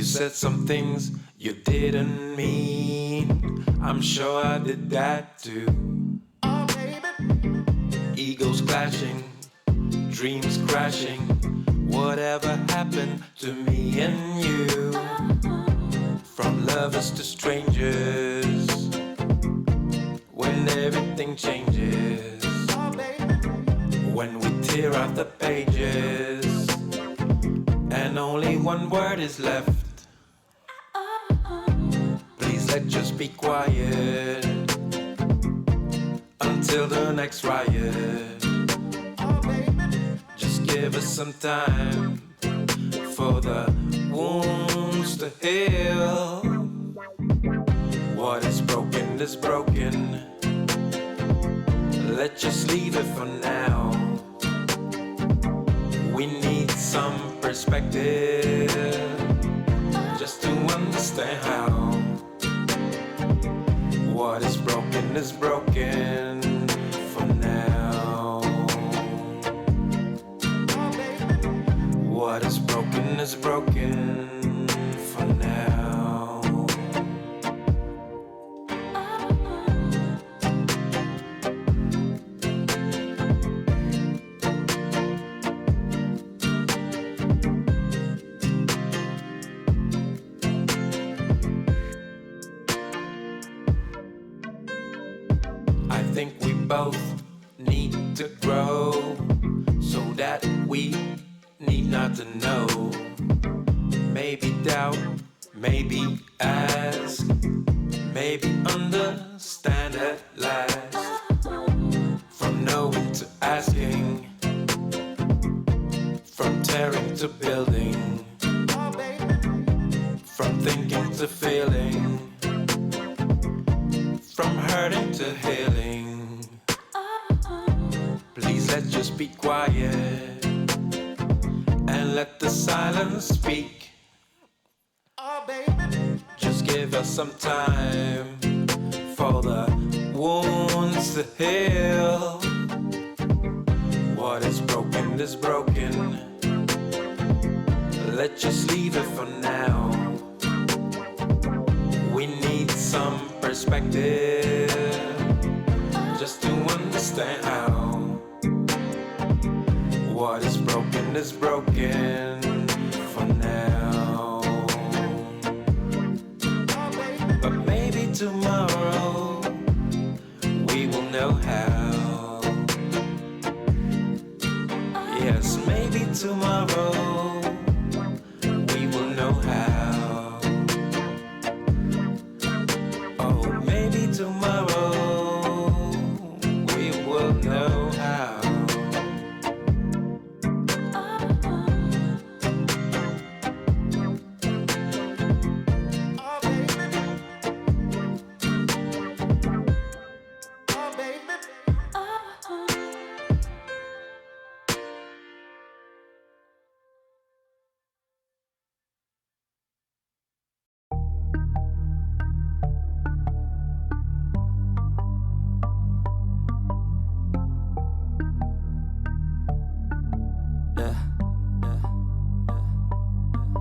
You said some things you didn't mean. I'm sure I did that too. Oh, baby. Egos clashing, dreams crashing. Whatever happened to me and you? From lovers to strangers, when everything changes. Oh, baby. When we tear out the pages and only one word is left. Please let's just be quiet until the next riot. Just give us some time for the wounds to heal. What is broken is broken. Let's just leave it for now. We need some perspective just to understand how. What is broken for now. What is broken for now. I think we both need to grow so that we need not to know. Maybe doubt, maybe ask, maybe understand at last. From knowing to asking, from tearing to building, from thinking to feeling, from hurting to healing. Please let's just be quiet and let the silence speak. Oh, baby. Just give us some time for the wounds to heal. What is broken is broken. Let's just leave it for now. We need some perspective just to understand how. What is broken for now. But maybe tomorrow we will know how. Yes, maybe tomorrow we will know how. Oh, maybe tomorrow we will know how.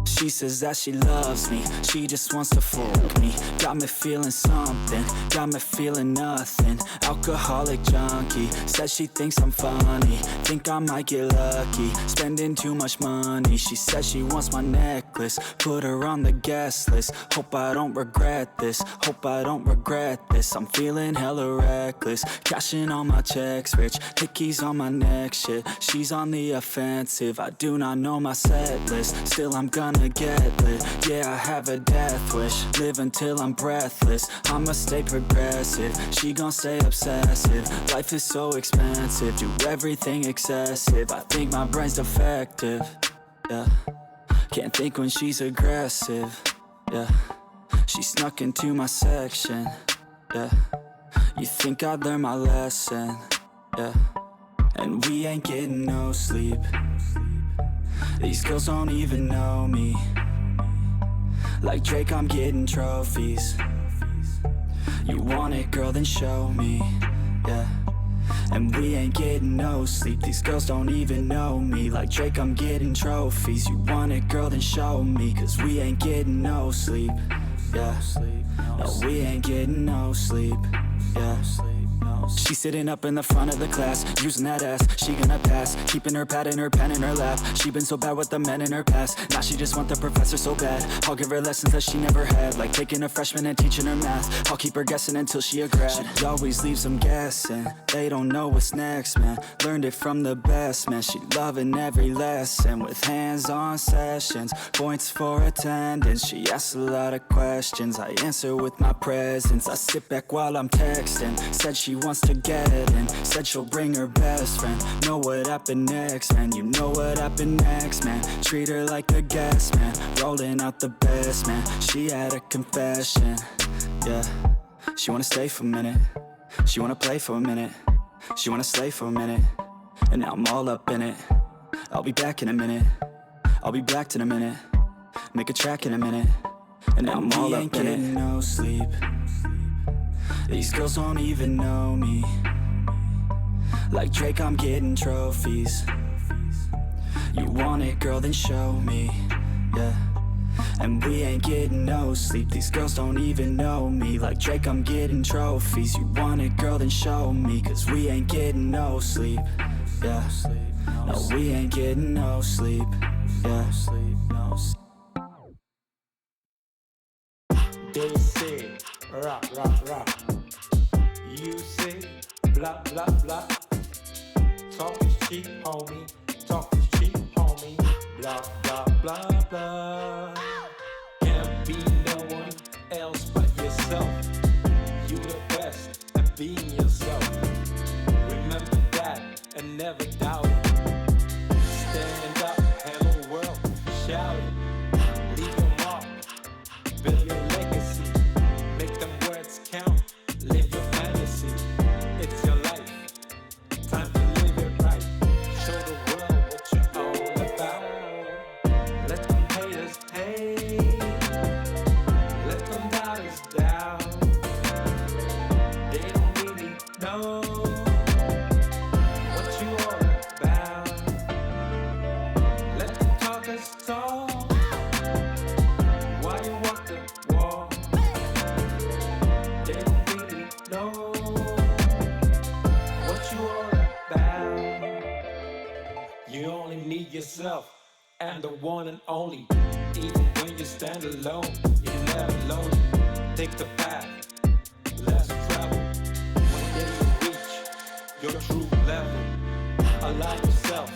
She says that she loves me, she just wants to fuck me. Got me feeling something, got me feeling nothing. Alcoholic junkie, says she thinks I'm funny. Think I might get lucky, spending too much money. She says she wants my necklace, put her on the guest list. Hope I don't regret this, hope I don't regret this. I'm feeling hella reckless, cashing all my checks rich. Hickeys on my neck, shit, she's on the offensive. I do not know my set list, still I'm gonna get lit. Yeah, I have a death wish, live until I'm breathless. I'ma stay progressive, she gon' stay obsessive. Life is so expensive, do everything excessive. I think my brain's defective, yeah. Can't think when she's aggressive, yeah. She snuck into my section, yeah. You think I'd learn my lesson, yeah. And we ain't getting no sleep. These girls don't even know me. Like Drake, I'm getting trophies. You want it, girl, then show me, yeah. And we ain't getting no sleep. These girls don't even know me. Like Drake, I'm getting trophies. You want it, girl, then show me. Cause we ain't getting no sleep. Yeah, no, we ain't getting no sleep. Yeah. She's sitting up in the front of the class, using that ass, she gonna pass. Keeping her pad and her pen in her lap. She been so bad with the men in her past. Now she just want the professor so bad. I'll give her lessons that she never had, like taking a freshman and teaching her math. I'll keep her guessing until she a grad. She always leaves them guessing. They don't know what's next, man. Learned it from the best, man. She loving every lesson with hands-on sessions. Points for attendance. She asks a lot of questions. I answer with my presence. I sit back while I'm texting. Said she wants to get in. Said she'll bring her best friend. Know what happened next, man. You know what happened next, man. Treat her like a guest, man. Rolling out the best, man. She had a confession. Yeah. She wanna stay for a minute. She wanna play for a minute. She wanna slay for a minute. And now I'm all up in it. I'll be back in a minute. I'll be back in a minute. Make a track in a minute. And now I'm all up in it. No sleep. These girls don't even know me. Like Drake, I'm getting trophies. You want it, girl, then show me. Yeah. And we ain't getting no sleep. These girls don't even know me. Like Drake, I'm getting trophies. You want it, girl, then show me. Cause we ain't getting no sleep. Yeah. No, we ain't getting no sleep. Yeah. They say, rock, rock, rock. You say, blah, blah, blah. Talk is cheap, homie. Talk is cheap, homie. Blah, blah, blah, blah. Can't be no one else but yourself. You the best at being yourself. Remember that and never doubt it. Stand up, hello world, shout it. Leave your mark, build your legacy. Make them words count, live your fantasy. It's your life, time to live it right. Show the world what you're all about. Let them haters hate, let them doubters doubt. They don't really know what you all about. Let the talkers talk while you walk the walk. They don't really know what you all about. You only need yourself and the one and only. Even when you stand alone, you're never lonely. Take the path, less travel. One day you'll reach your true level. Allow yourself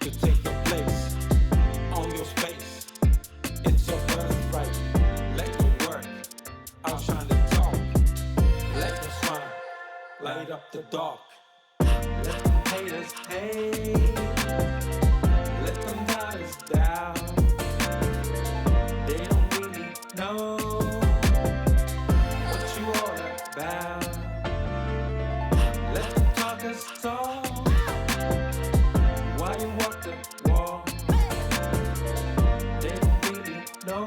to take your place on your space. It's your birthright. Let your work outshine the talk. Let your smile light up the dark. Let them haters hate. Let them doubters doubt. They don't really know what you all about. Let the talkers talk while you walk the walk. They don't really know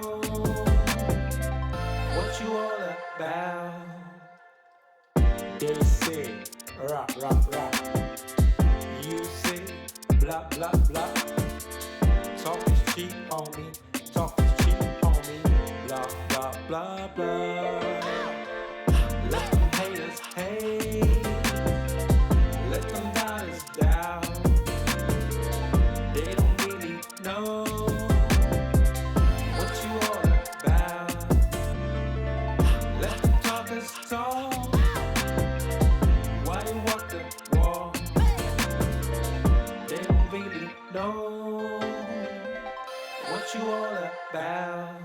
what you all about. They say, rock, rock, rock. You say, blah, blah, blah. Talk is cheap, homie. Talk is cheap, homie. Blah, blah, blah, blah. Let them haters hate. Let them doubters doubt. They don't really know what you all about. Let the talkers talk while you walk the walk. They don't really know what you all about.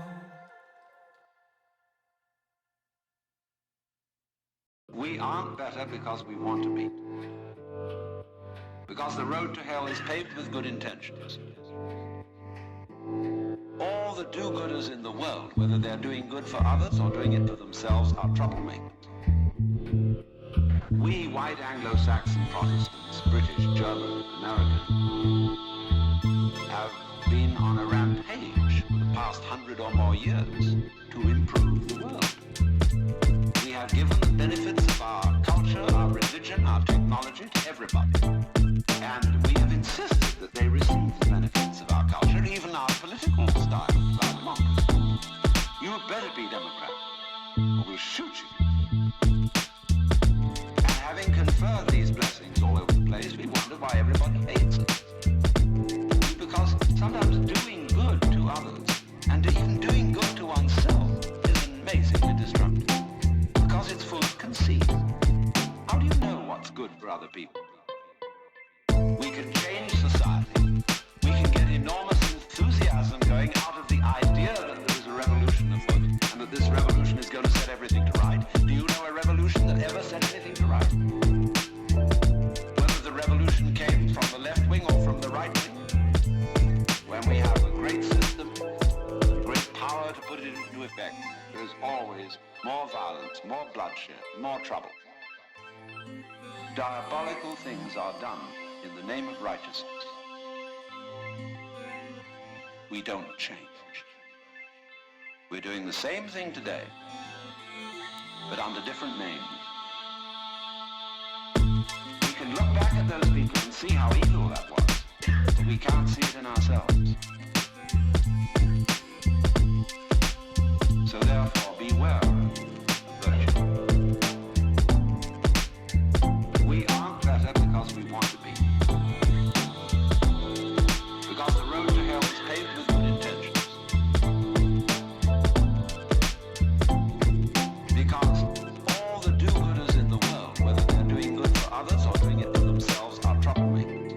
We aren't better because we want to be. Because the road to hell is paved with good intentions. All the do-gooders in the world, whether they're doing good for others or doing it for themselves, are troublemakers. We white Anglo-Saxon Protestants, British, German, American, have been on a rampage for the past 100 or more years to improve the world. We have given the benefits of our culture, our religion, our technology, acknowledge it, everybody. And we have insisted that they receive the benefits of our culture, even our political style, our democracy. You had better be Democrat, or we'll shoot you. And having conferred these blessings all over the place, we wonder why everybody hates us. Because sometimes doing good to others, and even doing good to oneself, is amazingly destructive. Because it's full of conceit. How do you know what's good for other people? We can change society. We can get enormous enthusiasm going out of the idea that there is a revolution afoot, and that this revolution is going to set everything to right. Do you know a revolution that ever set anything to right? Whether the revolution came from the left wing or from the right wing? When we have a great system, great power to put it into effect, there is always more violence, more bloodshed, more trouble. Diabolical things are done in the name of righteousness. We don't change. We're doing the same thing today, but under different names. We can look back at those people and see how evil that was, but we can't see it in ourselves. So therefore, beware of virtue. We aren't better because we want to be. Because the road to hell is paved with good intentions. Because all the do-gooders in the world, whether they're doing good for others or doing it for themselves, are troublemakers.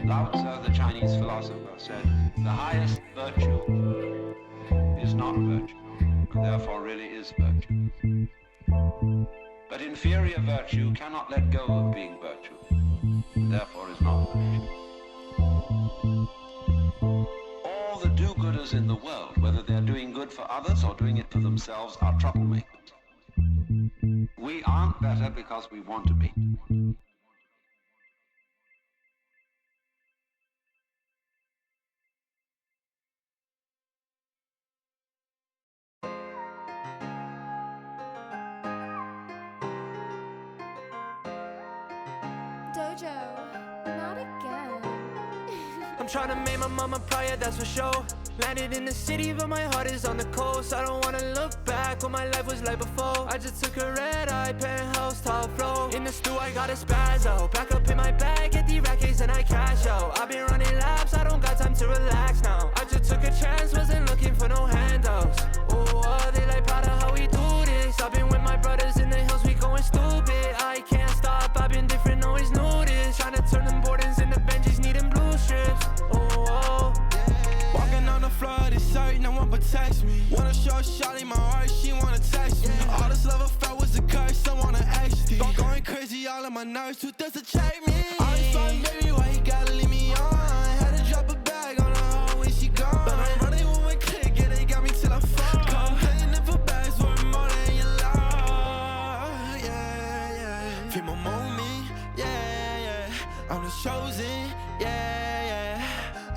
Lao Tzu, the Chinese philosopher, said, the highest virtue is not virtue, and therefore really is virtue. But inferior virtue cannot let go of being virtue, and therefore is not virtue. All the do-gooders in the world, whether they're doing good for others or doing it for themselves, are troublemakers. We aren't better because we want to be. Not again. I'm tryna make my mama proud, that's for sure. Landed in the city, but my heart is on the coast. I don't wanna look back what my life was like before. I just took a red-eye penthouse, top floor. In the stew, I got a spazzo. Back up in my bag, get the rackets and I cash out. I've been running laps, I don't got time to relax now. I just took a chance, wasn't looking for no handouts. Oh, they like proud of how we do this. I've been with my brothers in the hills, we going stupid. I can't stop, I've been different, always knew this. Tryna turn them Bordens into Benjis, needing blue strips. Oh, walking on the floor of this shirt, no one protects me. Wanna show shawty my heart, she wanna text me. All this love I felt was a curse, I wanna XD. Going crazy, all of my nerves, who does to check me? All this fun, baby, why you gotta leave me on? Had to drop a bag on her when she gone. But I'm running with my click, yeah, they got me till I fall. Paying it for bags worth more than your love, yeah, yeah. Feel my moment, yeah, yeah. I'm the chosen, yeah, yeah.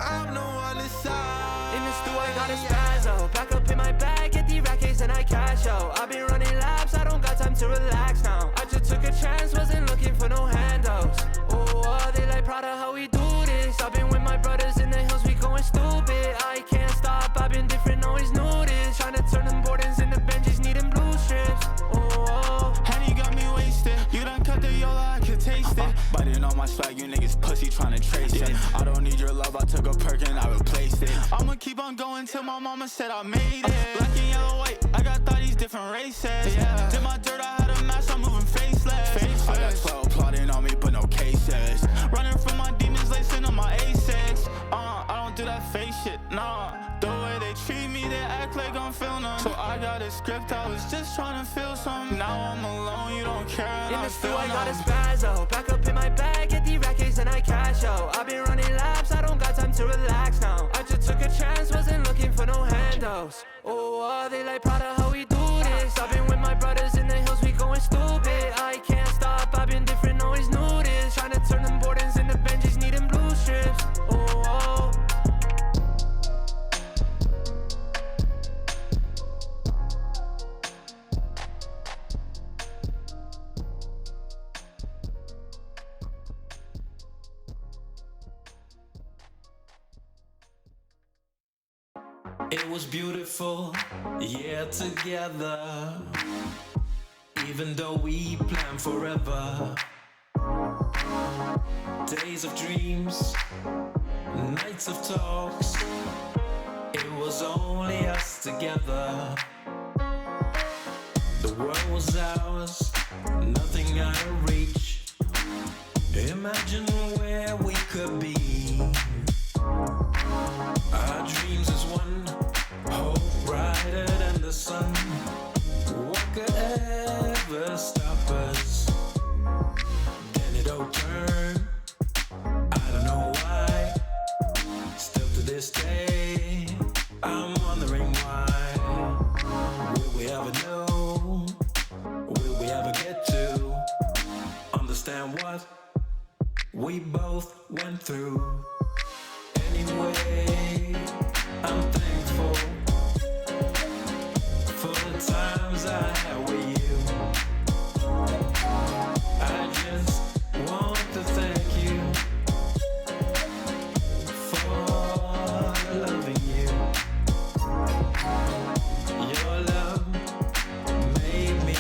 I'm the one inside. in the stew, I got a spazzo. Back up in my bag, get the rackets and I cash out. I've been running laps, I don't got time to relax now. I just took a chance, wasn't looking for no handouts. Oh, they like proud of how we do this. I've been with my brothers in the hills, we going stupid. I can't stop, I've been different, always knew this. Tryna turn them Bordens into Benjis, needing blue strips. Oh, Honey got me wasted. You done cut the yola, I can taste it. Biting on my swag, you niggas pussy tryna trace it. I don't need your love, I took a perk and I replaced it. I'ma keep on going till my mama said I made it. Black and yellow, white, I got these different races. Yeah. Did my dirt, I had a mask, I'm moving faceless. I got 12 plotting on me, but no cases. Running from my demons, lacing on my A6. I don't do that fake shit, nah. The way they treat me, they act like I'm feeling them. So I got a script, I was just trying to feel something. Now I'm alone, you don't care, and in I the stew, feel I got a numb. spazzo. Back up in my bag, get the rackets and I cash out. I've been running laps, I don't got time to relax now. I just took a chance, wasn't looking for no handouts. Oh, they like proud of how we do this. I've been with my brothers in the hills, we going stupid. I can't stop, I've been different, always knew this. Tryna turn them Bordens into Benjis, needing blue strips. Oh, It was beautiful, yeah, together. Even though we planned forever. Days of dreams, nights of talks. It was only us together. The world was ours, nothing out of reach. Imagine where we could be. Our dreams is one, hope brighter than the sun. What could ever stop us? Then it all turned. I don't know why. Still to this day, I'm wondering why. Will we ever know? Will we ever get to understand what we both went through? Anyway, I'm thankful for the times I had with you. I just want to thank you for loving you. Your love made me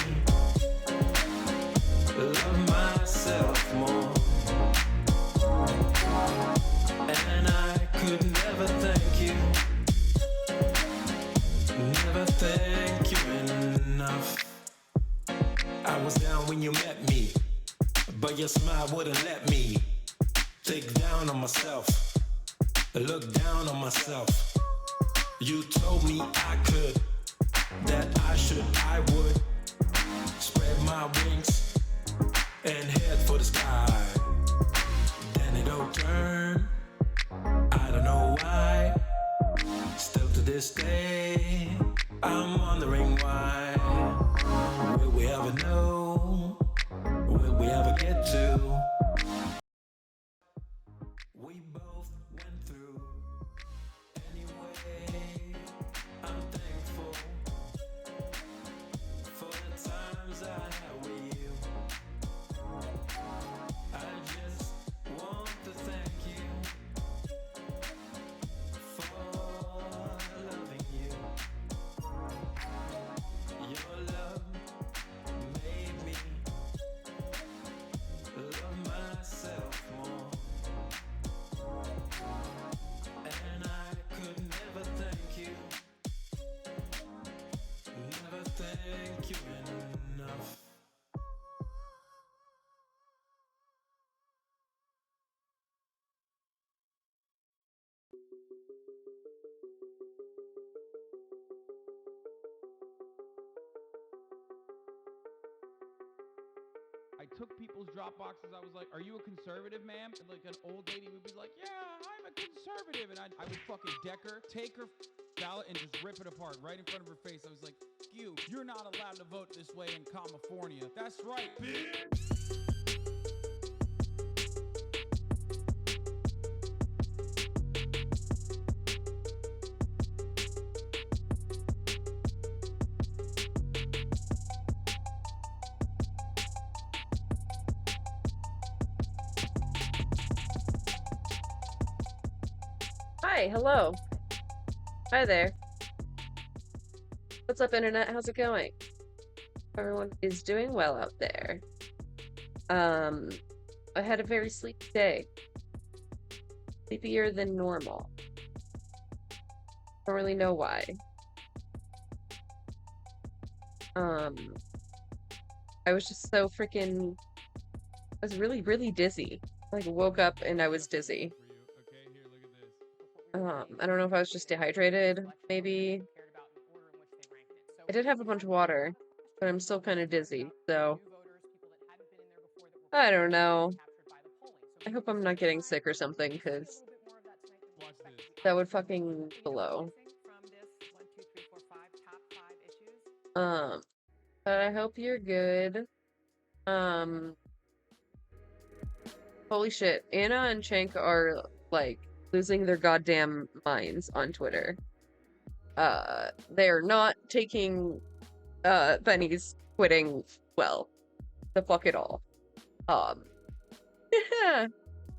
love myself more. And I could never thank you, never thank you enough. I was down when you met me, but your smile wouldn't let me take down on myself, look down on myself. You told me I could, that I should, I would spread my wings and head for the sky. Then it all turned. I don't know why. Still to this day, I'm wondering why. Will we ever know? Will we ever get to? We both went through. Anyway, I'm thankful for the times I had with you. I just want to thank you for loving you. Your love made me love myself more. And I could never thank you, never thank you enough. I took people's drop boxes. I was like, "Are you a conservative, ma'am?" And like an old lady would be like, "Yeah, I'm a conservative." And I would fucking deck her, take her ballot, and just rip it apart right in front of her face. I was like, "You're not allowed to vote this way in California." That's right, bitch. Hi, hello. Hi there. What's up, internet? How's it going? Everyone is doing well out there. I had a very sleepy day. Sleepier than normal. Don't really know why. I was just so freaking... I was really, really dizzy. Like, woke up and I was dizzy. I don't know if I was just dehydrated, maybe. I did have a bunch of water, but I'm still kind of dizzy, so... I don't know. I hope I'm not getting sick or something, because that would fucking blow. But I hope you're good. Holy shit, Anna and Chank are, like, losing their goddamn minds on Twitter. They are not taking, Benny's quitting well. The fuck it all. I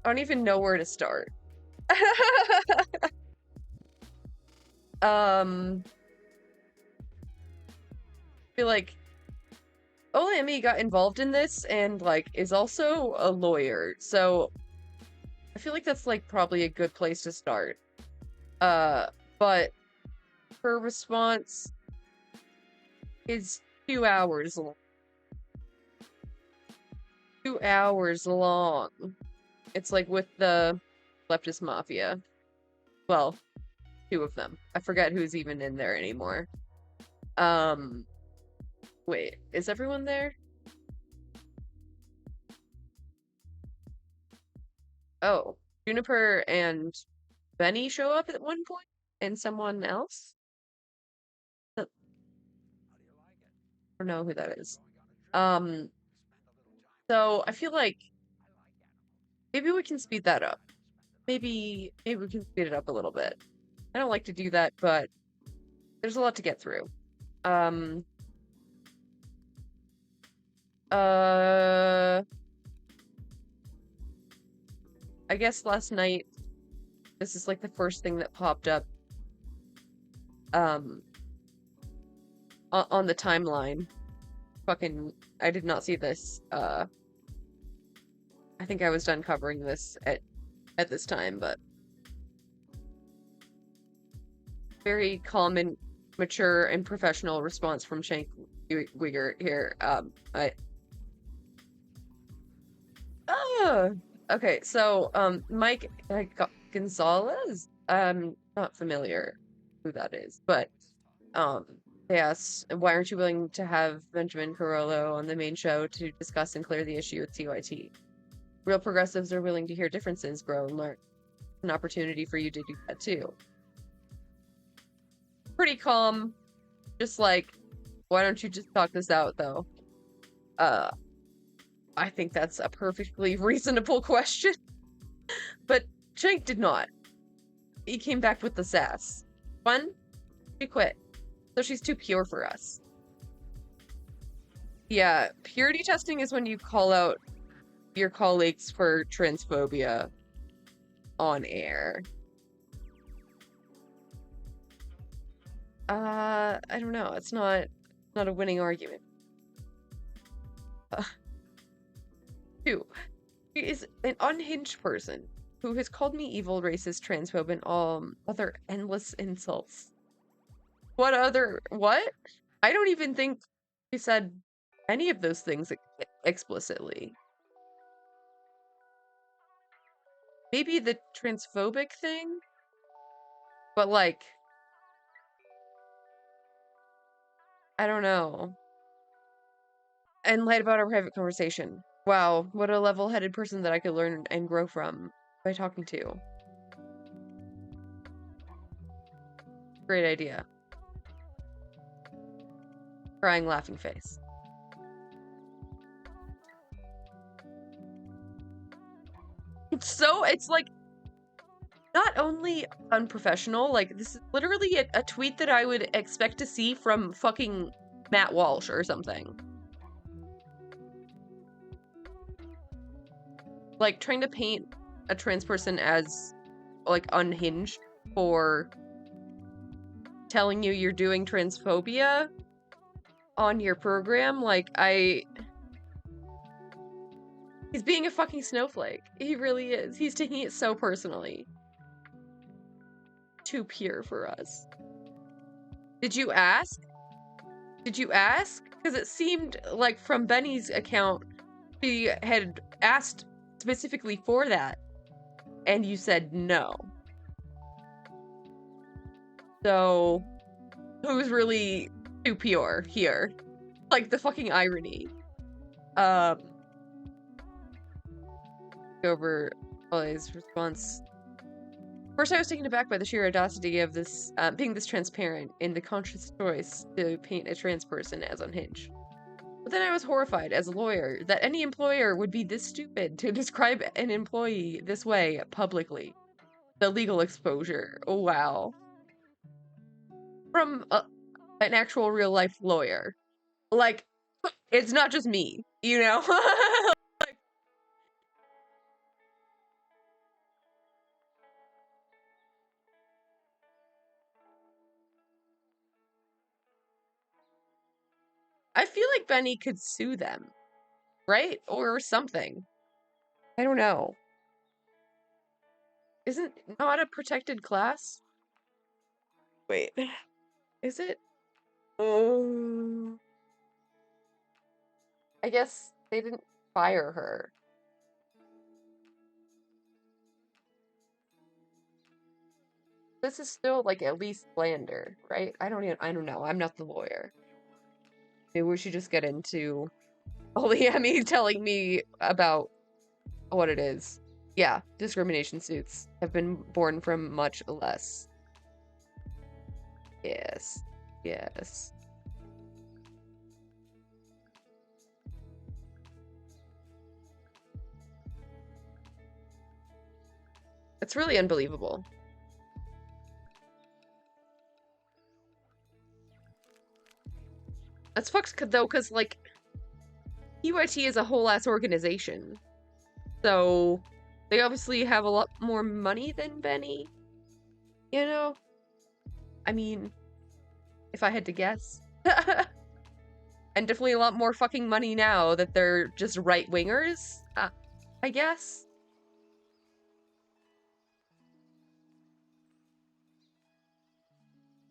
don't even know where to start. feel like Olami got involved in this and like is also a lawyer, so I feel like that's like probably a good place to start. But her response is 2 hours long. 2 hours long. It's like with the leftist mafia. Well, 2 of them. I forget who's even in there anymore. Wait, is everyone there? Oh, Juniper and Benny show up at one point, and someone else? I don't know who that is. So I feel like maybe we can speed that up. Maybe we can speed it up a little bit. I don't like to do that, but there's a lot to get through. I guess last night, this is like the first thing that popped up on the timeline. Fucking, I did not see this. I think I was done covering this at this time, but very calm and mature and professional response from Shank Wigger here. Okay, so Mike Gonzalez. I'm not familiar who that is, but they asked, why aren't you willing to have Benjamin Carollo on the main show to discuss and clear the issue with TYT? Real progressives are willing to hear differences, grow, and learn. An opportunity for you to do that too. Pretty calm, just like, why don't you just talk this out, though? I think that's a perfectly reasonable question. But Shank did not. He came back with the sass. 1, she quit. So she's too pure for us. Yeah, purity testing is when you call out your colleagues for transphobia on air. I don't know. It's not a winning argument. 2, she is an unhinged person who has called me evil, racist, transphobe, and all other endless insults. What? I don't even think she said any of those things explicitly. Maybe the transphobic thing? But like, I don't know. And lied about our private conversation. Wow, what a level-headed person that I could learn and grow from by talking to. Great idea. Crying, laughing face. It's like not only unprofessional, like this is literally a tweet that I would expect to see from fucking Matt Walsh or something. Like trying to paint a trans person as like unhinged for telling you you're doing transphobia on your program, like he's being a fucking snowflake. He really is. He's taking it so personally. Too pure for us. Did you ask? Because it seemed like from Benny's account, she had asked specifically for that, and you said no. So, who's really too pure here? Like, the fucking irony. Over Ollie's response. First, I was taken aback by the sheer audacity of this, being this transparent in the conscious choice to paint a trans person as unhinged. But then I was horrified, as a lawyer, that any employer would be this stupid to describe an employee this way publicly. The legal exposure. Oh, wow. From an actual real-life lawyer. Like, it's not just me, you know? Like, I feel like Benny could sue them, right? Or something. I don't know. Isn't not a protected class? Wait, is it? I guess they didn't fire her. This is still like at least slander, right? I don't know. I'm not the lawyer. Maybe we should just get into only Emmy telling me about what it is. Yeah, discrimination suits have been born from much less. Yes. Yes. It's really unbelievable. That's fucked though, because like PYT is a whole ass organization. So they obviously have a lot more money than Benny. You know? I mean, if I had to guess. And definitely a lot more fucking money now that they're just right-wingers, I guess.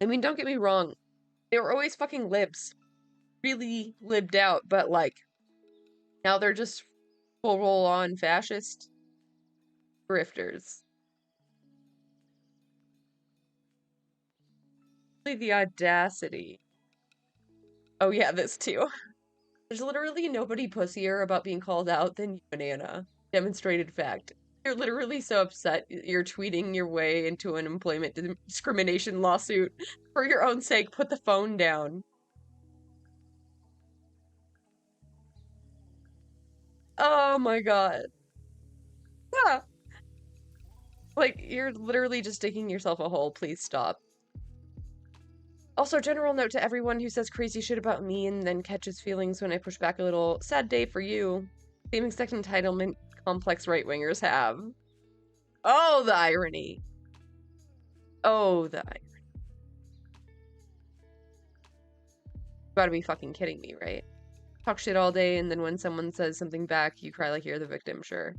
I mean, don't get me wrong. They were always fucking libs. Really libbed out, but like, now they're just full roll-on fascist grifters. The audacity. Oh yeah, this too. There's literally nobody pussier about being called out than you and Anna. Demonstrated fact. You're literally so upset you're tweeting your way into an employment discrimination lawsuit. For your own sake, put the phone down. Oh my god. Yeah. Like, you're literally just digging yourself a hole. Please stop. Also, general note to everyone who says crazy shit about me and then catches feelings when I push back a little. Sad day for you. Same-sex entitlement complex right-wingers have. Oh, the irony. Oh, the irony. You gotta be fucking kidding me, right? Talk shit all day, and then when someone says something back, you cry like you're the victim, sure.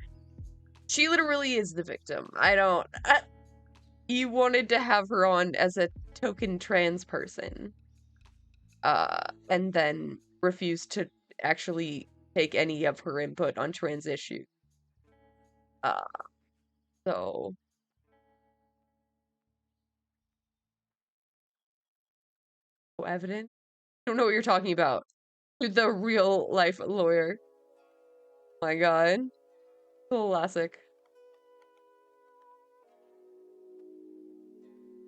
She literally is the victim. I don't... you wanted to have her on as a token trans person. And then refused to actually take any of her input on trans issues. So... evident? I don't know what you're talking about. You're the real life lawyer. Oh my god. Classic.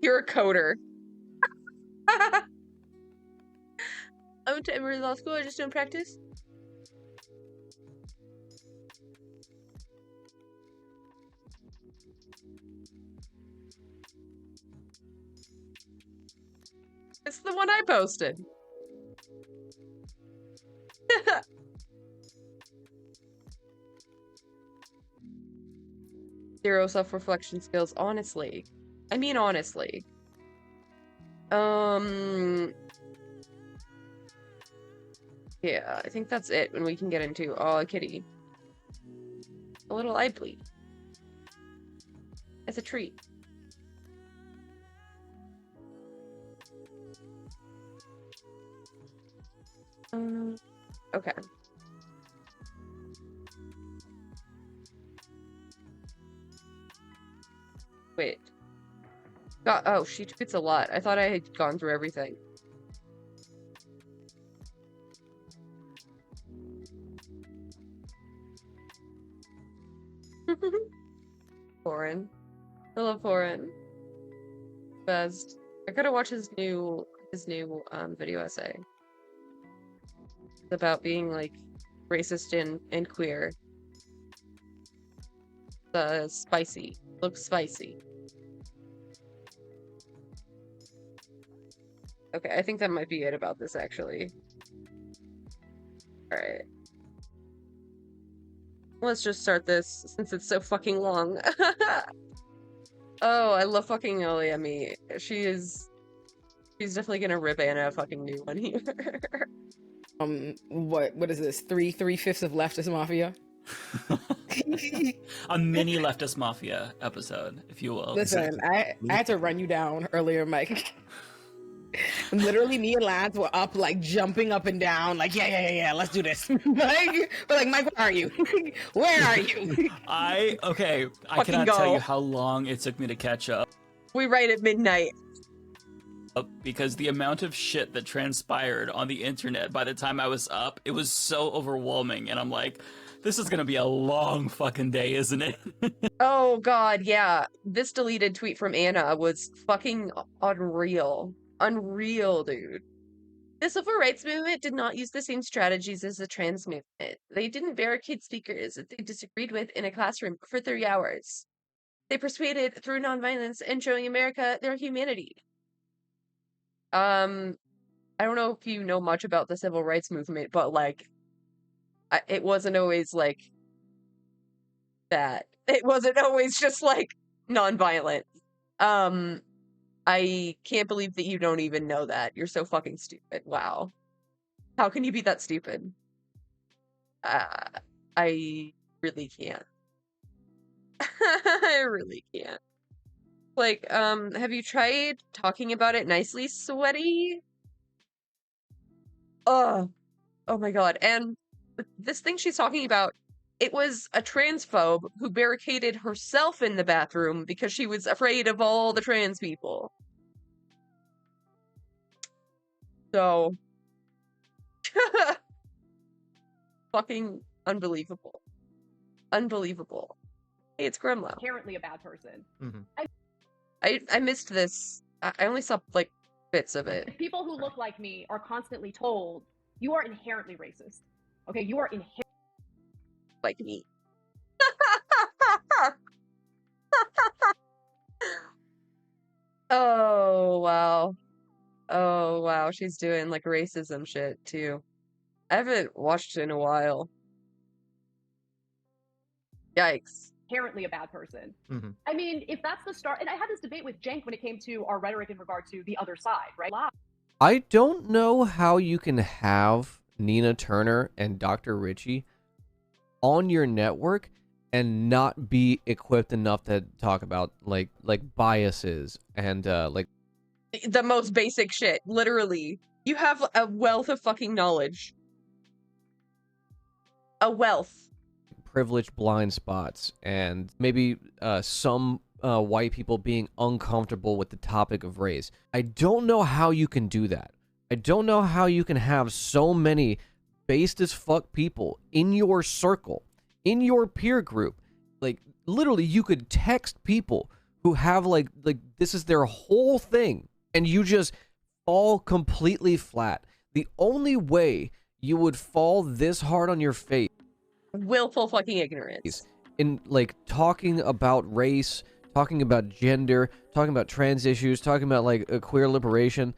You're a coder. I went to Emory Law School, I just don't practice. It's the one I posted. Zero self-reflection skills, honestly. I mean, honestly. Yeah, I think that's it when we can get into, oh, a kitty. A little eye bleed. As a treat. Okay. Wait. God, oh, she tweets a lot. I thought I had gone through everything. Foreign. I love Foreign. Best. I gotta watch his new video essay. It's about being like racist and queer. Spicy. Looks spicy. Okay, I think that might be it about this actually. Alright. Let's just start this since it's so fucking long. Oh, I love fucking Eliemi. She's definitely gonna rip Anna a fucking new one here. What is this? Three-fifths of leftist mafia? A mini leftist mafia episode, if you will. Listen, I had to run you down earlier, Mike. Literally, me and Lance were up, like jumping up and down, like yeah, let's do this. Mike, Mike, where are you? Where are you? I cannot tell you how long it took me to catch up. We write at midnight. Because the amount of shit that transpired on the internet by the time I was up, it was so overwhelming, and I'm like, this is gonna be a long fucking day, isn't it? Oh god, yeah. This deleted tweet from Anna was fucking unreal. Unreal, dude. The civil rights movement did not use the same strategies as the trans movement. They didn't barricade speakers that they disagreed with in a classroom for 3 hours. They persuaded through nonviolence and showing America their humanity. I don't know if you know much about the civil rights movement, but like, it wasn't always like that. It wasn't always just like nonviolent. I can't believe that you don't even know that. You're so fucking stupid. Wow. How can you be that stupid? I really can't. I really can't. Like, have you tried talking about it nicely, sweaty? Oh my god. And this thing she's talking about, it was a transphobe who barricaded herself in the bathroom because she was afraid of all the trans people. So, fucking unbelievable. Unbelievable. Hey, it's Gremlo. Inherently a bad person. I missed this. I only saw like bits of it. People who look like me are constantly told, you are inherently racist. Okay, you are inherently like me. Oh wow. Oh wow, she's doing like racism shit too. I haven't watched it in a while. Yikes. inherently a bad person. I mean, if that's the start, and I had this debate with Jenk when it came to our rhetoric in regard to the other side, right? I don't know how you can have Nina Turner and Dr. Ritchie on your network and not be equipped enough to talk about like biases and like the most basic shit. Literally, you have a wealth of fucking knowledge. A wealth. Privileged blind spots and maybe some white people being uncomfortable with the topic of race. I don't know how you can do that. I don't know how you can have so many based as fuck people in your circle, in your peer group. Like, literally, you could text people who have like this is their whole thing, and you just fall completely flat. The only way you would fall this hard on your face, willful fucking ignorance, in like talking about race, talking about gender, talking about trans issues, talking about like a queer liberation,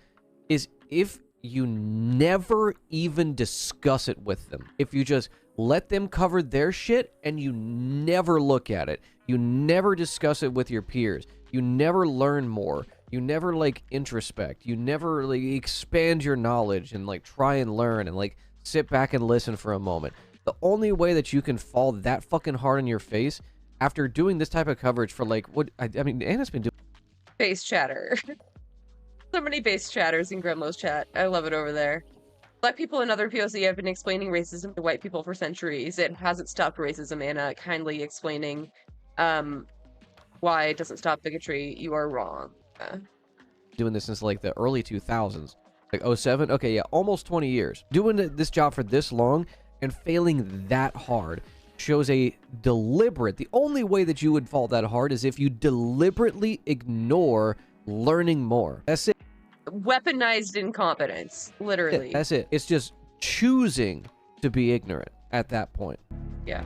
is if you never even discuss it with them. If you just let them cover their shit and you never look at it, you never discuss it with your peers, you never learn more, you never like introspect, you never like expand your knowledge and like try and learn and like sit back and listen for a moment. The only way that you can fall that fucking hard in your face after doing this type of coverage for like what I mean, Anna's been doing base chatter. So many base chatters in Gremlo's chat. I love it over there. Black people and other POC have been explaining racism to white people for centuries. It hasn't stopped racism, Anna. Kindly explaining why it doesn't stop bigotry. You are wrong. doing this since like the early 2000s, like 07. Okay, yeah, almost 20 years doing this job for this long and failing that hard shows a deliberate. The only way that you would fall that hard is if you deliberately ignore learning more. That's it. Weaponized incompetence, literally. That's it. It's just choosing to be ignorant at that point. Yeah.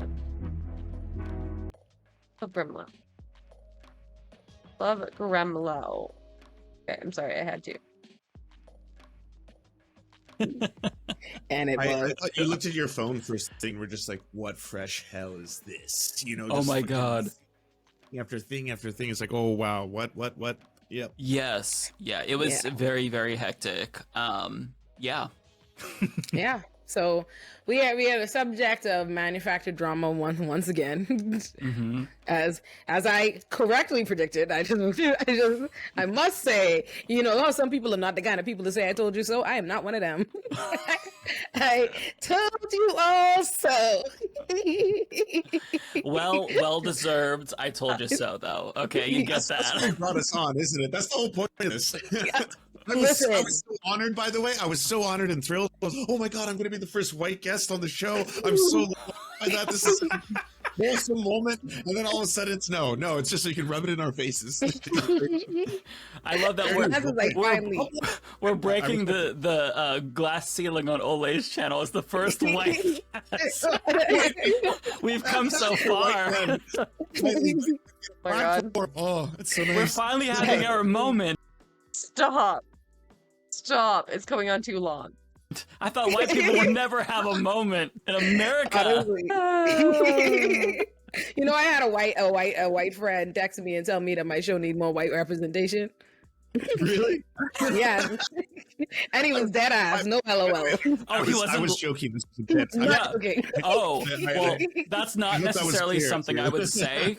Love Gremlo. Love Gremlo. Okay, I'm sorry, I had to. And it was. I thought you looked at your phone first thing. We're just like, what fresh hell is this? You know? Oh just my fucking God. Thing after thing after thing. It's like, oh wow, what? Yep. Yes. Yeah. It was very, very hectic. Yeah. Yeah. So we had a subject of manufactured drama once again, Mm-hmm. as I correctly predicted. I must say, some people are not the kind of people to say "I told you so." I am not one of them. I told you all so. Well deserved. I told you so, though. Okay, you get That's that. what brought us on, isn't it? That's the whole point of this. I was so honored, by the way. I was so honored and thrilled. I was, oh my god, I'm going to be the first white guest on the show. I'm so by that. This is a wholesome moment. And then all of a sudden, it's no. It's just so you can rub it in our faces. I love that we're breaking the glass ceiling on Ole's channel. It's the first white guest. We've come so far. Oh, it's so nice. We're finally having our moment. Stop. It's going on too long. I thought white people would never have a moment in America. I had a white friend text me and tell me that my show need more white representation. Really? Yeah. And he was dead ass, no LOL. I was joking. This was intense. Yeah. Okay. Oh, well, that's not necessarily something I would say.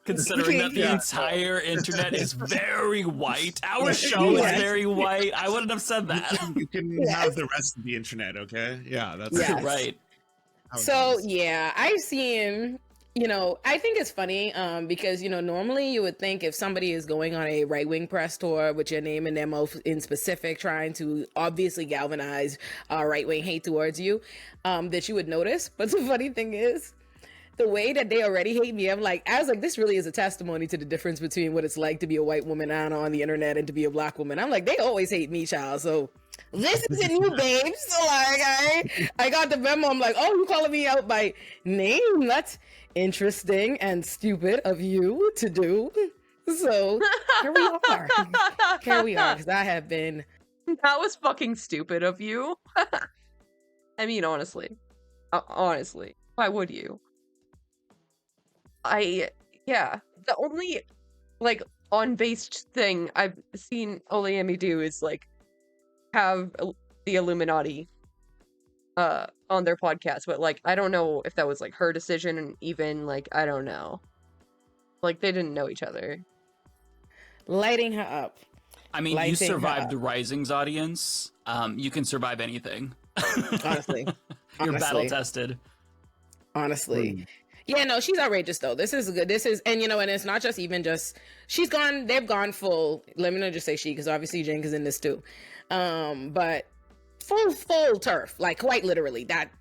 Considering that the entire internet is very white. Our show is very white. I wouldn't have said that. You can have the rest of the internet, okay? Yeah, that's right. So, yeah, I've seen, I think it's funny because, normally you would think if somebody is going on a right-wing press tour with your name and their mouth in specific, trying to obviously galvanize right-wing hate towards you, that you would notice. But the funny thing is, the way that they already hate me, I was like, this really is a testimony to the difference between what it's like to be a white woman on the internet and to be a black woman. I'm like, they always hate me, child. So this isn't you, babes. So I got the memo. I'm like, oh, you calling me out by name? That's interesting and stupid of you to do. So here we are. Because I have been. That was fucking stupid of you. I mean, honestly, why would you? The only on-based thing I've seen Oleemi do is have the Illuminati on their podcast, but I don't know if that was her decision, and even I don't know, they didn't know each other. Lighting her up. I mean, you survived Rising's audience. You can survive anything. Honestly. You're battle tested. Honestly. Yeah, no, she's outrageous though. This is good. And and it's not just they've gone full, let me not just say she, because obviously Jane is in this too. But full turf, quite literally that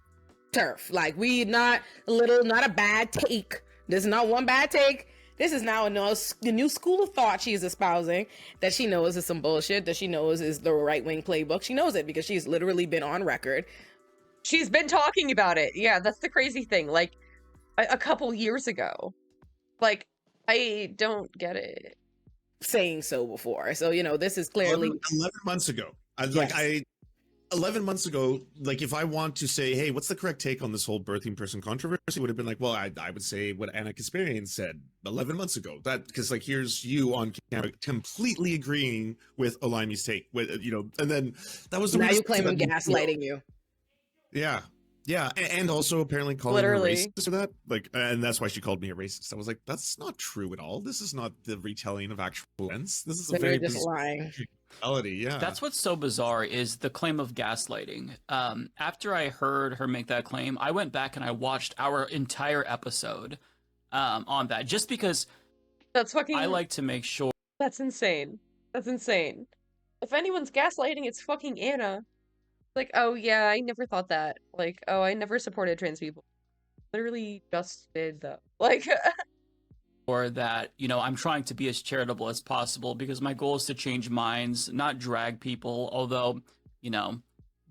turf. We not a bad take. There's not one bad take. This is now the new school of thought she's espousing that she knows is some bullshit, that she knows is the right-wing playbook. She knows it because she's literally been on record. She's been talking about it. Yeah, that's the crazy thing. A couple years ago. I don't get it. Saying so before. So, this is clearly 11 months ago. 11 months ago, if I want to say, hey, what's the correct take on this whole birthing person controversy, would have been well, I would say what Anna Kasparian said 11 months ago. That because here's you on camera completely agreeing with Olaimi's take, with and then that was the now you claim I'm gaslighting you. Yeah. Yeah, and also apparently calling her racist for that. And that's why she called me a racist. I was like, that's not true at all. This is not the retelling of actual events. This is a very just lying. Reality, yeah. That's what's so bizarre is the claim of gaslighting. After I heard her make that claim, I went back and I watched our entire episode on that, just because that's fucking. I like to make sure. That's insane. If anyone's gaslighting, it's fucking Anna. Oh yeah, I never thought that. Oh, I never supported trans people. Literally just did though. Or that, I'm trying to be as charitable as possible because my goal is to change minds, not drag people, although,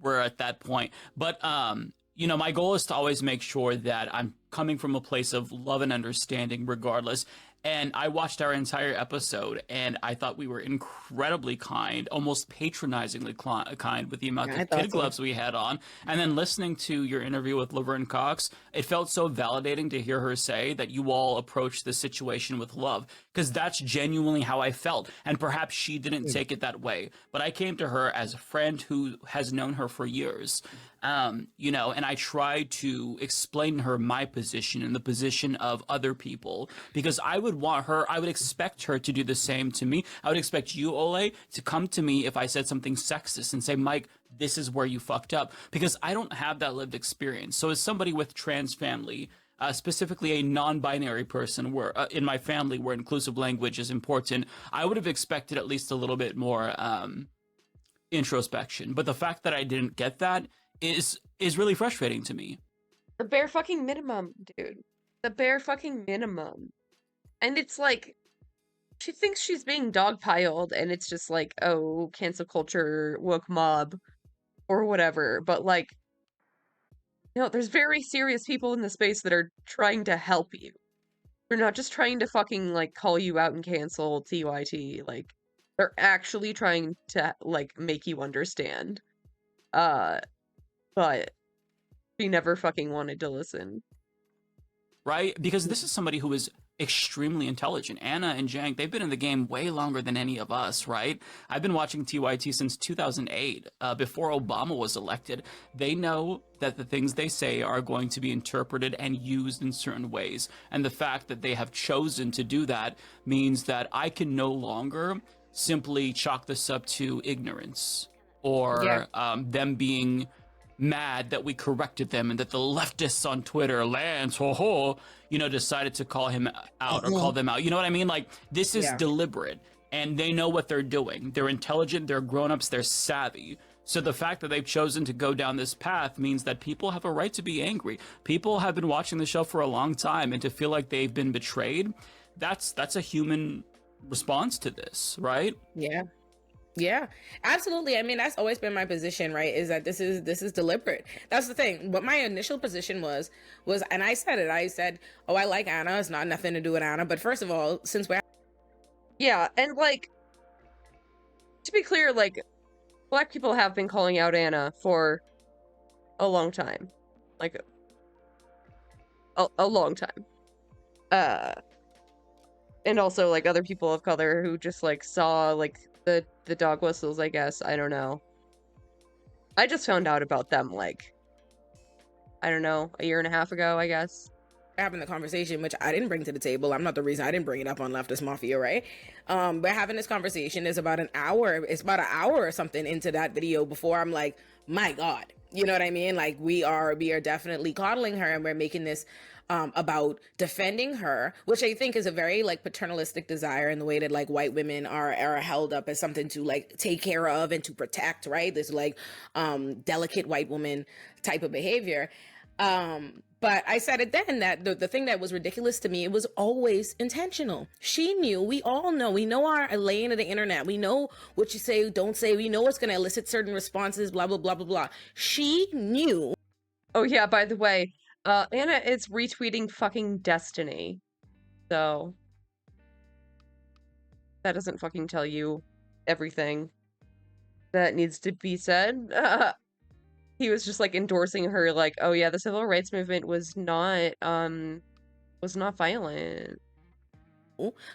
we're at that point. But, my goal is to always make sure that I'm coming from a place of love and understanding regardless. And I watched our entire episode, and I thought we were incredibly kind, almost patronizingly kind with the amount of kid gloves we had on. And then listening to your interview with Laverne Cox, it felt so validating to hear her say that you all approach the situation with love, because that's genuinely how I felt. And perhaps she didn't take it that way, but I came to her as a friend who has known her for years. You know, and I tried to explain to her my position and the position of other people, because I would expect her to do the same to me. I would expect you, Ole, to come to me if I said something sexist and say, Mike, this is where you fucked up, because I don't have that lived experience. So as somebody with trans family, specifically a non-binary person where in my family where inclusive language is important, I would have expected at least a little bit more introspection. But the fact that I didn't get that is really frustrating to me. The bare fucking minimum, dude. The bare fucking minimum. And it's like, she thinks she's being dogpiled, and it's just like, oh, cancel culture, woke mob, or whatever. But like, you know, there's very serious people in the space that are trying to help you. They're not just trying to fucking like call you out and cancel TYT. Like, they're actually trying to like make you understand. But she never fucking wanted to listen. Right? Because this is somebody who is extremely intelligent. Anna and Jank, they've been in the game way longer than any of us, right? I've been watching TYT since 2008, before Obama was elected. They know that the things they say are going to be interpreted and used in certain ways. And the fact that they have chosen to do that means that I can no longer simply chalk this up to ignorance or them being mad that we corrected them and that the leftists on Twitter, Lance, decided to call him out or call them out. You know what I mean? Like, this is deliberate, and they know what they're doing. They're intelligent, they're grown-ups, they're savvy. So the fact that they've chosen to go down this path means that people have a right to be angry. People have been watching the show for a long time, and to feel like they've been betrayed, that's a human response to this, right? Yeah, absolutely. I mean, that's always been my position, right? Is that this is deliberate. That's the thing. What my initial position was, and I said it. I said, "Oh, I like Anna. It's not nothing to do with Anna." But first of all, since we're and like, to be clear, like, Black people have been calling out Anna for a long time, like a long time. And also like other people of color who just like saw like the dog whistles, I guess. I don't know. I just found out about them like, I don't know, a year and a half ago, I guess. Having the conversation, which I didn't bring to the table. I'm not the reason I didn't bring it up on Leftist Mafia, right? But having this conversation is about an hour. It's about an hour or something into that video before I'm like, my God, you know what I mean? Like, we are definitely coddling her, and we're making this about defending her, which I think is a very like paternalistic desire in the way that like white women are held up as something to like take care of and to protect, right? This like delicate white woman type of behavior. But I said it then that the thing that was ridiculous to me, it was always intentional. She knew, we all know, we know our lane of the internet. We know what you say, don't say. We know what's going to elicit certain responses, blah, blah, blah, blah, blah. She knew. Oh yeah, by the way, Anna is retweeting fucking Destiny. So that doesn't fucking tell you everything that needs to be said. He was just like endorsing her, like, oh yeah, the civil rights movement was not violent.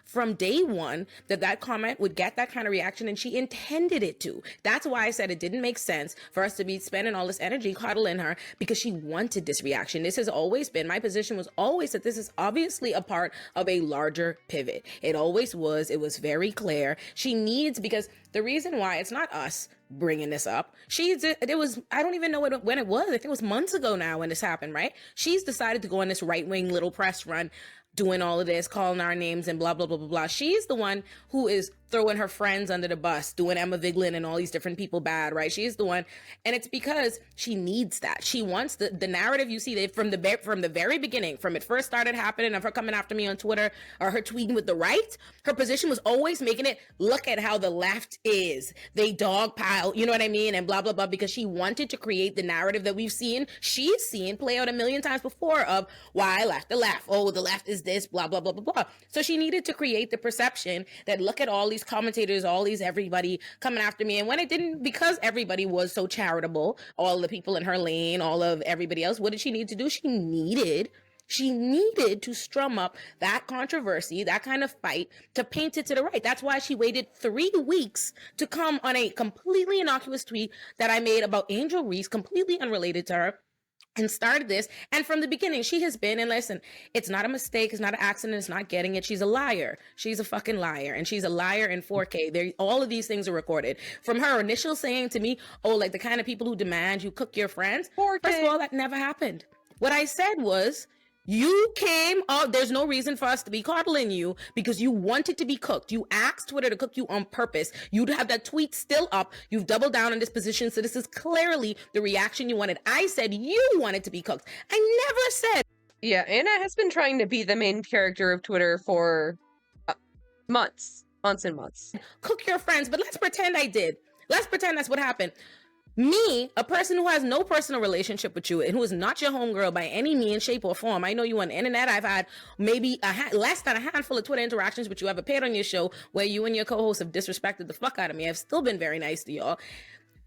From day one, that comment would get that kind of reaction, and she intended it to. That's why I said it didn't make sense for us to be spending all this energy coddling her, because she wanted this reaction. This has always been, my position was always that this is obviously a part of a larger pivot. It always was. It was very clear. She needs, because the reason why, it's not us bringing this up. It was, I don't even know when it was. I think it was months ago now when this happened, right? She's decided to go on this right-wing little press run, doing all of this, calling our names and blah, blah, blah, blah, blah. She's the one who is throwing her friends under the bus, doing Emma Vigeland and all these different people bad, right? She's the one, and it's because she needs that. She wants the narrative you see from the very beginning, from it first started happening of her coming after me on Twitter or her tweeting with the right. Her position was always making it look at how the left is. They dogpile, you know what I mean, and blah blah blah, because she wanted to create the narrative that she's seen play out a million times before of why left the left. Oh, the left is this, blah blah blah blah blah. So she needed to create the perception that look at all these commentators, all these everybody coming after me. And when it didn't, because everybody was so charitable, all the people in her lane, all of everybody else, what did she need to do? She needed to strum up that controversy, that kind of fight, to paint it to the right. That's why she waited 3 weeks to come on a completely innocuous tweet that I made about Angel Reese, completely unrelated to her, and started this. And from the beginning, she has been, and listen, it's not a mistake, it's not an accident, it's not getting it. She's a liar. She's a fucking liar. And she's a liar in 4K. All of these things are recorded. From her initial saying to me, oh, like the kind of people who demand you cook your friends. 4K. First of all, that never happened. What I said was, you came up, there's no reason for us to be coddling you because you wanted to be cooked. You asked Twitter to cook you on purpose. You'd have that tweet still up. You've doubled down on this position. So this is clearly the reaction you wanted. I said you wanted to be cooked. I never said. Yeah, Anna has been trying to be the main character of Twitter for months and months. Cook your friends, but let's pretend I did. Let's pretend that's what happened. Me, a person who has no personal relationship with you and who is not your homegirl by any means, shape, or form. I know you on the internet. I've had maybe less than a handful of Twitter interactions with you. I've appeared on your show where you and your co-hosts have disrespected the fuck out of me. I've still been very nice to y'all.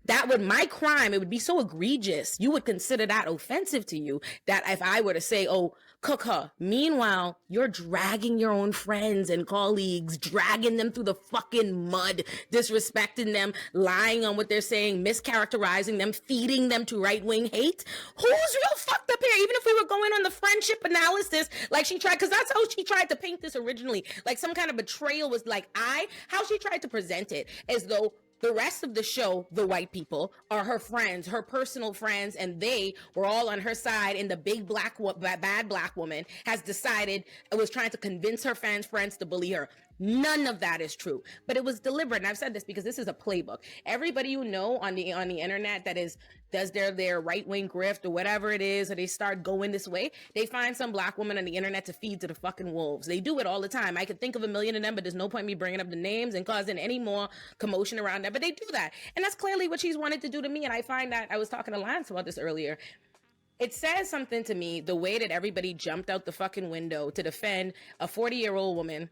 That would, my crime, it would be so egregious. You would consider that offensive to you, that if I were to say, oh, cook her. Meanwhile, you're dragging your own friends and colleagues, dragging them through the fucking mud, disrespecting them, lying on what they're saying, mischaracterizing them, feeding them to right-wing hate. Who's real fucked up here? Even if we were going on the friendship analysis, like she tried, because that's how she tried to paint this originally. Like some kind of betrayal was like, how she tried to present it as though the rest of the show, the white people, are her friends, her personal friends, and they were all on her side, and the big bad black woman has decided, was trying to convince her friends to bully her. None of that is true, but it was deliberate. And I've said this because this is a playbook. Everybody you know on the internet that does their right-wing grift or whatever it is, or they start going this way, they find some black woman on the internet to feed to the fucking wolves. They do it all the time. I could think of a million of them, but there's no point me bringing up the names and causing any more commotion around that. But they do that, and that's clearly what she's wanted to do to me. And I find that, I was talking to Lance about this earlier, it says something to me, the way that everybody jumped out the fucking window to defend a 40-year-old woman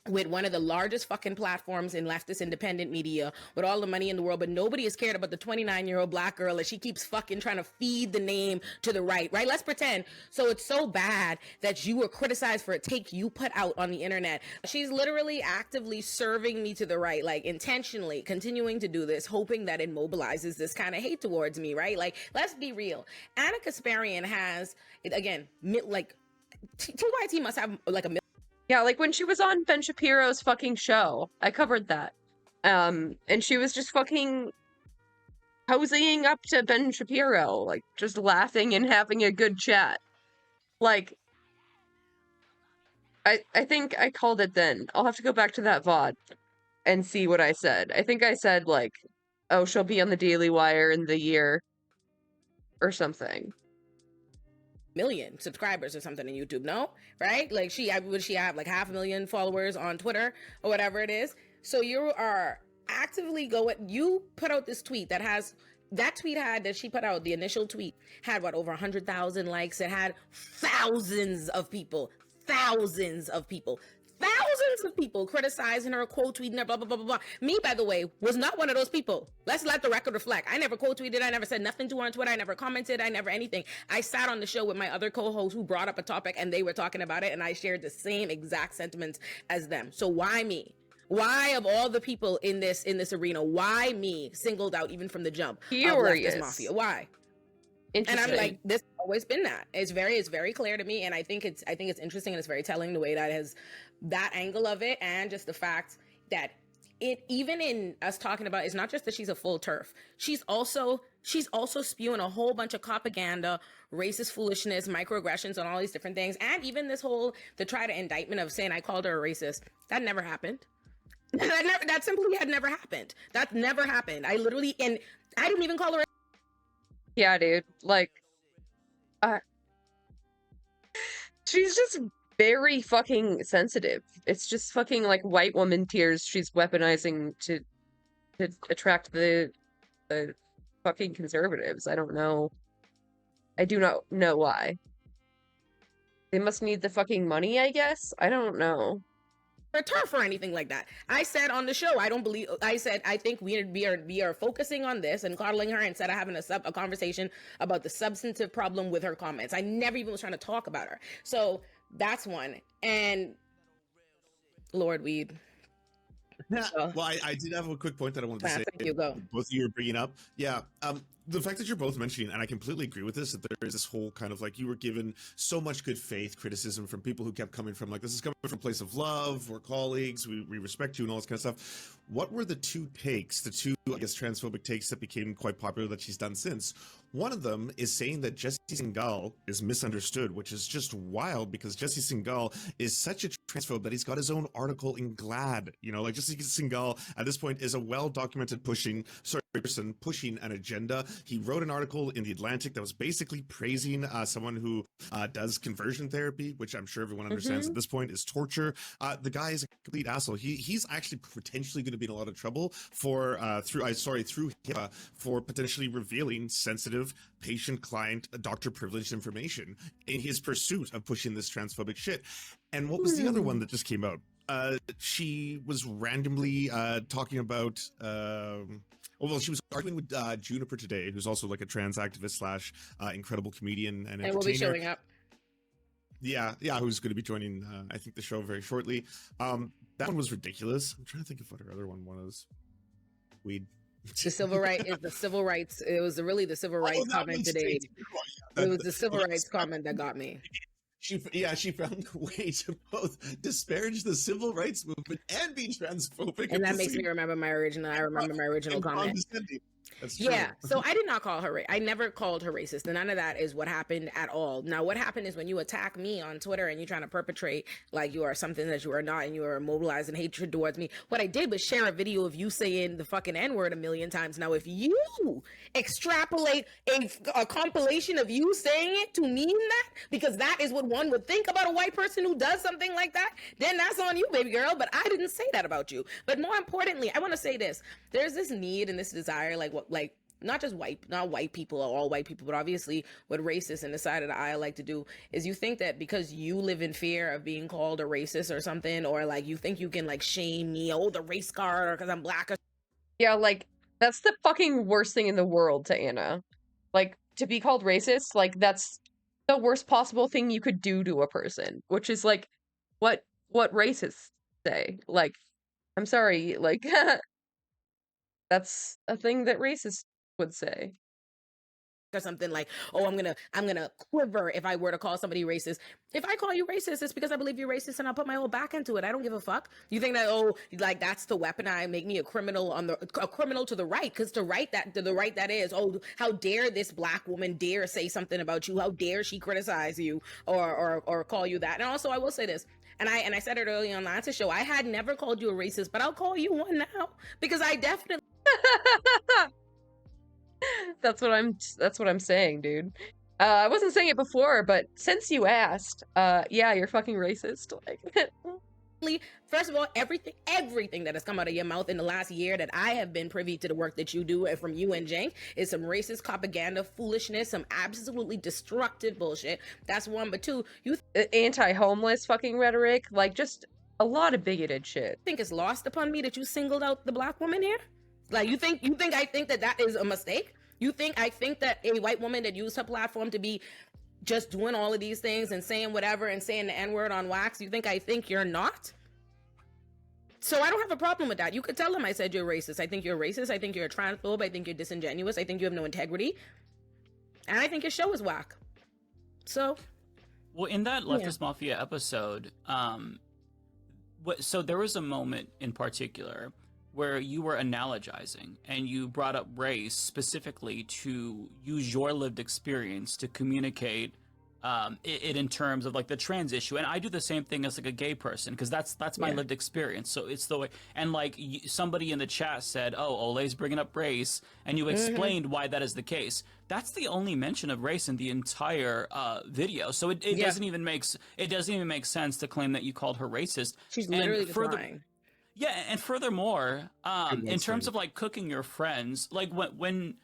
with one of the largest fucking platforms in leftist independent media, with all the money in the world, but nobody is cared about the 29-year-old black girl that she keeps fucking trying to feed the name to the right? Let's pretend. So it's so bad that you were criticized for a take you put out on the internet. She's literally actively serving me to the right, like intentionally continuing to do this, hoping that it mobilizes this kind of hate towards me, right? Like, let's be real. Anna Kasparian has, again, like, TYT must have like a million. Yeah, like when she was on Ben Shapiro's fucking show, I covered that. And she was just fucking cozying up to Ben Shapiro, like just laughing and having a good chat. Like, I think I called it then. I'll have to go back to that VOD and see what I said. I think I said like, oh, she'll be on the Daily Wire in the year or something. Million subscribers or something on YouTube, no? Right? Like would she have like 500,000 followers on Twitter or whatever it is? So you are actively you put out this tweet that she put out, the initial tweet had over 100,000 likes. It had thousands of people criticizing her, quote tweeting her, blah, blah, blah, blah, blah. Me, by the way, was not one of those people. Let's let the record reflect. I never quote tweeted. I never said nothing to her on Twitter. I never commented. I never anything. I sat on the show with my other co-hosts who brought up a topic and they were talking about it, and I shared the same exact sentiments as them. So why me? Why, of all the people in this arena, why me singled out even from the jump of leftist mafia? Why? And I'm like, this has always been that. It's very clear to me, and I think it's interesting, and it's very telling the way that has that angle of it, and just the fact that it, even in us talking about, it's not just that she's a full TERF. She's also spewing a whole bunch of propaganda, racist foolishness, microaggressions, and all these different things, and even the try to indictment of saying I called her a racist. That never happened. That simply had never happened. That never happened. I literally, and I didn't even call her. Yeah, dude. Like, she's just very fucking sensitive. It's just fucking like white woman tears she's weaponizing to attract the fucking conservatives. I don't know. I do not know why. They must need the fucking money, I guess. I don't know. Or turf or anything like that. I said on the show, I said I think we are focusing on this and coddling her instead of having a conversation about the substantive problem with her comments. I never even was trying to talk about her. So that's one. And Lord Weed. Well, I did have a quick point that I wanted to say. Thank you, go. Both of you are bringing up. Yeah. The fact that you're both mentioning, and I completely agree with this, that there is this whole kind of like you were given so much good faith criticism from people who kept coming from like, this is coming from a place of love, we're colleagues, we respect you and all this kind of stuff. What were the two, I guess, transphobic takes that became quite popular that she's done since? One of them is saying that Jesse Singal is misunderstood, which is just wild because Jesse Singal is such a transphobe that he's got his own article in GLAAD. You know, like Jesse Singal at this point is a well-documented person pushing an agenda. He wrote an article in The Atlantic that was basically praising someone who does conversion therapy, which I'm sure everyone understands at this point is torture. The guy is a complete asshole. He's actually potentially going to be in a lot of trouble for through HIPAA for potentially revealing sensitive patient-client doctor privileged information in his pursuit of pushing this transphobic shit. And what was the other one that just came out? She was randomly talking about she was arguing with Juniper today, who's also like a trans activist / incredible comedian and entertainer. will be showing up. Yeah, who's going to be joining I think the show very shortly. That one was ridiculous. I'm trying to think of what her other one was. Weed. The civil right is the civil rights. It was really the civil rights comment today. It was the civil rights comment that got me. She found a way to both disparage the civil rights movement and be transphobic. And that makes me remember my original. I remember my original comment. That's true. Yeah, so I did not call her. I never called her racist. And none of that is what happened at all. Now, what happened is when you attack me on Twitter and you're trying to perpetrate like you are something that you are not, and you are mobilizing hatred towards me. What I did was share a video of you saying the fucking N-word a million times. Now, if you extrapolate a compilation of you saying it to mean that, because that is what one would think about a white person who does something like that, then that's on you, baby girl. But I didn't say that about you. But more importantly, I want to say this. There's this need and this desire, not white people or all white people, but obviously what racists in the side of the aisle like to do is you think that because you live in fear of being called a racist or something, or like you think you can like shame me, the race card, or because I'm black. Yeah, like that's the fucking worst thing in the world to Anna. Like to be called racist, like that's the worst possible thing you could do to a person, which is like what racists say. Like, I'm sorry, like that's a thing that racists would say. Or something like, I'm gonna quiver if I were to call somebody racist. If I call you racist, it's because I believe you're racist and I'll put my whole back into it. I don't give a fuck. You think that that's the weapon I make me a criminal a criminal to the right? Because to the right that is, how dare this black woman dare say something about you? How dare she criticize you or call you that? And also I will say this. And I said it earlier on the Answer Show. I had never called you a racist, but I'll call you one now because I definitely. That's what I'm saying, dude. I wasn't saying it before, but since you asked, yeah, you're fucking racist. Like, first of all, everything that has come out of your mouth in the last year that I have been privy to the work that you do and from you and Jank is some racist propaganda, foolishness, some absolutely destructive bullshit. That's one. But two, you anti-homeless fucking rhetoric, like just a lot of bigoted shit. Think it's lost upon me that you singled out the black woman here? Like you think I think that is a mistake? You think I think that a white woman that used her platform to be just doing all of these things and saying whatever and saying the N-word on wax, you think I think you're not? So I don't have a problem with that. You could tell them I said you're racist. I think you're racist. I think you're a transphobe. I think you're disingenuous. I think you have no integrity. And I think your show is whack. So. Well, in that Leftist Mafia episode, so there was a moment in particular where you were analogizing and you brought up race specifically to use your lived experience to communicate it in terms of like the trans issue, and I do the same thing as like a gay person because that's my lived experience. So it's the way, and like somebody in the chat said, "Oh, Ole's bringing up race," and you explained why that is the case. That's the only mention of race in the entire video. So it doesn't even make sense to claim that you called her racist. She's literally just lying. Yeah, and furthermore, in terms of like cooking your friends, like when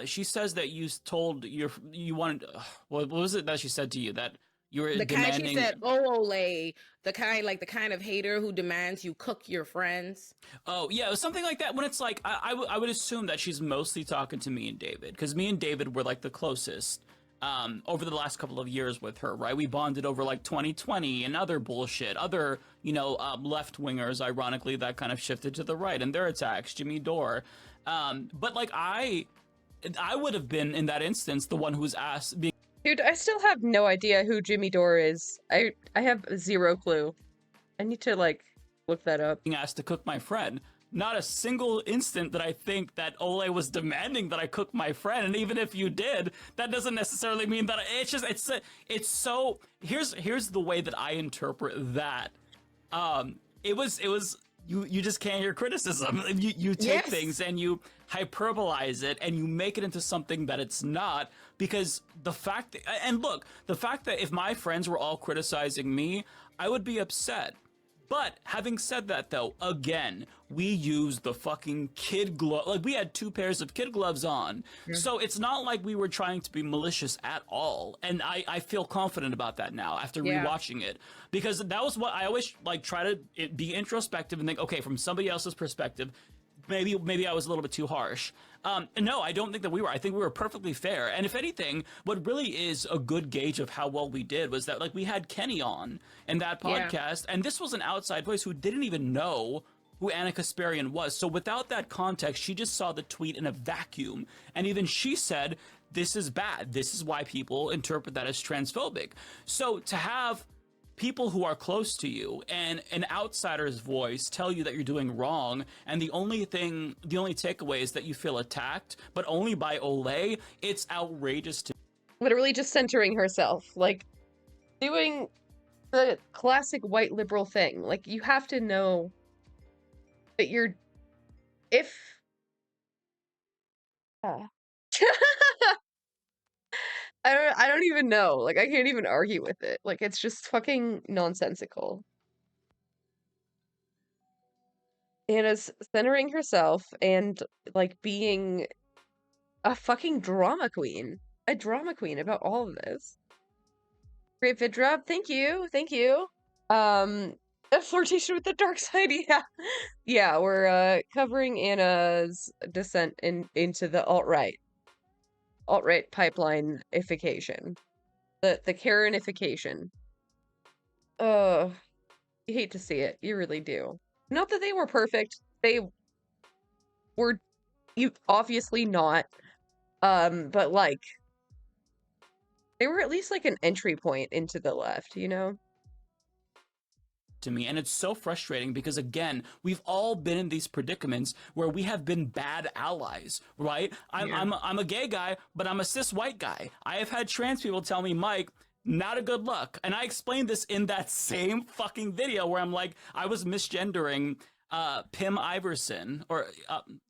she says that you told you wanted, what was it that she said to you, that you were the demanding? Kind she said, "Oh, Ole, the kind of hater who demands you cook your friends." Oh yeah, it was something like that. When it's like I would assume that she's mostly talking to me and David, because me and David were like the closest over the last couple of years with her, right? We bonded over like 2020 and other bullshit, other left wingers, ironically, that kind of shifted to the right and their attacks, Jimmy Dore. But like I would have been in that instance the one who's asked. Dude, I still have no idea who Jimmy Dore is. I have zero clue. I need to like look that up. Being asked to cook my friend. Not a single instant that I think that Ole was demanding that I cook my friend, and even if you did, that doesn't necessarily mean that it's so. Here's the way that I interpret that. It was. You just can't hear criticism. You take things and you hyperbolize it and you make it into something that it's not, because the fact that if my friends were all criticizing me, I would be upset. But having said that, though, again, we used the fucking kid glove. Like, we had 2 pairs of kid gloves on. So it's not like we were trying to be malicious at all. And I feel confident about that now after rewatching it. Because that was what I always like try to be introspective and think, okay, from somebody else's perspective, maybe I was a little bit too harsh. No, I don't think that we were. I think we were perfectly fair. And if anything, what really is a good gauge of how well we did was that, like, we had Kenny on in that podcast, and this was an outside voice who didn't even know who Anna Kasparian was. So without that context, she just saw the tweet in a vacuum. And even she said, this is bad. This is why people interpret that as transphobic. So to have people who are close to you and an outsider's voice tell you that you're doing wrong, and the only takeaway is that you feel attacked, but only by Ole, it's outrageous to literally just centering herself, like doing the classic white liberal thing. Like, you have to know that I don't even know. Like, I can't even argue with it. Like, it's just fucking nonsensical. Anna's centering herself and, like, being a fucking drama queen. A drama queen about all of this. Great vid drop. Thank you. Thank you. A flirtation with the dark side. Yeah. Yeah, we're covering Anna's descent into the alt-right pipeline-ification. The Karenification. You hate to see it. You really do. Not that they were perfect. They were obviously not. But like, they were at least like an entry point into the left, you know? to me, and it's so frustrating because, again, we've all been in these predicaments where we have been bad allies, right? I'm a gay guy, but I'm a cis white guy. I have had trans people tell me, Mike, not a good look. And I explained this in that same fucking video where I'm like, I was misgendering Pim Iverson, or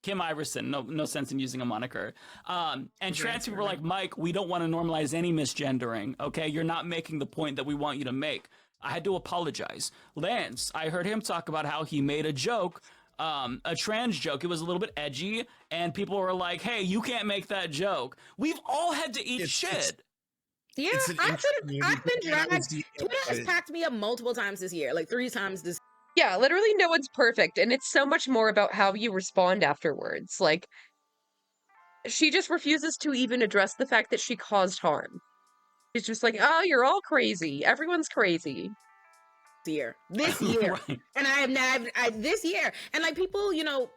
Kim Iverson, no sense in using a moniker. And trans people were like, Mike, we don't want to normalize any misgendering, okay? You're not making the point that we want you to make. I had to apologize. Lance, I heard him talk about how he made a joke, a trans joke. It was a little bit edgy, and people were like, hey, you can't make that joke. We've all had to eat shit. Yeah, I've been dragged. Twitter has packed me up multiple times this year, like 3 times this. Yeah, literally no one's perfect, and it's so much more about how you respond afterwards. Like, she just refuses to even address the fact that she caused harm. She's just like, oh, you're all crazy. Everyone's crazy. This year, right. And I this year, and like people, you know,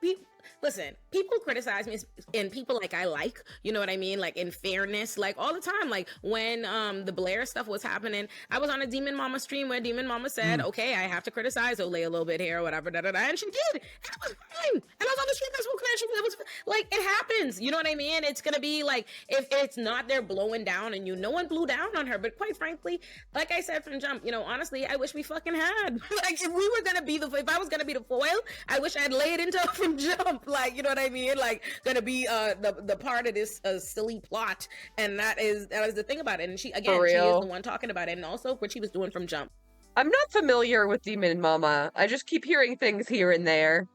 listen, people criticize me and people like I like, you know what I mean? Like in fairness, like all the time. Like when the Blair stuff was happening, I was on a Demon Mama stream where Demon Mama said, okay, I have to criticize Olay a little bit here or whatever, and she did. And it was fine. And I was on the stream as well, it was like, it happens. You know what I mean? It's gonna be like, if it's not there blowing down and no one blew down on her. But quite frankly, like I said from jump, honestly, I wish we fucking had. Like if we were gonna be if I was gonna be the foil, I wish I had laid into her from jump. Like, you know what I mean? Like, gonna be the part of this silly plot, and that is the thing about it. And she is the one talking about it, and also what she was doing from jump. I'm not familiar with Demon Mama. I just keep hearing things here and there.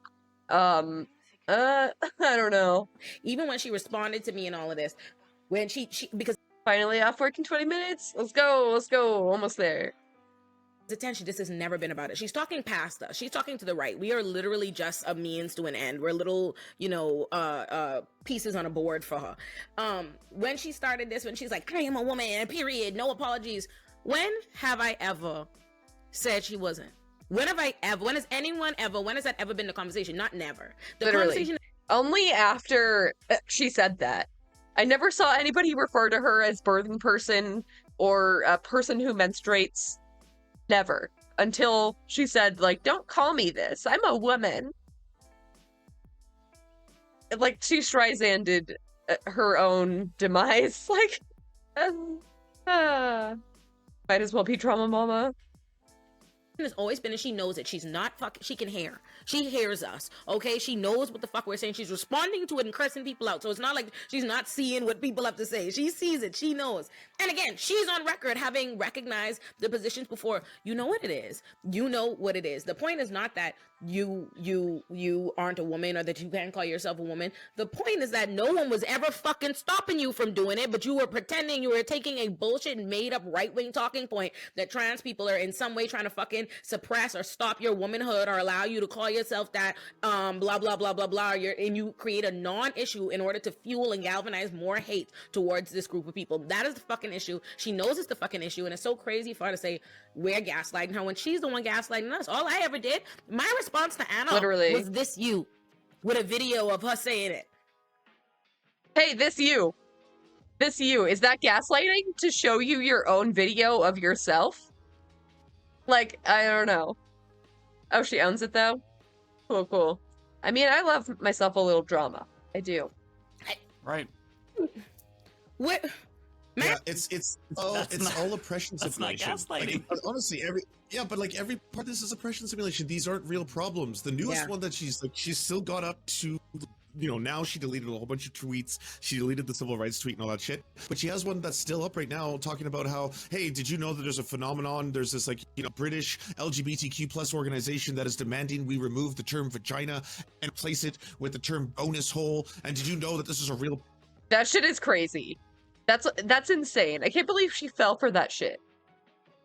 I don't know. Even when she responded to me and all of this, when she because finally off work in 20 minutes. Let's go, almost there. Attention, this has never been about it. She's talking past us. She's talking to the right. We are literally just a means to an end. We're little, pieces on a board for her. When she started this, when she's like, I am a woman, period, no apologies. When have I ever said she wasn't? When has that ever been the conversation? Not never. The literally. Conversation only after she said that. I never saw anybody refer to her as birthing person or a person who menstruates. Never. Until she said, like, don't call me this. I'm a woman. Like, she Streisanded her own demise. Like, might as well be Trauma Mama. Has always been, and she knows it. She's not she can hear. She hears us, okay? She knows what the fuck we're saying. She's responding to it and cursing people out. So it's not like she's not seeing what people have to say. She sees it. She knows. And again, she's on record having recognized the positions before. You know what it is. You know what it is. The point is not that you aren't a woman or that you can't call yourself a woman. The point is that no one was ever fucking stopping you from doing it, but you were pretending you were taking a bullshit made up right-wing talking point that trans people are in some way trying to fucking suppress or stop your womanhood or allow you to call yourself that, blah, blah, blah, blah, blah. And you create a non-issue in order to fuel and galvanize more hate towards this group of people. That is the fucking issue. She knows it's the fucking issue, and it's so crazy for her to say we're gaslighting her when she's the one gaslighting us. All I ever did, my response to Anna was this you, with a video of her saying it. Hey, this you. Is that gaslighting to show you your own video of yourself? Like, I don't know. Oh, she owns it though? Cool. I mean, I love myself a little drama. I do. Right. What? Yeah, it's all oppression simulation. That's not gaslighting. Like, honestly, every part of this is oppression simulation. These aren't real problems. The newest one that she's still got up to, now she deleted a whole bunch of tweets. She deleted the civil rights tweet and all that shit. But she has one that's still up right now talking about how, hey, did you know that there's a phenomenon? There's this British LGBTQ plus organization that is demanding we remove the term vagina and replace it with the term bonus hole. And did you know that this is a real? That shit is crazy. That's insane. I can't believe she fell for that shit.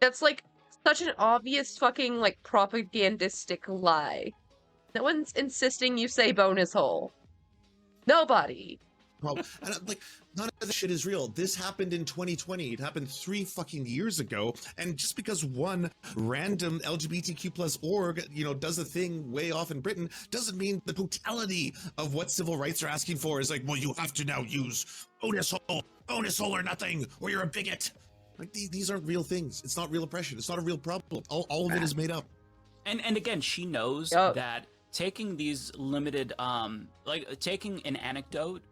That's like such an obvious fucking propagandistic lie. No one's insisting you say bonus hole. Nobody. And none of this shit is real. This happened in 2020. It happened 3 fucking years ago. And just because one random LGBTQ plus org, does a thing way off in Britain, doesn't mean the totality of what civil rights are asking for is like, well, you have to now use bonus hole or nothing, or you're a bigot. Like, these aren't real things. It's not real oppression. It's not a real problem. All of it is made up. And again, she knows that taking these limited, taking an anecdote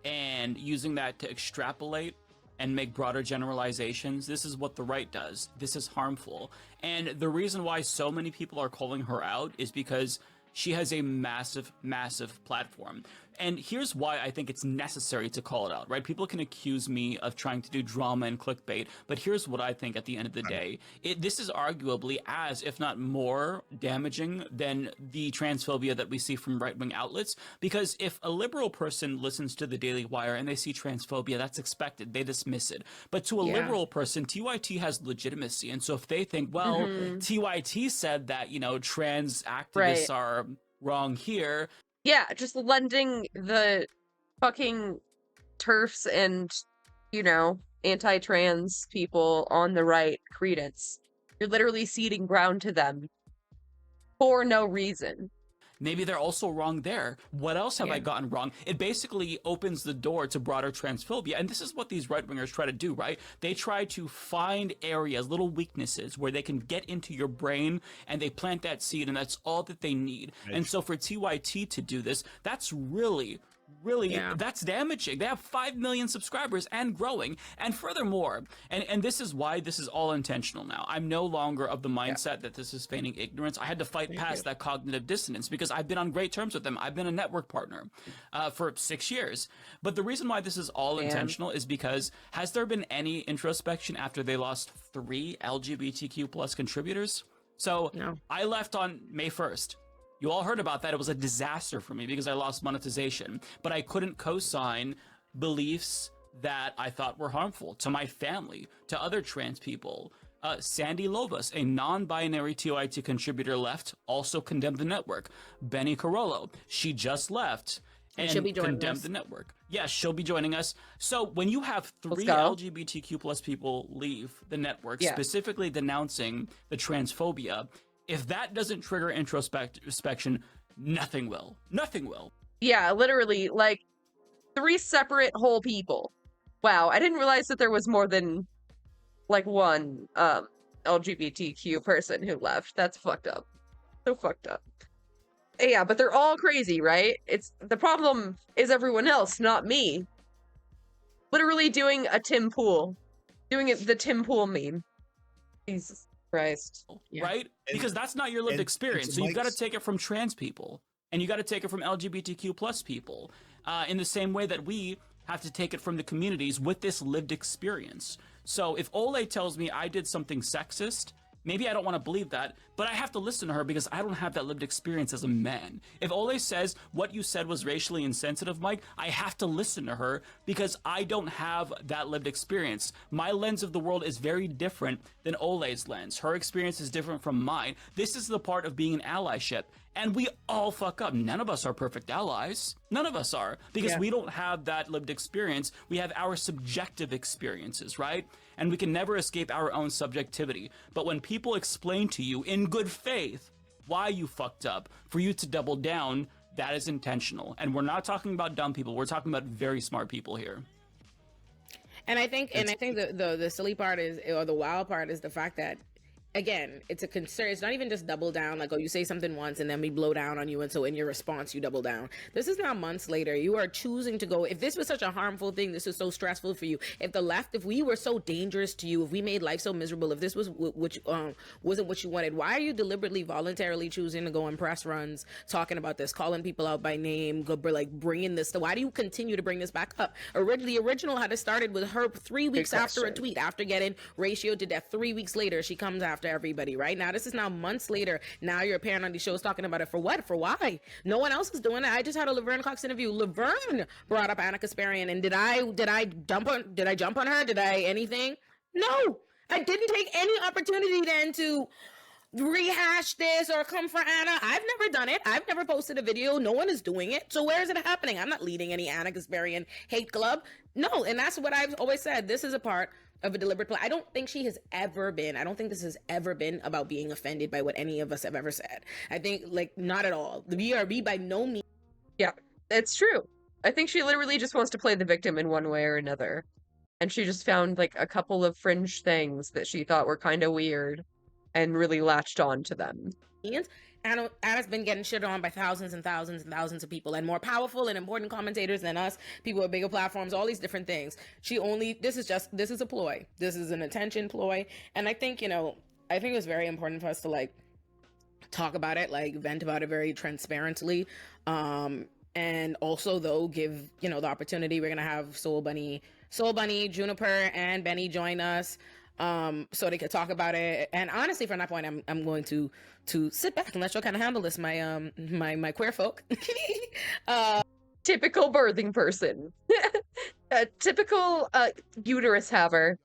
and using that to extrapolate and make broader generalizations, this is what the right does. This is harmful. And the reason why so many people are calling her out is because she has a massive, massive platform. And here's why I think it's necessary to call it out, right? People can accuse me of trying to do drama and clickbait, but here's what I think at the end of the day. This is arguably as, if not more, damaging than the transphobia that we see from right-wing outlets, because if a liberal person listens to the Daily Wire and they see transphobia, that's expected. They dismiss it. But to a liberal person, TYT has legitimacy. And so if they think, well, TYT said that, trans activists are wrong here. Yeah, just lending the fucking TERFs and, anti-trans people on the right credence. You're literally ceding ground to them for no reason. Maybe they're also wrong there. What else have I gotten wrong? It basically opens the door to broader transphobia. And this is what these right-wingers try to do, right? They try to find areas, little weaknesses, where they can get into your brain and they plant that seed, and that's all that they need. Right. And so for TYT to do this, that's really, that's damaging. They have 5 million subscribers and growing. And furthermore, and this is why this is all intentional now. I'm no longer of the mindset that this is feigning ignorance. I had to fight past that cognitive dissonance because I've been on great terms with them. I've been a network partner for 6 years. But the reason why this is all intentional is because has there been any introspection after they lost 3 LGBTQ plus contributors? So I left on May 1st. You all heard about that. It was a disaster for me because I lost monetization, but I couldn't co-sign beliefs that I thought were harmful to my family, to other trans people. Sandy Lovas, a non-binary TOIT contributor, left, also condemned the network. Benny Carollo, she just left and condemned the network. Yes, she'll be joining us. So when you have 3 LGBTQ plus people leave the network, specifically denouncing the transphobia, if that doesn't trigger introspection, nothing will. Nothing will. Yeah, literally, like 3 separate whole people. Wow, I didn't realize that there was more than like one LGBTQ person who left. That's fucked up. So fucked up. Yeah, but they're all crazy, right? It's the problem is everyone else, not me. Literally doing a Tim Pool. Doing it the Tim Pool meme. Jesus Christ. Right? Because that's not your lived experience. So you've got to take it from trans people. And you got to take it from LGBTQ plus people. In the same way that we have to take it from the communities with this lived experience. So if Ole tells me I did something sexist, maybe I don't want to believe that, but I have to listen to her because I don't have that lived experience as a man. If Ole says what you said was racially insensitive, Mike, I have to listen to her because I don't have that lived experience. My lens of the world is very different than Ole's lens. Her experience is different from mine. This is the part of being an allyship. And we all fuck up. None of us are perfect allies. None of us are. Because we don't have that lived experience. We have our subjective experiences, right? And we can never escape our own subjectivity. But when people explain to you in good faith why you fucked up, for you to double down, that is intentional. And we're not talking about dumb people. We're talking about very smart people here. And I think the silly part is, or the wild part is the fact that, again, it's a concern. It's not even just double down, like, oh, you say something once and then we blow down on you, and so in your response you double down. This is now months later. You are choosing to go. If this was such a harmful thing, this is so stressful for you, if the left, if we were so dangerous to you, if we made life so miserable, if this was wasn't what you wanted, why are you deliberately, voluntarily choosing to go on press runs talking about this, calling people out by name, bringing this? Why do you continue to bring this back up? The original had started with her 3 weeks after a tweet, after getting ratioed to death. 3 weeks later, she comes after everybody. Right now, this is now months later. Now you're appearing on these shows talking about it. For what? For why? No one else is doing it. I just had a Laverne Cox interview. Laverne brought up Anna Kasparian, and did I jump on her? Did I anything? No, I didn't take any opportunity then to rehash this or come for Anna. I've never done it. I've never posted a video. No one is doing it. So where is it happening? I'm not leading any Anna Kasparian hate club. No, and that's what I've always said. This is a part of a deliberate play. I don't think this has ever been about being offended by what any of us have ever said. I think, like, not at all. The BRB by no means. Yeah, it's true. I think she literally just wants to play the victim in one way or another. And she just found, like, a couple of fringe things that she thought were kind of weird and really latched on to them. Anna's been getting shit on by thousands and thousands and thousands of people, and more powerful and important commentators than us, people with bigger platforms, all these different things. This is a ploy. This is an attention ploy. And I think, I think it was very important for us to, like, talk about it, like, vent about it very transparently. And also, though, give, the opportunity. We're going to have Soul Bunny, Juniper, and Benny join us. So they could talk about it. And honestly, from that point, I'm going to sit back and let y'all kind of handle this, my queer folk. Typical birthing person. A typical uterus haver.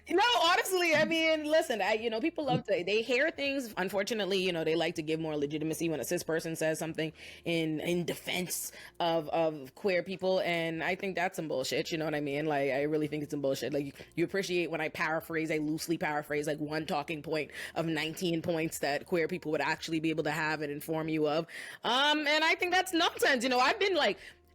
No, honestly, I mean, listen, people love they hear things. Unfortunately, they like to give more legitimacy when a cis person says something in defense of queer people, and I think that's some bullshit. You know what I mean? Like, I really think it's some bullshit. Like, you appreciate when I loosely paraphrase, like one talking point of 19 points that queer people would actually be able to have and inform you of. And I think that's nonsense.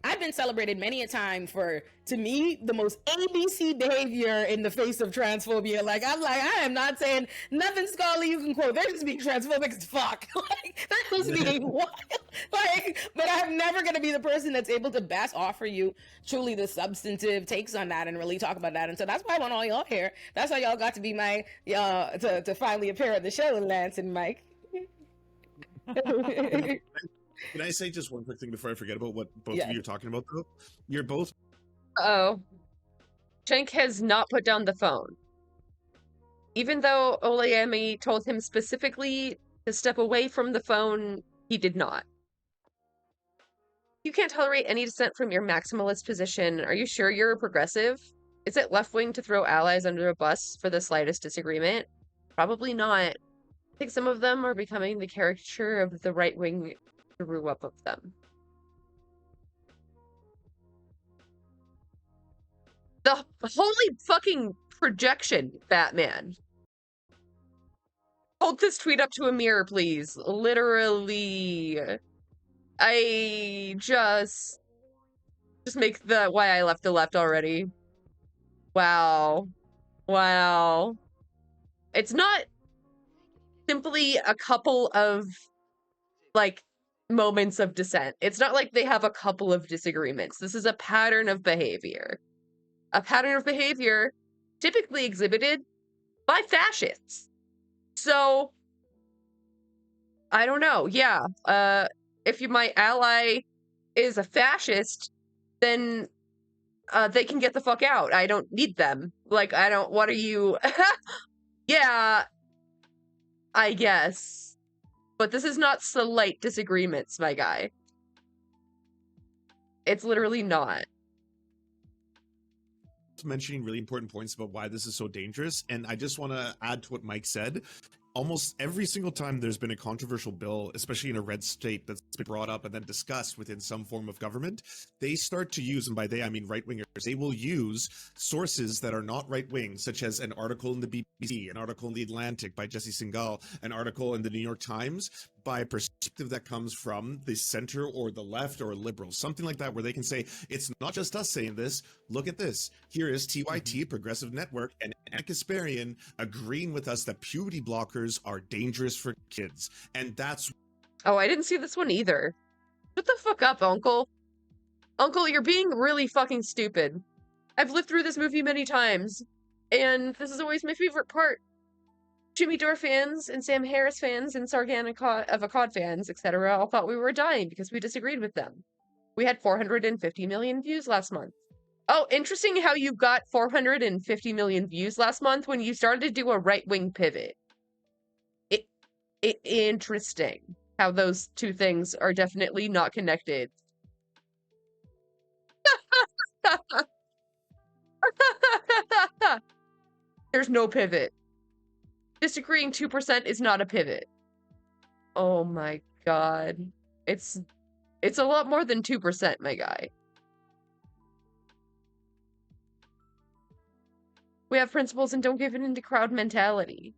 I've been celebrated many a time for, to me, the most ABC behavior in the face of transphobia. Like, I am not saying nothing scholarly you can quote. They're just being transphobic as fuck. Like, they're just being wild. But I'm never going to be the person that's able to best offer you truly the substantive takes on that and really talk about that. And so that's why I want all y'all here. That's why y'all got to be to finally appear at the show, Lance and Mike. Can I say just one quick thing before I forget about what both of you are talking about, though? You're both... Uh-oh. Cenk has not put down the phone. Even though Olayemi told him specifically to step away from the phone, he did not. You can't tolerate any dissent from your maximalist position. Are you sure you're a progressive? Is it left-wing to throw allies under a bus for the slightest disagreement? Probably not. I think some of them are becoming the caricature of the right-wing grew up of them. The holy fucking projection, Batman. Hold this tweet up to a mirror, please. Literally. I just make the why I left the left already. Wow. Wow. It's not simply a couple of, like, moments of dissent. It's not like they have a couple of disagreements. This is a pattern of behavior. A pattern of behavior typically exhibited by fascists. So, I don't know. Yeah. If my ally is a fascist, then they can get the fuck out. I don't need them. Like, what are you... Yeah, I guess. But this is not slight disagreements, my guy. It's literally not. Mentioning really important points about why this is so dangerous, and I just want to add to what Mike said. Almost every single time there's been a controversial bill, especially in a red state, that's been brought up and then discussed within some form of government, they start to use, and by they I mean right-wingers, they will use sources that are not right-wing, such as an article in the BBC, an article in The Atlantic by Jesse Singal, an article in the New York Times, by a perspective that comes from the center or the left or liberals, something like that, where they can say, it's not just us saying this, look at this. Here is TYT, Progressive Network, and Anna Kasparian agreeing with us that puberty blockers are dangerous for kids. And that's... Oh, I didn't see this one either. Shut the fuck up, Uncle. Uncle, you're being really fucking stupid. I've lived through this movie many times, and this is always my favorite part. Jimmy Dore fans and Sam Harris fans and Sargon of Akkad fans, etc., all thought we were dying because we disagreed with them. We had 450 million views last month. Oh, interesting how you got 450 million views last month when you started to do a right-wing pivot. Interesting how those two things are definitely not connected. There's no pivot. Disagreeing 2% is not a pivot. Oh my god. It's a lot more than 2%, my guy. We have principles and don't give in to crowd mentality.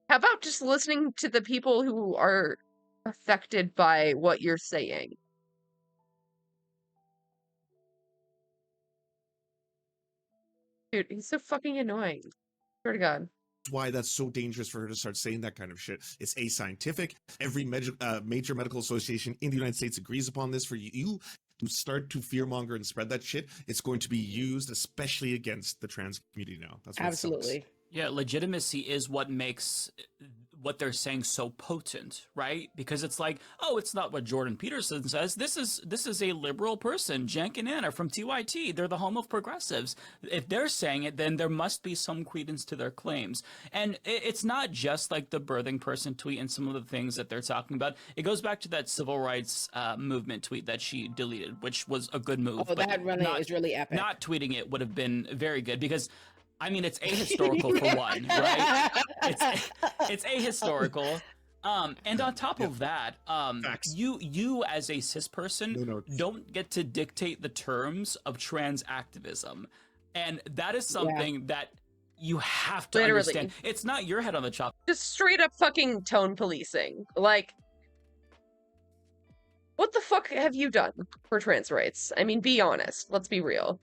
How about just listening to the people who are affected by what you're saying? Dude, he's so fucking annoying. Swear to God. Why that's so dangerous for her to start saying that kind of shit. It's ascientific. Every major medical association in the United States agrees upon this. For you to start to fearmonger and spread that shit, it's going to be used especially against the trans community now. That's what absolutely. Yeah, legitimacy is what what they're saying so potent, right? Because it's like, oh, it's not what Jordan Peterson says. This is a liberal person, Cenk and Anna from TYT. They're the home of progressives. If they're saying it, then there must be some credence to their claims. And it's not just like the birthing person tweet and some of the things that they're talking about. It goes back to that civil rights movement tweet that she deleted, which was a good move. Oh, that really is really epic. Not tweeting it would have been very good because, I mean, it's ahistorical for one, right? It's ahistorical. And on top of that, you as a cis person don't get to dictate the terms of trans activism. And that is something that you have to understand. It's not your head on the chop. Just straight up fucking tone policing. Like, what the fuck have you done for trans rights? I mean, be honest. Let's be real.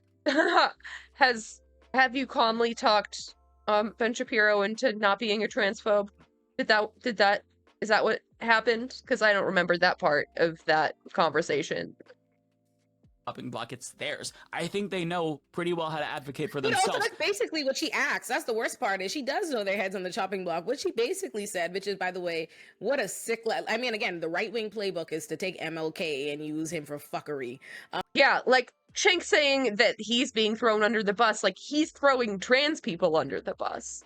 Have you calmly talked Ben Shapiro into not being a transphobe? Is that what happened? Because I don't remember that part of that conversation. Chopping block, it's theirs. I think they know pretty well how to advocate for themselves. So that's basically what she acts. That's the worst part, is she does know their heads on the chopping block. What she basically said, which is, by the way, what a sick... I mean, again, the right-wing playbook is to take MLK and use him for fuckery. Yeah, like, Cenk saying that he's being thrown under the bus, like, he's throwing trans people under the bus.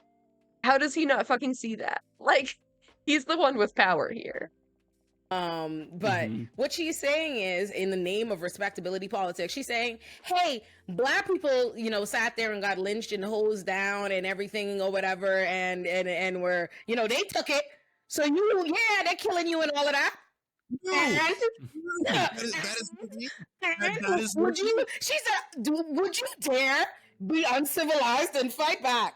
How does he not fucking see that? Like, he's the one with power here. But what she's saying is, in the name of respectability politics, she's saying, hey, black people, you know, sat there and got lynched and hosed down and everything or whatever, and were, you know, they took it. So they're killing you and all of that. No. She said, would you dare be uncivilized and fight back?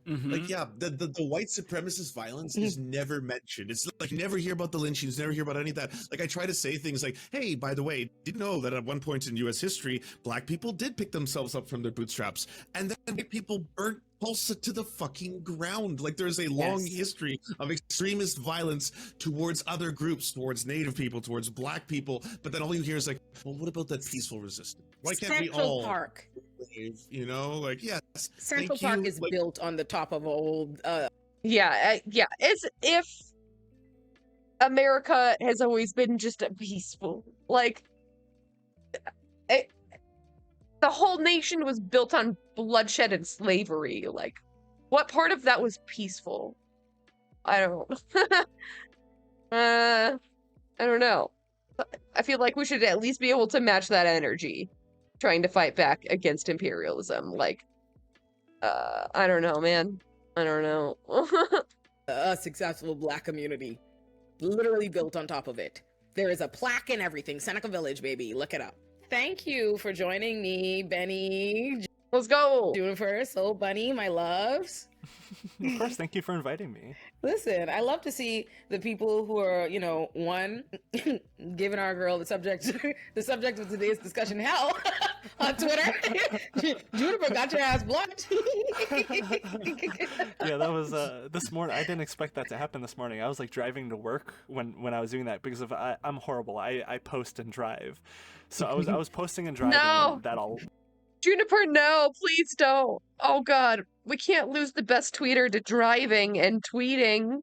Like, yeah, the white supremacist violence is never mentioned. It's like, you never hear about the lynchings, never hear about any of that. Like, I try to say things like, hey, by the way, did you know that at one point in U.S. history, black people did pick themselves up from their bootstraps, and then white people burnt Tulsa to the fucking ground. Like, there's a long history of extremist violence towards other groups, towards Native people, towards black people, but then all you hear is like, well, what about that peaceful resistance? Why can't we all... Park. You know, like, yes. Central Park is built on the top of old. Yeah. As if America has always been just a peaceful, like, the whole nation was built on bloodshed and slavery. Like, what part of that was peaceful? I don't. I don't know. I feel like we should at least be able to match that energy, trying to fight back against imperialism. Like, I don't know, man. I don't know. A successful black community, literally built on top of it. There is a plaque and everything. Seneca Village, baby. Look it up. Thank you for joining me, Benny. Let's go. Juniper, Soul Bunny, my loves. Of course, thank you for inviting me. Listen, I love to see the people who are, you know, one, giving our girl the subject of today's discussion hell on Twitter. Juniper got your ass blocked. Yeah, that was this morning. I didn't expect that to happen this morning. I was like driving to work when I was doing that because I'm horrible. I post and drive, so I was posting and driving. No. And that all. Juniper, no, please don't. Oh God, we can't lose the best tweeter to driving and tweeting.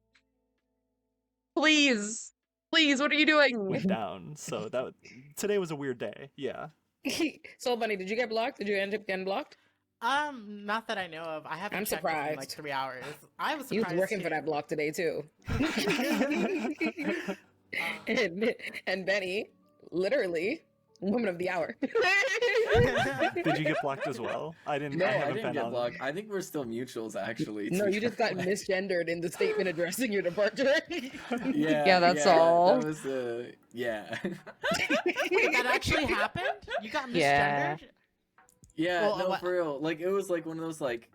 Please, what are you doing? Went down. So today was a weird day. Yeah. Soul Bunny, did you get blocked? Did you end up getting blocked? Not that I know of. I haven't. I'm checked surprised. in like 3 hours. I was He surprised. was working for that block today too. and Benny, literally, woman of the hour. Did you get blocked as well? I didn't. No, I I haven't didn't been get on. blocked. I think we're still mutuals, actually. No, you just got misgendered in the statement addressing your departure. Yeah, that's all. That was yeah. Wait, that actually happened? You got misgendered? Yeah, Well, no, for real. Like, it was like one of those like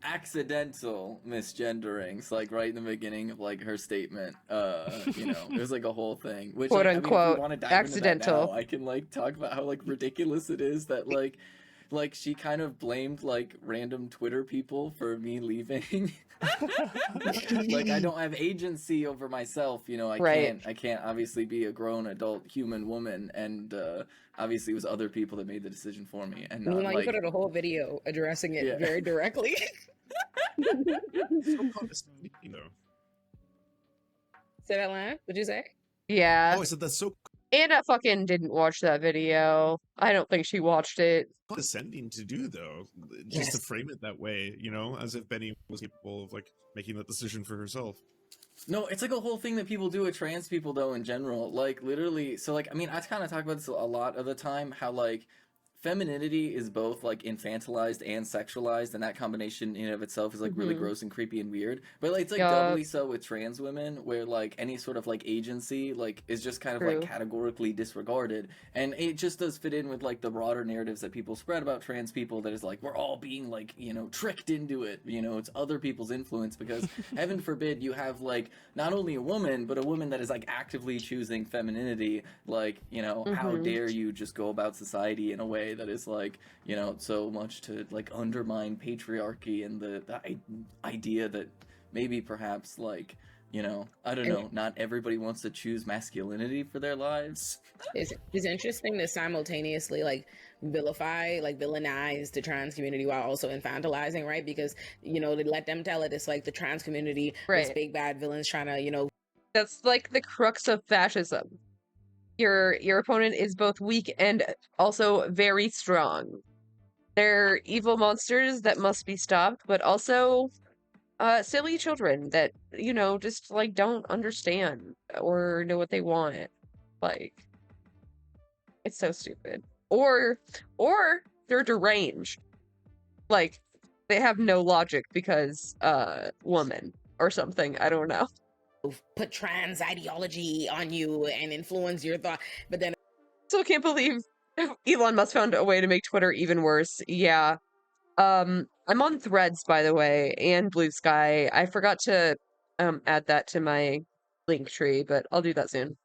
accidental misgenderings, like right in the beginning of like her statement. You know, it was like a whole thing. Which, Quote like, unquote, I mean, if we want to dive accidental. into that now, I can like talk about how like ridiculous it is that like she kind of blamed like random Twitter people for me leaving. Like, I don't have agency over myself, you know. I can't obviously be a grown adult human woman, and obviously it was other people that made the decision for me. And Meanwhile, you put out a whole video addressing it very directly. So condescending, though. Say that line. What'd you say? Yeah. Oh, I said that's so Anna fucking didn't watch that video. I don't think she watched it. condescending to do, though, just to frame it that way, you know, as if Benny was capable of like making that decision for herself. No, it's like a whole thing that people do with trans people, though, in general. Like, literally, so, like, I mean, I kind of talk about this a lot of the time, how, like, femininity is both, like, infantilized and sexualized, and that combination in and of itself is, like, really gross and creepy and weird. But, like, it's, like, doubly so with trans women, where, like, any sort of, like, agency, like, is just kind of, like, categorically disregarded. And it just does fit in with, like, the broader narratives that people spread about trans people that is, like, we're all being, like, you know, tricked into it. You know, it's other people's influence, because heaven forbid you have, like, not only a woman, but a woman that is, like, actively choosing femininity. Like, you know, how dare you just go about society in a way that is, like, you know, so much to, like, undermine patriarchy and the idea that maybe perhaps, like, you know, I don't know, not everybody wants to choose masculinity for their lives. It's interesting to simultaneously, like, villainize the trans community while also infantilizing, right? Because, you know, they let them tell it. It's like the trans community, this big bad villains trying to, you know. That's like the crux of fascism. Your opponent is both weak and also very strong. They're evil monsters that must be stopped, but also silly children that, you know, just like don't understand or know what they want. Like, it's so stupid. Or they're deranged. Like, they have no logic because woman or something. I don't know. Put trans ideology on you and influence your thought, but then still can't believe Elon Musk found a way to make Twitter even worse. Yeah. I'm on Threads, by the way, and Blue Sky. I forgot to add that to my link tree, but I'll do that soon.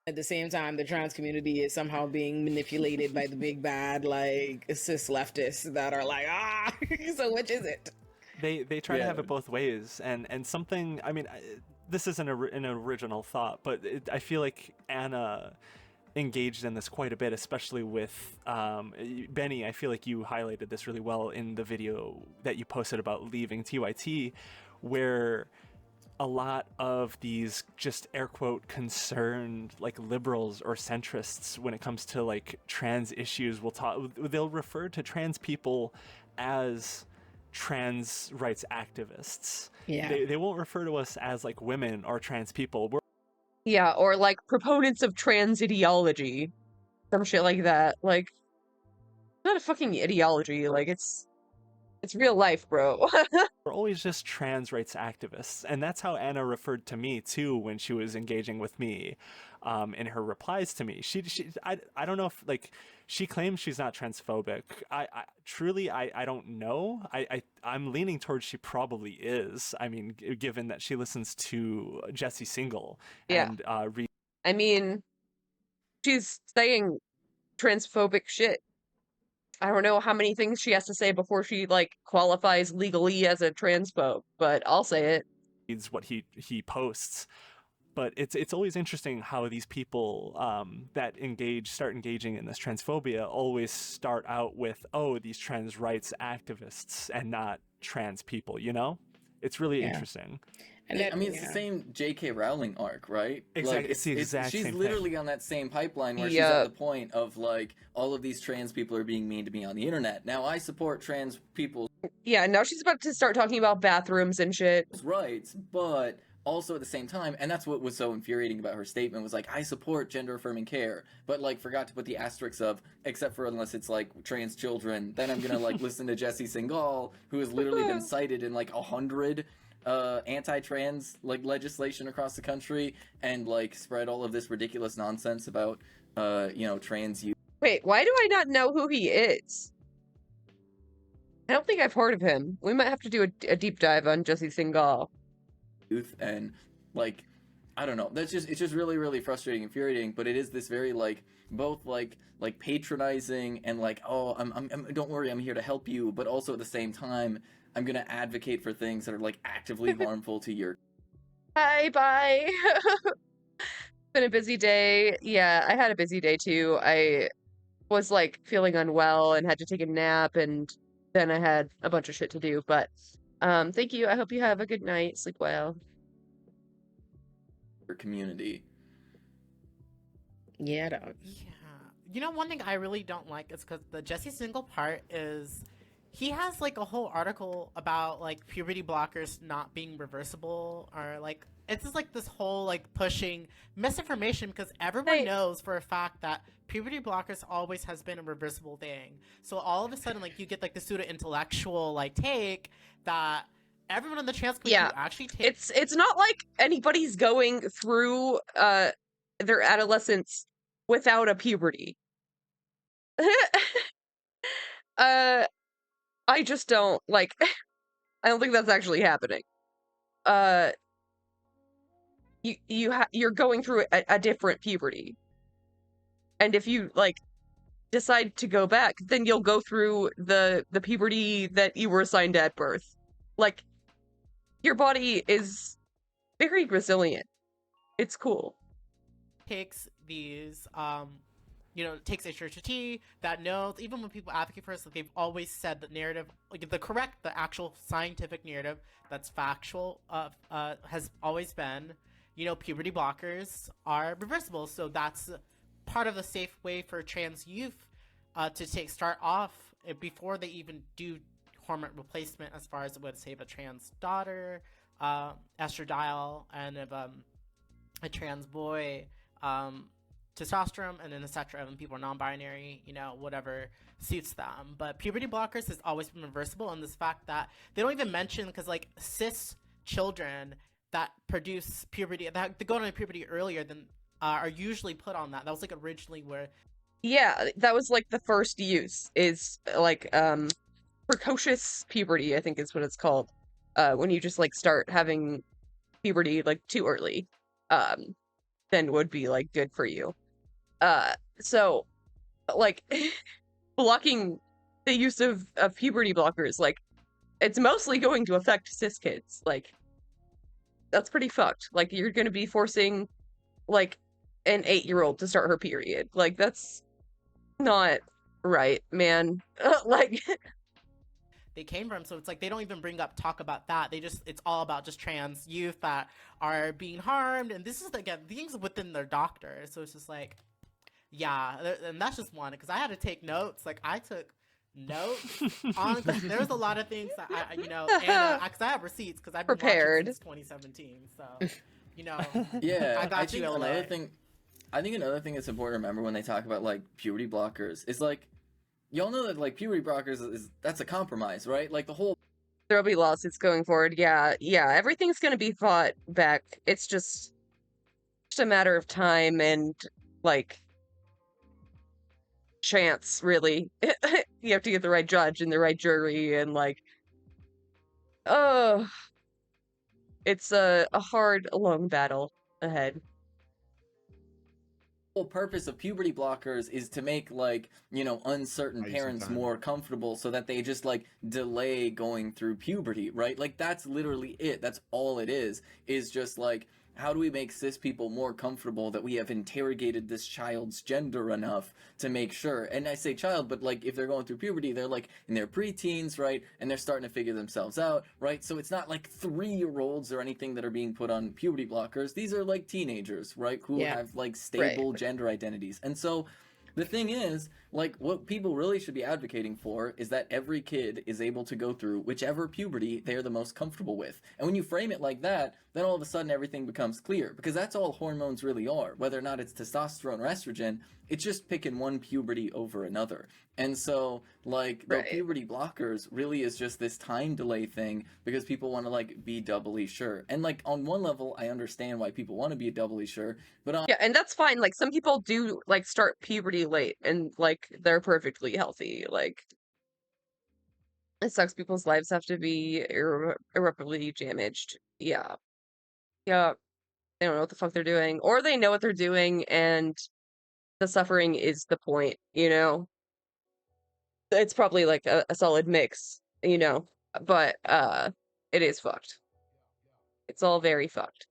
At the same time, the trans community is somehow being manipulated by the big bad, like, cis leftists that are like, so which is it? They try to have it both ways, and something. I mean, this isn't an original thought, but I feel like Anna engaged in this quite a bit, especially with Benny. I feel like you highlighted this really well in the video that you posted about leaving TYT, where a lot of these just air quote concerned like liberals or centrists when it comes to like trans issues they'll refer to trans people as trans rights activists. They won't refer to us as like women or trans people. Yeah, or like proponents of trans ideology. Some shit like that. Like, not a fucking ideology, like it's real life, bro. We're always just trans rights activists, and that's how Anna referred to me too when she was engaging with me in her replies to me. I don't know if like she claims she's not transphobic. I truly I don't know. I'm leaning towards she probably is. I mean, given that she listens to Jesse Single and I mean, she's saying transphobic shit. I don't know how many things she has to say before she like qualifies legally as a transphobe, but I'll say it. Reads what he posts. But it's always interesting how these people that start engaging in this transphobia always start out with, oh, these trans rights activists and not trans people, you know? It's really interesting. And I mean, it's the same J.K. Rowling arc, right? Exactly. Like, it's the exact she's same literally thing. on that same pipeline where she's at the point of, like, all of these trans people are being mean to me on the internet. Now, I support trans people's Yeah, now she's about to start talking about bathrooms and shit. rights, but also at the same time, and that's what was so infuriating about her statement, was like, I support gender-affirming care, but, like, forgot to put the asterisks of, except for unless it's, like, trans children, then I'm gonna, like, listen to Jesse Singal, who has literally been cited in, like, 100 anti-trans like legislation across the country and like spread all of this ridiculous nonsense about you know, trans youth. Wait, why do I not know who he is? I don't think I've heard of him. We might have to do a deep dive on Jesse Singal. And like, I don't know, it's just really, really frustrating, infuriating, but it is this very like both like patronizing and like, oh, I'm don't worry, I'm here to help you, but also at the same time I'm gonna advocate for things that are like actively harmful to your. Bye. Been a busy day. Yeah, I had a busy day too. I was like feeling unwell and had to take a nap, and then I had a bunch of shit to do. But thank you. I hope you have a good night. Sleep well. For community. Yeah, dog. Yeah. You know, one thing I really don't like is because the Jesse Single part is he has like a whole article about like puberty blockers not being reversible, or like it's just like this whole like pushing misinformation, because everyone knows for a fact that puberty blockers always has been a reversible thing. So all of a sudden, like you get like the pseudo intellectual like take that everyone in the trans community who actually takes. It's not like anybody's going through their adolescence without a puberty. I just don't like. I don't think that's actually happening. You're going through a different puberty, and if you like decide to go back, then you'll go through the puberty that you were assigned at birth. Like, your body is very resilient. It's cool. Takes these you know, takes HRT that knows, even when people advocate for us, like they've always said the narrative, like the actual scientific narrative that's factual has always been, you know, puberty blockers are reversible. So that's part of the safe way for trans youth to start off before they even do hormone replacement, as far as it would save a trans daughter, estradiol, and if a trans boy, testosterone, and then etc. When people are non-binary, you know, whatever suits them. But puberty blockers has always been reversible, and this fact that they don't even mention, because like cis children that produce puberty, that they go into puberty earlier than are usually put on that. That was like originally where. Yeah, that was like the first use, is like precocious puberty, I think is what it's called. When you just like start having puberty like too early, then would be like good for you. So like blocking the use of puberty blockers, like it's mostly going to affect cis kids. Like, that's pretty fucked. Like, you're gonna be forcing like an 8-year-old to start her period. Like, that's not right, man. Like They came from, so it's like they don't even talk about that. It's all about just trans youth that are being harmed, and this is again things within their doctor. So it's just like, yeah, and that's just one, because I had to take notes. Like I took notes on, because there's a lot of things that I, you know, and because I have receipts, because I've been prepared watching since 2017. So, you know, yeah, I got you. Another thing, I think another thing that's important to remember when they talk about like puberty blockers is like, y'all know that like puberty blockers that's a compromise, right? Like the whole. There'll be lawsuits going forward. Yeah, everything's gonna be fought back. It's just a matter of time and like chance, really. You have to get the right judge and the right jury, and like, oh, it's a hard, long battle ahead. Whole purpose of puberty blockers is to make like, you know, uncertain parents more comfortable, so that they just like delay going through puberty, right? Like that's literally it. That's all it is just like, how do we make cis people more comfortable that we have interrogated this child's gender enough to make sure? And I say child, but like if they're going through puberty, they're like in their preteens, right? And they're starting to figure themselves out, right? So it's not like 3-year-olds or anything that are being put on puberty blockers. These are like teenagers, right? Who have like stable gender identities. And so the thing is, like, what people really should be advocating for is that every kid is able to go through whichever puberty they're the most comfortable with. And when you frame it like that, then all of a sudden everything becomes clear, because that's all hormones really are. Whether or not it's testosterone or estrogen, it's just picking one puberty over another. And so, like, the puberty blockers really is just this time delay thing, because people want to, like, be doubly sure. And, like, on one level, I understand why people want to be doubly sure, but on... Yeah, and that's fine. Like, some people do, like, start puberty late, and, like, they're perfectly healthy. Like, it sucks people's lives have to be irreparably damaged. Yeah. Yeah. They don't know what the fuck they're doing. Or they know what they're doing, and the suffering is the point, you know? It's probably, like, a solid mix, you know? But, it is fucked. It's all very fucked.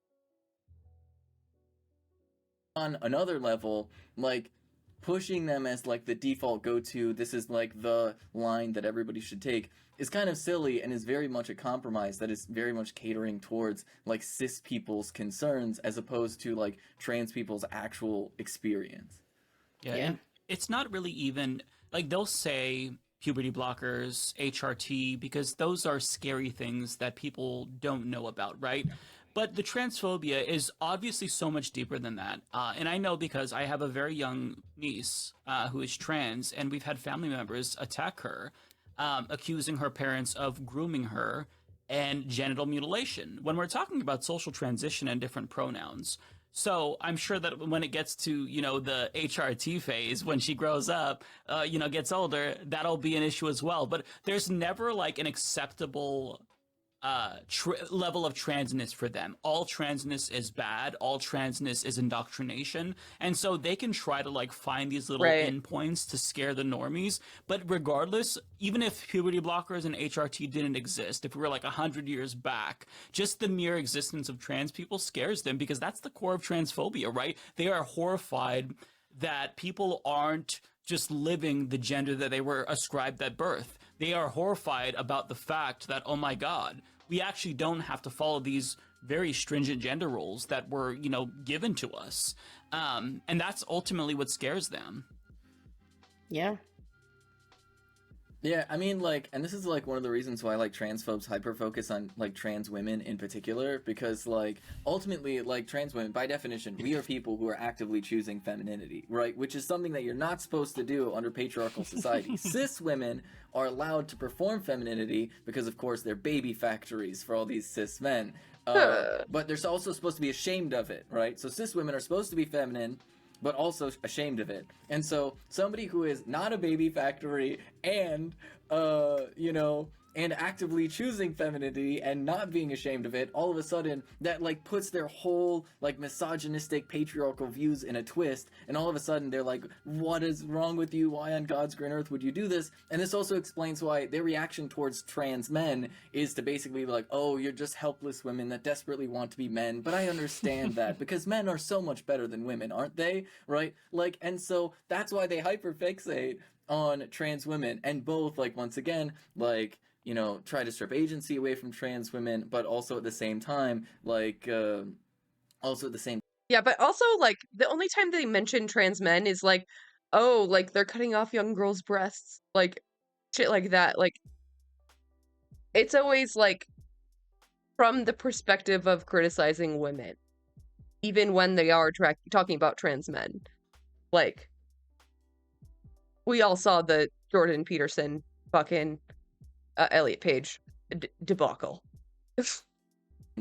On another level, like, pushing them as like the default go-to, this is like the line that everybody should take, is kind of silly and is very much a compromise that is very much catering towards like cis people's concerns as opposed to like trans people's actual experience. Yeah, and it's not really even like they'll say puberty blockers, HRT, because those are scary things that people don't know about, right? But the transphobia is obviously so much deeper than that. And I know because I have a very young niece who is trans, and we've had family members attack her, accusing her parents of grooming her and genital mutilation when we're talking about social transition and different pronouns. So I'm sure that when it gets to, you know, the HRT phase, when she grows up, you know, gets older, that'll be an issue as well. But there's never like an acceptable level of transness for them. All transness is bad. All transness is indoctrination. And so they can try to like find these little endpoints to scare the normies. But regardless, even if puberty blockers and HRT didn't exist, if we were like 100 years back, just the mere existence of trans people scares them because that's the core of transphobia, right? They are horrified that people aren't just living the gender that they were ascribed at birth. They are horrified about the fact that, oh my God, we actually don't have to follow these very stringent gender roles that were, you know, given to us. And that's ultimately what scares them. Yeah. Yeah, I mean, like, and this is, like, one of the reasons why, like, transphobes hyper-focus on, like, trans women in particular, because, like, ultimately, like, trans women, by definition, we are people who are actively choosing femininity, right? Which is something that you're not supposed to do under patriarchal society. Cis women are allowed to perform femininity because, of course, they're baby factories for all these cis men. But they're also supposed to be ashamed of it, right? So cis women are supposed to be feminine, but also ashamed of it. And so somebody who is not a baby factory and, you know, and actively choosing femininity and not being ashamed of it, all of a sudden that like puts their whole like misogynistic patriarchal views in a twist, and all of a sudden they're like, what is wrong with you? Why on God's green earth would you do this? And this also explains why their reaction towards trans men is to basically be like, oh, you're just helpless women that desperately want to be men. But I understand that because men are so much better than women, aren't they? Right? Like, and so that's why they hyperfixate on trans women, and both, like, once again, like, you know, try to strip agency away from trans women, but also at the same time, like, Yeah, but also, like, the only time they mention trans men is, like, oh, like, they're cutting off young girls' breasts. Like, shit like that. Like, it's always, like, from the perspective of criticizing women. Even when they are talking about trans men. Like, we all saw the Jordan Peterson fucking Elliot Page debacle.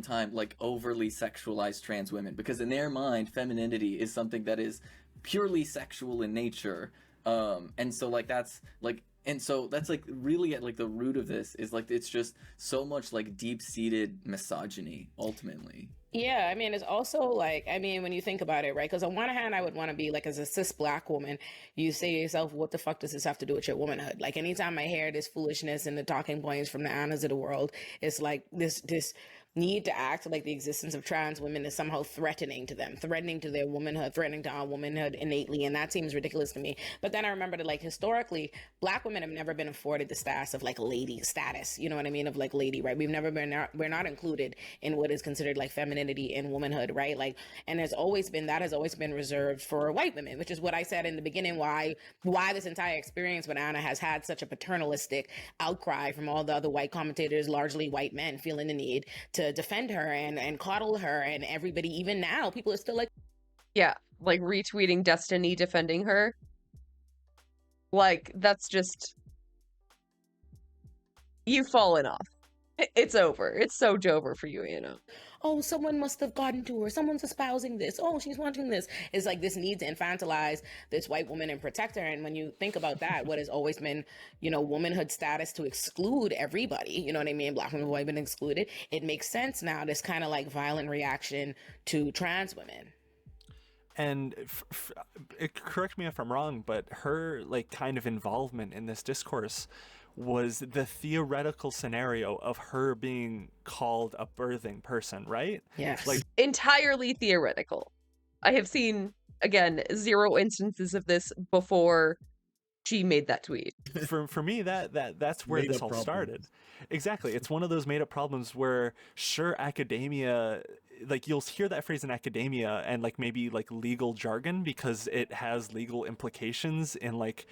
time, like, overly sexualized trans women, because in their mind femininity is something that is purely sexual in nature, and so like that's like, and so that's like really at like the root of this is like it's just so much like deep-seated misogyny ultimately. Yeah, I mean, it's also like, I mean, when you think about it, right? Because on one hand, I would want to be like, as a cis black woman, you say to yourself, what the fuck does this have to do with your womanhood? Like, anytime I hear this foolishness and the talking points from the Annas of the world, it's like this need to act like the existence of trans women is somehow threatening to them, threatening to their womanhood, threatening to our womanhood innately, and that seems ridiculous to me. But then I remember that, like, historically, black women have never been afforded the status of like lady status, you know what I mean, of like lady, right? We've never been, we're not included in what is considered like femininity and womanhood, right? Like, and that has always been reserved for white women, which is what I said in the beginning, why this entire experience with Anna has had such a paternalistic outcry from all the other white commentators, largely white men, feeling the need to defend her and coddle her, and everybody, even now, people are still like, yeah, like retweeting Destiny defending her. Like, that's just, you've fallen off. It's over. It's so over for you, Anna. Oh, someone must have gotten to her. Someone's espousing this. Oh, she's wanting this. It's like this need to infantilize this white woman and protect her. And when you think about that, what has always been, you know, womanhood status to exclude everybody, you know what I mean? Black women have always been excluded. It makes sense now, this kind of like violent reaction to trans women. And correct me if I'm wrong, but her like kind of involvement in this discourse was the theoretical scenario of her being called a birthing person, right? Yes. Like, entirely theoretical. I have seen again, 0 instances of this before she made that tweet. For me, that's where Made this up all problems. started. Exactly. It's one of those made up problems where, sure, academia, like you'll hear that phrase in academia and like maybe like legal jargon because it has legal implications in like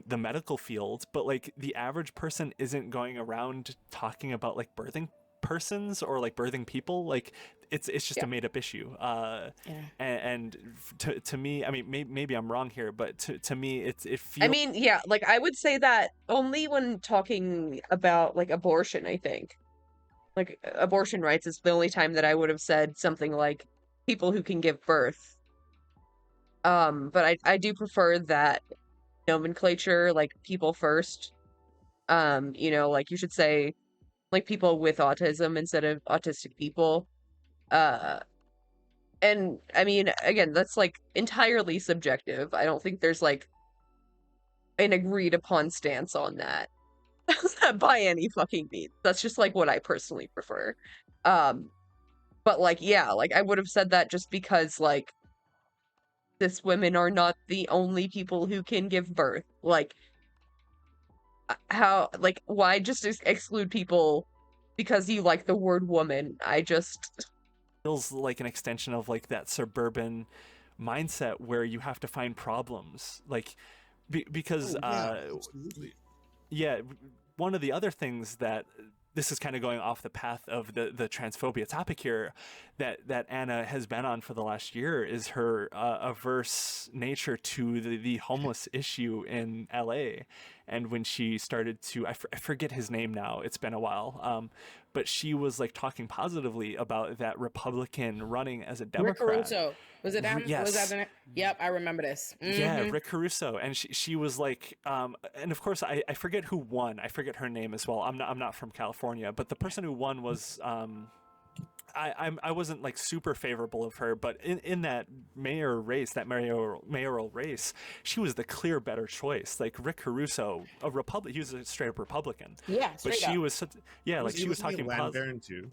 the medical field, but like the average person isn't going around talking about like birthing persons or like birthing people. Like it's just a made up issue. And to me, I mean, maybe I'm wrong here, but to me, it feels. I mean, yeah, like I would say that only when talking about like abortion, I think. Like abortion rights is the only time that I would have said something like people who can give birth. But I do prefer that nomenclature, like people first. Like you should say like people with autism instead of autistic people. And I mean, again, that's like entirely subjective. I don't think there's like an agreed upon stance on that by any fucking means. That's just like what I personally prefer. But like, yeah, like I would have said that just because like cis women are not the only people who can give birth. Like, how, like, why just exclude people because you like the word woman? I just feels like an extension of like that suburban mindset where you have to find problems, like because one of the other things that this is kind of going off the path of the transphobia topic here that Anna has been on for the last year is her averse nature to the homeless issue in LA. And when she started to, I forget his name now, it's been a while, but she was like talking positively about that Republican running as a Democrat. Rick Caruso. Was it him? Yes. Was that the name? Yep, I remember this. Yeah, Rick Caruso, and she was like, and of course I forget who won. I forget her name as well. I'm not from California, but the person who won was I wasn't like super favorable of her, but in that mayoral race, she was the clear better choice. Like Rick Caruso, he was a straight up Republican. Yeah, but she was she was talking land baron too.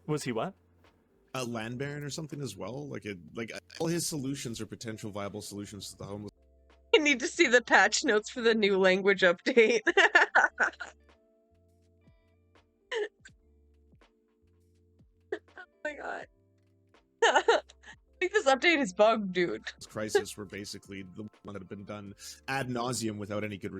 Was he what? A land baron or something as well. Like all his solutions are potential viable solutions to the homeless. I need to see the patch notes for the new language update. Oh my god. I think this update is bugged, dude. Crisis were basically the one that had been done ad nauseum without any good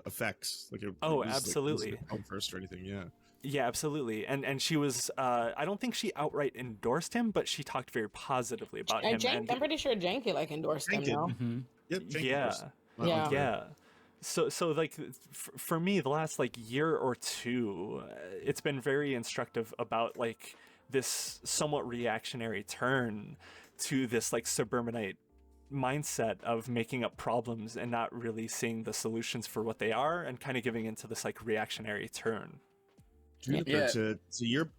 effects. Like absolutely. Like, home first or anything, yeah. Yeah, absolutely. And she was I don't think she outright endorsed him, but she talked very positively about him. And I'm pretty sure Janky like endorsed him, though. Mm-hmm. Yep, Yeah. So like for me, the last like year or two, it's been very instructive about like this somewhat reactionary turn to this like suburbanite mindset of making up problems and not really seeing the solutions for what they are, and kind of giving into this like reactionary turn. To your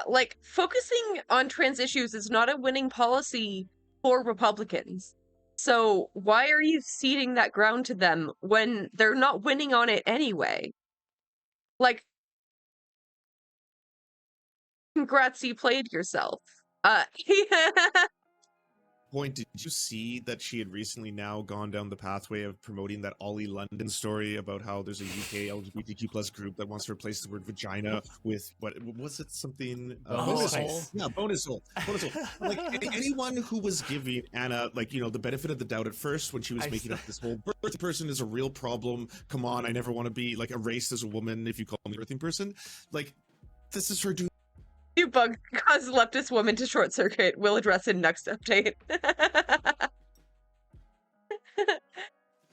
like focusing on trans issues is not a winning policy for Republicans. So why are you ceding that ground to them when they're not winning on it anyway? Like, congrats, you played yourself. point, did you see that she had recently now gone down the pathway of promoting that Ollie London story about how there's a UK LGBTQ plus group that wants to replace the word vagina with what was it? Something bonus hole. Yeah, bonus hole. Like anyone who was giving Anna the benefit of the doubt at first when she was making up this whole birth person is a real problem. Come on, I never want to be like erased as a woman if you call me birthing person. Like this is her doing. New bug causes leftist woman to short circuit. We'll address in next update.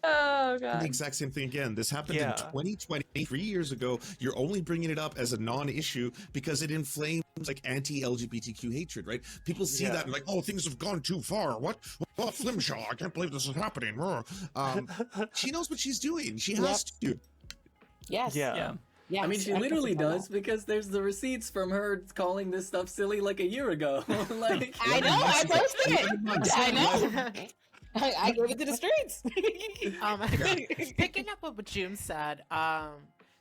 Oh god. The exact same thing again. This happened in 2020, 3 years ago. You're only bringing it up as a non-issue because it inflames like anti-LGBTQ hatred, right? People see that and like, oh, things have gone too far. What Flimshaw? I can't believe this is happening. She knows what she's doing. She has to. Yes. Yeah, I mean, she literally does because there's the receipts from her calling this stuff silly like a year ago. Like, I know, I posted it. I know. I gave it to the streets. Picking up what June said,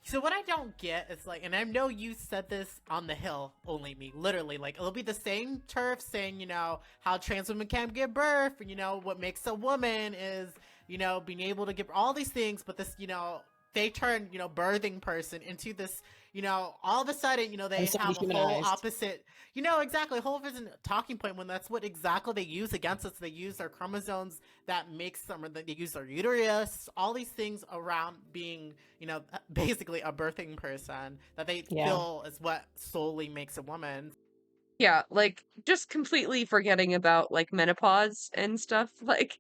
So what I don't get is like, and I know you said this on the Hill, only me, literally, like it'll be the same turf saying, you know, how trans women can't give birth, you know, what makes a woman is, you know, being able to give all these things, but this, you know, they turn, you know, birthing person into this, you know, all of a sudden, you know, they so have a whole dehumanized. opposite, you know, exactly, a whole different talking point when that's what exactly they use against us. They use their chromosomes that makes them, or they use their uterus, all these things around being, you know, basically a birthing person that they feel is what solely makes a woman. Yeah, like just completely forgetting about like menopause and stuff. Like,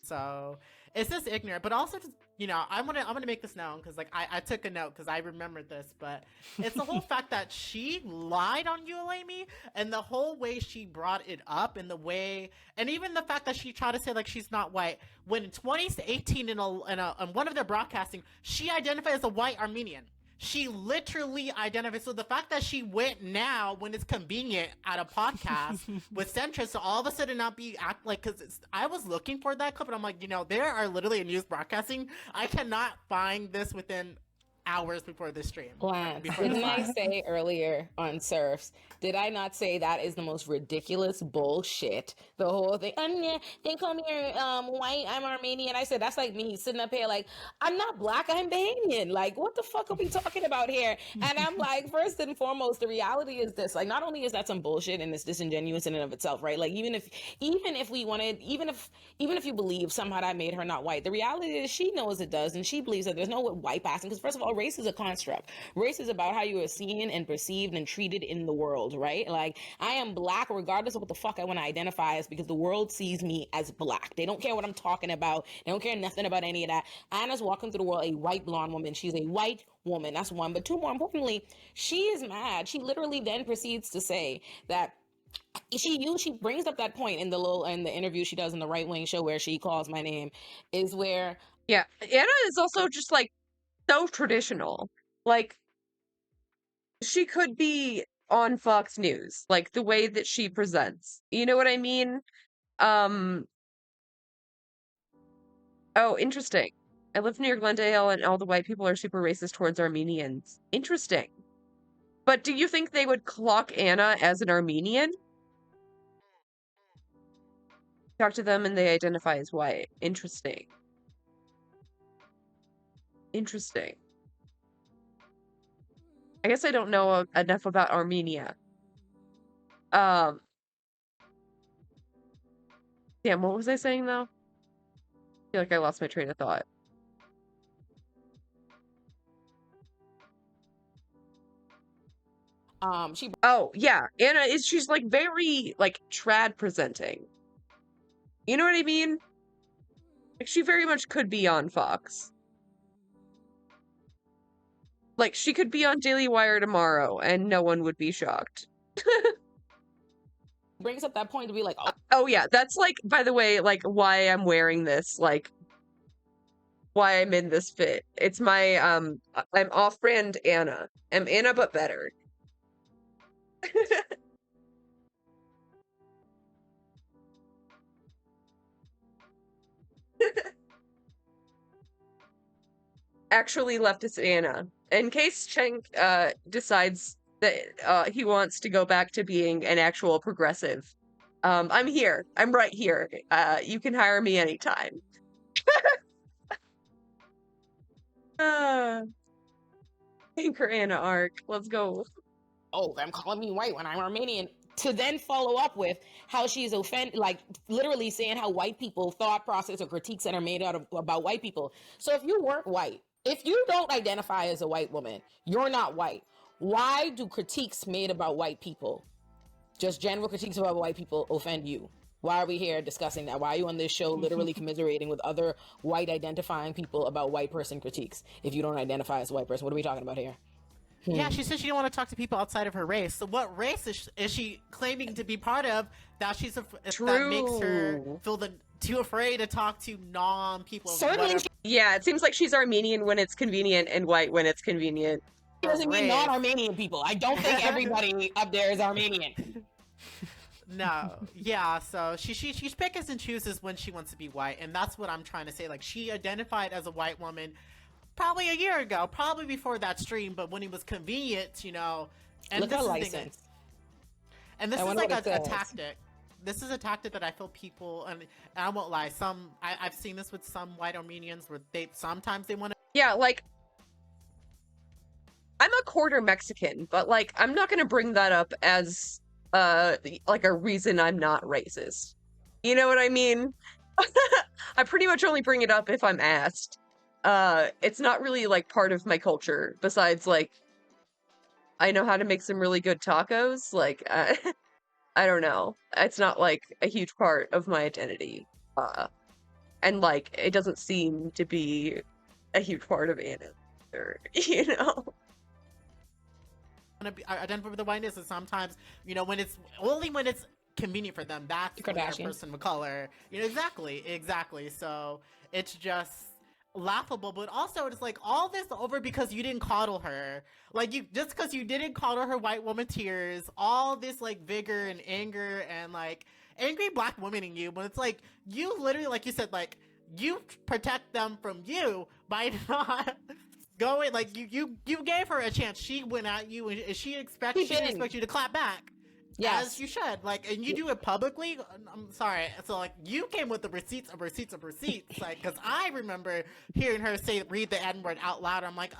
so it's just ignorant, but also just, you know, I'm gonna make this known because like I took a note because I remembered this, but it's the whole fact that she lied on you, Amy, and the whole way she brought it up, and the way, and even the fact that she tried to say like she's not white when in 2018 in one of their broadcasting she identified as a white Armenian. She literally identified. So the fact that she went now when it's convenient at a podcast with centrist to all of a sudden not be act like, because I was looking for that clip and I'm like, you know, there are literally in news broadcasting. I cannot find this within hours before this stream. Lance, didn't I say earlier on Surfs, did I not say that is the most ridiculous bullshit? The whole thing, yeah, they call me white, I'm Armenian. I said, that's like me sitting up here like, I'm not black, I'm Bahamian. Like, what the fuck are we talking about here? And I'm like, first and foremost, the reality is this, like, not only is that some bullshit and it's disingenuous in and of itself, right? Like, even if we wanted, even if you believe somehow that made her not white, the reality is she knows it does, and she believes that there's no white passing, because first of all, race is a construct. Race is about how you are seen and perceived and treated in the world, right? Like, I am black regardless of what the fuck I want to identify as, because the world sees me as black. They don't care what I'm talking about. They don't care nothing about any of that. Anna's walking through the world a white blonde woman. She's a white woman. That's one. But two, more importantly, she is mad. She literally then proceeds to say that she brings up that point in the interview she does in the Right Wing show where she calls my name, is where yeah, Anna is also just like so traditional. Like, she could be on Fox News, like the way that she presents. You know what I mean? Oh, interesting. I live near Glendale and all the white people are super racist towards Armenians. Interesting. But do you think they would clock Anna as an Armenian? Talk to them and they identify as white. Interesting. Interesting. I guess I don't know enough about Armenia. Damn, what was I saying though? I feel like I lost my train of thought. Oh yeah, Anna is, she's like very like trad presenting. You know what I mean? Like, she very much could be on Fox. Like, she could be on Daily Wire tomorrow and no one would be shocked. brings up that point to be like, oh yeah, that's like, by the way, like why I'm wearing this, like why I'm in this fit. It's my I'm off-brand Anna. I'm Anna but better. Actually leftist Anna. In case Cheng decides that he wants to go back to being an actual progressive, I'm here. I'm right here. You can hire me anytime. Anchor Anna arc. Let's go. Oh, them calling me white when I'm Armenian. To then follow up with how she's offended, like literally saying how white people thought process or critiques that are made out of about white people. So if you weren't white, if you don't identify as a white woman, you're not white. Why do critiques made about white people, just general critiques about white people, offend you? Why are we here discussing that? Why are you on this show literally commiserating with other white identifying people about white person critiques if you don't identify as a white person? What are we talking about here? Yeah, she said she didn't want to talk to people outside of her race. So what race is she claiming to be part of that that makes her feel too afraid to talk to non-people? Certainly. Yeah, it seems like she's Armenian when it's convenient and white when it's convenient. It doesn't mean non-Armenian people. I don't think everybody up there is Armenian. No, yeah, so she picks and chooses when she wants to be white, and that's what I'm trying to say. Like, she identified as a white woman probably a year ago, probably before that stream, but when it was convenient, you know. And Look this at is license. and this I is wonder like what it a says. tactic. This is a tactic that I feel people, and I won't lie, I've seen this with some white Armenians where sometimes they want to. Yeah, like, I'm a quarter Mexican, but like, I'm not gonna bring that up as like a reason I'm not racist. You know what I mean? I pretty much only bring it up if I'm asked. It's not really like part of my culture, besides like, I know how to make some really good tacos. Like, I don't know. It's not like a huge part of my identity. And like, it doesn't seem to be a huge part of Anna, or, you know? Identify with the whiteness, and sometimes, you know, when it's convenient for them, that's when they're a person of color. You know, exactly. So it's just laughable, but also it's like all this over because you didn't coddle her. Like, you just because you didn't coddle her white woman tears, all this like vigor and anger and like angry black women in you, but it's like you literally, like you said, like you protect them from you by not going, like you gave her a chance. She went at you and she didn't expect you to clap back. Yes. As you should. Like, and you do it publicly. I'm sorry. So like, you came with the receipts. Like, because I remember hearing her read the N-word out loud. I'm like,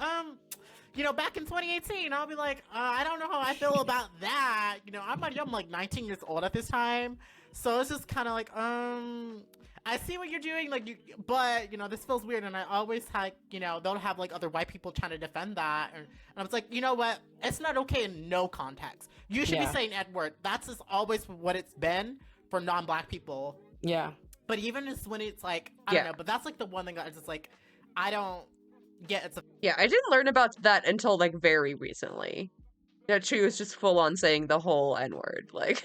you know, back in 2018, I'll be like, I don't know how I feel about that. You know, I'm like 19 years old at this time, so it's just kind of like, I see what you're doing, like, but, you know, this feels weird, and I always, like, you know, they'll have, like, other white people trying to defend that, and I was like, you know what, it's not okay in no context. You should be saying N-word. That's just always what it's been for non-black people. Yeah. But even just when it's, like, I don't know, but that's, like, the one thing that I just, like, I don't get. Yeah, I didn't learn about that until, like, very recently. That she was just full on saying the whole N-word, like,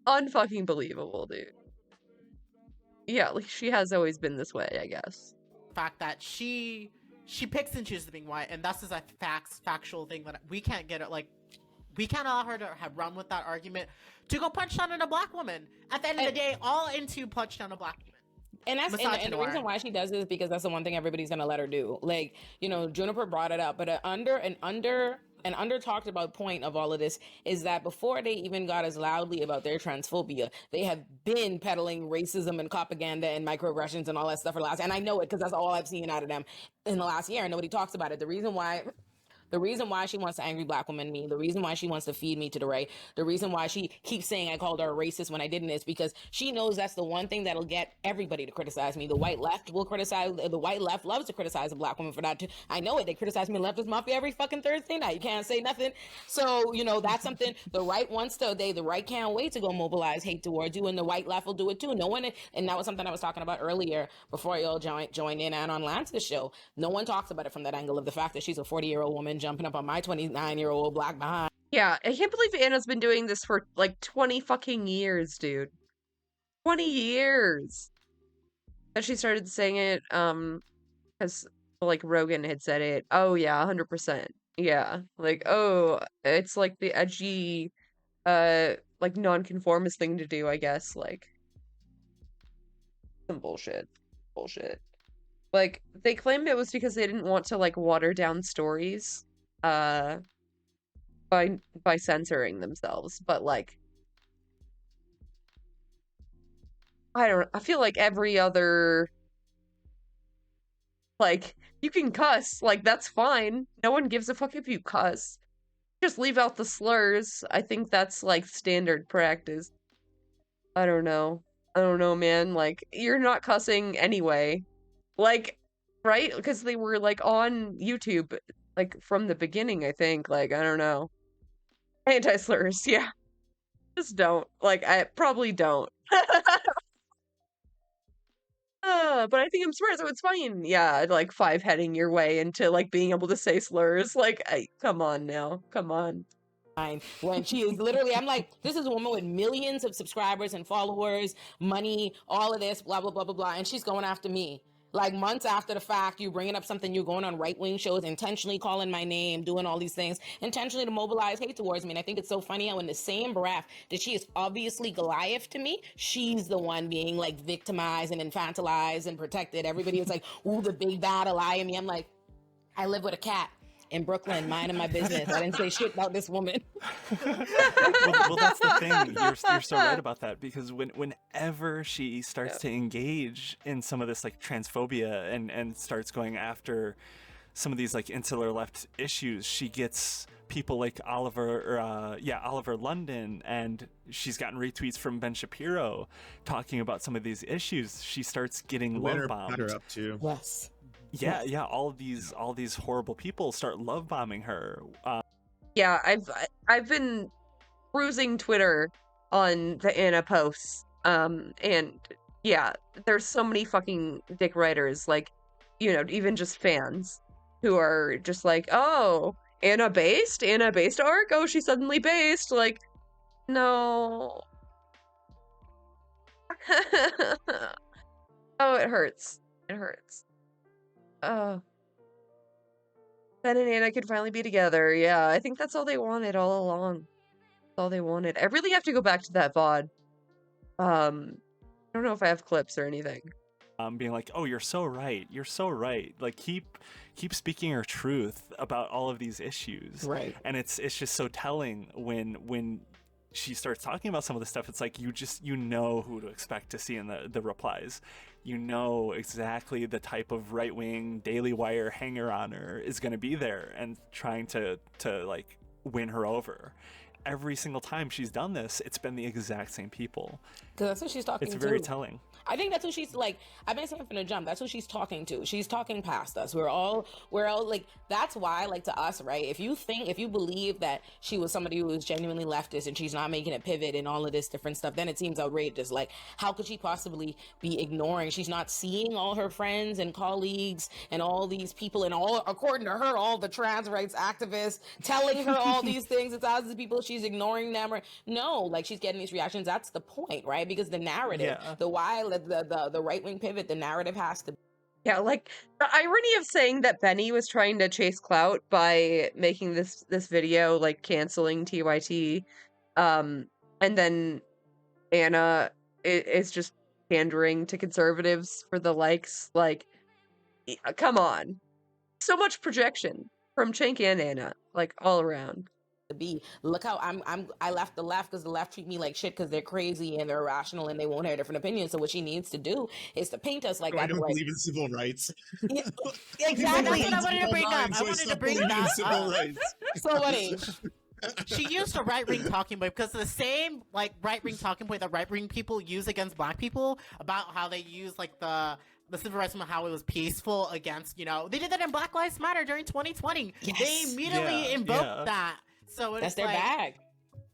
unfucking believable, dude. Yeah, like, she has always been this way, I guess. The fact that she picks and chooses being white, and that's just a factual thing that we can't get it. Like, we can't allow her to have run with that argument to go punch down on a black woman. At the end of the day, all into punch down a black woman. And that's and the reason why she does this is because that's the one thing everybody's gonna let her do. Like, you know, Juniper brought it up, but an under talked about point of all of this is that before they even got as loudly about their transphobia, they have been peddling racism and propaganda and microaggressions and all that stuff for the last, and I know it because that's all I've seen out of them in the last year, and nobody talks about it. The reason why she wants to angry black woman me, the reason why she wants to feed me to the right, the reason why she keeps saying I called her a racist when I didn't is because she knows that's the one thing that'll get everybody to criticize me. The white left will criticize, the white left loves to criticize a black woman for that too. I know it. They criticize me in Leftist Mafia every fucking Thursday night. You can't say nothing. So, you know, that's something the right wants to, the right can't wait to go mobilize hate towards you, and the white left will do it too. No one, and that was something I was talking about earlier before y'all joined in and on Lance's show. No one talks about it from that angle of the fact that she's a 40-year-old woman jumping up on my 29-year-old black behind. Yeah, I can't believe Anna's been doing this for like 20 fucking years, dude. 20 years. And she started saying it, because like Rogan had said it. Oh yeah, 100%. Yeah. Like, oh, it's like the edgy, like non-conformist thing to do, I guess. Like, some bullshit. Bullshit. Like, they claimed it was because they didn't want to like water down stories by censoring themselves, but like, I feel like every other, like, you can cuss, like, that's fine. No one gives a fuck if you cuss. Just leave out the slurs. I think that's like standard practice. I don't know, man. Like, you're not cussing anyway, like, right? Because they were like on YouTube like from the beginning, I think. Like, I don't know. Anti-slurs, yeah. Just don't. Like, I probably don't. But I think I'm smart, so it's fine. Yeah, like 5-heading your way into like being able to say slurs. Like, come on now. Come on. When she is literally, I'm like, this is a woman with millions of subscribers and followers, money, all of this, blah, blah, blah, blah, blah. And she's going after me. Like months after the fact, you bringing up something, you're going on right-wing shows, intentionally calling my name, doing all these things, intentionally to mobilize hate towards me. And I think it's so funny how in the same breath that she is obviously Goliath to me, she's the one being like victimized and infantilized and protected. Everybody is like, ooh, the big bad lie in me. I'm like, I live with a cat in Brooklyn, minding my business. I didn't say shit about this woman. Well, that's the thing. You're so right about that, because whenever she starts to engage in some of this like transphobia and starts going after some of these like insular left issues, she gets people like Oliver London, and she's gotten retweets from Ben Shapiro talking about some of these issues. She starts getting love bombed. Up too. Yes. Yeah, all these horrible people start love bombing her. Yeah, I've been cruising Twitter on the Anna posts, and yeah, there's so many fucking dick writers, like, you know, even just fans who are just like, oh, Anna based arc, oh, she's suddenly based, like, no. Oh, it hurts. Oh. Ben and Anna could finally be together. Yeah, I think that's all they wanted all along. That's all they wanted. I really have to go back to that VOD. I don't know if I have clips or anything. Being like, oh, you're so right. Like, keep speaking her truth about all of these issues. Right. And it's just so telling when she starts talking about some of the stuff. It's like you know who to expect to see in the replies. You know exactly the type of right-wing Daily Wire hanger-oner is going to be there and trying to like win her over. Every single time she's done this, it's been the exact same people. Because that's what she's talking to. It's very telling. I think that's who she's like. I've been saying from the jump. That's who she's talking to. She's talking past us. We're all like. That's why, like, to us, right? If you believe that she was somebody who was genuinely leftist and she's not making a pivot and all of this different stuff, then it seems outrageous. Like, how could she possibly be ignoring? She's not seeing all her friends and colleagues and all these people and all, according to her, all the trans rights activists telling her all these things. It's thousands of people. She's ignoring them, or no, like, she's getting these reactions. That's the point, right? Because the narrative, the right-wing pivot, the narrative has to. Yeah, like, the irony of saying that Benny was trying to chase clout by making this video, like, canceling TYT, and then Anna is just pandering to conservatives for the likes. Like, come on. So much projection from Cenk and Anna, like, all around. To be, look how I left the left because the left treat me like shit because they're crazy and they're irrational and they won't have different opinions. So what she needs to do is to paint us like I don't believe in civil rights. Yeah, exactly. That's what I wanted to bring up. I wanted to bring that civil up. rights. So funny. She used a right-wing talking point because the same like right-wing talking point that right-wing people use against black people about how they use like the civil rights movement, how it was peaceful against, you know, they did that in Black Lives Matter during 2020. Yes. They immediately invoked that. So it's That's their like, bag.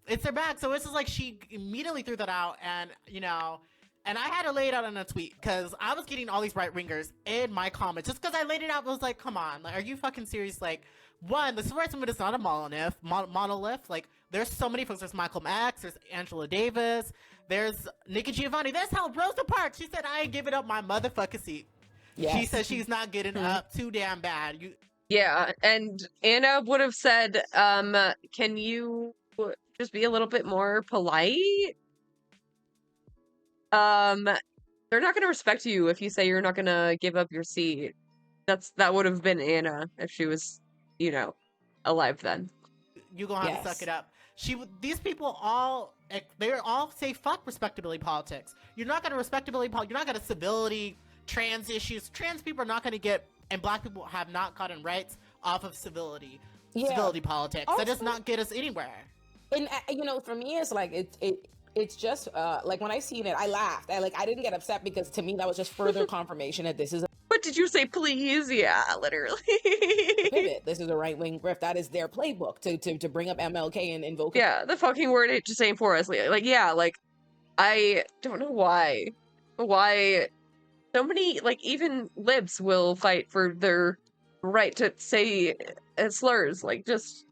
It's their bag. So it's just like she immediately threw that out, and you know, and I had to lay it out in a tweet because I was getting all these right wingers in my comments just because I laid it out. I was like, come on, like, are you fucking serious? Like, one, the civil rights movement is not a monolith. Like, there's so many folks. There's Malcolm X. There's Angela Davis. There's Nikki Giovanni. That's how Rosa Parks. She said, I ain't giving up my motherfucking seat. Yes. She said she's not getting up too damn bad. Yeah, and Anna would have said, can you just be a little bit more polite? They're not going to respect you if you say you're not going to give up your seat. That would have been Anna if she was, you know, alive then. You gonna have to suck it up. These people they all say fuck respectability politics. You're not gonna respectability politics. You're not gonna civility, trans issues. Trans people are not gonna get, and black people have not gotten rights off of civility politics. Also, that does not get us anywhere. And you know, for me, it's like it's just like when I seen it, I laughed. I didn't get upset because to me that was just further confirmation that this is. What did you say? Please, yeah, literally. Pivot. This is a right wing grift. That is their playbook to bring up MLK and invoke. Yeah, the fucking word it just ain't for us. Like, yeah, like I don't know why so many, like, even libs will fight for their right to say slurs. Like, just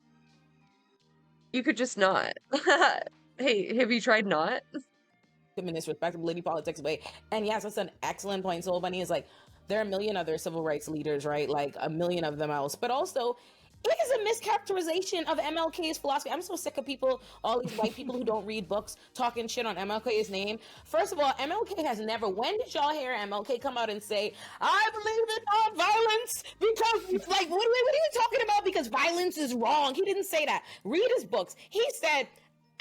you could just not. Hey, have you tried not? In this respectability politics way. And yes, that's an excellent point. Soul Bunny is like, there are a million other civil rights leaders, right? Like a million of them else. But also, it is a mischaracterization of MLK's philosophy. I'm so sick of people, all these white people who don't read books, talking shit on MLK's name. First of all, MLK has never, when did y'all hear MLK come out and say, I believe in non-violence because, like, what are you talking about? Because violence is wrong. He didn't say that. Read his books. He said,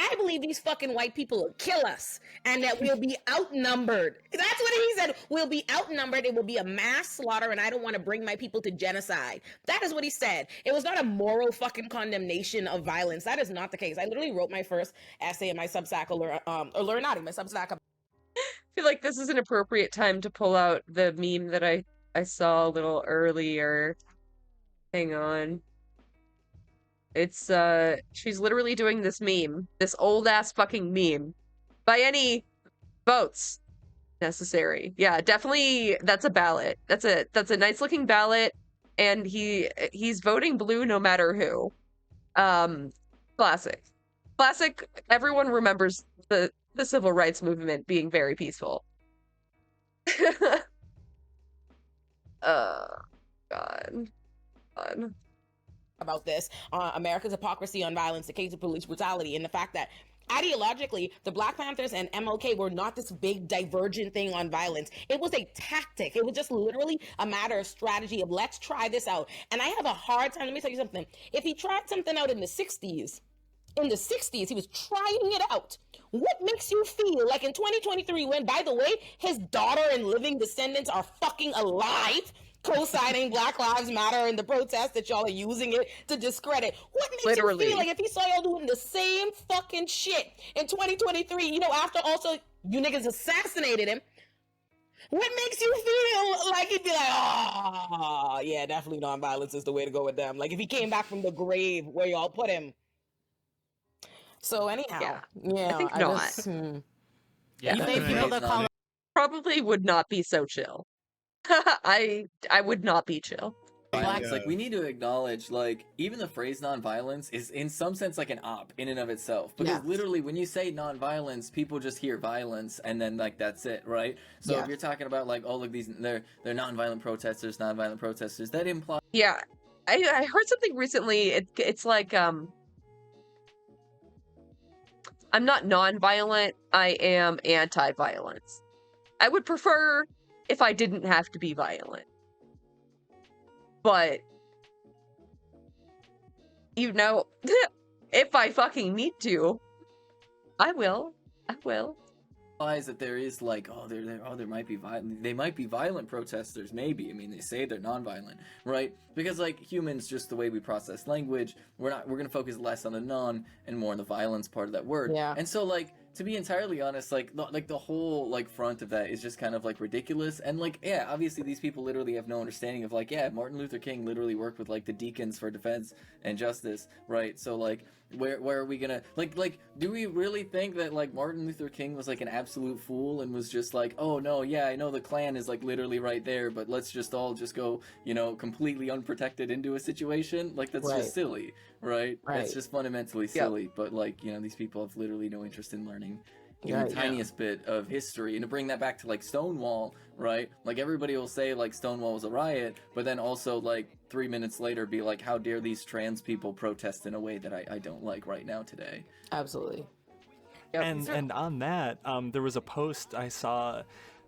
I believe these fucking white people will kill us and that we'll be outnumbered. That's what he said. We'll be outnumbered. It will be a mass slaughter and I don't want to bring my people to genocide. That is what he said. It was not a moral fucking condemnation of violence. That is not the case. I literally wrote my first essay in my Substack, Illuminati, my Substack. I feel like this is an appropriate time to pull out the meme that I saw a little earlier. Hang on. It's, she's literally doing this meme, this old-ass fucking meme. By any votes necessary. Yeah, definitely, that's a ballot. That's a nice-looking ballot, and he's voting blue no matter who. Classic. Classic, everyone remembers the civil rights movement being very peaceful. God. About this, America's hypocrisy on violence, the case of police brutality, and the fact that ideologically, the Black Panthers and MLK were not this big divergent thing on violence. It was a tactic. It was just literally a matter of strategy of let's try this out. And I have a hard time, let me tell you something. If he tried something out in the 60s, he was trying it out. What makes you feel like in 2023, when, by the way, his daughter and living descendants are fucking alive, co-signing Black Lives Matter and the protests that y'all are using it to discredit. What makes you feel like if he saw y'all doing the same fucking shit in 2023, you know, after also you niggas assassinated him, what makes you feel like he'd be like, oh, yeah, definitely nonviolence is the way to go with them. Like if he came back from the grave where y'all put him. So anyhow, yeah, I think not. Yeah, probably would not be so chill. I would not be chill. It's like we need to acknowledge, like, even the phrase nonviolence is in some sense like an op in and of itself, because literally when you say nonviolence, people just hear violence and then like that's it, right? So if you're talking about like, oh look, these they're nonviolent protesters, that implies I heard something recently. It's like I'm not nonviolent, I am anti-violence. I would prefer if I didn't have to be violent. But, you know, if I fucking need to, I will. That there is like, there might be they might be violent protesters, maybe. I mean, they say they're nonviolent, right? Because like humans, just the way we process language, we're gonna focus less on the non and more on the violence part of that word. Yeah. And so like, to be entirely honest, like the whole like front of that is just kind of like ridiculous. And like, yeah, obviously these people literally have no understanding of like, yeah, Martin Luther King literally worked with like the Deacons for Defense and Justice, right? So like, where are we gonna like do we really think that like Martin Luther King was like an absolute fool and was just like, oh no, yeah, I know the Klan is like literally right there, but let's just all just go, you know, completely unprotected into a situation? Like that's just silly, right? That's just fundamentally silly. But like, you know, these people have literally no interest in learning even the tiniest bit of history. And to bring that back to like Stonewall, right? Like everybody will say like Stonewall was a riot, but then also like 3 minutes later be like, how dare these trans people protest in a way that I don't like right now today. Absolutely. And on that, there was a post I saw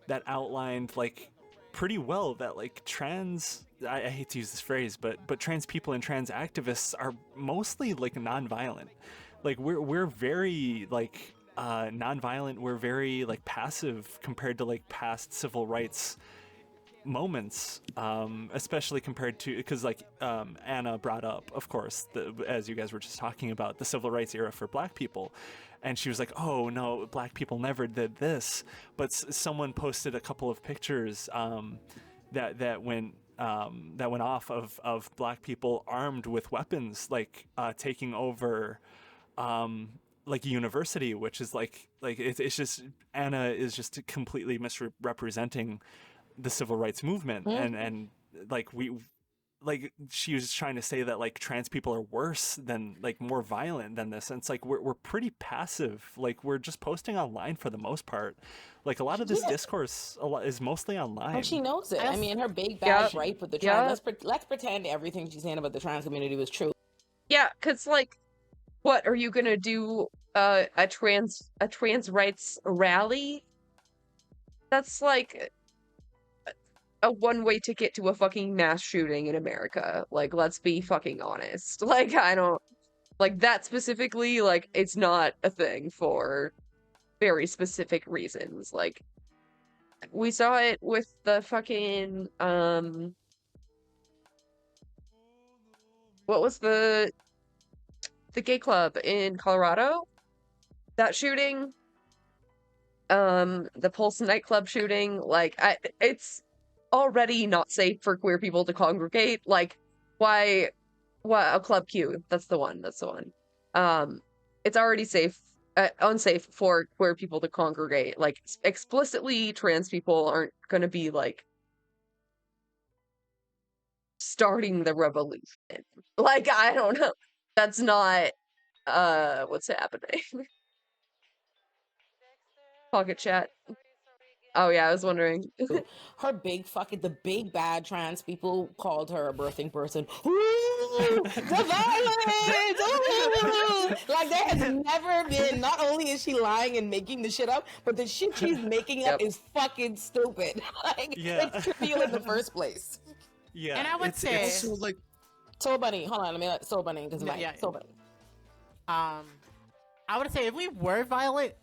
that outlined like pretty well that like trans, I hate to use this phrase, but trans people and trans activists are mostly like nonviolent. Like we're very like nonviolent. We're very like passive compared to like past civil rights moments, especially compared to, because like Anna brought up, of course, as you guys were just talking about, the civil rights era for Black people, and she was like, oh no, Black people never did this. But someone posted a couple of pictures that went off of Black people armed with weapons, like taking over like a university, which is like it's just, Anna is just completely misrepresenting the civil rights movement. And like she was trying to say that like trans people are worse than, like, more violent than this, and it's like we're pretty passive. Like we're just posting online for the most part. Like a lot of this discourse is mostly online. And she knows it. I mean, her big Yep. bad gripe with the trans. Yep. Let's pretend everything she's saying about the trans community was true. Yeah, because like, what are you gonna do? A trans rights rally? That's like a one-way ticket to a fucking mass shooting in America. Like, let's be fucking honest. Like, I don't like that specifically. Like, it's not a thing for very specific reasons. Like, we saw it with the fucking what was the gay club in Colorado? That shooting, the Pulse nightclub shooting, like it's already not safe for queer people to congregate. Like, why a Club Q? That's the one. It's already unsafe for queer people to congregate. Like, explicitly trans people aren't gonna be like starting the revolution. Like, I don't know. That's not what's happening. Pocket chat. Oh yeah, I was wondering. Her the big bad trans people called her a birthing person. Ooh, the violence! Ooh! Like, there has never been, not only is she lying and making the shit up, but the shit she's making up is fucking stupid. Like, it's trivial in the first place. Yeah. And I would say so like Soul Bunny, hold on, let me let Soul Bunny, because Soul Bunny. I would say if we were violent,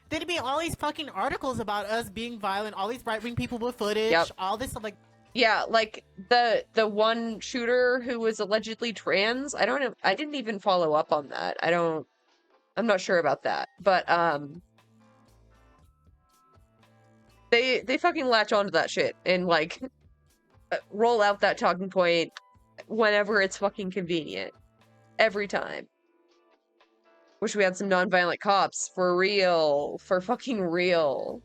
there'd be all these fucking articles about us being violent, all these right-wing people with footage, all this stuff, like... Yeah, like, the one shooter who was allegedly trans, I don't know, I didn't even follow up on that. I'm not sure about that. But, they fucking latch onto that shit and, like, roll out that talking point whenever it's fucking convenient. Every time. Wish we had some non-violent cops. For real. For fucking real.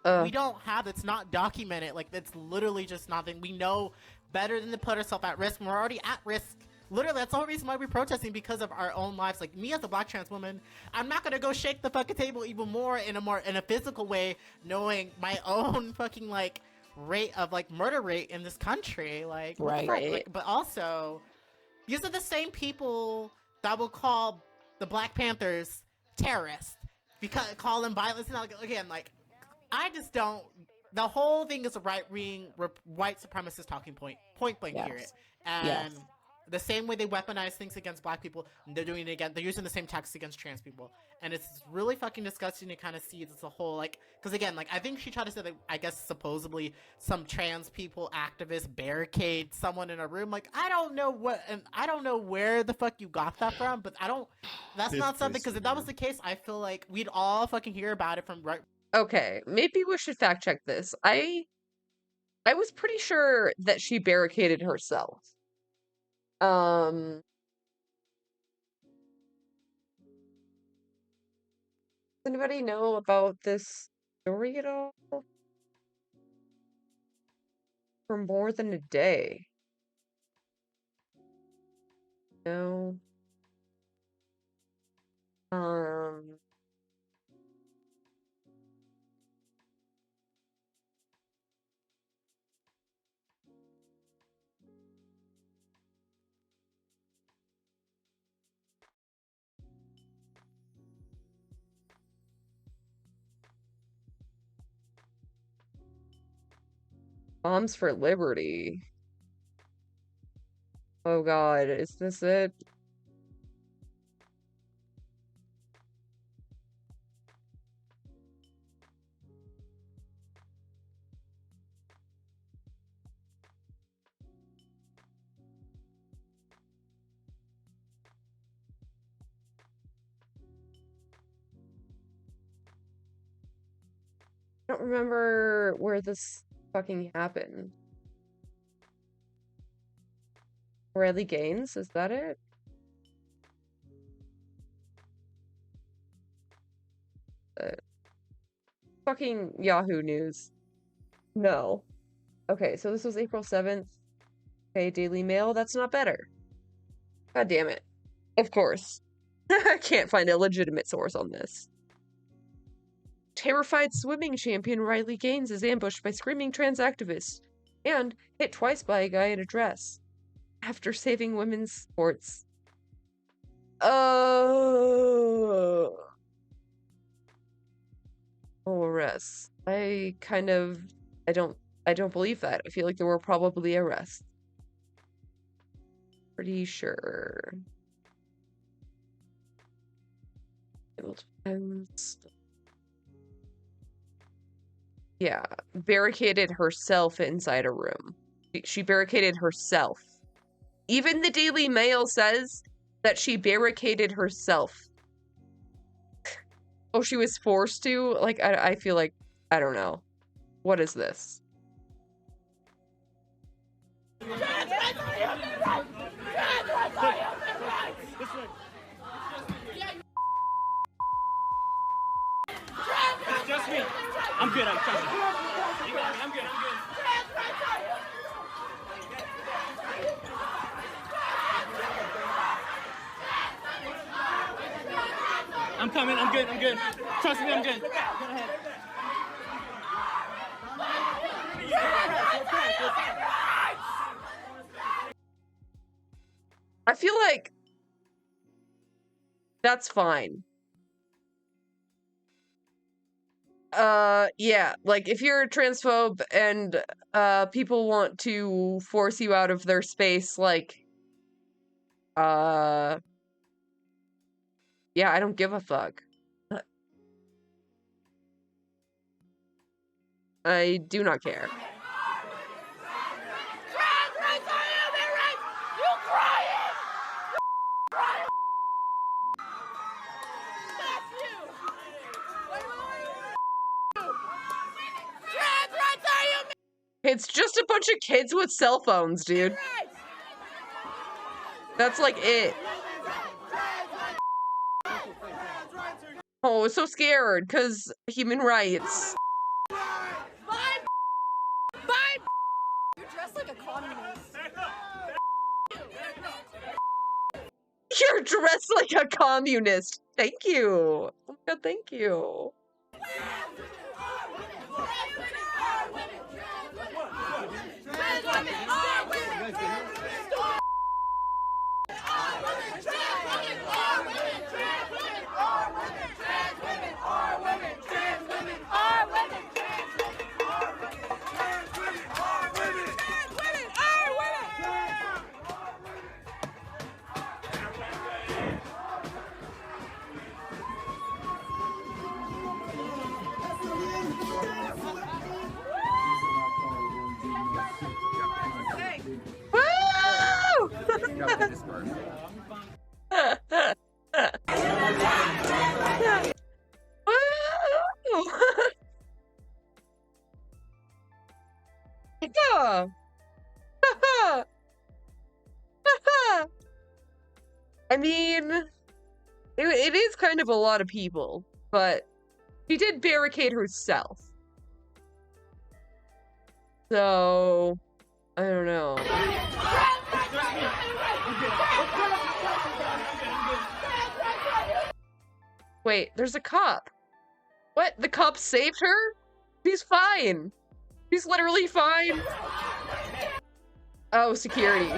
We don't have, it's not documented. Like, it's literally just nothing. We know better than to put ourselves at risk. We're already at risk. Literally, that's the whole reason why we're protesting, because of our own lives. Like, me as a black trans woman, I'm not gonna go shake the fucking table even more in a physical way, knowing my own fucking, like, rate of, like, murder rate in this country. Like, right. Like, but also, these are the same people that will call the Black Panthers terrorists, because call them violence. And again, like, I just don't. The whole thing is a right-wing, white supremacist talking point blank period. And the same way they weaponize things against black people, they're doing it again. They're using the same tactics against trans people, and it's really fucking disgusting to kind of see it's a whole, like, because again, like, I think she tried to say that, I guess supposedly some trans people activists barricade someone in a room. Like, I don't know what, and I don't know where the fuck you got that from, but that's not something, because if that was the case, I feel like we'd all fucking hear about it from right. Okay, maybe we should fact check this. I was pretty sure that she barricaded herself. Does anybody know about this story at all? For more than a day. No. Moms for Liberty. Oh god, is this it? I don't remember where this fucking happened. Riley Gaines, is that it? Fucking Yahoo News. No. Okay, so this was April 7th. Okay, Daily Mail, that's not better. God damn it. Of course. I can't find a legitimate source on this. Terrified swimming champion Riley Gaines is ambushed by screaming trans activists and hit twice by a guy in a dress after saving women's sports. Arrests. I don't believe that. I feel like there were probably arrests. Pretty sure. Yeah, barricaded herself inside a room. She barricaded herself. Even the Daily Mail says that she barricaded herself. Oh, she was forced to? Like, I feel like, I don't know. What is this? It's just me. I'm good. I'm trust me. You got me. I'm good. I'm coming. I'm good. I'm good. Trust me. I'm good. Go ahead. I feel like that's fine. Yeah, like if you're a transphobe and people want to force you out of their space, like yeah, I don't give a fuck. I do not care. It's just a bunch of kids with cell phones, dude. That's like it. Oh, I was so scared because human rights. You're dressed like a communist. You're dressed like a communist. Thank you. Oh my god, thank you. Yeah. I mean, it is kind of a lot of people, but she did barricade herself. So, I don't know. Wait, there's a cop. What? The cop saved her? She's fine. She's literally fine. Oh, security.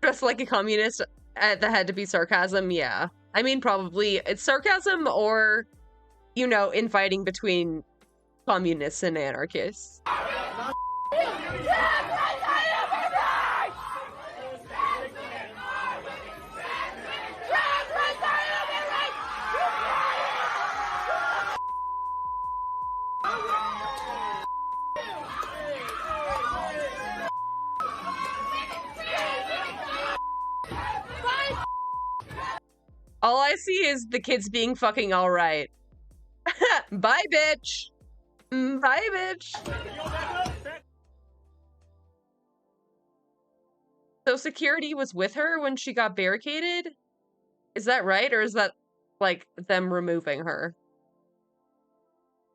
Dressed like a communist, that had to be sarcasm, yeah. I mean, probably it's sarcasm or, you know, infighting between communists and anarchists. All I see is the kids being fucking alright. Bye, bitch! Bye, bitch! So security was with her when she got barricaded? Is that right? Or is that, like, them removing her?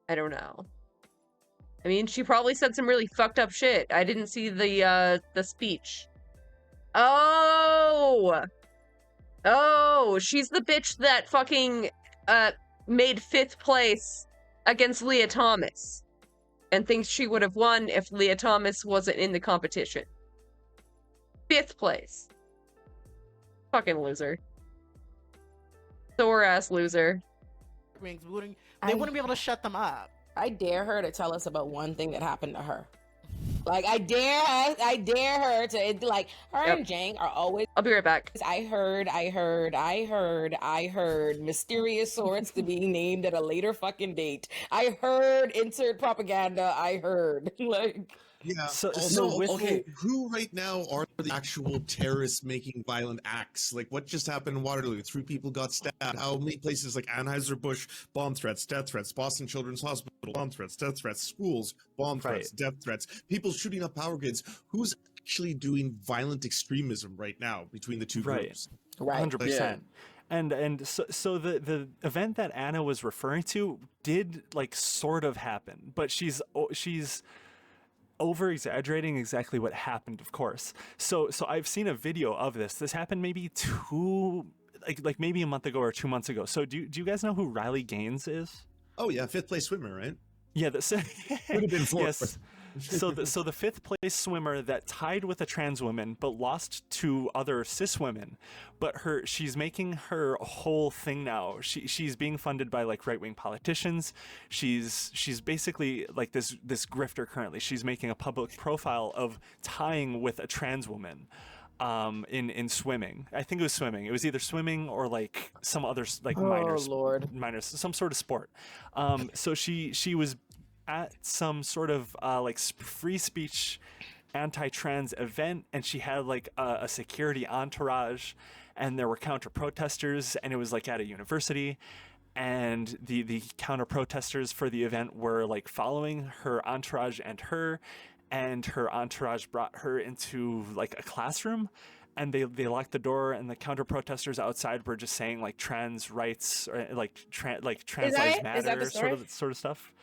I don't know. I mean, she probably said some really fucked up shit. I didn't see the speech. Oh! Oh, she's the bitch that fucking, made 5th place against Leah Thomas. And thinks she would have won if Leah Thomas wasn't in the competition. 5th place. Fucking loser. Sore ass loser. They wouldn't be able to shut them up. I dare her to tell us about one thing that happened to her. Like, I dare her to, like, her and Jang are always... I'll be right back. I heard mysterious source to be named at a later fucking date. I heard insert propaganda, I heard. Like... Yeah. So Also, okay, who right now are the actual terrorists making violent acts? Like, what just happened in Waterloo? 3 people got stabbed. How many places like Anheuser-Busch, bomb threats, death threats, Boston Children's Hospital, bomb threats, death threats, schools, bomb threats, death threats, people shooting up power grids. Who's actually doing violent extremism right now between the two groups? Right. 100%. And so the event that Anna was referring to did like sort of happen, but she's over exaggerating exactly what happened, of course. So I've seen a video of this. This happened maybe maybe a month ago or 2 months ago. So do you guys know who Riley Gaines is? Oh yeah, 5th place swimmer, right? Yeah, would have been 4th. Yes. So the 5th place swimmer that tied with a trans woman but lost to other cis women, but she's making her whole thing now. She's being funded by like right-wing politicians. She's basically like this grifter currently. She's making a public profile of tying with a trans woman in swimming. I think it was swimming. It was either swimming or like some other like minor some sort of sport. So she was at some sort of like free speech anti-trans event, and she had like a security entourage, and there were counter protesters, and it was like at a university, and the counter protesters for the event were like following her entourage and her entourage brought her into like a classroom, and they locked the door, and the counter protesters outside were just saying like trans rights or like trans lives matter sort of stuff.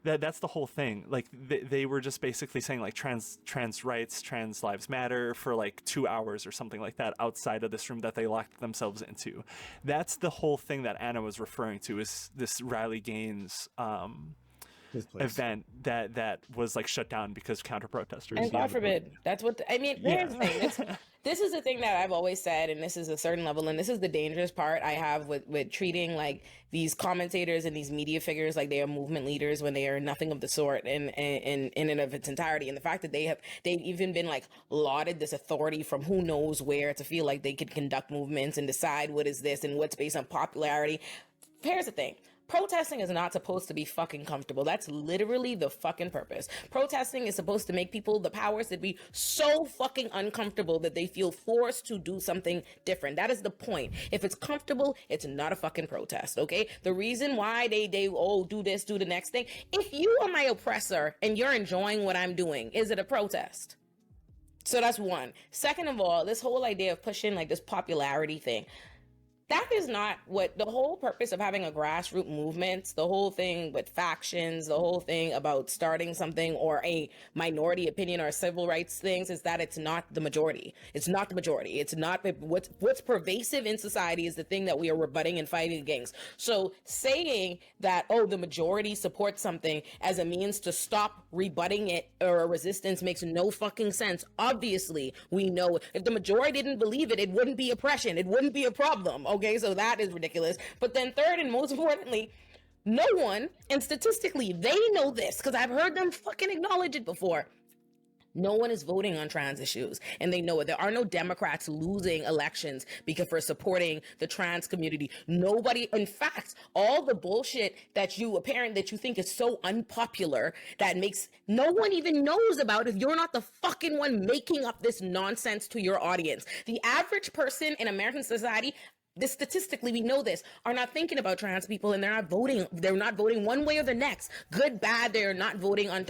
That's the whole thing. Like they were just basically saying like trans rights, trans lives matter for like 2 hours or something like that outside of this room that they locked themselves into. That's the whole thing that Anna was referring to, is this Riley Gaines event that was like shut down because counter protesters. And God forbid. That's what I mean. Here's the thing. This is the thing that I've always said, and this is a certain level, and this is the dangerous part I have with treating like these commentators and these media figures like they are movement leaders when they are nothing of the sort in and of its entirety. And the fact that they've even been like lauded this authority from who knows where to feel like they could conduct movements and decide what is this and what's based on popularity. Here's the thing. Protesting is not supposed to be fucking comfortable. That's literally the fucking purpose. Protesting is supposed to make people, the powers that be, so fucking uncomfortable that they feel forced to do something different. That is the point. If it's comfortable, it's not a fucking protest, okay? The reason why they do this, do the next thing. If you are my oppressor and you're enjoying what I'm doing, is it a protest? So that's one. Second of all, this whole idea of pushing like this popularity thing, that is not what the whole purpose of having a grassroots movement, the whole thing with factions, the whole thing about starting something or a minority opinion or civil rights things is that it's not the majority. It's not the majority. It's not what's pervasive in society is the thing that we are rebutting and fighting against. So saying that, oh, the majority supports something as a means to stop rebutting it or a resistance makes no fucking sense. Obviously, we know if the majority didn't believe it, it wouldn't be oppression. It wouldn't be a problem. Okay, so that is ridiculous. But then third and most importantly, no one, and statistically they know this because I've heard them fucking acknowledge it before, no one is voting on trans issues, and they know it. There are no Democrats losing elections because for supporting the trans community. Nobody, in fact, all the bullshit that you think is so unpopular that makes no one even knows about if you're not the fucking one making up this nonsense to your audience. The average person in American society this statistically, we know this, are not thinking about trans people, and they're not voting one way or the next, good, bad. They're not voting on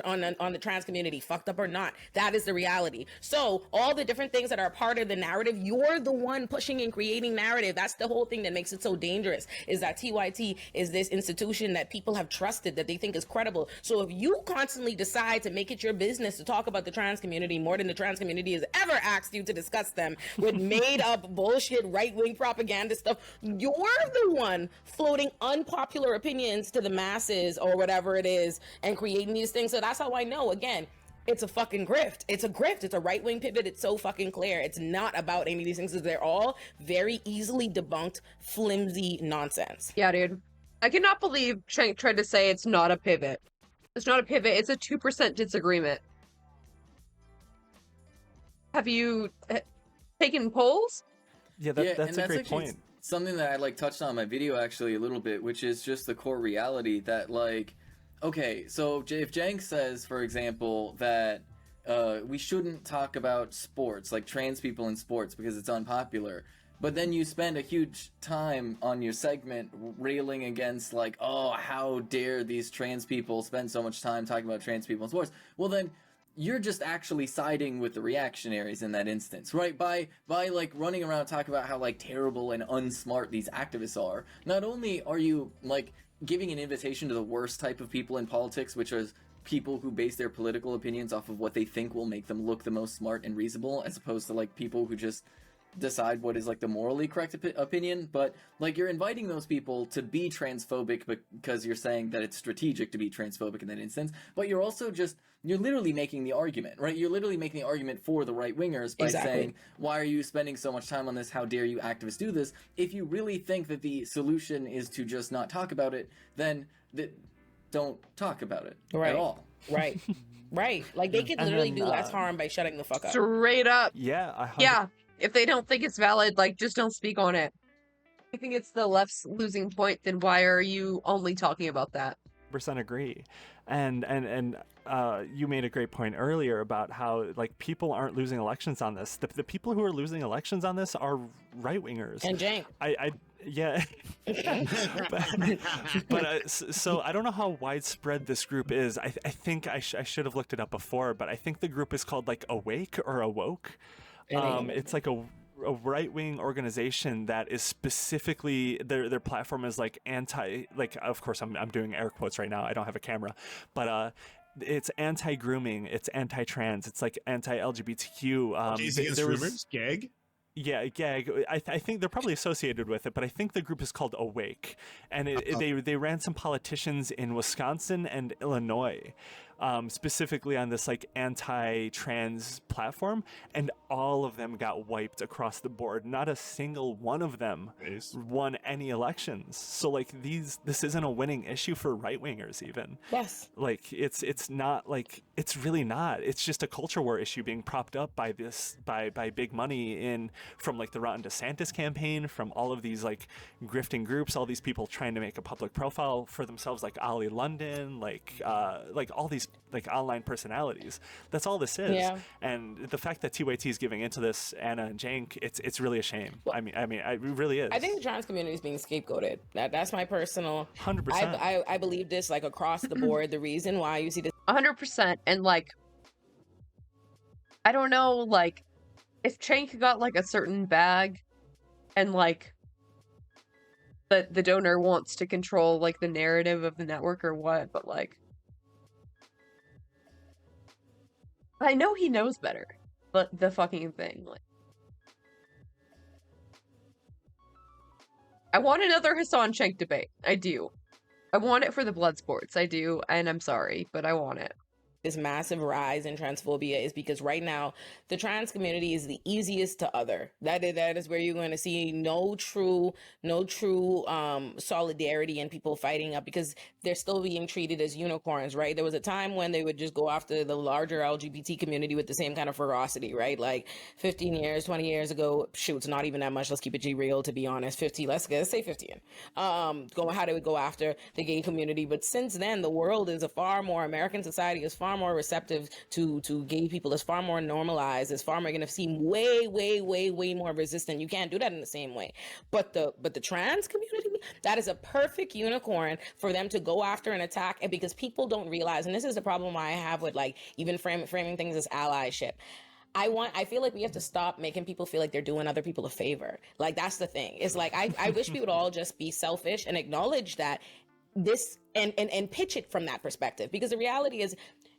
the trans community, fucked up or not. That is the reality. So all the different things that are part of the narrative, you're the one pushing and creating narrative. That's the whole thing that makes it so dangerous, is that TYT is this institution that people have trusted, that they think is credible. So if you constantly decide to make it your business to talk about the trans community more than the trans community has ever asked you to discuss them with made up bullshit right-wing propaganda stuff, you're the one floating unpopular opinions to the masses or whatever it is and creating these things. So that's how I know, again, it's a fucking grift. It's a grift. It's a right-wing pivot. It's so fucking clear. It's not about any of these things. They're all very easily debunked, flimsy nonsense. Yeah, dude. I cannot believe Shank tried to say it's not a pivot. It's not a pivot. It's a 2% disagreement. Have you taken polls? Yeah, that's a great point. Something that I like touched on in my video actually a little bit, which is just the core reality that, like, okay, so if Jank says, for example, that we shouldn't talk about sports, like trans people in sports, because it's unpopular, but then you spend a huge time on your segment railing against, like, oh, how dare these trans people spend so much time talking about trans people in sports, well then you're just actually siding with the reactionaries in that instance, right? By like running around talking about how like terrible and unsmart these activists are, not only are you like giving an invitation to the worst type of people in politics, which is people who base their political opinions off of what they think will make them look the most smart and reasonable, as opposed to like people who just decide what is like the morally correct opinion, but like you're inviting those people to be transphobic because you're saying that it's strategic to be transphobic in that instance, but you're also you're literally making the argument, right? You're literally making the argument for the right-wingers by saying, why are you spending so much time on this? How dare you activists do this? If you really think that the solution is to just not talk about it, then don't talk about it at all. Right. Right. Like they could literally do less harm by shutting the fuck up. Straight up. Yeah. Yeah. If they don't think it's valid, like, just don't speak on it. I think it's the left's losing point, then why are you only talking about that? % agree. And you made a great point earlier about how like people aren't losing elections on this. The people who are losing elections on this are right-wingers. And Jank. Yeah. So I don't know how widespread this group is. I think I should have looked it up before, but I think the group is called like Awake or Awoke. It's like a right-wing organization that is specifically their platform is like like of course I'm doing air quotes right now, I don't have a camera, but it's anti-grooming, it's anti-trans, it's like anti-LGBTQ. Gays against rumors? Gag? Yeah, gag. I think they're probably associated with it, but I think the group is called Awake, and they ran some politicians in Wisconsin and Illinois, specifically on this like anti-trans platform, and all of them got wiped across the board. Not a single one of them won any elections. So like this isn't a winning issue for right-wingers even. Yes. Like it's not like, it's really not. It's just a culture war issue being propped up by by big money from like the Ron DeSantis campaign, from all of these like grifting groups, all these people trying to make a public profile for themselves, like Ali London, like all these like online personalities. That's all this is. Yeah. And the fact that TYT is giving into this, Anna and Jank, it's really a shame. Well, I mean, it really is. I think the trans community is being scapegoated. That's my personal. 100%. I believe this like across the board. The reason why you see this 100%, and like, I don't know, like, if Chank got like a certain bag, and like, the donor wants to control like the narrative of the network or what, but like, I know he knows better, but the fucking thing, like, I want another Hassan Chank debate. I do. I want it for the blood sports. I do, and I'm sorry, but I want it. This massive rise in transphobia is because right now the trans community is the easiest to other. That is where you're going to see no true solidarity and people fighting up, because they're still being treated as unicorns, right? There was a time when they would just go after the larger LGBT community with the same kind of ferocity, right? Like 15 years, 20 years ago, shoot, it's not even that much. Let's keep it G real, to be honest. 50, let's say 15. How they would go after the gay community. But since then, the world is American society is far far more receptive to gay people. It's far more normalized. It's far more going to seem way more resistant. You can't do that in the same way. But the trans community, that is a perfect unicorn for them to go after and attack. And because people don't realize, and this is the problem I have with like even framing things as allyship. I feel like we have to stop making people feel like they're doing other people a favor. Like, that's the thing. It's like, I wish we would all just be selfish and acknowledge that this and pitch it from that perspective. Because the reality is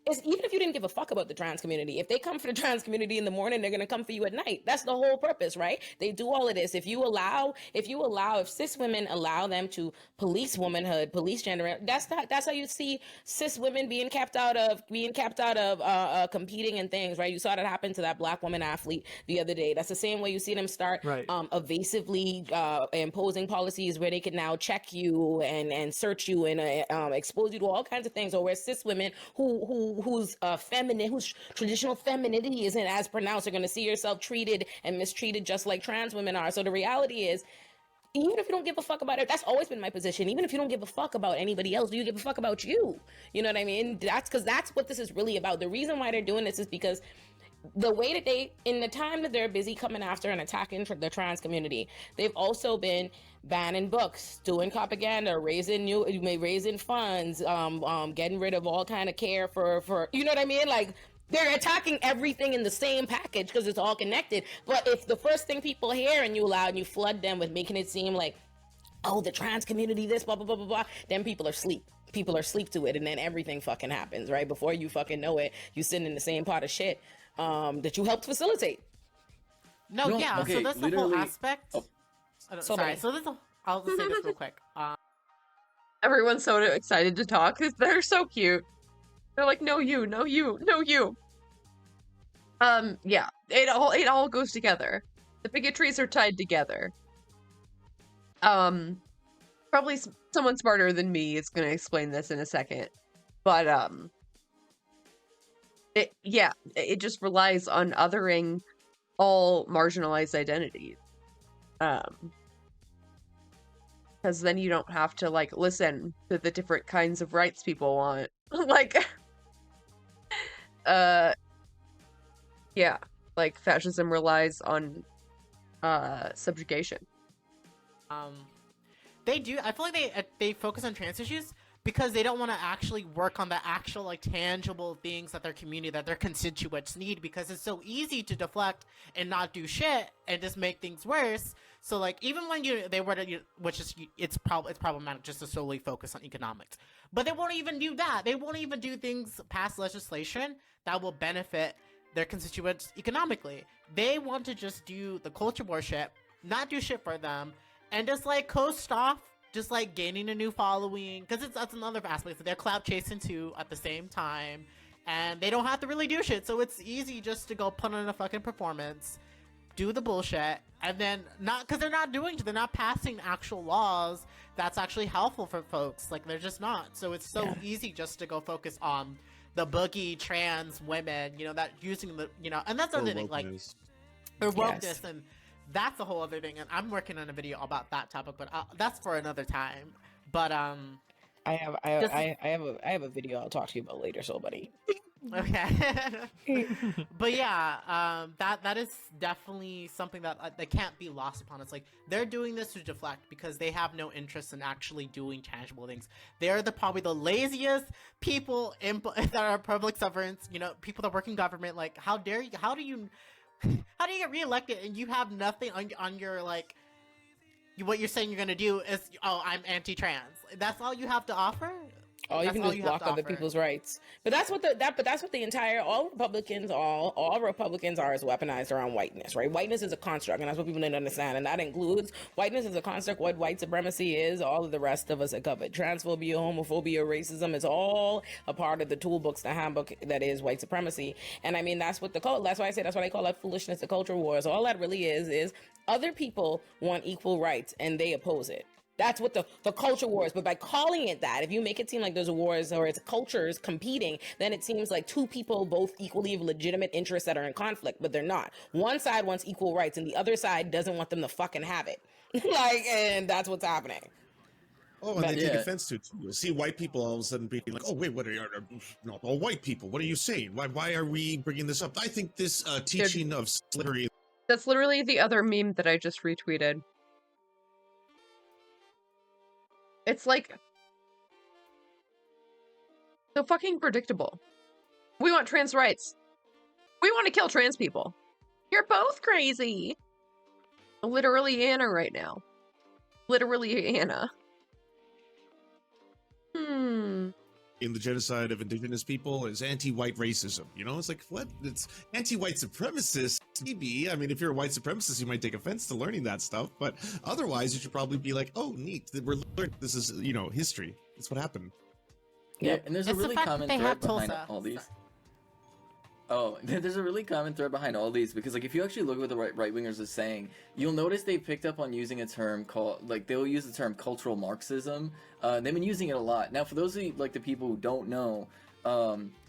even if you didn't give a fuck about the trans community, if they come for the trans community in the morning, they're going to come for you at night. That's the whole purpose, right? They do all of this. If cis women allow them to police womanhood, police gender, that's how you see cis women being kept out of competing in things, right? You saw that happen to that black woman athlete the other day. That's the same way you see them start evasively imposing policies where they can now check you and search you and expose you to all kinds of things, or where cis women whose traditional femininity isn't as pronounced are going to see yourself treated and mistreated just like trans women are. So the reality is, even if you don't give a fuck about it, that's always been my position. Even if you don't give a fuck about anybody else, do you give a fuck about you? You know what I mean? That's what this is really about. The reason why they're doing this is because the way that in the time that they're busy coming after and attacking the trans community, they've also been banning books, doing propaganda, raising funds, getting rid of all kind of care for you know what I mean? Like, they're attacking everything in the same package because it's all connected. But if the first thing people hear and you allow and you flood them with making it seem like, oh, the trans community, this, blah, blah, blah, blah, blah, then people are asleep. People are asleep to it, and then everything fucking happens, right? Before you fucking know it, you sitting in the same pot of shit that you helped facilitate. So that's the whole aspect. Sorry, I'll just say this real quick. Everyone's so excited to talk because they're so cute. They're like, no you. Yeah, it all goes together. The bigotries are tied together. Probably someone smarter than me is going to explain this in a second, but it just relies on othering all marginalized identities. Because then you don't have to like listen to the different kinds of rights people want. Like, like fascism relies on subjugation. They do. I feel like they focus on trans issues because they don't want to actually work on the actual like tangible things that their community, that their constituents need, because it's so easy to deflect and not do shit and just make things worse. So like, even when it's problematic just to solely focus on economics, but they won't even do that. They won't even do things past legislation that will benefit their constituents economically. They want to just do the culture war shit, not do shit for them, and just like coast off, just like gaining a new following, because that's another aspect. They're clout chasing too at the same time, and they don't have to really do shit. So it's easy just to go put on a fucking performance, do the bullshit, and then because they're not passing actual laws that's actually helpful for folks. Like, they're just not. So it's so easy just to go focus on the boogie trans women, that using the, and that's the other thing, like, or wokeness, and that's a whole other thing. And I'm working on a video about that topic, but that's for another time. But I have a video I'll talk to you about later, so buddy. Okay. But yeah, that is definitely something that can't be lost upon. It's like they're doing this to deflect because they have no interest in actually doing tangible things. They're probably the laziest people that are public servants, people that work in government. Like, how dare you? How do you get reelected and you have nothing on your, like, what you're saying you're gonna do is, oh, I'm anti-trans. That's all you have to offer? All you can do is block other people's rights. But that's what all Republicans are, is weaponized around whiteness, right? Whiteness is a construct, and that's what people didn't understand. And that includes whiteness is a construct, what white supremacy is, all of the rest of us are covered. Transphobia, homophobia, racism is all a part of the toolbox, the handbook that is white supremacy. And I mean, that's what that's why I call that foolishness, the culture wars. All that really is other people want equal rights and they oppose it. That's what the culture war is. But by calling it that, if you make it seem like there's a wars or it's cultures competing, then it seems like two people both equally have legitimate interests that are in conflict, but they're not. One side wants equal rights and the other side doesn't want them to fucking have it. And that's what's happening. Oh, and they take offense to it too. You'll see white people all of a sudden being like, "Oh, wait, what are you? Not all white people. What are you saying? Why are we bringing this up?" I think this teaching of slavery. That's literally the other meme that I just retweeted. It's like so fucking predictable. We want trans rights. We want to kill trans people. You're both crazy. Literally Anna right now. Literally Anna. In the genocide of indigenous people is anti-white racism. You know, it's like, what? It's anti-white supremacist. Maybe. I mean, if you're a white supremacist, you might take offense to learning that stuff. But otherwise, you should probably be like, oh, neat. We're learning. This is, you know, history. That's what happened. Yeah, and there's a really common thread behind all these. Oh, there's a really common thread behind all these because, like, if you actually look at what the right-wingers are saying, you'll notice they picked up on using a term called, like, they'll use the term cultural Marxism. They've been using it a lot. Now, for those of you, like, the people who don't know,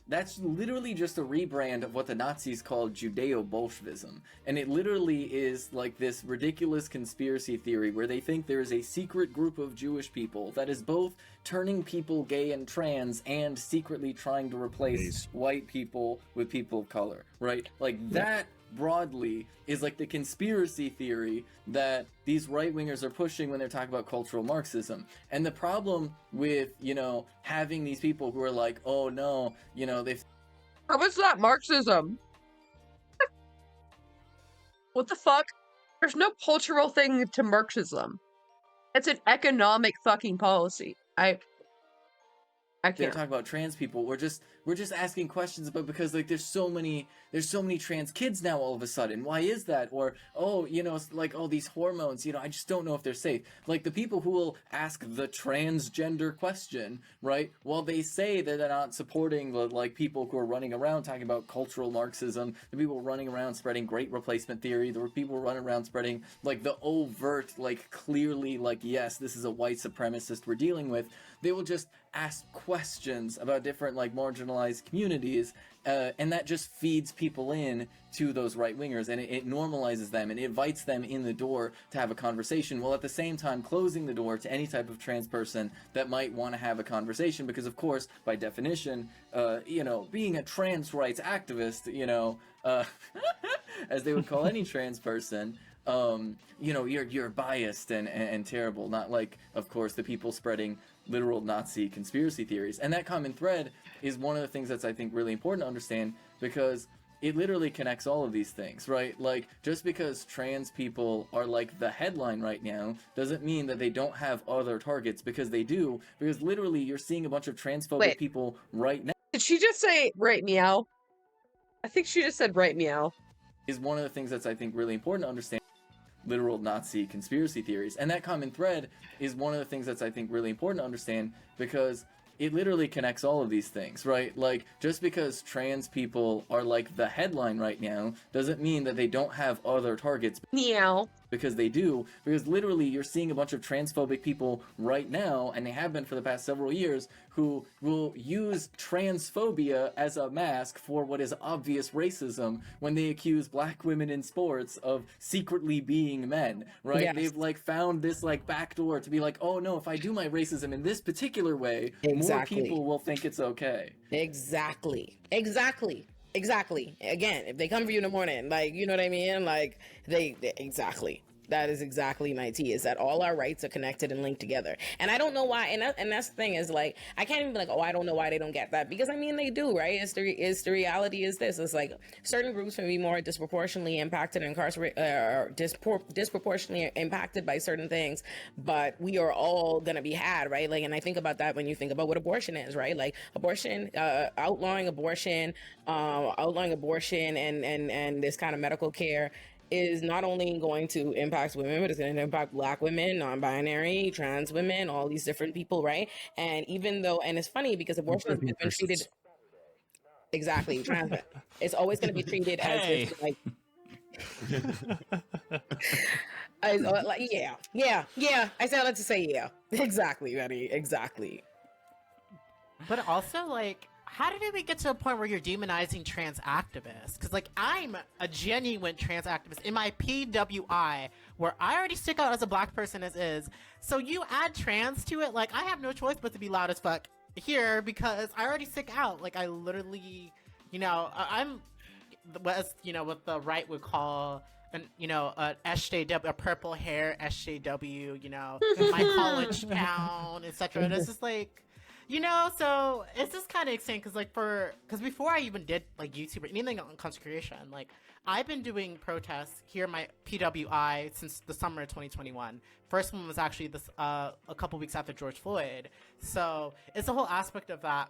that's literally just a rebrand of what the Nazis called Judeo-Bolshevism. And it literally is like this ridiculous conspiracy theory where they think there is a secret group of Jewish people that is both turning people gay and trans and secretly trying to replace white people with people of color, right? Like that broadly is like the conspiracy theory that these right-wingers are pushing when they're talking about cultural Marxism. And the problem with, you know, having these people who are like, oh no, you know, they've... How is that Marxism? What the fuck? There's no cultural thing to Marxism. It's an economic fucking policy. I can't talk about trans people. We're just asking questions about, because like there's so many trans kids now all of a sudden. Why is that? Or, oh, you know, it's like, oh, these hormones, you know, I just don't know if they're safe. Like the people who will ask the transgender question, right? Well, they say that they're not supporting the like people who are running around talking about cultural Marxism, the people running around spreading great replacement theory, the people running around spreading like the overt, like clearly like, yes, this is a white supremacist we're dealing with. They will just ask questions about different like marginalized communities, and that just feeds people in to those right-wingers, and it normalizes them and it invites them in the door to have a conversation, while at the same time closing the door to any type of trans person that might want to have a conversation, because of course, by definition, you know, being a trans rights activist, you know, as they would call any trans person, you know, you're biased and terrible, not like, of course, the people spreading literal Nazi conspiracy theories. And that common thread is one of the things that's, I think, really important to understand, because it literally connects all of these things, right? Like, just because trans people are like the headline right now doesn't mean that they don't have other targets, because they do, because literally you're seeing a bunch of transphobic people right now. Did she just say right meow? I think she just said right meow. Is one of the things that's, I think, really important to understand. Literal Nazi conspiracy theories. And that common thread is one of the things that's, I think, really important to understand, because it literally connects all of these things, right? Like, just because trans people are like the headline right now doesn't mean that they don't have other targets. Meow. Because they do, because literally you're seeing a bunch of transphobic people right now, and they have been for the past several years, who will use transphobia as a mask for what is obvious racism when they accuse black women in sports of secretly being men, right? Yes. They've like found this like backdoor to be like, oh no, if I do my racism in this particular way, more people will think it's okay. Exactly. Again, if they come for you in the morning, like, you know what I mean? Like, they exactly. That is exactly my tea, is that all our rights are connected and linked together. And I don't know why, and that's the thing, is like, I can't even be like, oh, I don't know why they don't get that, because I mean, they do, right? It's the reality is this, it's like, certain groups may be more disproportionately impacted and incarcerated, disproportionately impacted by certain things, but we are all gonna be had, right? Like, and I think about that when you think about what abortion is, right? Like, abortion, outlawing abortion and this kind of medical care is not only going to impact women, but it's going to impact black women, non-binary, trans women, all these different people, right? And even though, and it's funny because abortion has been treated exactly, trans, it's always going to be treated as if like, like yeah. I like to say yeah, exactly, Betty, exactly. But also, like, how did we get to a point where you're demonizing trans activists? Because, like, I'm a genuine trans activist in my PWI, where I already stick out as a black person as is. So you add trans to it, like, I have no choice but to be loud as fuck here because I already stick out. Like, I literally, you know, I'm, as, you know, what the right would call an SJW, a purple hair SJW, you know, my college town, etc. And it's just like, you know, so it's just kind of insane because before I even did like YouTube or anything on content creation, like I've been doing protests here in my PWI since the summer of 2021. First one was actually this a couple weeks after George Floyd. So it's the whole aspect of that.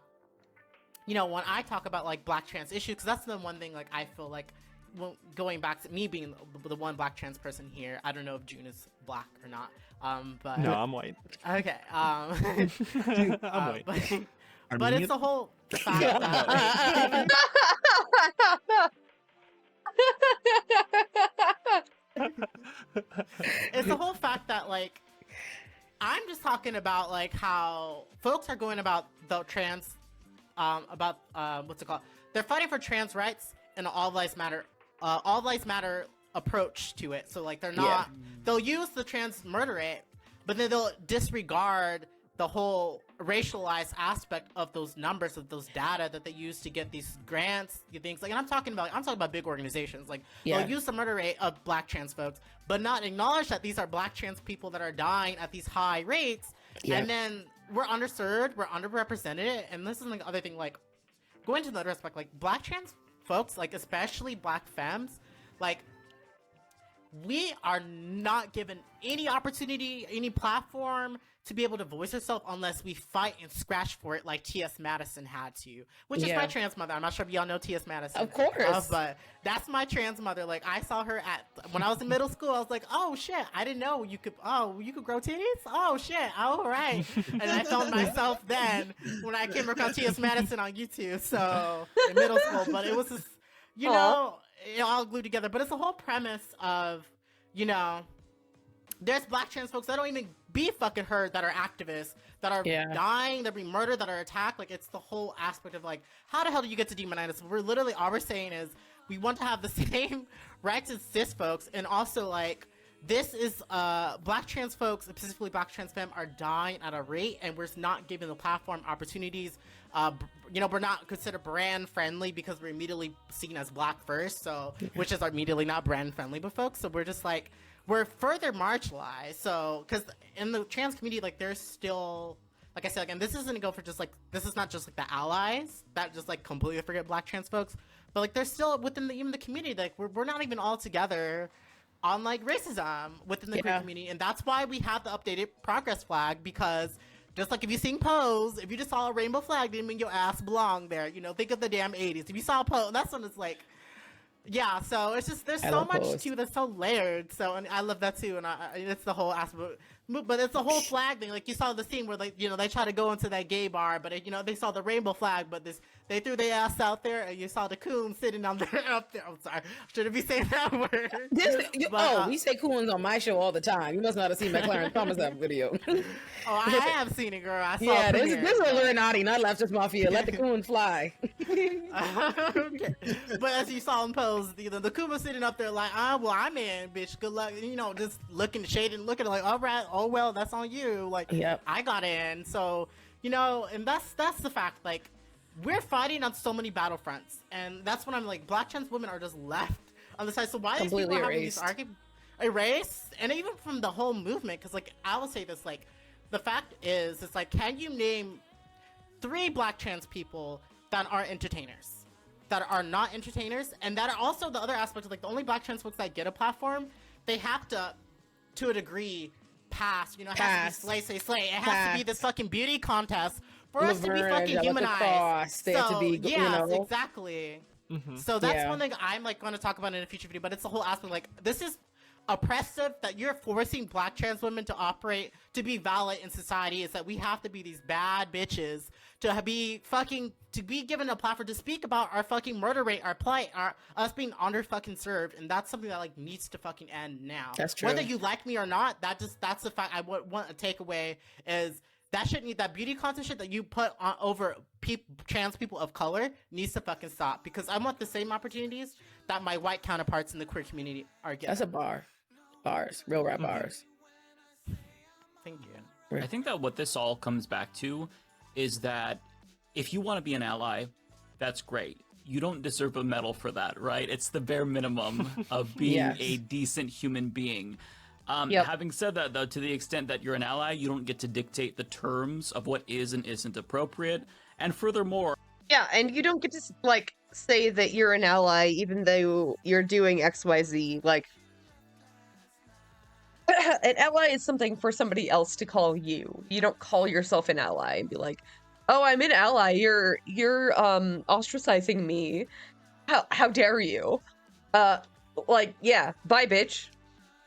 You know, when I talk about like black trans issues, because that's the one thing like I feel like, well, going back to me being the one black trans person here, I don't know if June is black or not. But no, I'm white. Okay. I'm white. But it's the whole fact that it's the whole fact that like I'm just talking about like how folks are going about the trans what's it called? They're fighting for trans rights and all lives matter approach to it. So like they're not they'll use the trans murder rate, but then they'll disregard the whole racialized aspect of those numbers, of those data that they use to get these grants, things like, and I'm talking about big organizations. Like they'll use the murder rate of black trans folks, but not acknowledge that these are black trans people that are dying at these high rates. And then we're underserved, we're underrepresented, and this is the other thing, like going to the other aspect, like black trans folks, like especially black femmes, like we are not given any opportunity, any platform to be able to voice ourselves unless we fight and scratch for it like T.S. Madison had to, which is my trans mother. I'm not sure if y'all know T.S. Madison. Of course. But that's my trans mother. Like I saw her when I was in middle school. I was like, oh shit, I didn't know you could grow titties? Oh shit, all right. And I found myself then when I came across T.S. Madison on YouTube, so in middle school. But it was just, you know, it all glued together. But it's the whole premise of, you know, there's black trans folks that don't even be fucking heard, that are activists, that are dying, that are being murdered, that are attacked. Like, it's the whole aspect of, like, how the hell do you get to demonize us? We're literally, all we're saying is we want to have the same rights as cis folks, and also, like, this is, black trans folks, specifically black trans femme, are dying at a rate, and we're not given the platform opportunities. You know, we're not considered brand friendly because we're immediately seen as black first, so, which is immediately not brand friendly with folks, so we're just, like, we're further marginalized. So, because in the trans community, like, there's still, like I said, again, this isn't go for just like, this is not just like the allies that just like completely forget black trans folks, but like there's still within even the community, like we're not even all together on like racism within the queer community, and that's why we have the updated progress flag, because just like if you sing Pose, if you just saw a rainbow flag, didn't mean your ass belonged there. You know, think of the damn 80s. If you saw Pose, that's when it's like. Yeah, so it's just there's so much to that's so layered. So, and I love that too, and it's the whole aspect. But it's the whole flag thing. Like you saw the scene where, like, you know, they try to go into that gay bar, but you know they saw the rainbow flag, but they threw their ass out there, and you saw the coon sitting on there up there. I'm sorry, shouldn't be saying that word. We say coons on my show all the time. You must not have seen my Clarence Thomas video. I have seen it, girl. I saw. Yeah, this is Illuminati, not leftist mafia. Let the coon fly. Okay. But as you saw in Pose, the coon was sitting up there like, well, I'm in, bitch. Good luck. You know, just looking shading, looking like, all right, oh well, that's on you. Like, I got in. So, you know, and that's the fact. Like, we're fighting on so many battlefronts, and that's when I'm like, black trans women are just left on the side. So why are these people having these arguments erased? And even from the whole movement, because like I will say this, like, the fact is, it's like, can you name 3 black trans people that are entertainers, that are not entertainers, and that are also the other aspect of, like, the only black trans folks that get a platform, they have to a degree, pass. You know, it has to be slay. It has to be this fucking beauty contest for us to be fucking humanized. So, exactly. Mm-hmm. So that's one thing I'm like going to talk about in a future video, but it's the whole aspect, like, this is oppressive that you're forcing black trans women to operate, to be valid in society, is that we have to be these bad bitches to be given a platform to speak about our fucking murder rate, our plight, us being under fucking served, and that's something that like needs to fucking end now. That's true. Whether you like me or not, that's the fact I want to take away, is that shit need that beauty contest shit that you put on over trans people of color needs to fucking stop, because I want the same opportunities that my white counterparts in the queer community are getting. That's a bar. Bars. Real rap bars. Thank you. I think that what this all comes back to is that if you want to be an ally, that's great. You don't deserve a medal for that, right? It's the bare minimum of being a decent human being. Having said that, though, to the extent that you're an ally, you don't get to dictate the terms of what is and isn't appropriate. And furthermore... Yeah, and you don't get to, like, say that you're an ally even though you're doing XYZ. Like, an ally is something for somebody else to call you. You don't call yourself an ally and be like, oh, I'm an ally. You're ostracizing me. How dare you? Like, yeah, bye, bitch.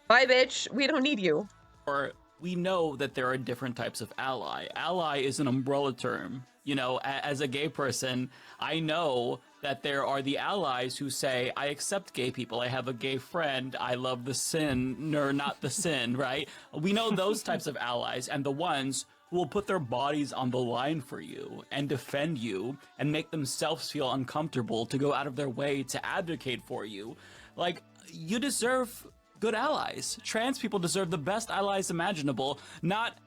Bye, bitch. We don't need you. Or we know that there are different types of ally. Ally is an umbrella term. You know, as a gay person, I know that there are the allies who say, I accept gay people. I have a gay friend. I love the sin, or not the sin, right? We know those types of allies, and the ones who will put their bodies on the line for you and defend you and make themselves feel uncomfortable to go out of their way to advocate for you. Like, you deserve good allies. Trans people deserve the best allies imaginable, not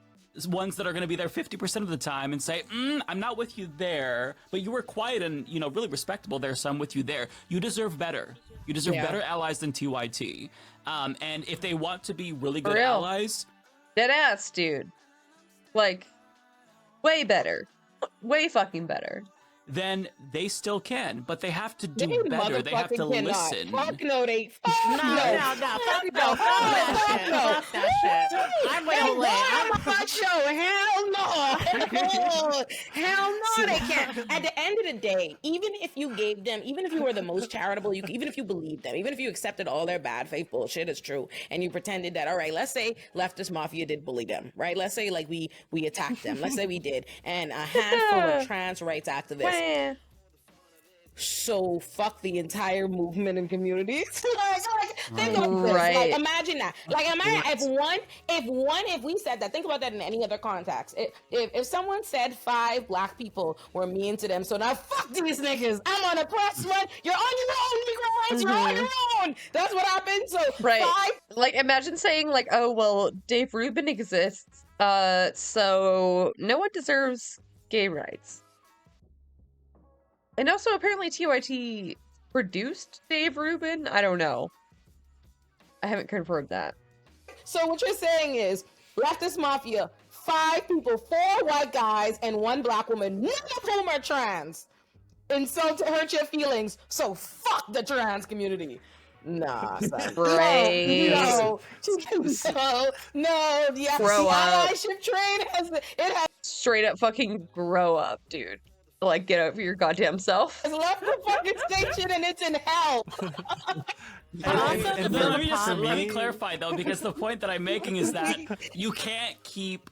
ones that are going to be there 50% of the time and say, I'm not with you there, but you were quiet and, you know, really respectable there, so I'm with you there. You deserve better. You deserve better allies than TYT. And if they want to be really good allies... Dead ass, dude. Like, way better. Way fucking better. Then they still can, but they have to do better. They have to listen. Fuck no, they. Fuck no. Fuck that shit. I'm way away. I'm a hot show. Hell no. Hell no, they can't. At the end of the day, even if you gave them, even if you were the most charitable, even if you believed them, even if you accepted all their bad faith bullshit as true, and you pretended that, all right, let's say leftist mafia did bully them, right? Let's say like we attacked them. Let's say we did, and a handful of trans rights activists. So fuck the entire movement and communities. like, think of this. Like, imagine that. Like, imagine if we said that. Think about that in any other context. If someone said 5 black people were mean to them, so now fuck these niggas. I'm on a press run. You're on your own, Negro rights. You're on your own. That's what happened. So like, imagine saying like, oh well, Dave Rubin exists, so no one deserves gay rights. And also, apparently, TYT produced Dave Rubin? I don't know. I haven't confirmed that. So what you're saying is, leftist mafia, 5 people, 4 white guys, and 1 black woman, none of whom are trans, insult to hurt your feelings, so fuck the trans community. Nah, son. Right. No. Yeah. Grow the up. allyship train has straight up fucking grow up, dude. Like, get over your goddamn self. It's left the fucking station and it's in hell. Let me clarify though, because the point that I'm making is that you can't keep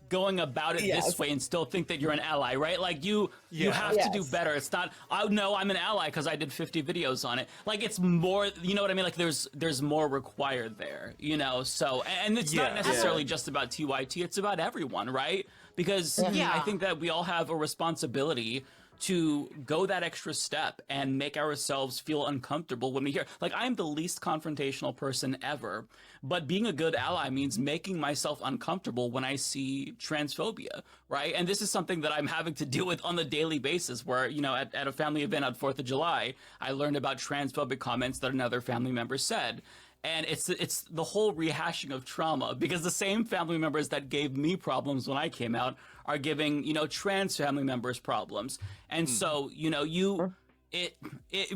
going about it this way and still think that you're an ally, right? Like you have to do better. It's not, oh no, I'm an ally because I did 50 videos on it. Like it's more, you know what I mean? Like there's more required there, you know? So, and it's not necessarily just about TYT, it's about everyone, right? Because I think that we all have a responsibility to go that extra step and make ourselves feel uncomfortable when we hear, like, I'm the least confrontational person ever, but being a good ally means making myself uncomfortable when I see transphobia, right? And this is something that I'm having to deal with on a daily basis where, you know, at a family event on 4th of July, I learned about transphobic comments that another family member said. And it's the whole rehashing of trauma, because the same family members that gave me problems when I came out are giving, you know, trans family members problems. And so, you know, it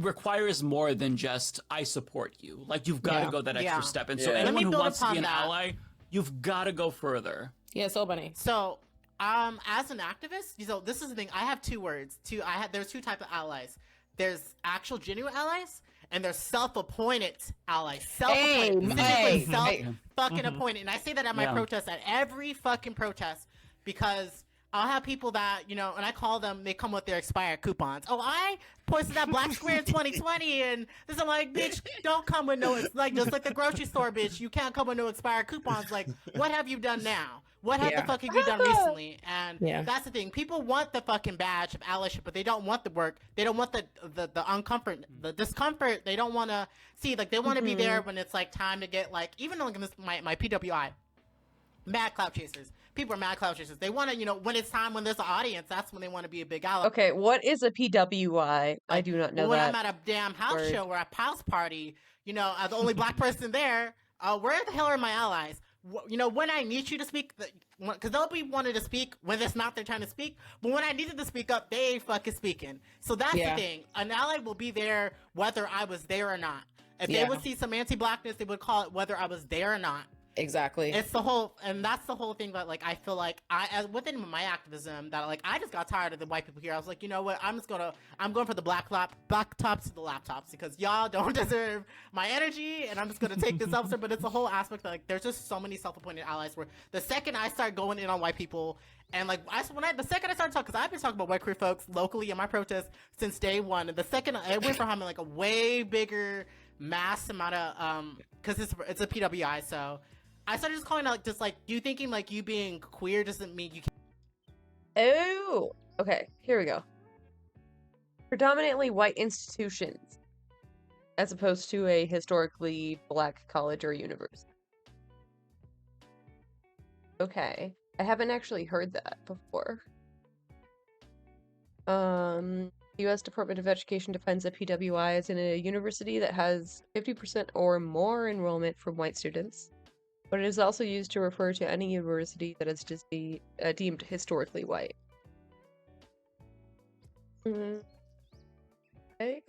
requires more than just, I support you. Like, you've got to go that extra step. And so anyone who wants to be an ally, you've got to go further. Yeah, so bunny. So, as an activist, so this is the thing. I have 2 words. There's 2 types of allies. There's actual genuine allies, and they're self-appointed allies. Self-fucking appointed. And I say that at my protest, at every fucking protest, because I'll have people that, and I call them, they come with their expired coupons. Oh, I posted that black square in 2020, and this, I'm like, bitch, don't come with no, it's like, just like the grocery store, bitch, you can't come with no expired coupons. Like, what have you done now? What the fuck have you done recently? And that's the thing. People want the fucking badge of allyship, but they don't want the work. They don't want the uncomfort, the discomfort. They don't want to see, like, they want to be there when it's, like, time to get, like, even like in this, my PWI, mad clout chasers. People are mad clout chasers. They want to, when it's time, when there's an audience, that's when they want to be a big ally. Okay, what is a PWI? I do not know when that. I'm at a damn house show or a house party, as the only black person there, where the hell are my allies? When I need you to speak, because they'll be wanting to speak when it's not their time to speak, but when I needed to speak up, they ain't fucking speaking. So that's the thing. An ally will be there whether I was there or not. If they would see some anti-blackness, they would call it whether I was there or not. Exactly. It's the whole, and that's the whole thing that, like, I feel like within my activism, that, like, I just got tired of the white people here. I was like, you know what, I'm going for the black tops to the laptops, because y'all don't deserve my energy, and I'm just gonna take this elsewhere. But it's a whole aspect that, like, there's just so many self-appointed allies where the second I start going in on white people, and, like, the second I started talking, because I've been talking about white queer folks locally in my protests since day one, and the second I went from having, like, a way bigger mass amount of, because it's a PWI, so I started just calling out, you thinking, like, you being queer doesn't mean you can't. Oh, okay, here we go. Predominantly white institutions, as opposed to a historically black college or university. Okay, I haven't actually heard that before. U.S. Department of Education defines a PWI as in a university that has 50% or more enrollment from white students. But it is also used to refer to any university that is just deemed historically white. Okay.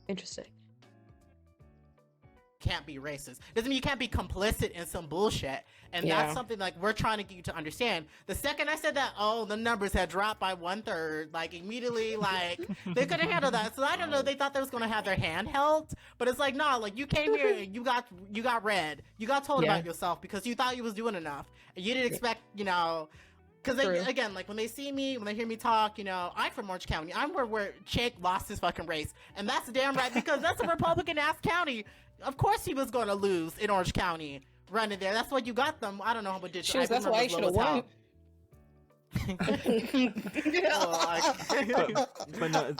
Interesting. Can't be racist. Doesn't mean you can't be complicit in some bullshit. And that's something, like, we're trying to get you to understand. The second I said that, the numbers had dropped by 1/3, like, immediately, like, they couldn't handle that. So I don't know, they thought they was gonna have their hand held, but it's like, no, like, you came here and you got read. You got told about yourself because you thought you was doing enough. And you didn't expect, because again, like, when they see me, when they hear me talk, I'm from Orange County. I'm where Jake lost his fucking race. And that's damn right, because that's a Republican-ass county. Of course he was going to lose in Orange County running there. That's what you got them. I don't know what did. That's why he should have won. But no,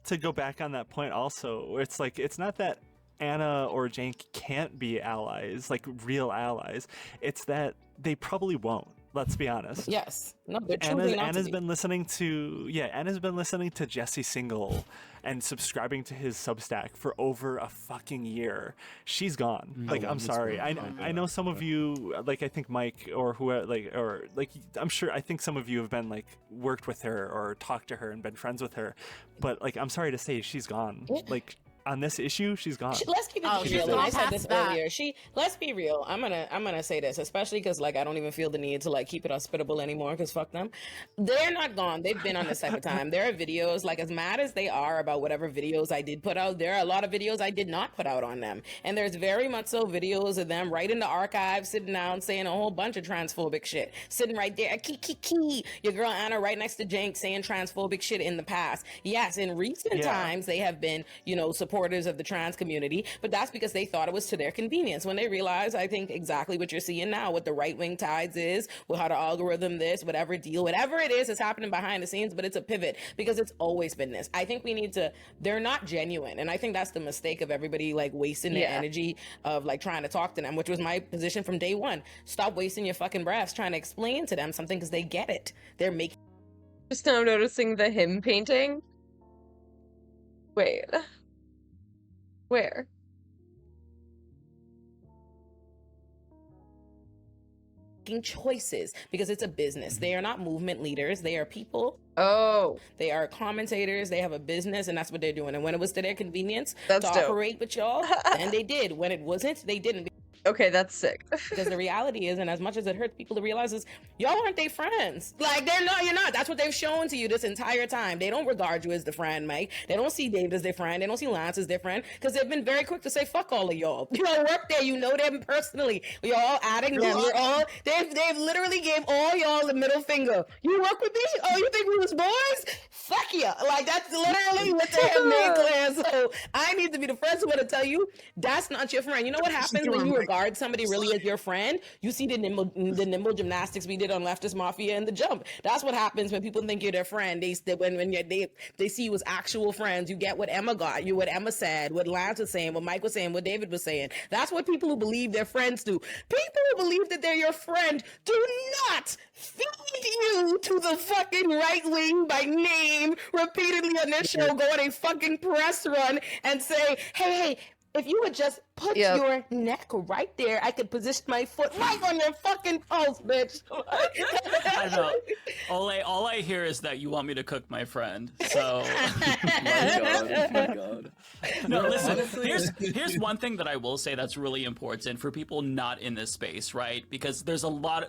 to go back on that point also, where it's like, it's not that Anna or Jank can't be allies, like real allies. It's that they probably won't. Let's be honest. Yes. No, they're truly not Anna's been listening to Jesse Single and subscribing to his Substack for over a fucking year. She's gone. Like, I'm sorry. I know some of you, like, I think Mike or whoever, I'm sure, I think some of you have been, like, worked with her or talked to her and been friends with her. But, like, I'm sorry to say, she's gone. Like, on this issue, she's gone. Let's keep it real. And I said this earlier. Let's be real. I'm gonna say this, especially because, like, I don't even feel the need to, like, keep it hospitable anymore, because fuck them. They're not gone. They've been on this type of time. There are videos, like, as mad as they are about whatever videos I did put out, there are a lot of videos I did not put out on them. And there's very much so videos of them right in the archive, sitting down, saying a whole bunch of transphobic shit. Sitting right there, your girl Anna right next to Jank saying transphobic shit in the past. Yes, in recent times, they have been, supporters of the trans community, but that's because they thought it was to their convenience. When they realize, I think, exactly what you're seeing now, what the right-wing tides is, with how the algorithm this, whatever it is happening behind the scenes, but it's a pivot, because it's always been this. I think we need to, they're not genuine, and I think that's the mistake of everybody, like, wasting their energy of, like, trying to talk to them, which was my position from day one. Stop wasting your fucking breaths trying to explain to them something, because they get it. They're making... Just now noticing the hymn painting. Wait. Where? Choices, because it's a business. They are not movement leaders. They are people. Oh. They are commentators. They have a business, and that's what they're doing. And when it was to their convenience to operate with y'all, then they did. When it wasn't, they didn't. Okay, that's sick. Because the reality is, and as much as it hurts people to realize, is y'all aren't they friends. Like, they're not, you're not. That's what they've shown to you this entire time. They don't regard you as the friend, Mike. They don't see David as their friend. They don't see Lance as their friend, because they've been very quick to say, fuck all of y'all. You all work there. You know them personally. You're all adding them. You're all, they've literally gave all y'all the middle finger. You work with me? Oh, you think we was boys? Fuck ya. Like, that's literally what they have made clear. So I need to be the first one to tell you, that's not your friend. You know what happens when you regard somebody really as your friend? You see the nimble gymnastics we did on Leftist Mafia and The Jump. That's what happens when people think you're their friend. They see you as actual friends. You get what Emma got, what Emma said, what Lance was saying, what Mike was saying, what David was saying. That's what people who believe they're friends do. People who believe that they're your friend do not feed you to the fucking right wing by name repeatedly on their show, go on a fucking press run and say, hey, if you would just put your neck right there, I could position my foot right on your fucking pulse, bitch. I know. All I hear is that you want me to cook my friend. So. My God. No, listen. Here's one thing that I will say that's really important for people not in this space, right? Because there's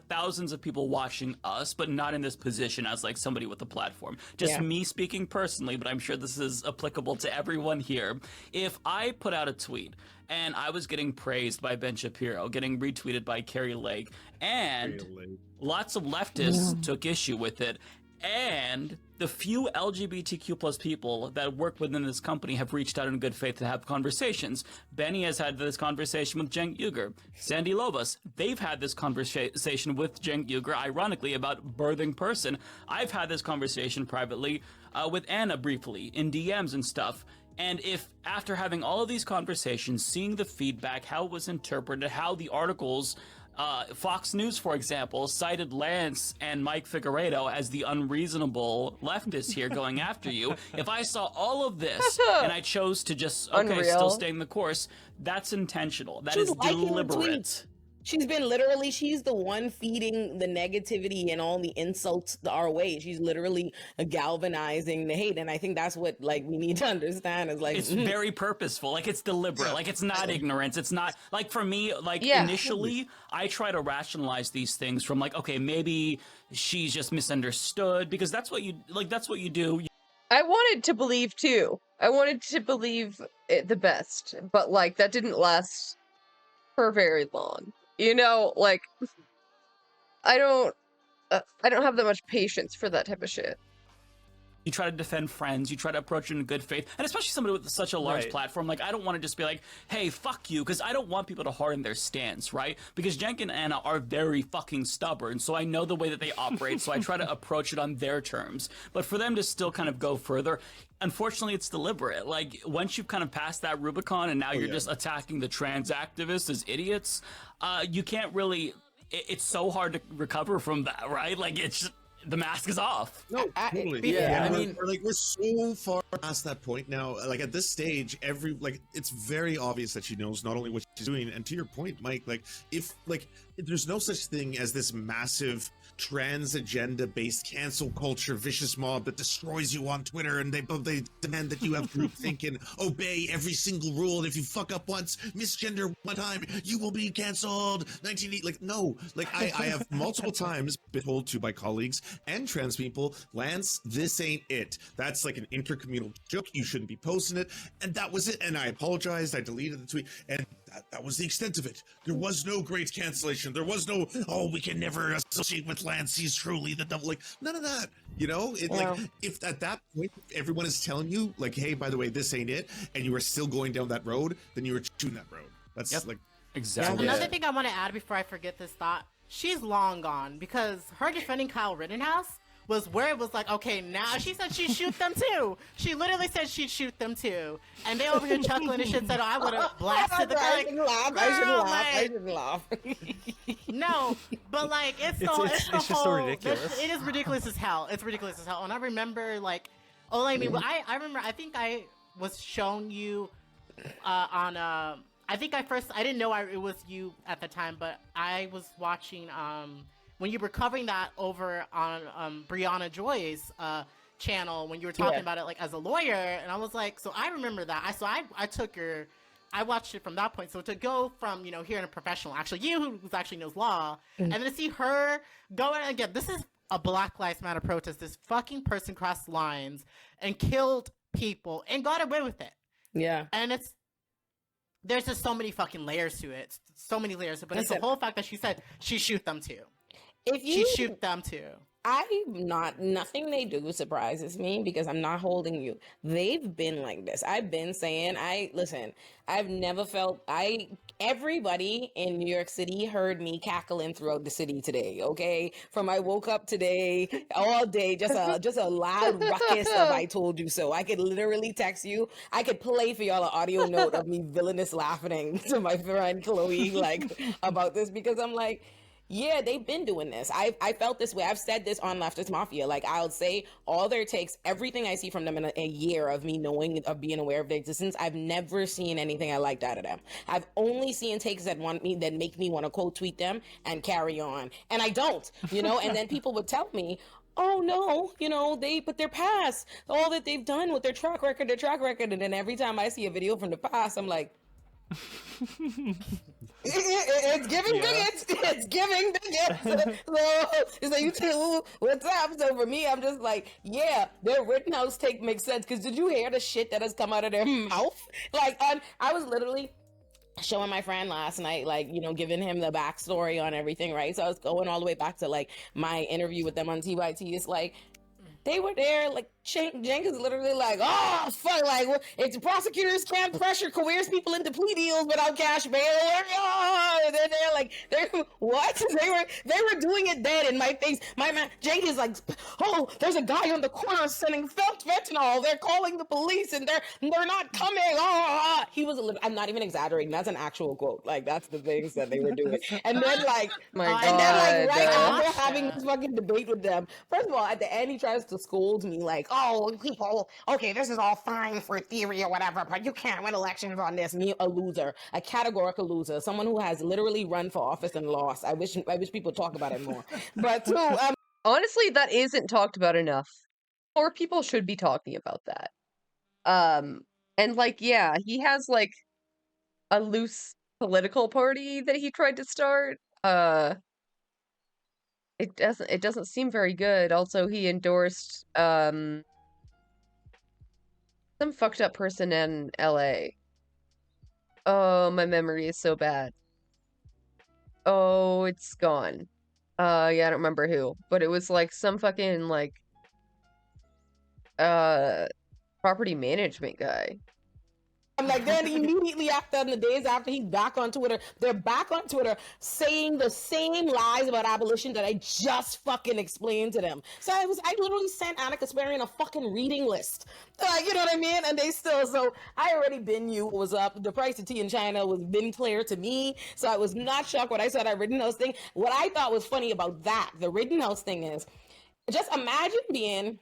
thousands of people watching us, but not in this position as like somebody with a platform. Just me speaking personally, but I'm sure this is applicable to everyone here. If I put out a tweet and I was getting praised by Ben Shapiro, getting retweeted by Carrie Lake, and lots of leftists took issue with it, and the few LGBTQ plus people that work within this company have reached out in good faith to have conversations. Benny has had this conversation with Cenk Uygur. Sandy Lobos, they've had this conversation with Cenk Uygur, ironically, about birthing person. I've had this conversation privately with Anna briefly in DMs and stuff. And if after having all of these conversations, seeing the feedback, how it was interpreted, how the articles, Fox News, for example, cited Lance and Mike Figueredo as the unreasonable leftists here going after you. If I saw all of this and I chose to just, still staying the course, that's intentional. That is deliberate. She's the one feeding the negativity and all the insults our way. She's literally galvanizing the hate. And I think that's what, like, we need to understand is like, it's very purposeful. Like, it's deliberate. Like, it's not ignorance. It's not like, for me, like, initially I try to rationalize these things from like, okay, maybe she's just misunderstood, because that's what you do. I wanted to believe too. I wanted to believe it the best, but like, that didn't last for very long. You know, like, I don't have that much patience for that type of shit. You try to defend friends, you try to approach it in good faith, and especially somebody with such a large platform. Like, I don't want to just be like, hey, fuck you, because I don't want people to harden their stance, right? Because Cenk and Anna are very fucking stubborn, so I know the way that they operate, so I try to approach it on their terms. But for them to still kind of go further, unfortunately, it's deliberate. Like, once you've kind of passed that Rubicon and now you're just attacking the trans activists as idiots, you can't really, it's so hard to recover from that, right? Like, it's just, the mask is off. No, totally. I mean, we're so far past that point now. Like, at this stage, it's very obvious that she knows not only what she's doing, and to your point, Mike, if there's no such thing as this massive trans agenda based cancel culture vicious mob that destroys you on Twitter, and they demand that you have groupthink and obey every single rule, and if you fuck up once, misgender one time, you will be canceled. 1980, I have multiple times been told to by colleagues and trans people, Lance, this ain't it. That's like an intercommunal joke. You shouldn't be posting it. And that was it. And I apologized. I deleted the tweet. And that was the extent of it. There was no great cancellation. There was no, we can never associate with Lance. He's truly the devil. Like, none of that. You know? If at that point, everyone is telling you, like, hey, by the way, this ain't it, and you are still going down that road, then you were choosing that road. That's exactly. Another thing I want to add before I forget this thought. She's long gone, because her defending Kyle Rittenhouse was where it was like, okay, now she said she'd shoot them too. She literally said she'd shoot them too. And they over here chuckling and shit, said, oh, I would have blasted the guy. I shouldn't laugh. No, but like, it's just so ridiculous. It is ridiculous as hell. It's ridiculous as hell. And I remember I remember, I think I was shown you on I think I didn't know it was you at the time, but I was watching when you were covering that over on Brianna Joy's channel when you were talking about it like as a lawyer, and I was like, so I remember that. I took your I watched it from that point. So to go from, hearing a professional, actually you who actually knows law, and then to see her go in again, this is a Black Lives Matter protest. This fucking person crossed lines and killed people and got away with it. Yeah. And there's just so many fucking layers to it. So many layers. But it's the whole fact that she said she shoot them too. She shoot them too. Nothing they do surprises me because I'm not holding you. They've been like this. I've been saying, I've never felt, everybody in New York City heard me cackling throughout the city today, okay? From I woke up today, all day, just a loud ruckus of I told you so. I could literally text you. I could play for y'all an audio note of me villainous laughing to my friend Chloe, about this because I'm like, yeah, they've been doing this. I felt this way. I've said this on Leftist Mafia. I'll say all there takes, everything I see from them in a year of me knowing, of being aware of their existence, I've never seen anything I liked out of them. I've only seen takes that make me want to quote tweet them and carry on. And I don't, and then people would tell me, oh no, but they're past all that they've done with their track record. And then every time I see a video from the past, I'm like, it's giving bigots. It's giving bigots. So you too, what's up? So for me, I'm just like, yeah, their Rittenhouse take makes sense. Because did you hear the shit that has come out of their mouth? I was literally showing my friend last night, giving him the backstory on everything, right? So I was going all the way back to my interview with them on TYT. It's they were there, Jenkins literally oh, fuck, it's prosecutors can't coerce people into plea deals without cash bail. They're what? They were doing it then in my face. My man, Jenkins oh, there's a guy on the corner sending fentanyl. They're calling the police and they're not coming. He was I'm not even exaggerating. That's an actual quote. That's the things that they were doing. And then right after having this fucking debate with them, first of all, at the end he tries to scold me oh, people, okay, this is all fine for theory or whatever, but you can't win elections on this. Me, a loser, a categorical loser, someone who has literally run for office and lost. I wish people talk about it more. But two, honestly, that isn't talked about enough. More people should be talking about that. And yeah, he has a loose political party that he tried to start. It doesn't seem very good. Also, he endorsed some fucked up person in LA. Oh, my memory is so bad. Oh, it's gone. Yeah, I don't remember who, but it was some fucking property management guy. I'm then immediately after, in the days after, he's back on Twitter. They're back on Twitter saying the same lies about abolition that I just fucking explained to them. So I literally sent Anna Kasparian a fucking reading list. You know what I mean? And they still, so I already been was up. The price of tea in China was been clear to me. So I was not shocked when I saw that Rittenhouse thing. What I thought was funny about the Rittenhouse thing is, just imagine being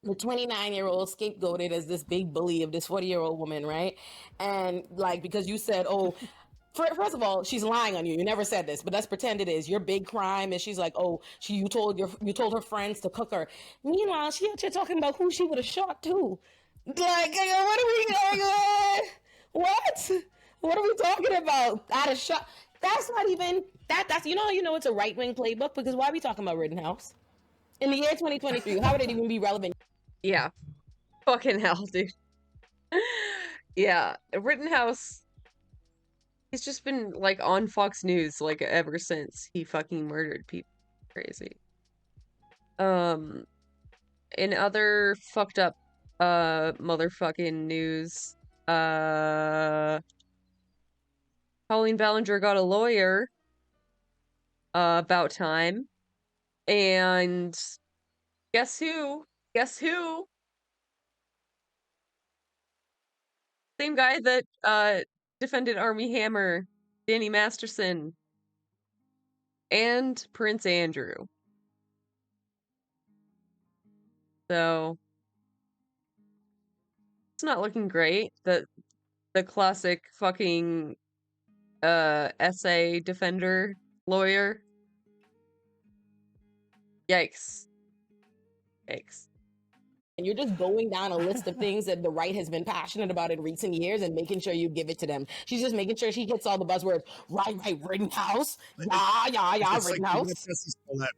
the 29-year-old scapegoated as this big bully of this 40-year-old woman, right? And because you said, oh, first of all, she's lying on you. You never said this, but let's pretend it is. Your big crime is she's you told her friends to cook her. Meanwhile, she out here talking about who she would have shot too. What are we what? What are we talking about? Out of shot. That's not even that's it's a right-wing playbook, because why are we talking about Rittenhouse? In the year 2023, how would it even be relevant? Yeah. Fucking hell, dude. Yeah. Rittenhouse, he's just been on Fox News ever since he fucking murdered people. Crazy. In other fucked up motherfucking news, Colleen Ballinger got a lawyer. About time. And guess who? Same guy that defended Army Hammer, Danny Masterson, and Prince Andrew. So it's not looking great. The classic fucking essay defender lawyer. Yikes. And you're just going down a list of things that the right has been passionate about in recent years and making sure you give it to them. She's just making sure she hits all the buzzwords. Right, Rittenhouse. Yeah, It's like Rittenhouse. Jesse Smollett.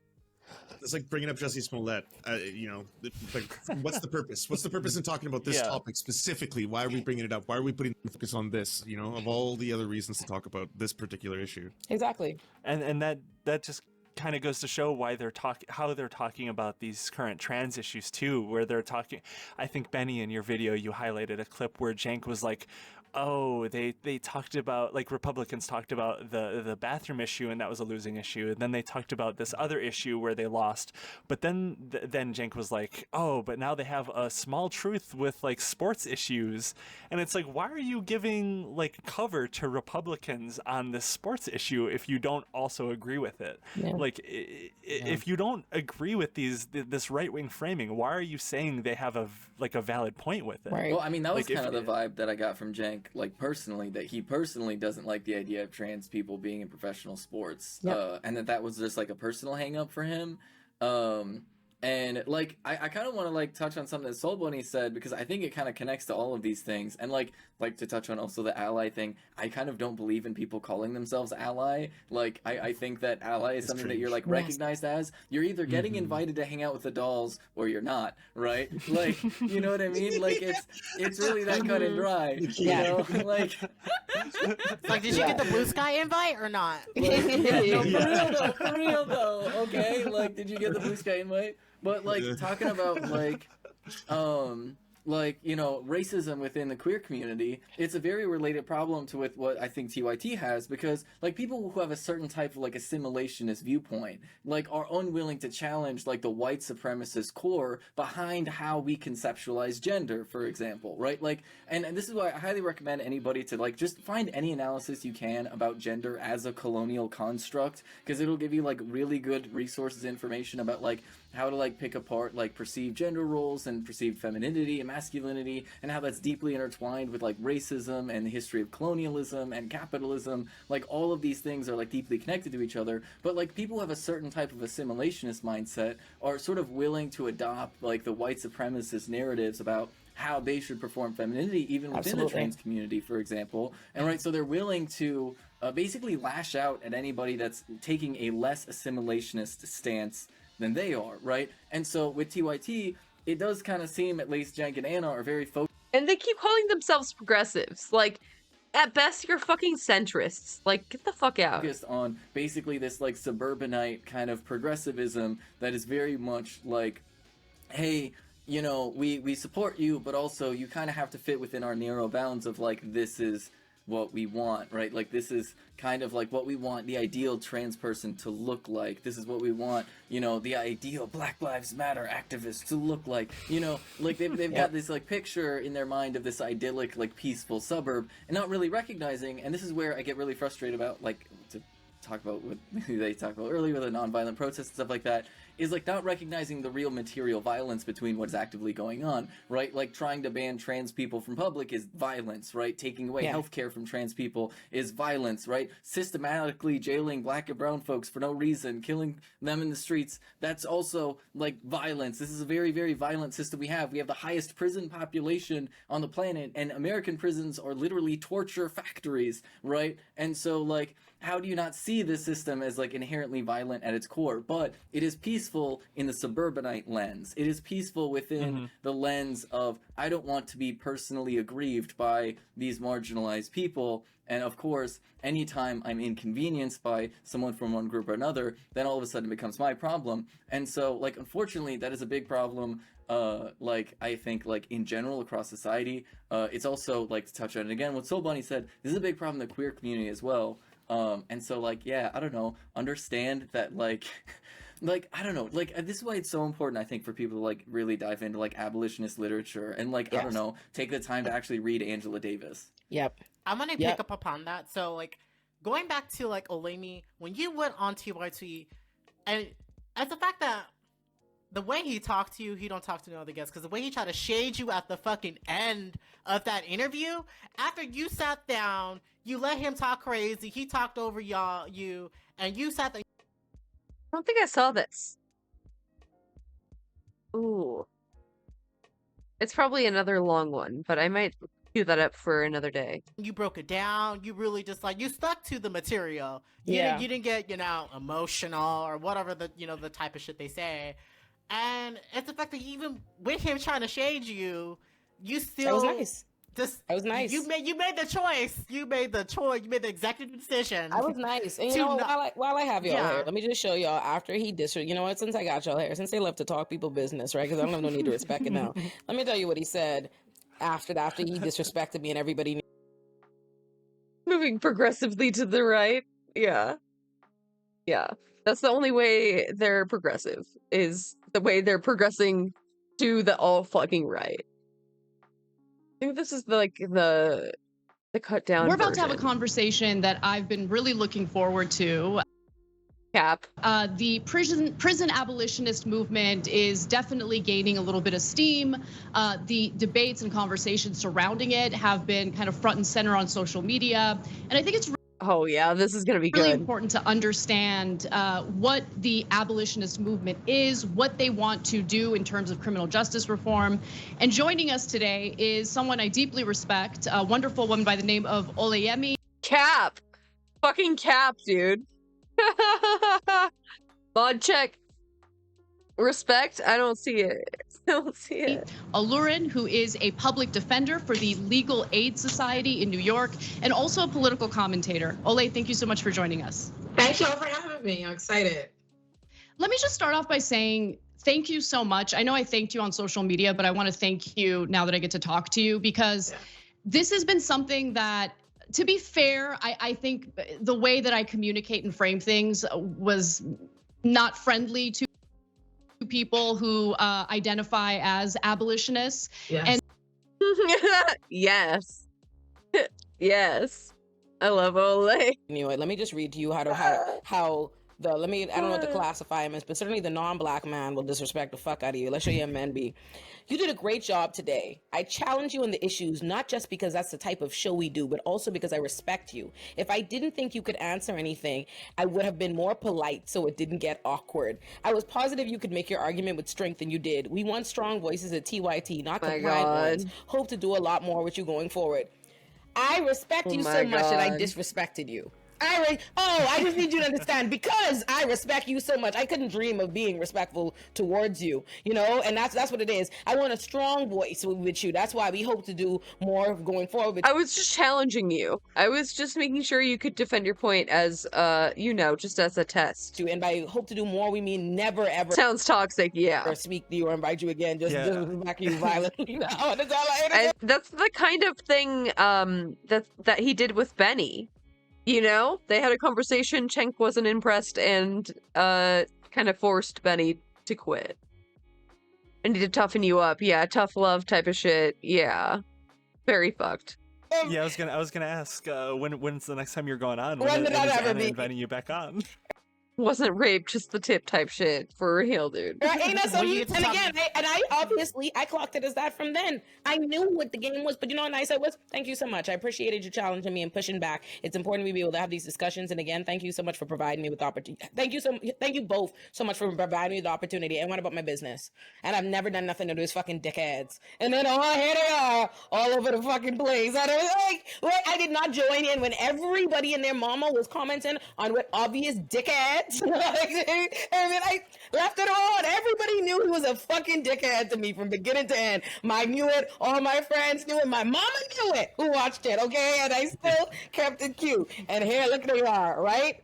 It's like bringing up Jesse Smollett. Like, what's the purpose? What's the purpose in talking about this topic specifically? Why are we bringing it up? Why are we putting focus on this? Of all the other reasons to talk about this particular issue. Exactly. And that just kind of goes to show why how they're talking about these current trans issues too, where they're talking. I think Benny, in your video, you highlighted a clip where Cenk was like, oh, they talked about, like, Republicans talked about the bathroom issue, and that was a losing issue, and then they talked about this other issue where they lost, but then Cenk was like, oh, but now they have a small truth with, like, sports issues, and it's like, why are you giving, like, cover to Republicans on this sports issue if you don't also agree with it? Yeah. Like, if you don't agree with this right-wing framing, why are you saying they have a valid point with it? Well, I mean, that was Like, kind of the vibe that I got from Cenk, like, personally, that he personally doesn't like the idea of trans people being in professional sports. Yep. And that was just, like, a personal hang-up for him. And, like, I kind of want to, like, touch on something that Soul Bunny said, because I think it kind of connects to all of these things. And, like to touch on also the ally thing, I kind of don't believe in people calling themselves ally. Like, I think that ally is something that you're, like, recognized as. You're either getting invited to hang out with the dolls, or you're not, right? Like, you know what I mean? Like, it's really that cut and dry, you know? Like, did you get the Blue Sky invite or not? Like, for real though, okay? Like, did you get the Blue Sky invite? But, like, talking about, like, racism within the queer community, it's a very related problem to with what I think TYT has, because, like, people who have a certain type of, like, assimilationist viewpoint, like, are unwilling to challenge, like, the white supremacist core behind how we conceptualize gender, for example, right? Like, and this is why I highly recommend anybody to, like, just find any analysis you can about gender as a colonial construct, because it'll give you, like, really good resources, information about, like, how to, like, pick apart, like, perceived gender roles and perceived femininity and masculinity, and how that's deeply intertwined with, like, racism and the history of colonialism and capitalism. Like, all of these things are, like, deeply connected to each other, but, like, people who have a certain type of assimilationist mindset are sort of willing to adopt, like, the white supremacist narratives about how they should perform femininity, even within the trans community, for example. And, right, so they're willing to basically lash out at anybody that's taking a less assimilationist stance than they are, right? And so with TYT, it does kind of seem, at least Cenk and Anna are very focused. And they keep calling themselves progressives. Like, at best, you're fucking centrists. Like, get the fuck out. Focused on basically this, like, suburbanite kind of progressivism that is very much like, hey, you know, we support you, but also you kind of have to fit within our narrow bounds of, like, this is what we want, right? Like, this is kind of like what we want the ideal trans person to look like. This is what we want, you know, the ideal Black Lives Matter activist to look like. You know, like, they've got this, like, picture in their mind of this idyllic, like, peaceful suburb, and not really recognizing, and this is where I get really frustrated about, like, to talk about what they talked about earlier with the nonviolent protests and stuff like that, is, like, not recognizing the real material violence between what's actively going on, right? Like, trying to ban trans people from public is violence, right? Taking away healthcare from trans people is violence, right? Systematically jailing Black and brown folks for no reason, killing them in the streets, that's also, like, violence. This is a very, very violent system we have. We have the highest prison population on the planet, and American prisons are literally torture factories, right? And so, like, how do you not see this system as, like, inherently violent at its core? But it is peaceful in the suburbanite lens. It is peaceful within the lens of, I don't want to be personally aggrieved by these marginalized people. And of course, anytime I'm inconvenienced by someone from one group or another, then all of a sudden it becomes my problem. And so, like, unfortunately, that is a big problem. Like, I think, like, in general across society. It's also, like, to touch on it again, what Soul Bunny said, this is a big problem in the queer community as well. And so, like, yeah, I don't know, understand that, like, like, I don't know, like, this is why it's so important, I think, for people to, like, really dive into, like, abolitionist literature and, like, I don't know, take the time to actually read Angela Davis. I'm gonna pick up upon that. So, like, going back to, like, Olemi, when you went on TYT, and the fact that the way he talked to you, he don't talk to no other guests, because the way he tried to shade you at the fucking end of that interview, after you sat down, you let him talk crazy, he talked over you, and you sat there. I don't think I saw this. Ooh. It's probably another long one, but I might queue that up for another day. You broke it down. You really just like you stuck to the material. You didn't get emotional or whatever the the type of shit they say. And it's the fact that even with him trying to shade you, you still that was nice. That was nice. You made the choice. You made the executive decision. I was nice. And while I have y'all here, let me just show y'all after he since I got y'all here, since they love to talk people business, right? Because I don't have no need to respect it now. Let me tell you what he said after he disrespected me and everybody. Moving progressively to the right. Yeah. Yeah. That's the only way they're progressive, is the way they're progressing to the all fucking right. I think this is the cut down. We're about to have a conversation that I've been really looking forward to. Cap. The prison abolitionist movement is definitely gaining a little bit of steam. The debates and conversations surrounding it have been kind of front and center on social media, and I think it's oh yeah, this is gonna be really good. important to understand what the abolitionist movement is, what they want to do in terms of criminal justice reform. And joining us today is someone I deeply respect, a wonderful woman by the name of Oleyemi. Cap. Fucking Cap, dude. Mod check. Respect? I don't see it. I don't see it. Alurin, who is a public defender for the Legal Aid Society in New York, and also a political commentator. Ole, thank you so much for joining us. Thank y'all for having me. I'm excited. Let me just start off by saying thank you so much. I know I thanked you on social media, but I want to thank you now that I get to talk to you, because this has been something that, to be fair, I think the way that I communicate and frame things was not friendly to people who identify as abolitionists. Yes. And yes. Yes. I love Ole. Anyway, let me just read to you how I don't know what to classify him as, but certainly the non-black man will disrespect the fuck out of you. Let's show you a man be. You did a great job today. I challenge you on the issues, not just because that's the type of show we do, but also because I respect you. If I didn't think you could answer anything, I would have been more polite so it didn't get awkward. I was positive you could make your argument with strength, and you did. We want strong voices at TYT, not compliant ones. Hope to do a lot more with you going forward. I respect you so much that I disrespected you. I just need you to understand, because I respect you so much, I couldn't dream of being respectful towards you, and that's what it is. I want a strong voice with you. That's why we hope to do more going forward. I was just challenging you. I was just making sure you could defend your point as, just as a test. And by hope to do more, we mean never ever. Sounds toxic, yeah. Or speak to you or invite you again, just back you violently. That's all that's the kind of thing that he did with Benny. They had a conversation, Cenk wasn't impressed, and kind of forced Benny to quit. I need to toughen you up. Yeah, tough love type of shit. Yeah. Very fucked. Yeah, I was gonna ask, when's the next time you're going on? When did that ever be? Inviting you back on? Wasn't rape, just the tip type shit, for real, dude. Ain't that so? And again, I obviously clocked it as that from then. I knew what the game was, but you know how nice I was? Thank you so much. I appreciated you challenging me and pushing back. It's important we be able to have these discussions. And again, thank you so much for providing me with the opportunity. Thank you both so much for providing me the opportunity. I went about my business, and I've never done nothing to those fucking dickheads. And then here they are, all over the fucking place. And I did not join in when everybody and their mama was commenting on what obvious dickheads. And then I left it on. Everybody knew he was a fucking dickhead to me from beginning to end. I knew it. All my friends knew it. My mama knew it who watched it, okay? And I still kept it cute. And here, look, they are, right?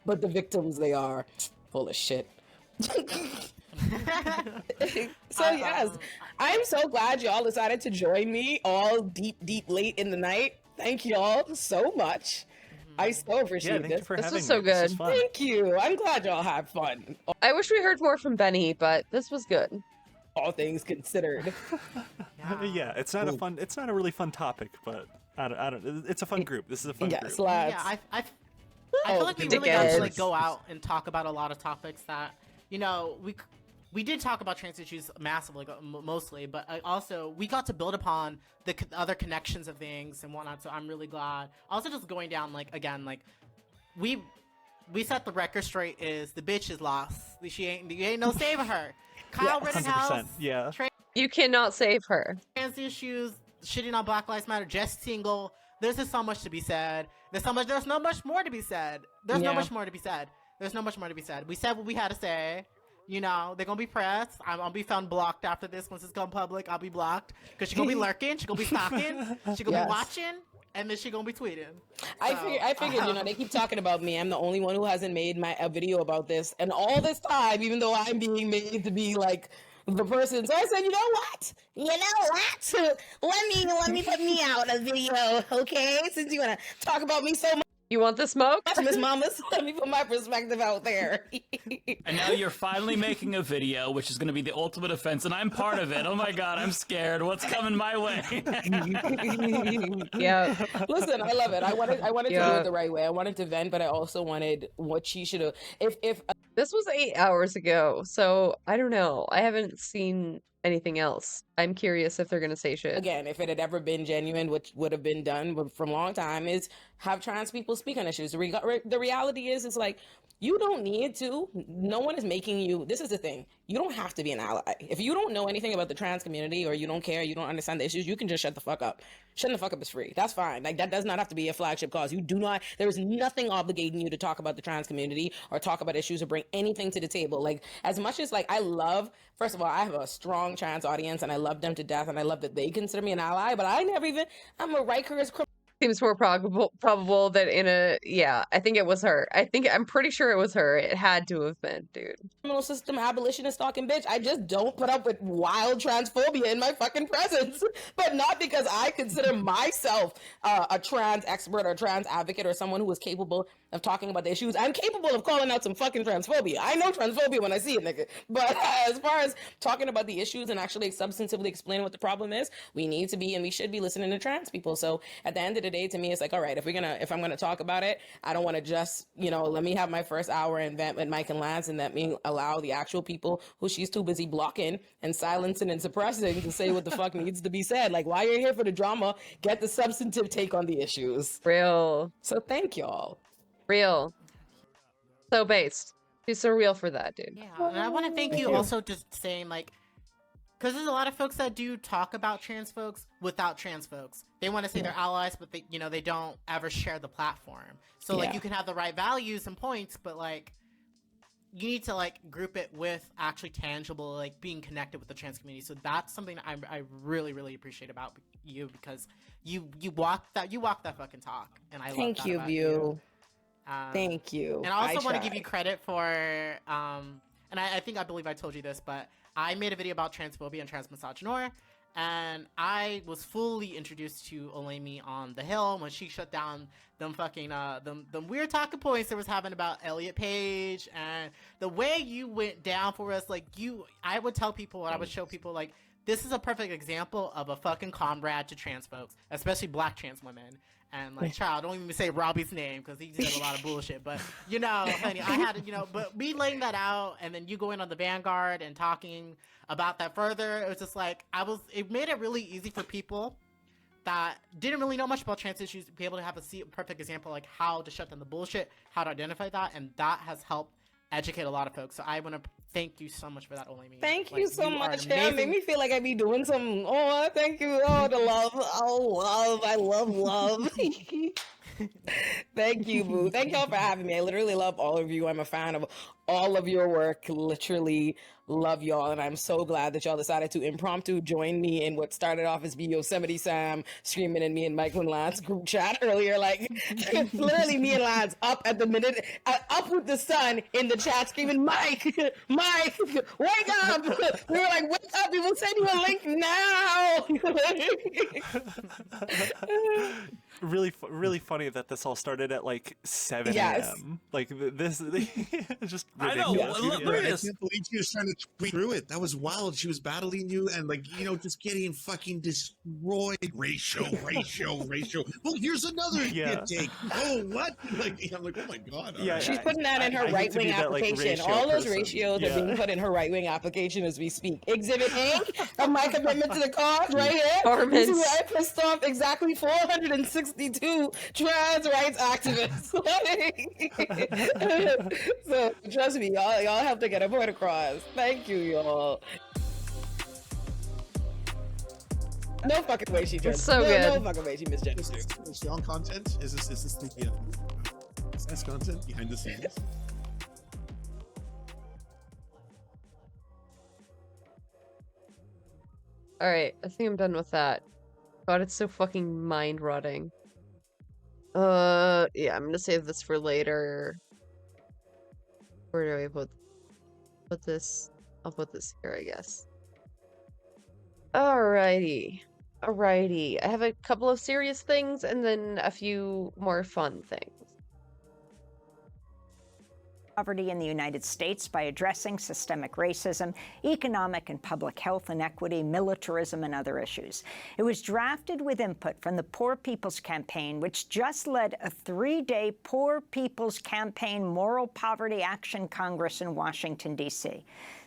But the victims, they are full of shit. So yes, I'm so glad y'all decided to join me all deep late in the night. Thank y'all so much. I so appreciate this. This was so good. Thank you. I'm glad y'all had fun. I wish we heard more from Benny, but this was good. All things considered. Yeah, it's not a really fun topic, but I don't. It's a fun group. This is a fun group. Lads. Yeah, I feel like we really got to go out and talk about a lot of topics that we did talk about trans issues massively, mostly, but also we got to build upon the other connections of things and whatnot. So I'm really glad. Also, just going down we set the record straight. Is the bitch is lost? You ain't no saving her. Kyle Rittenhouse. Yeah. You cannot save her. Trans issues, shitting on Black Lives Matter, just single. There's just so much to be said. There's no much more to be said. There's no much more to be said. There's no much more to be said. We said what we had to say. You know, they're gonna be pressed. I'm gonna be found blocked after this. Once it's gone public, I'll be blocked. Because she's gonna be lurking, she's gonna be stalking, she's gonna be watching, and then she's gonna be tweeting. I figured, you know, they keep talking about me. I'm the only one who hasn't made a video about this. And all this time, even though I'm being made to be like the person, so I said, you know what? Let me put me out a video, okay? Since you wanna talk about me so much. You want the smoke? Miss Mamas, let me put my perspective out there. And now you're finally making a video, which is going to be the ultimate offense, and I'm part of it. Oh my god, I'm scared. What's coming my way? Yeah. Listen, I love it. I wanted to do it the right way. I wanted to vent, but I also wanted what she should have. If this was 8 hours ago, so I don't know. I haven't seen anything else. I'm curious if they're gonna say shit. Again, if it had ever been genuine, which would have been done from a long time, is have trans people speak on issues. The reality is, it's like, you don't need to. No one is making you. This is the thing. You don't have to be an ally. If you don't know anything about the trans community, or you don't care, you don't understand the issues, you can just shut the fuck up. Shutting the fuck up is free. That's fine. Like, that does not have to be a flagship cause. You do not. There is nothing obligating you to talk about the trans community or talk about issues or bring anything to the table. Like, as much as I love. First of all, I have a strong trans audience, and I love them to death, and I love that they consider me an ally. But I'm a rigorous criminal. Seems more probable that I think it was her. I'm pretty sure it was her. It had to have been, dude. Criminal system abolitionist stalking bitch. I just don't put up with wild transphobia in my fucking presence. But not because I consider myself a trans expert or trans advocate or someone who is capable of talking about the issues. I'm capable of calling out some fucking transphobia. I know transphobia when I see it, nigga. But as far as talking about the issues and actually substantively explaining what the problem is, we need to be and we should be listening to trans people. So at the end of the day, to me, it's like, all right, if I'm gonna talk about it, I don't want to just, let me have my first hour and vent with Mike and Lance, and let me allow the actual people who she's too busy blocking and silencing and suppressing to say what the fuck needs to be said. Like, while you're here for the drama, get the substantive take on the issues. Real. So thank y'all. Real. So based. She's so real for that, dude. Yeah, and I want to thank you also just saying, like, because there's a lot of folks that do talk about trans folks without trans folks. They want to say they're allies, but they don't ever share the platform. So like, you can have the right values and points, but like, you need to like group it with actually tangible, like being connected with the trans community. So that's something that I really, really appreciate about you, because you walk that fucking talk, and I love that about you. Thank you. And I also want to give you credit for, and I believe I told you this, but I made a video about transphobia and transmisogynoir, and I was fully introduced to Olemi on The Hill when she shut down them fucking, them weird talking points that was having about Elliot Page, and the way you went down for us, like I would tell people, and I would show people, like, this is a perfect example of a fucking comrade to trans folks, especially black trans women. And like, child, don't even say Robbie's name because he said a lot of bullshit. But honey, I had to, but me laying that out, and then you going on the Vanguard and talking about that further, it was just like it made it really easy for people that didn't really know much about trans issues to be able to have a perfect example, like how to shut down the bullshit, how to identify that, and that has helped educate a lot of folks. So I want to thank you so much for that, Olemi. Thank you so much. Yeah, made me feel like I be doing some. Oh, thank you. Oh, the love. Oh, love. I love. Thank you, boo. Thank y'all for having me. I literally love all of you. I'm a fan of all of your work. Literally love y'all, and I'm so glad that y'all decided to impromptu join me in what started off as Yosemite Sam screaming in me and Mike and Lance group chat earlier. Like, literally me and Lance up at the minute, up with the sun in the chat screaming, Mike, wake up. We were like, wake up, we will send you a link now. Really funny that this all started at like 7 a.m. Like this just ridiculous. I know. Look at this. I can't believe she was trying to tweet through it. That was wild. She was battling you and like, just getting fucking destroyed. Ratio. Well, here's another take. Oh, what? Like, I'm like, oh my god. Yeah, she's putting that in her right-wing application. All those ratios are being put in her right-wing application as we speak. Exhibit A of my commitment to the cause, right here. This is where I pissed off exactly 462 trans rights activists. So trust me, y'all have to get a point across. Thank you, y'all. No fucking way she It's judged. so no, good. No fucking way she misjudged Is this young content? Is this the nice content behind the scenes? All right, I think I'm done with that. God, it's so fucking mind rotting. Yeah, I'm gonna save this for later. Where do I put this? I'll put this here, I guess. Alrighty. I have a couple of serious things and then a few more fun things. Poverty in the United States by addressing systemic racism, economic and public health inequity, militarism, and other issues. It was drafted with input from the Poor People's Campaign, which just led a 3-day Poor People's Campaign Moral Poverty Action Congress in Washington, D.C.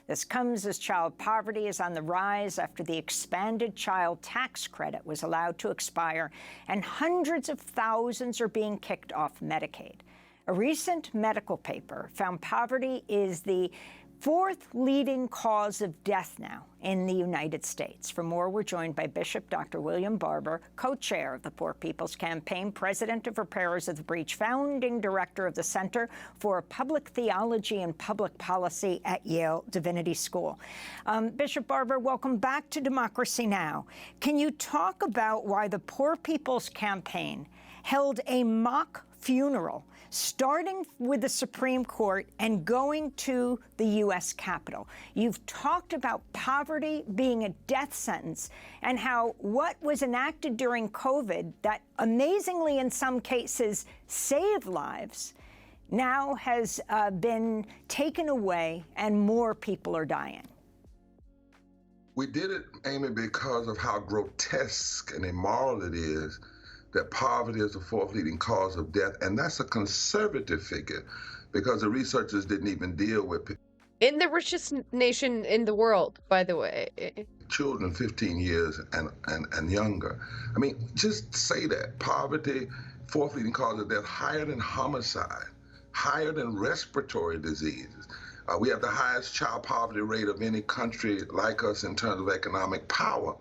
This comes as child poverty is on the rise after the expanded child tax credit was allowed to expire, and hundreds of thousands are being kicked off Medicaid. A recent medical paper found poverty is the 4th leading cause of death now in the United States. For more, we're joined by Bishop Dr. William Barber, co-chair of the Poor People's Campaign, president of Repairers of the Breach, founding director of the Center for Public Theology and Public Policy at Yale Divinity School. Bishop Barber, welcome back to Democracy Now! Can you talk about why the Poor People's Campaign held a mock funeral, starting with the Supreme Court and going to the U.S. Capitol? You've talked about poverty being a death sentence and how what was enacted during COVID that amazingly in some cases saved lives now has been taken away and more people are dying. We did it, Amy, because of how grotesque and immoral it is that poverty is the 4th leading cause of death, and that's a conservative figure because the researchers didn't even deal with In the richest nation in the world, by the way. children 15 years and younger. I mean, just say that. Poverty, 4th leading cause of death, higher than homicide, higher than respiratory diseases. We have the highest child poverty rate of any country like us in terms of economic power.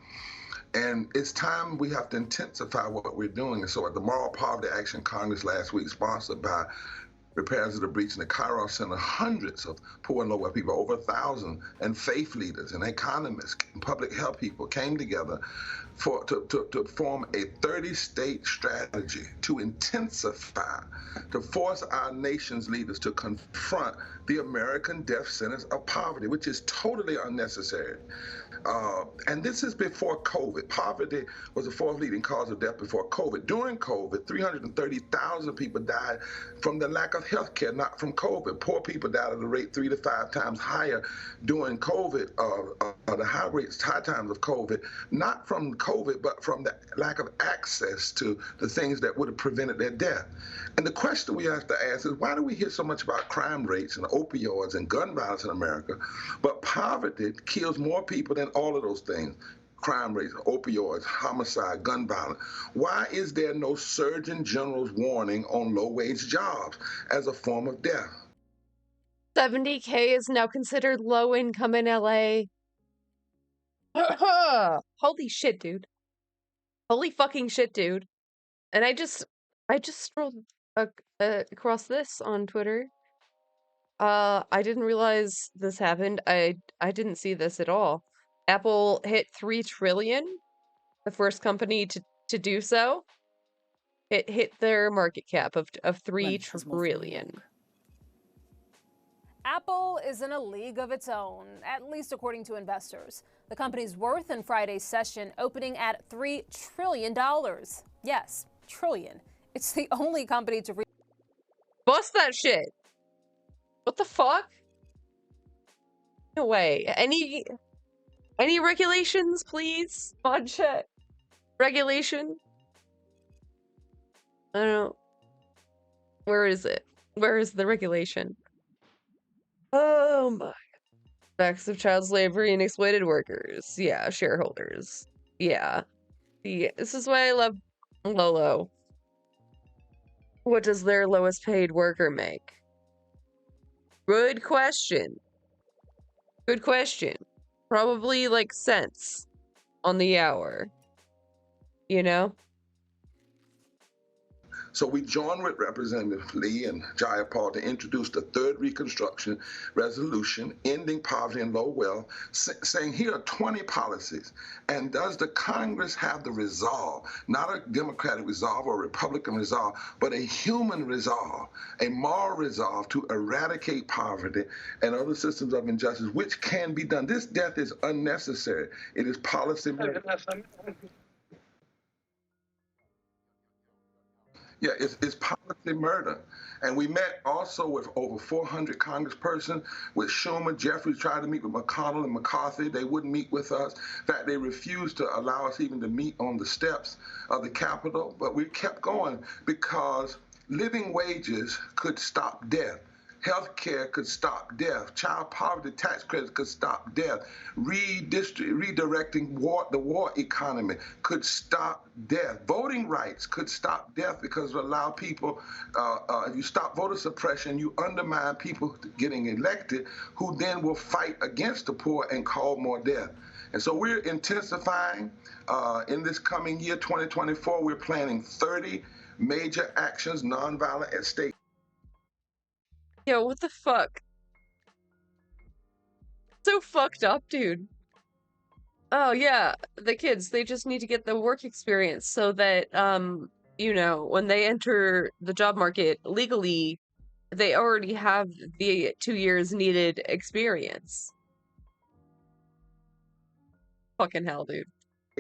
And it's time we have to intensify what we're doing. And so at the Moral Poverty Action Congress last week, sponsored by Repairers of the Breach and the Kairos Center, hundreds of poor and low-wealth people, over 1,000, and faith leaders and economists and public health people came together to form a 30-state strategy to intensify, to force our nation's leaders to confront the American death sentence of poverty, which is totally unnecessary. And this is before COVID. Poverty was the 4th leading cause of death before COVID. During COVID, 330,000 people died from the lack of health care, not from COVID. Poor people died at a rate 3 to 5 times higher during COVID, the high times of COVID, not from COVID, but from the lack of access to the things that would have prevented their death. And the question we have to ask is, why do we hear so much about crime rates and opioids and gun violence in America, but poverty kills more people than all of those things? Crime rates, opioids, homicide, gun violence. Why is there no Surgeon General's warning on low-wage jobs as a form of death? 70K is now considered low income in LA. Holy shit, dude. Holy fucking shit, dude. And I just scrolled across this on Twitter. I didn't realize this happened. I didn't see this at all. Apple hit 3 trillion, the first company to do so. It hit their market cap of 3 trillion. Apple is in a league of its own, at least according to investors. The company's worth in Friday's session opening at $3 trillion. Yes, trillion. It's the only company to Bust that shit. What the fuck? No way. Any regulations, please? Mod chat. Regulation? I don't know. Where is it? Where is the regulation? Oh my. Facts of child slavery and exploited workers. Yeah, shareholders. Yeah. This is why I love Lolo. What does their lowest paid worker make? Good question. Good question. Probably like cents on the hour. you know? So we joined with Representative Lee and Jayapal to introduce the third Reconstruction Resolution, ending poverty and low wealth, saying here are 20 policies. And does the Congress have the resolve, not a Democratic resolve or a Republican resolve, but a human resolve, a moral resolve to eradicate poverty and other systems of injustice, which can be done. This death is unnecessary. It is policy murder. Yeah, it's policy murder. And we met also with over 400 congresspersons, with Schumer. Jeffries tried to meet with McConnell and McCarthy. They wouldn't meet with us. In fact, they refused to allow us even to meet on the steps of the Capitol. But we kept going because living wages could stop death. Health care could stop death. Child poverty tax credits could stop death. Redirecting the war economy could stop death. Voting rights could stop death because it allow people, if you stop voter suppression, you undermine people getting elected who then will fight against the poor and cause more death. And so we're intensifying. In this coming year, 2024, we're planning 30 major actions, nonviolent at state. Yo, what the fuck? So fucked up, dude. Oh yeah, the kids, they just need to get the work experience so that you know, when they enter the job market legally, they already have the 2 years needed experience. Fucking hell, dude.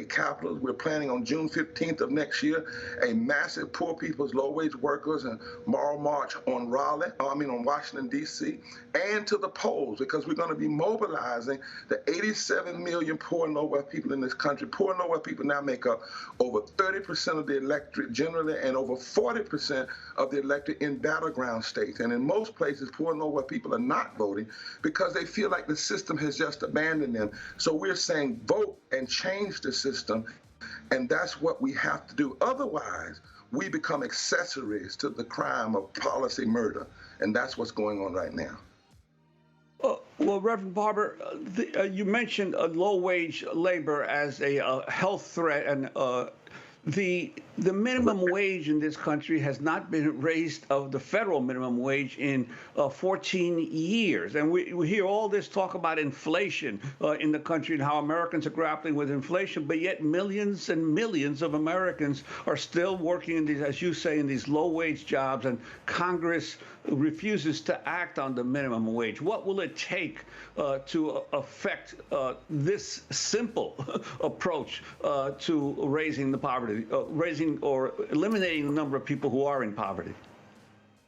Capitals. We're planning on June 15th of next year, a massive poor people's low-wage workers and moral march on Washington, D.C., and to the polls, because we're going to be mobilizing the 87 million poor and low-wealth people in this country. Poor and low-wealth people now make up over 30% of the electorate generally and over 40% of the electorate in battleground states. And in most places, poor and low-wealth people are not voting because they feel like the system has just abandoned them. So we're saying vote and change the system, and that's what we have to do. Otherwise, we become accessories to the crime of policy murder, and that's what's going on right now. Well, Reverend Barber, you mentioned low-wage labor as a health threat, and the minimum wage in this country has not been raised of the federal minimum wage in 14 years. And we hear all this talk about inflation in the country and how Americans are grappling with inflation, but yet millions and millions of Americans are still working in these, as you say, in these low-wage jobs, and Congress refuses to act on the minimum wage. What will it take to affect this simple approach to raising the poverty, raising or eliminating the number of people who are in poverty?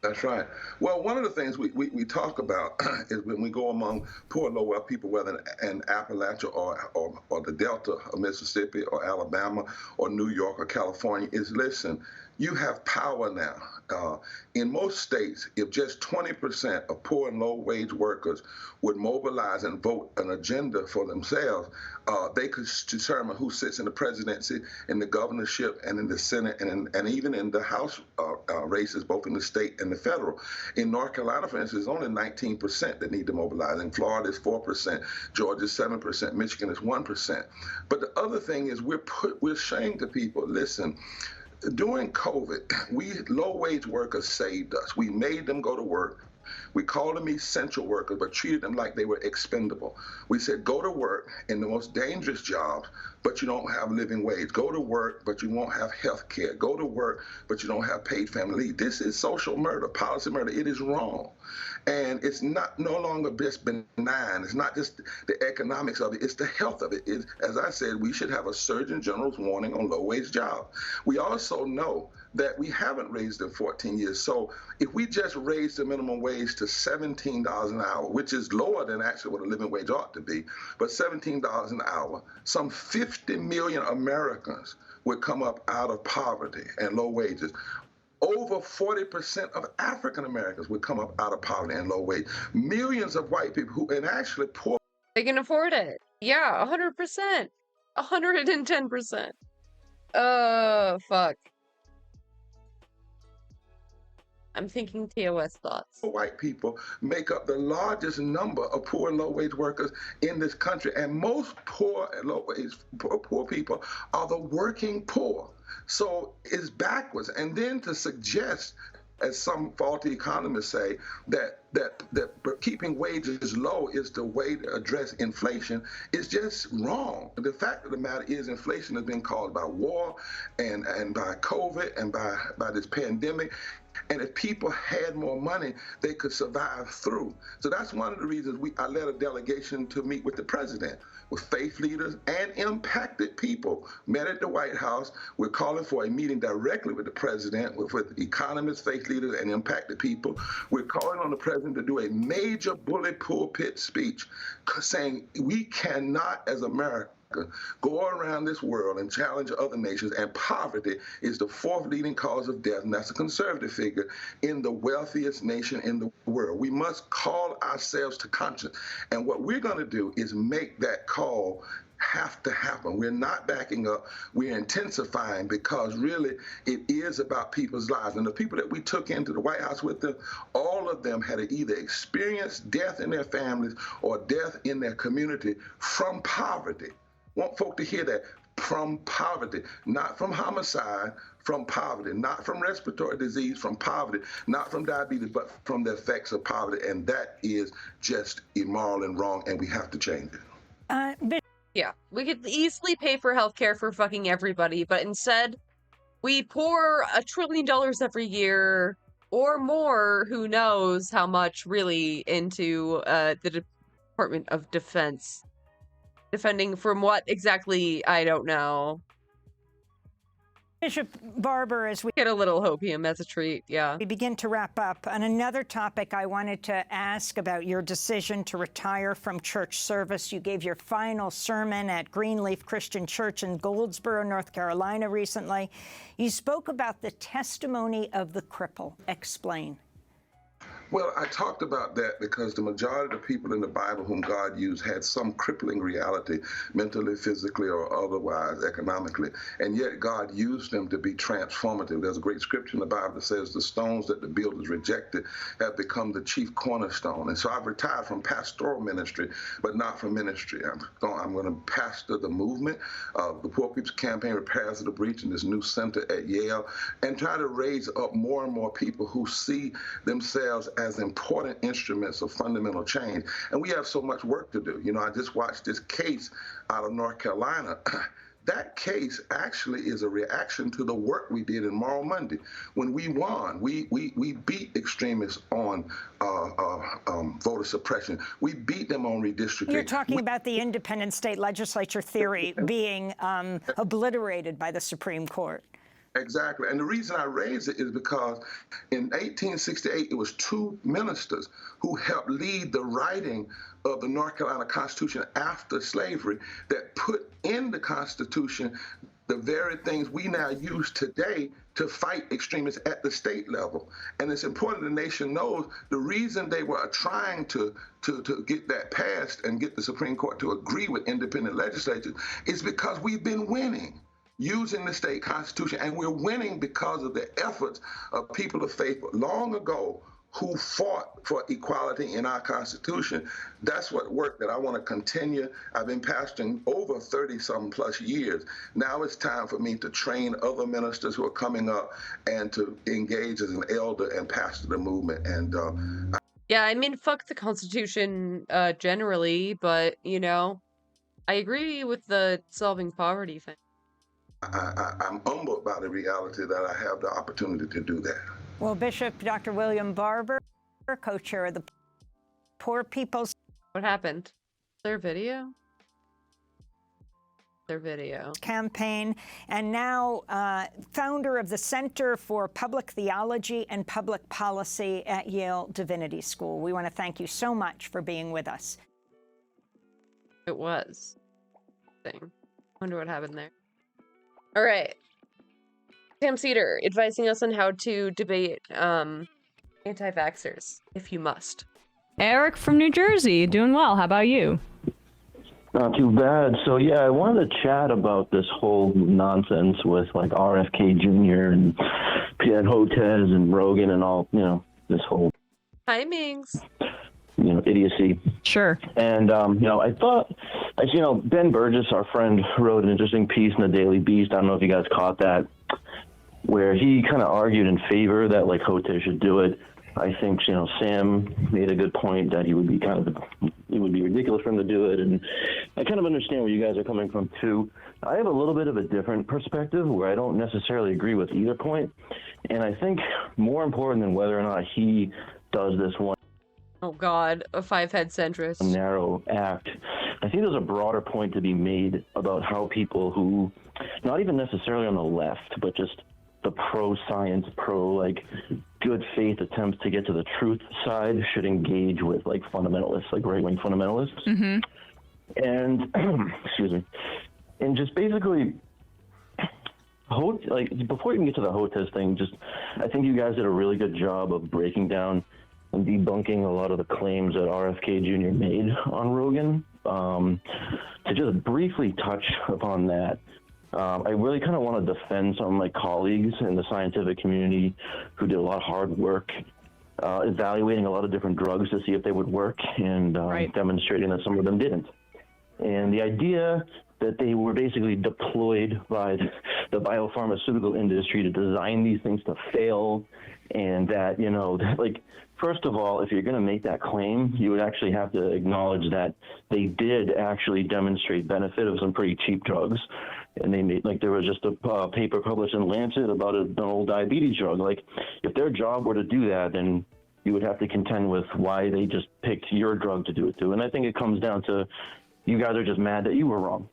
That's right. Well, one of the things we talk about is when we go among poor and low-wealth people, whether in Appalachia or the Delta of Mississippi or Alabama or New York or California, is listen, you have power now. In most states, if just 20% of poor and low-wage workers would mobilize and vote an agenda for themselves, they could determine who sits in the presidency, in the governorship, and in the Senate, and even in the House races, both in the state and the federal. In North Carolina, for instance, it's only 19% that need to mobilize. In Florida, it's 4%. Georgia, 7%. Michigan is 1%. But the other thing is we're saying to people, listen, during COVID, low-wage workers saved us. We made them go to work. We called them essential workers, but treated them like they were expendable. We said, go to work in the most dangerous jobs, but you don't have living wage. Go to work, but you won't have health care. Go to work, but you don't have paid family leave. This is social murder, policy murder. It is wrong. And it's no longer just benign. It's not just the economics of it. It's the health of it. As I said, we should have a Surgeon General's warning on low-wage jobs. We also know that we haven't raised in 14 years. So if we just raise the minimum wage to $17 an hour, which is lower than actually what a living wage ought to be, but $17 an hour, some 50 million Americans would come up out of poverty and low wages. Over 40% of African Americans would come up out of poverty and low wage. Millions of white people who, and actually poor. They can afford it. Yeah, 100%. 110%. Oh, fuck. I'm thinking TOS thoughts. White people make up the largest number of poor and low-wage workers in this country, and most poor and low-wage poor people are the working poor. So it's backwards. And then to suggest, as some faulty economists say, that keeping wages low is the way to address inflation is just wrong. The fact of the matter is inflation has been caused by war and by COVID and by this pandemic. And if people had more money, they could survive through. So that's one of the reasons I led a delegation to meet with the president, with faith leaders and impacted people, met at the White House. We're calling for a meeting directly with the president, with economists, faith leaders, and impacted people. We're calling on the president to do a major bully pulpit speech saying we cannot, as America, go around this world and challenge other nations, and poverty is the fourth leading cause of death, and that's a conservative figure in the wealthiest nation in the world. We must call ourselves to conscience, and what we're going to do is make that call have to happen. We're not backing up, we're intensifying, because really it is about people's lives. And the people that we took into the White House with them, all of them had either experienced death in their families or death in their community from poverty. Want folk to hear that, from poverty, not from homicide, from poverty, not from respiratory disease, from poverty, not from diabetes, but from the effects of poverty. And that is just immoral and wrong, and we have to change it. Yeah, we could easily pay for healthcare for fucking everybody, but instead, we pour $1 trillion every year, or more, who knows how much, really, into the Department of Defense. Defending from what exactly, I don't know. Bishop Barber, as we get a little hopium as a treat, yeah. We begin to wrap up. On another topic, I wanted to ask about your decision to retire from church service. You gave your final sermon at Greenleaf Christian Church in Goldsboro, North Carolina recently. You spoke about the testimony of the cripple. Explain. Well, I talked about that because the majority of the people in the Bible whom God used had some crippling reality, mentally, physically, or otherwise, economically, and yet God used them to be transformative. There's a great scripture in the Bible that says the stones that the builders rejected have become the chief cornerstone. And so I've retired from pastoral ministry, but not from ministry. I'm going to pastor the movement, the Poor People's Campaign, Repairs of the Breach, in this new center at Yale, and try to raise up more and more people who see themselves as important instruments of fundamental change. And we have so much work to do. You know, I just watched this case out of North Carolina. That case actually is a reaction to the work we did in Moral Monday. When we won, we beat extremists on voter suppression. We beat them on redistricting. You're talking about the independent state legislature theory being obliterated by the Supreme Court. Exactly. And the reason I raise it is because in 1868, it was two ministers who helped lead the writing of the North Carolina Constitution after slavery that put in the Constitution the very things we now use today to fight extremists at the state level. And it's important the nation knows the reason they were trying to get that passed and get the Supreme Court to agree with independent legislatures is because we've been winning using the state constitution, and we're winning because of the efforts of people of faith long ago who fought for equality in our Constitution. That's what work that I want to continue. I've been pastoring over 30-some plus years. Now it's time for me to train other ministers who are coming up and to engage as an elder and pastor the movement. And yeah, I mean, fuck the Constitution generally, but, you know, I agree with the solving poverty thing. I'm humbled by the reality that I have the opportunity to do that. Well, Bishop Dr. William Barber, co-chair of the Poor People's... What happened? Their video? Their video. Campaign, and now founder of the Center for Public Theology and Public Policy at Yale Divinity School. We want to thank you so much for being with us. It was. Thing. Wonder what happened there. All right. Sam Cedar advising us on how to debate anti-vaxxers, if you must. Eric from New Jersey, doing well. How about you? Not too bad. So, yeah, I wanted to chat about this whole nonsense with, like, RFK Jr. and Pierre Hotez and Rogan and all, you know, this whole... Timings. You know, idiocy. Sure. And, you know, I thought you know, Ben Burgess, our friend, wrote an interesting piece in the Daily Beast. I don't know if you guys caught that, where he kind of argued in favor that like Hote should do it. I think, you know, Sam made a good point that it would be ridiculous for him to do it, and I kind of understand where you guys are coming from too. I have a little bit of a different perspective where I don't necessarily agree with either point, and I think more important than whether or not he does this one Oh God, a five-head centrist. narrow act, I think there's a broader point to be made about how people who, not even necessarily on the left, but just the pro-science, like good faith attempts to get to the truth side should engage with like fundamentalists, like right-wing fundamentalists. Mm-hmm. And excuse me, and just basically, like before you can get to the Hotez thing, just I think you guys did a really good job of breaking down and debunking a lot of the claims that RFK Jr. made on Rogan. To just briefly touch upon that, I really kind of want to defend some of my colleagues in the scientific community who did a lot of hard work evaluating a lot of different drugs to see if they would work, and demonstrating that some of them didn't. And the idea that they were basically deployed by the biopharmaceutical industry to design these things to fail, and that, you know, like, first of all, if you're going to make that claim, you would actually have to acknowledge that they did actually demonstrate benefit of some pretty cheap drugs. And they made, like, there was just a paper published in Lancet about an old diabetes drug. Like, if their job were to do that, then you would have to contend with why they just picked your drug to do it to. And I think it comes down to you guys are just mad that you were wrong.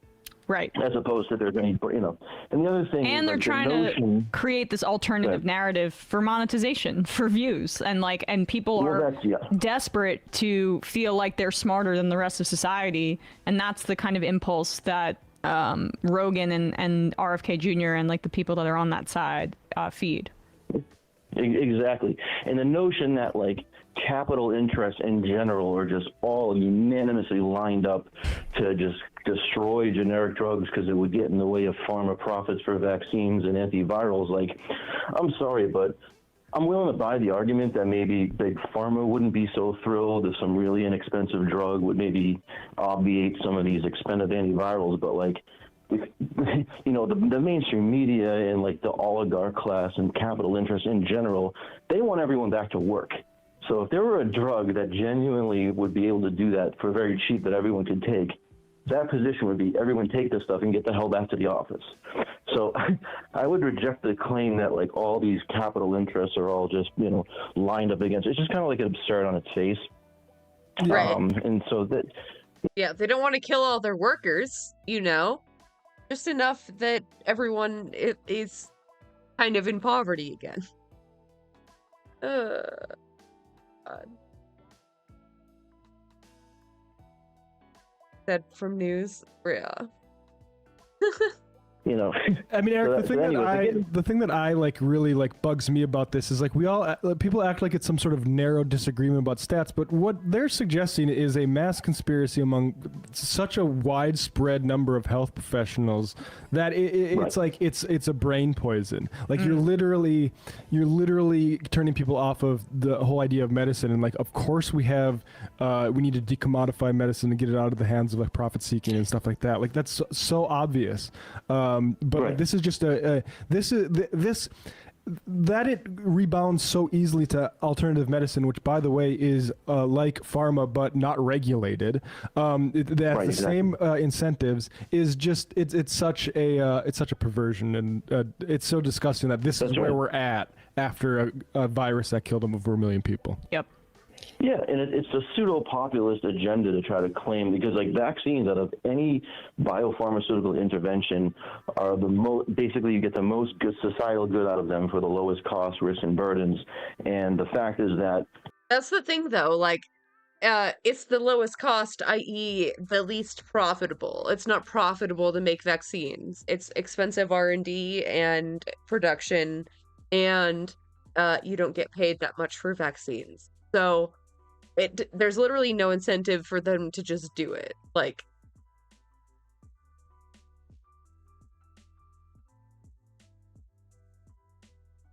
Right. As opposed to there's any, you know. And the other thing And is, they're like, trying to create this alternative narrative for monetization, for views, and people are desperate to feel like they're smarter than the rest of society, and that's the kind of impulse that Rogan and RFK Jr. and like the people that are on that side feed. Exactly. And the notion that like capital interests in general are just all unanimously lined up to just destroy generic drugs because it would get in the way of pharma profits for vaccines and antivirals. Like, I'm sorry, but I'm willing to buy the argument that maybe big pharma wouldn't be so thrilled if some really inexpensive drug would maybe obviate some of these expensive antivirals, but like, you know, the mainstream media and like the oligarch class and capital interests in general, they want everyone back to work. So if there were a drug that genuinely would be able to do that for very cheap that everyone could take, that position would be everyone take this stuff and get the hell back to the office. So I would reject the claim that like all these capital interests are all just, you know, lined up against it. It's just kind of like absurd on its face. Right. And so that. Yeah, they don't want to kill all their workers, you know, just enough that everyone is kind of in poverty again. God. That from news, yeah. You know, I mean, Eric, the thing that I like really like bugs me about this is like people act like it's some sort of narrow disagreement about stats, but what they're suggesting is a mass conspiracy among such a widespread number of health professionals that it's like it's a brain poison. Like you're literally turning people off of the whole idea of medicine, and like of course we need to decommodify medicine and get it out of the hands of like profit seeking and stuff like that. Like that's so obvious. But like, this is just that it rebounds so easily to alternative medicine, which by the way is like pharma but not regulated. Same incentives is just it's such a perversion, and it's so disgusting that this is where we're at after a virus that killed over 1 million people. Yep. Yeah, and it's a pseudo-populist agenda to try to claim, because like vaccines out of any biopharmaceutical intervention are basically you get the most good societal good out of them for the lowest cost, risks, and burdens. And the fact is that that's the thing, though. Like, it's the lowest cost, i.e., the least profitable. It's not profitable to make vaccines. It's expensive R&D and production, and you don't get paid that much for vaccines. So there's literally no incentive for them to just do it. Like,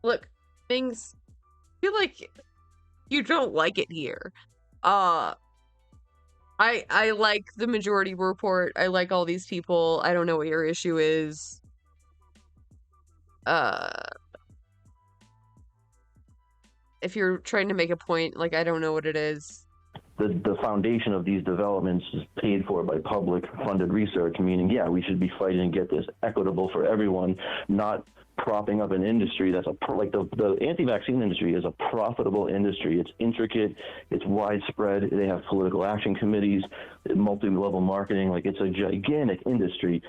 look, things feel like you don't like it here. I like the Majority Report. I like all these people. I don't know what your issue is. If you're trying to make a point, like, I don't know what it is. The foundation of these developments is paid for by public funded research, meaning, yeah, we should be fighting to get this equitable for everyone, not propping up an industry that's like the anti-vaccine industry is a profitable industry. It's intricate, it's widespread. They have political action committees, multi-level marketing. Like, it's a gigantic industry,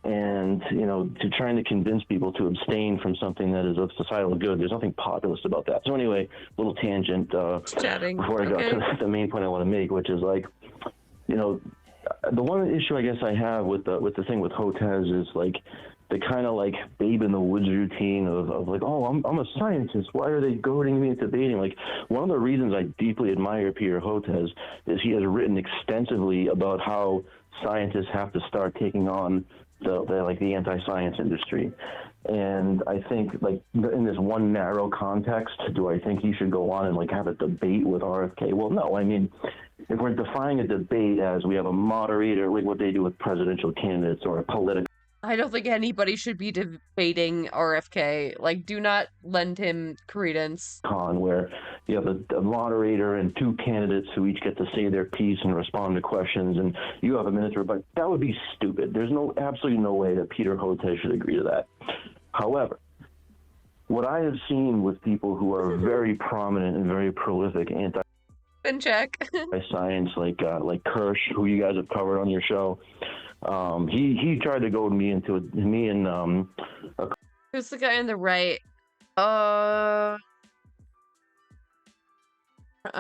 and to trying to convince people to abstain from something that is of societal good, there's nothing populist about that. So anyway, little tangent before I go to the main point I want to make, which is like, the one issue I guess I have with the thing with Hotez is like the kind of like babe in the woods routine of like, oh, I'm a scientist. Why are they goading me into debating? Like, one of the reasons I deeply admire Peter Hotez is he has written extensively about how scientists have to start taking on the anti-science industry. And I think, like, in this one narrow context, do I think he should go on and like have a debate with RFK? Well, no. I mean, if we're defining a debate as we have a moderator, like what they do with presidential candidates or a political, I don't think anybody should be debating RFK. Like, do not lend him credence. Where you have a moderator and two candidates who each get to say their piece and respond to questions, and you have a minute to rebut. That would be stupid. There's absolutely no way that Peter Hotez should agree to that. However, what I have seen with people who are very prominent and very prolific anti-science, like Kirsch, who you guys have covered on your show, he tried to goad me into me and Who's the guy on the right? I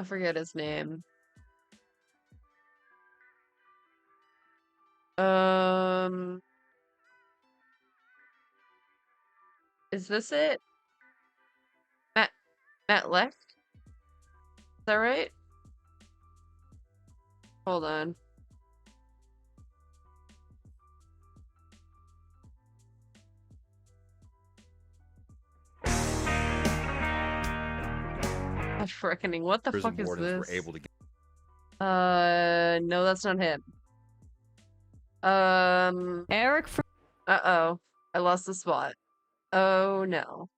forget his name. Is this it? Matt left? Is that right? Hold on. Gosh, reckoning. What the fuck is this? Were able to get... no, that's not him. Eric. Uh-oh. I lost the spot. Oh no.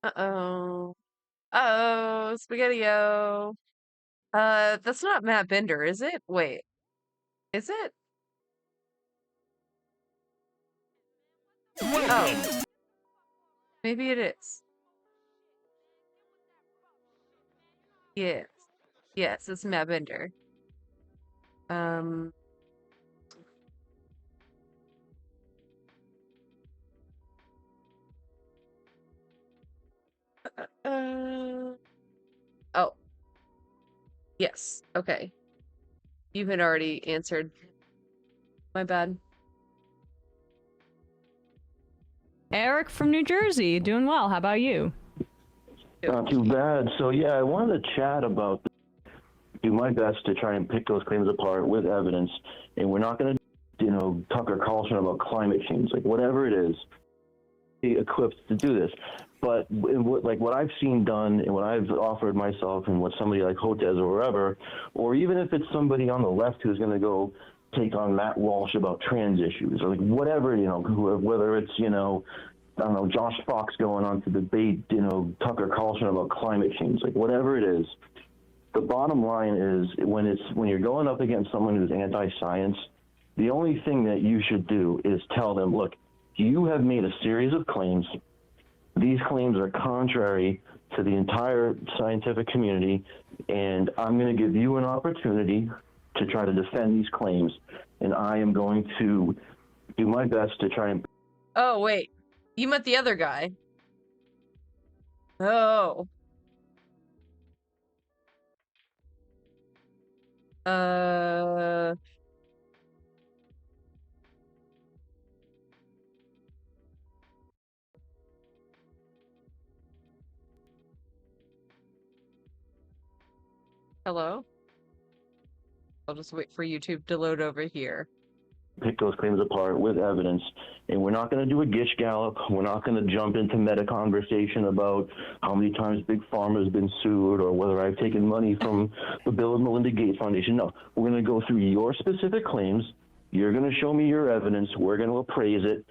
Uh-oh. Uh-oh, Spaghetti-O. That's not Matt Bender, is it? Wait. Is it? Oh. Maybe it is. Yes. Yes, it's Matt Bender. Oh. Yes. Okay. You had already answered. My bad. Eric from New Jersey, doing well. How about you? Not too bad. So yeah, I wanted to chat about, do my best to try and pick those claims apart with evidence, and we're not going to, Tucker Carlson about climate change, like whatever it is, be equipped to do this. But what I've seen done, and what I've offered myself, and what somebody like Hotez or wherever, or even if it's somebody on the left who's going to go take on Matt Walsh about trans issues, or like whatever, whether it's, I don't know, Josh Fox going on to debate, Tucker Carlson about climate change, like whatever it is. The bottom line is when you're going up against someone who's anti-science, the only thing that you should do is tell them, look, you have made a series of claims. These claims are contrary to the entire scientific community, and I'm going to give you an opportunity to try to defend these claims, and I am going to do my best to try and... Oh, wait. You met the other guy. Oh. Hello? I'll just wait for YouTube to load over here. pick those claims apart with evidence, and we're not going to do a Gish Gallop. We're not going to jump into meta conversation about how many times Big Pharma has been sued or whether I've taken money from the Bill and Melinda Gates Foundation. No, we're going to go through your specific claims. You're going to show me your evidence. We're going to appraise it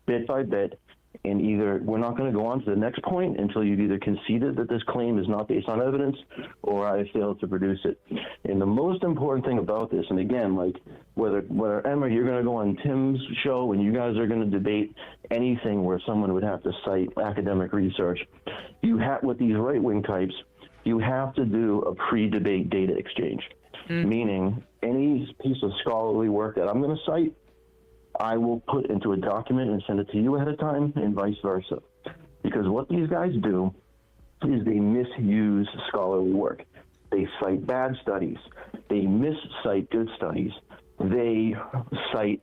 bit by bit. And either we're not going to go on to the next point until you've either conceded that this claim is not based on evidence or I failed to produce it. And the most important thing about this, and again, like whether Emma, you're going to go on Tim's show and you guys are going to debate anything where someone would have to cite academic research, you have, with these right-wing types, you have to do a pre-debate data exchange, meaning any piece of scholarly work that I'm going to cite, I will put into a document and send it to you ahead of time and vice versa. Because what these guys do is they misuse scholarly work. They cite bad studies. They miscite good studies. They cite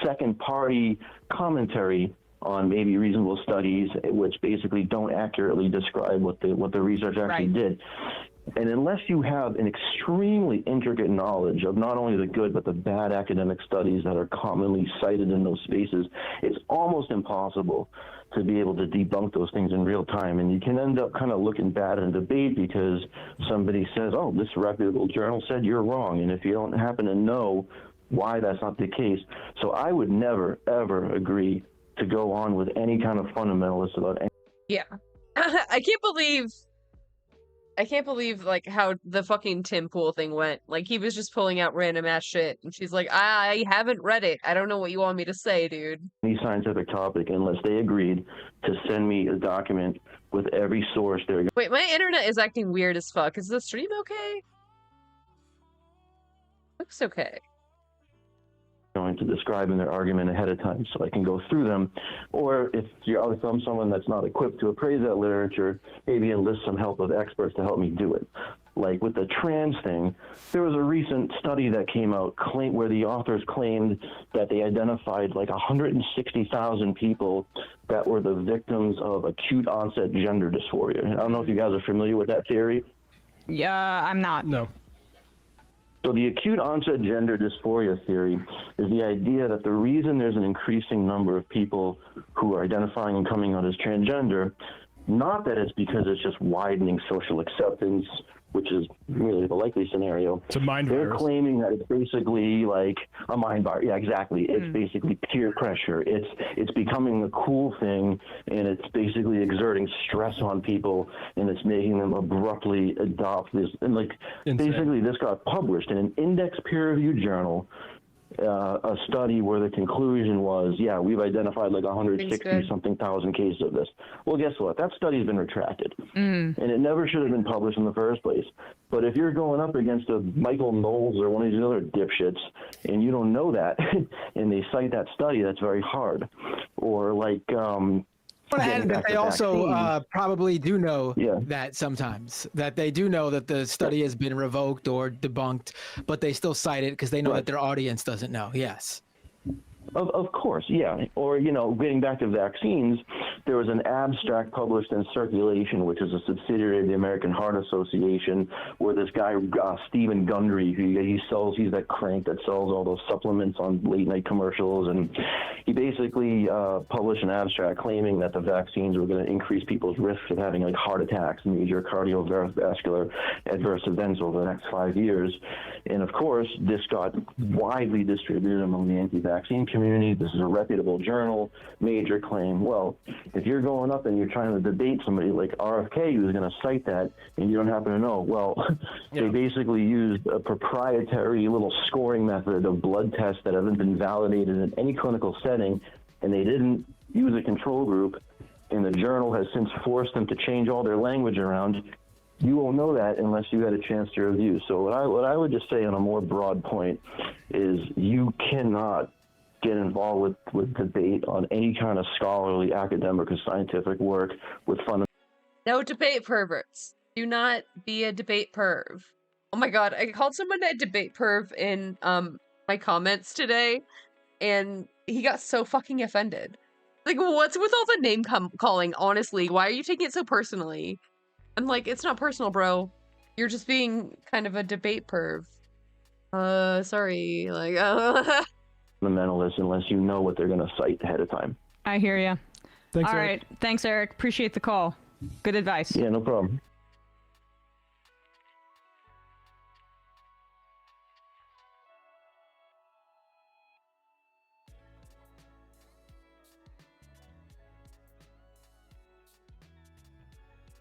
second-party commentary on maybe reasonable studies, which basically don't accurately describe what the research actually did. And unless you have an extremely intricate knowledge of not only the good but the bad academic studies that are commonly cited in those spaces, it's almost impossible to be able to debunk those things in real time. And you can end up kind of looking bad in a debate because somebody says, oh, this reputable journal said you're wrong. And if you don't happen to know why that's not the case. So I would never, ever agree to go on with any kind of fundamentalist about any. Yeah. I can't believe like how the fucking Tim Pool thing went. Like he was just pulling out random ass shit and she's like, I haven't read it. I don't know what you want me to say, dude. Any scientific topic unless they agreed to send me a document with every source they're. Wait, my internet is acting weird as fuck. Is the stream okay? Looks okay. Going to describe in their argument ahead of time so I can go through them. Or if I'm someone that's not equipped to appraise that literature, maybe enlist some help of experts to help me do it. Like with the trans thing, there was a recent study that came out where the authors claimed that they identified like 160,000 people that were the victims of acute onset gender dysphoria. I don't know if you guys are familiar with that theory. Yeah, I'm not. No. So the acute onset gender dysphoria theory is the idea that the reason there's an increasing number of people who are identifying and coming out as transgender, not that it's because it's just widening social acceptance, which is really the likely scenario. It's a mind They're virus. claiming that it's basically like a mind virus. Yeah, exactly. It's basically peer pressure. It's becoming the cool thing, and it's basically exerting stress on people, and it's making them abruptly adopt this. And like, basically, this got published in an index peer-reviewed journal. A study where the conclusion was, yeah, we've identified like 160-something thousand cases of this. Well, guess what? That study's been retracted, and it never should have been published in the first place. But if you're going up against a Michael Knowles or one of these other dipshits, and you don't know that, and they cite that study, that's very hard. Or like, I want to add that they also probably do know that sometimes, that they do know that the study has been revoked or debunked, but they still cite it because they know that their audience doesn't know. Yes. Of course, yeah. Or, you know, getting back to vaccines, there was an abstract published in Circulation, which is a subsidiary of the American Heart Association, where this guy, Stephen Gundry, he's that crank that sells all those supplements on late night commercials, and he basically published an abstract claiming that the vaccines were going to increase people's risks of having like heart attacks, major cardiovascular adverse events over the next 5 years. And of course, this got widely distributed among the anti-vaccine community. This is a reputable journal, major claim. Well, if you're going up and you're trying to debate somebody like RFK who's going to cite that and you don't happen to know, well, they basically used a proprietary little scoring method of blood tests that haven't been validated in any clinical setting, and they didn't use a control group, and the journal has since forced them to change all their language around. You won't know that unless you had a chance to review. So what I would just say on a more broad point is you cannot get involved with debate on any kind of scholarly, academic, or scientific work with fundamental. No debate perverts. Do not be a debate perv. Oh my god, I called someone a debate perv in my comments today, and he got so fucking offended. Like, what's with all the name calling, honestly? Why are you taking it so personally? I'm like, it's not personal, bro. You're just being kind of a debate perv. Sorry, like, fundamentalist unless you know what they're going to cite ahead of time. I hear you. Thanks, All Eric. right. Thanks, Eric. Appreciate the call. Good advice. Yeah, no problem.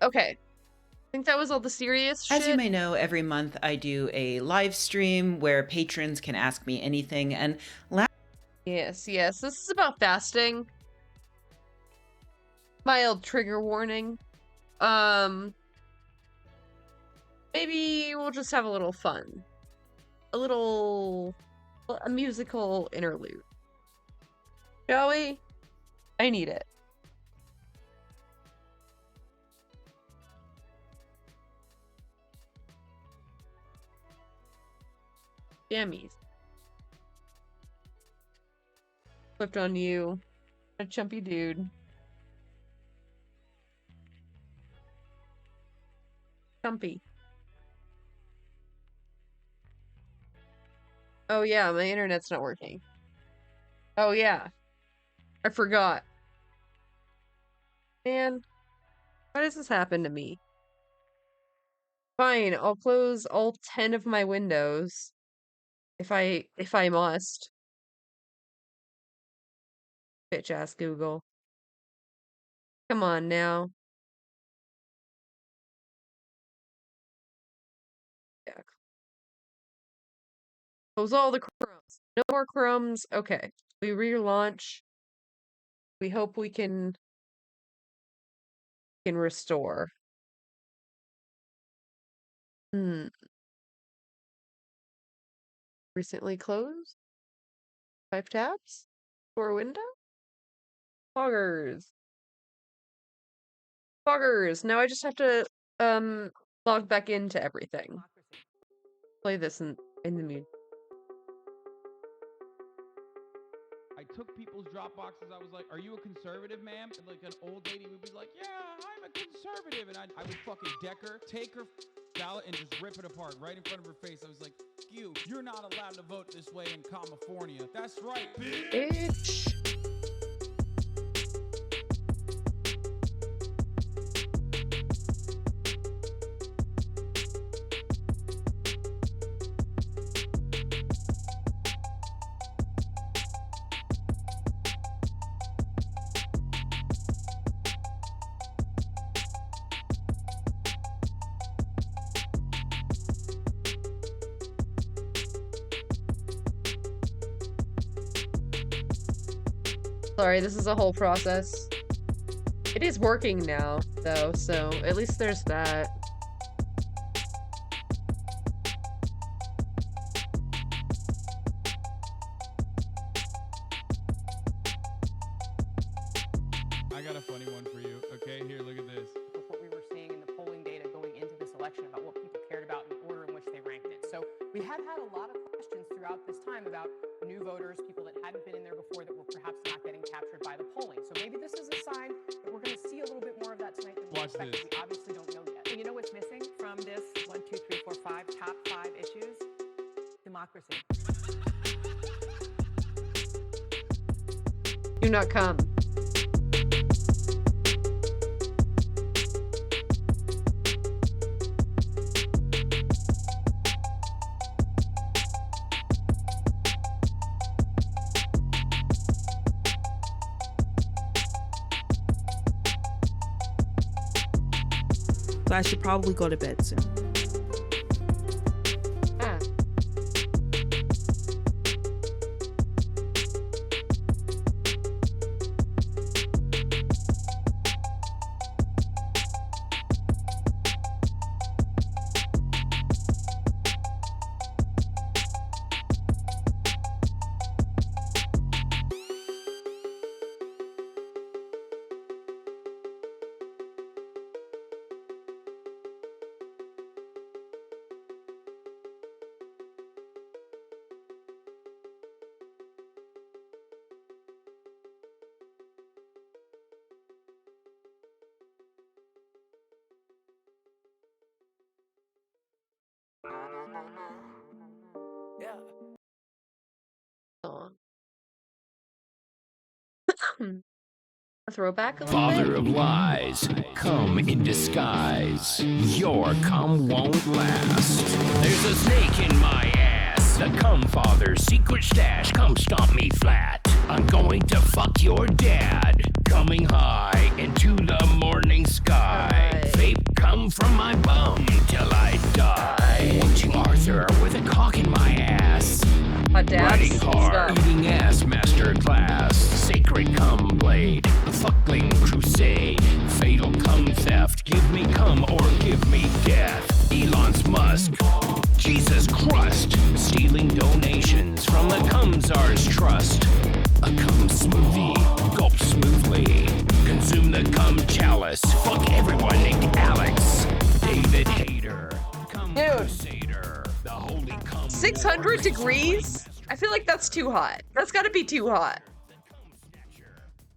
Okay. I think that was all the serious shit. As you may know, every month I do a live stream where patrons can ask me anything. And yes, this is about fasting. Mild trigger warning. Maybe we'll just have a little fun. A musical interlude. Shall we? I need it. Jammies. Flipped on you. A chumpy dude. Chumpy. Oh yeah, my internet's not working. Oh yeah. I forgot. Man, why does this happen to me? Fine, I'll close all 10 of my windows. If I must. Bitch ass Google. Come on now. Yeah. Close all the Chromes. No more Chromes. Okay. We relaunch. We hope we can restore. Recently closed? 5 tabs? Store window? Foggers. Now I just have to log back into everything. Play this in the mute. I took people's drop boxes. I was like, "Are you a conservative, ma'am?" And like an old lady would be like, "Yeah, I'm a conservative," and I would fucking deck her, take her ballot, and just rip it apart right in front of her face. I was like, "You're not allowed to vote this way in California." That's right, bitch. Sorry, this is a whole process. It is working now, though, so at least there's that. I got a funny one for you. Okay, here, look at this. With what we were seeing in the polling data going into this election about what people cared about and the order in which they ranked it. So we have had a lot of questions throughout this time about new voters, people that hadn't been in there before that were perhaps not getting captured by the polling. So maybe this is a sign that we're going to see a little bit more of that tonight than we expected. We obviously don't know yet. You know what's missing from this 1, 2, 3, 4, 5 top 5 issues? Democracy. Do not come. So I should probably go to bed soon. Throwback a little Father bit? of lies, come in disguise. Your cum won't last. There's a snake in my ass. The cum father's secret stash. Come stomp me flat. I'm going to fuck your dad. Coming high into the morning sky. Vape cum from my bum till I die. Watching Arthur with a cock in my ass. Riding hard, eating ass master class. Sacred cum blade, fuckling crusade. Fatal cum theft, give me cum or give me death. Elon's Musk, Jesus Christ. Stealing donations from the cum czar's trust. A cum smoothie, gulp smoothly. Consume the cum chalice, fuck everyone named Alex. David Hayter, cum crusader. The holy cum 600 degrees? I feel like that's too hot. That's gotta be too hot.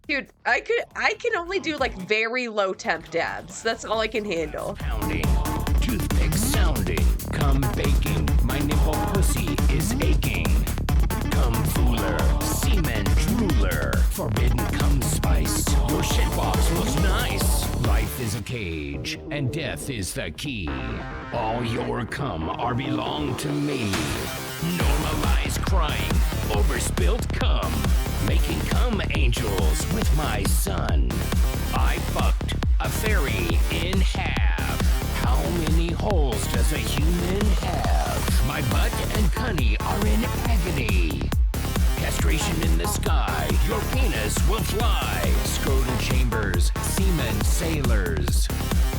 Dude, I can only do like very low temp dabs. That's all I can handle. Pounding, toothpick sounding, cum baking. My nipple pussy is aching. Cum fooler, semen drooler. Forbidden cum spice. Your shitbox looks nice. Life is a cage, and death is the key. All your cum are belong to me. Normalize crying over spilt cum. Making cum angels with my son. I fucked a fairy in half. How many holes does a human have? My butt and cunny are in agony. Castration in the sky, your penis will fly. Scrotal chambers, semen sailors.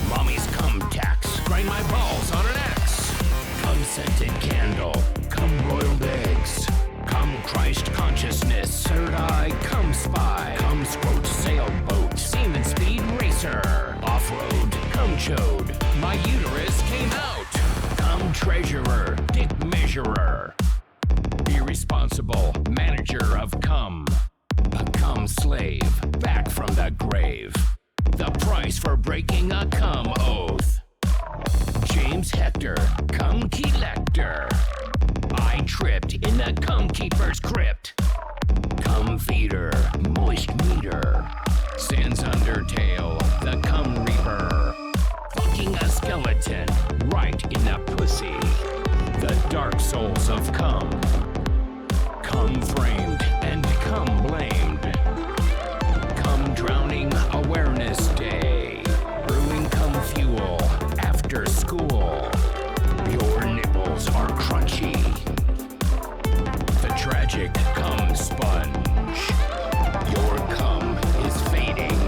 Mommy's cum tax, grind my balls on an axe. Cum scented candle, cum broiled eggs. Cum Christ consciousness, third eye, cum spy. Cum squote sailboat, semen speed racer. Off-road, cum chode, my uterus came out. Cum treasurer, dick measurer. Irresponsible manager of cum. A cum slave, back from the grave. The price for breaking a cum oath. James Hector, cum collector. I tripped in the cum keeper's crypt. Cum feeder, moist meter. Sans undertale, the cum reaper. Fucking a skeleton, right in the pussy. The dark souls of cum. Cum framed and cum blamed. Cum drowning awareness day. Brewing cum fuel after school. Your nipples are crunchy. The tragic cum sponge. Your cum is fading.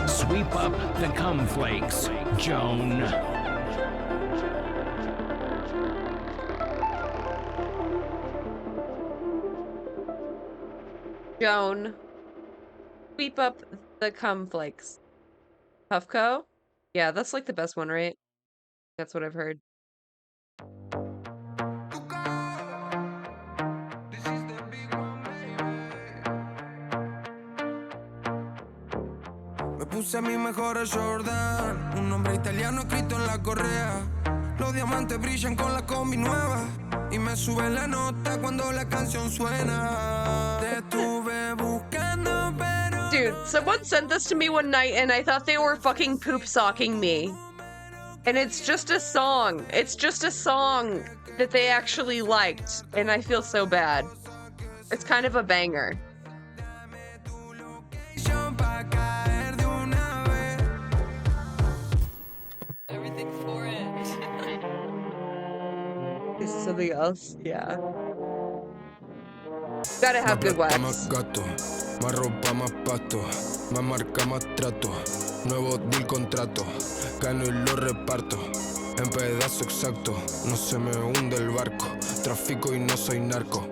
Sweep up the cum flakes, Joan. Joan, sweep up the cum flakes. Puffco? Yeah, that's like the best one, right? That's what I've heard. Me puse mi mejor Jordan, un nombre italiano escrito en la correa. Los diamantes brillan con la combi nueva y me sube la nota cuando la canción suena. Te estuve buscando, pero Dude, someone sent this to me one night and I thought they were fucking poop socking me. And it's just a song. It's just a song that they actually liked. And I feel so bad. It's kind of a banger. Everything for it. Is something else? Yeah. Gotta have good wax. Más gato, más ropa, más pasto, más marca, más trato. Nuevo deal contrato, gano y lo reparto. En pedazo exacto, no se me hunde el barco. Trafico y no soy narco.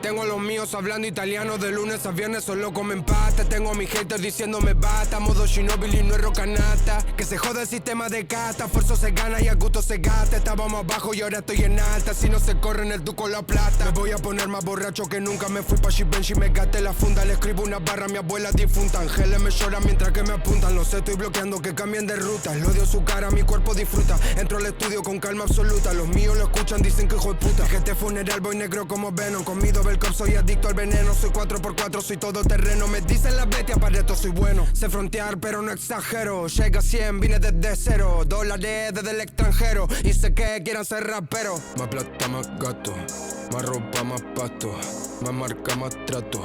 Tengo a los míos hablando italiano de lunes a viernes, solo comen pasta. Tengo a mis haters diciéndome basta. Modo Shinobi y no es rocanata. Que se joda el sistema de casta. Esfuerzo se gana y a gusto se gasta. Estábamos abajo y ahora estoy en alta. Si no se corre en el duco la plata. Me voy a poner más borracho que nunca. Me fui pa' Givenchy y me gasté la funda. Le escribo una barra a mi abuela difunta. Ángeles me lloran mientras que me apuntan. No sé, estoy bloqueando que cambien de ruta. Lo odio su cara, mi cuerpo disfruta. Entro al estudio con calma absoluta. Los míos lo escuchan, dicen que hijo de puta. Que este funeral voy negro como Venom. Con mido Belcom, soy adicto al veneno. Soy 4x4, soy todo terreno. Me dicen las bestias, para esto soy bueno. Sé frontear, pero no exagero. Llega a 100, vine desde cero. Dólares desde el extranjero. Y sé que quieran ser raperos. Más plata, más gasto. Más ropa, más pasto. Más marca, más trato.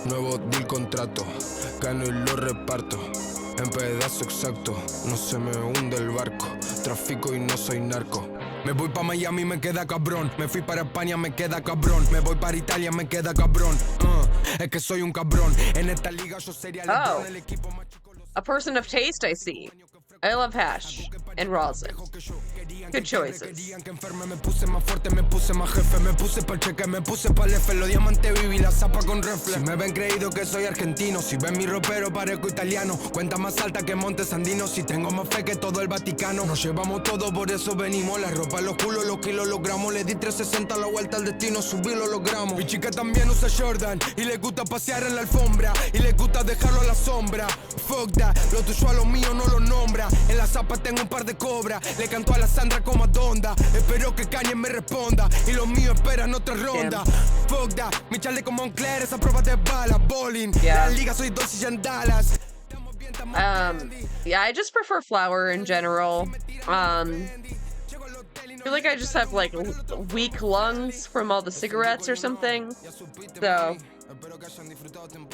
Nuevo deal, contrato. Gano y lo reparto. En pedazo exacto, no se me hunde el barco. Trafico y no soy narco. Me voy pa' Miami, me queda cabrón. Me fui para España, me queda cabrón. Me voy para Italia, me queda cabrón. Es que soy un cabrón. En esta liga yo sería el equipo más chico. A person of taste, I see. I love hash and rosin. Good choices. Me puse más fuerte, me puse más jefe. Me puse pa'l cheque, me puse pa'l F. Los diamantes viví la zapa con reflex. Si me ven creído que soy argentino. Si ven mi ropero parezco italiano. Cuenta más alta que Montes Andinos. Si tengo más fe que todo el Vaticano. Nos llevamos todo, por eso venimos. La ropa, los culos, los kilos, los gramos. Le di 360 a la vuelta al destino. Subí lo logramos. Mi chica también usa Jordan. Y le gusta pasear en la alfombra. Y le gusta dejarlo a la sombra. Fuck that, lo tuyo a lo mío no lo nombra. En la zapa tengo un par de cobras. Le canto a la Sandra como a Donda. Espero que Kanye me responda. Y los míos esperan otra ronda. Fuck that, mi chaleco Moncler, esa prueba de bala. Bowling, la liga soy dos y Dallas. Yeah, I just prefer flour in general. I feel like I just have like weak lungs from all the cigarettes or something. So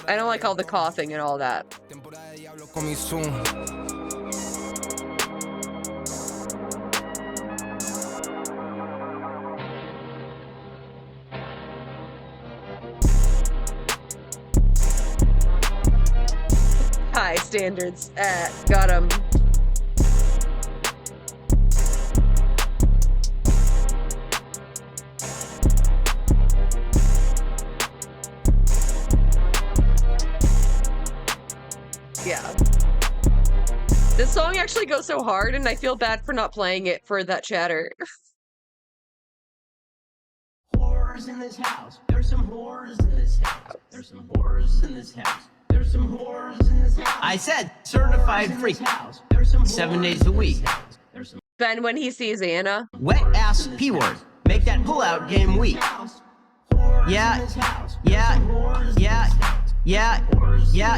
I don't like all the coughing and all that. High standards. Got him. Yeah. This song actually goes so hard, and I feel bad for not playing it for that chatter. Whores in this house. There's some whores in this house. There's some whores in this house. There's some whores in this house. I said certified freak. 7 days a week. Ben, when he sees Anna. Wet ass P word. Make that pullout game weak. Yeah,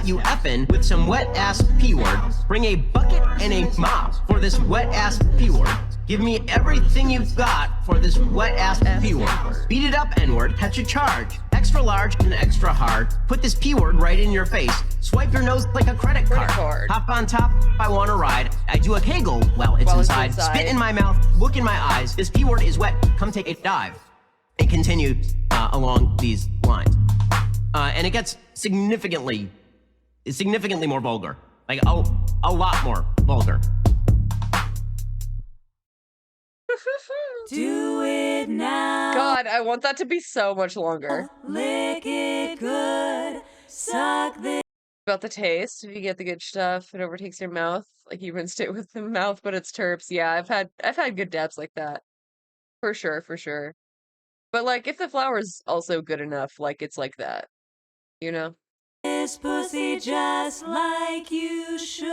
you effin' with some wet ass P word. Bring a bucket and a mop for this wet ass P word. Give me everything you've got for this wet ass P word. Beat it up, N word, catch a charge. Extra large and extra hard. Put this P word right in your face. Swipe your nose like a credit card. Hop on top if I want to ride. I do a kegel while it's inside. Spit in my mouth, look in my eyes. This P word is wet, come take a dive. It continues along these lines. And it gets significantly more vulgar. Like, a lot more vulgar. Do it now. God, I want that to be so much longer. Lick it good. Suck this. About the taste, if you get the good stuff, it overtakes your mouth. Like you rinsed it with the mouth, but it's terps. Yeah, I've had good dabs like that. For sure, for sure. But like if the flour's also good enough, like it's like that. You know? This pussy just like you should.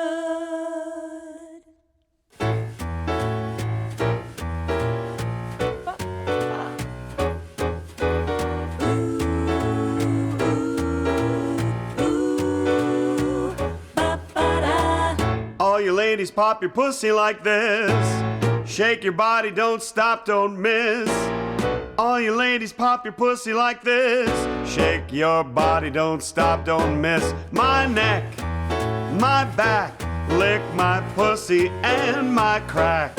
All you ladies pop your pussy like this. Shake your body, don't stop, don't miss. All you ladies pop your pussy like this. Shake your body, don't stop, don't miss. My neck, my back, lick my pussy and my crack.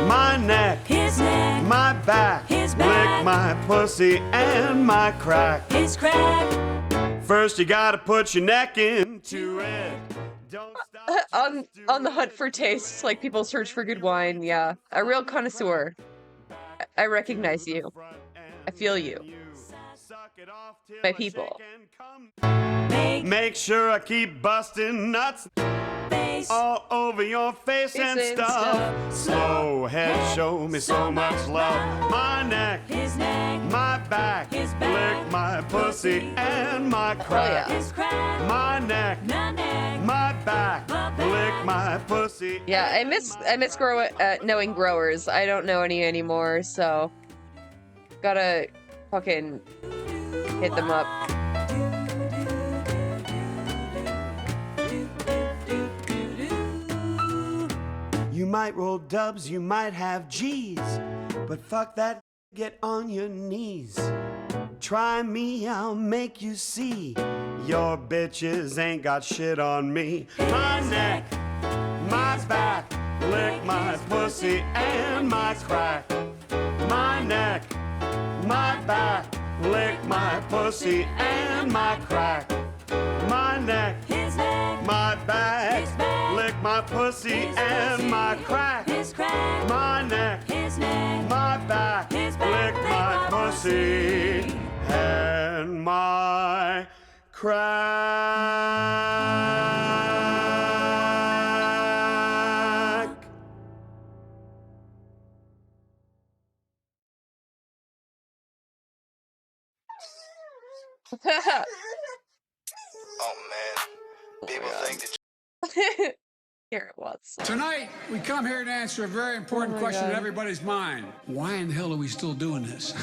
My neck, his neck, my back, his back, lick my pussy and my crack. His crack. First you gotta put your neck into it. On the hunt for tastes, like people search for good wine, yeah. A real connoisseur. I recognize you. I feel you. My people. Make sure I keep busting nuts all over your face and stuff. Slow head, show me so much love. My neck, his neck, my back, his back, lick my pussy and my crack. His crack. My neck, my back, lick my pussy. Yeah, I miss knowing growers. I don't know any anymore, so gotta fucking Hit them up. You might roll dubs, you might have G's, but fuck that, get on your knees. Try me, I'll make you see. Your bitches ain't got shit on me. My neck, my back, lick my pussy and my crack. My neck, my back, lick my pussy and my crack. My neck, my back, lick my pussy and my crack. My neck, my back, lick my pussy and my crack. Oh man, people think that. Garrett Watson. Tonight, we come here to answer a very important question in everybody's mind. Why in the hell are we still doing this?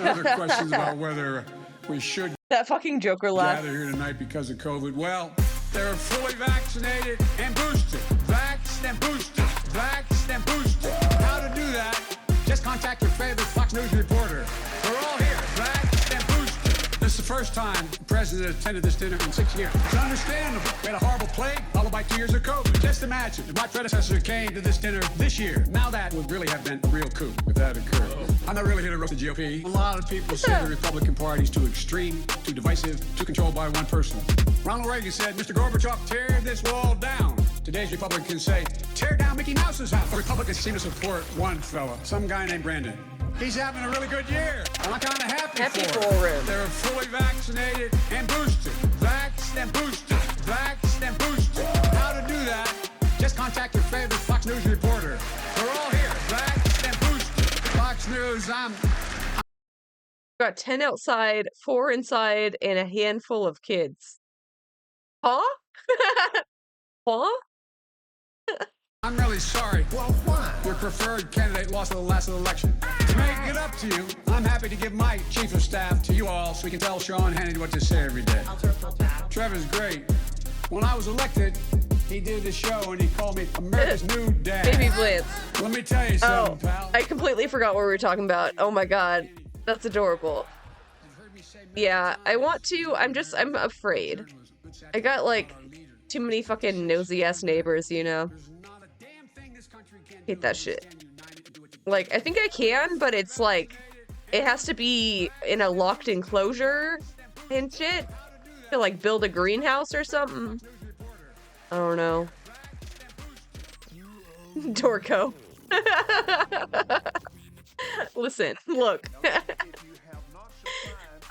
Another questions about whether we should that fucking Joker laugh. gather here tonight because of COVID. Well, they're fully vaccinated and boosted. Vaxxed and boosted. Vaxxed and boosted. How to do that? Just contact your favorite Fox News reporter. We're all here. Vaxxed and boosted. This is the first time the president attended this dinner in 6 years. It's understandable. We had a horrible plague, followed by 2 years of COVID. Just imagine if my predecessor came to this dinner this year. Now that would really have been a real coup if that occurred. I'm not really here to roast the GOP. A lot of people say the Republican Party is too extreme, too divisive, too controlled by one person. Ronald Reagan said, Mr. Gorbachev, tear this wall down. Today's Republicans say, tear down Mickey Mouse's house. The Republicans seem to support one fella, some guy named Brandon. He's having a really good year. I'm kind of happy for him. They're fully vaccinated and boosted. Vaxxed and boosted. Vaxxed and boosted. How to do that? Just contact your favorite Fox News reporter. We're all here. Vaxxed and boosted. Fox News, Got 10 outside, 4 inside, and a handful of kids. Huh? Huh? I'm really sorry. Well, why? Your preferred candidate lost the last election. To make it up to you, I'm happy to give my chief of staff to you all so we can tell Sean Hannity what to say every day. Trevor's great. When I was elected, he did the show and he called me America's new dad. Baby Blitz. Let me tell you something, pal. I completely forgot what we were talking about. Oh my god. That's adorable. Yeah, I want to. I'm afraid. I got like too many fucking nosy ass neighbors, you know? Hate that shit. Like, I think I can, but it's like, it has to be in a locked enclosure and shit. To like build a greenhouse or something. I don't know. Dorco. Listen, look.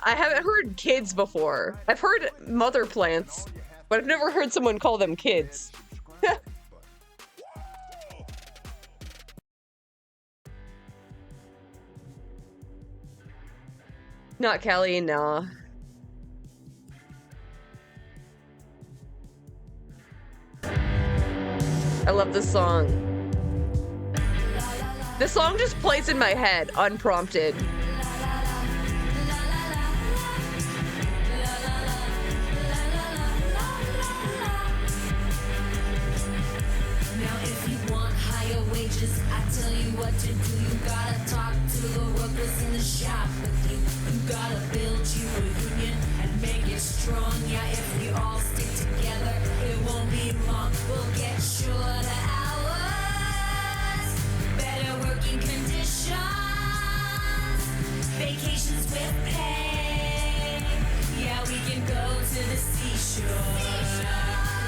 I haven't heard kids before. I've heard mother plants, but I've never heard someone call them kids. Not Kelly, nah. I love this song. This song just plays in my head, unprompted. Now if you want higher wages, I tell you what to do. You gotta talk to the workers in the shop with you. You gotta build you a union and make it strong. Yeah, if we all stick together, it won't be long. We'll get shorter hours, better working conditions, vacations with pay. Yeah, we can go to the seashore.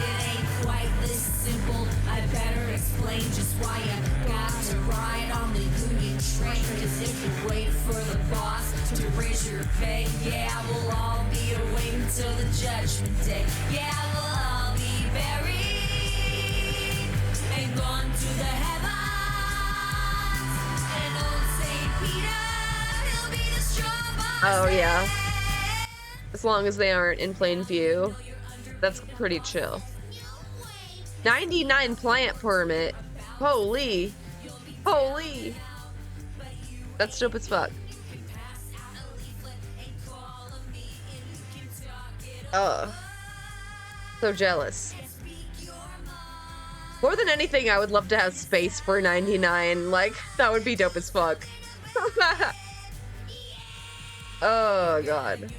It ain't quite this simple. I better explain just why you got to ride on the union train. Cause if you wait for the boss to raise your pay, yeah, we'll all be awaiting till the judgment day. Yeah, we'll all be buried and gone to the heavens. And old St. Peter, he'll be the straw boss. Oh yeah. As long as they aren't in plain view. That's pretty chill. 99 plant permit. Holy. Holy. That's dope as fuck. So jealous. More than anything, I would love to have space for 99. Like, that would be dope as fuck. Oh, God.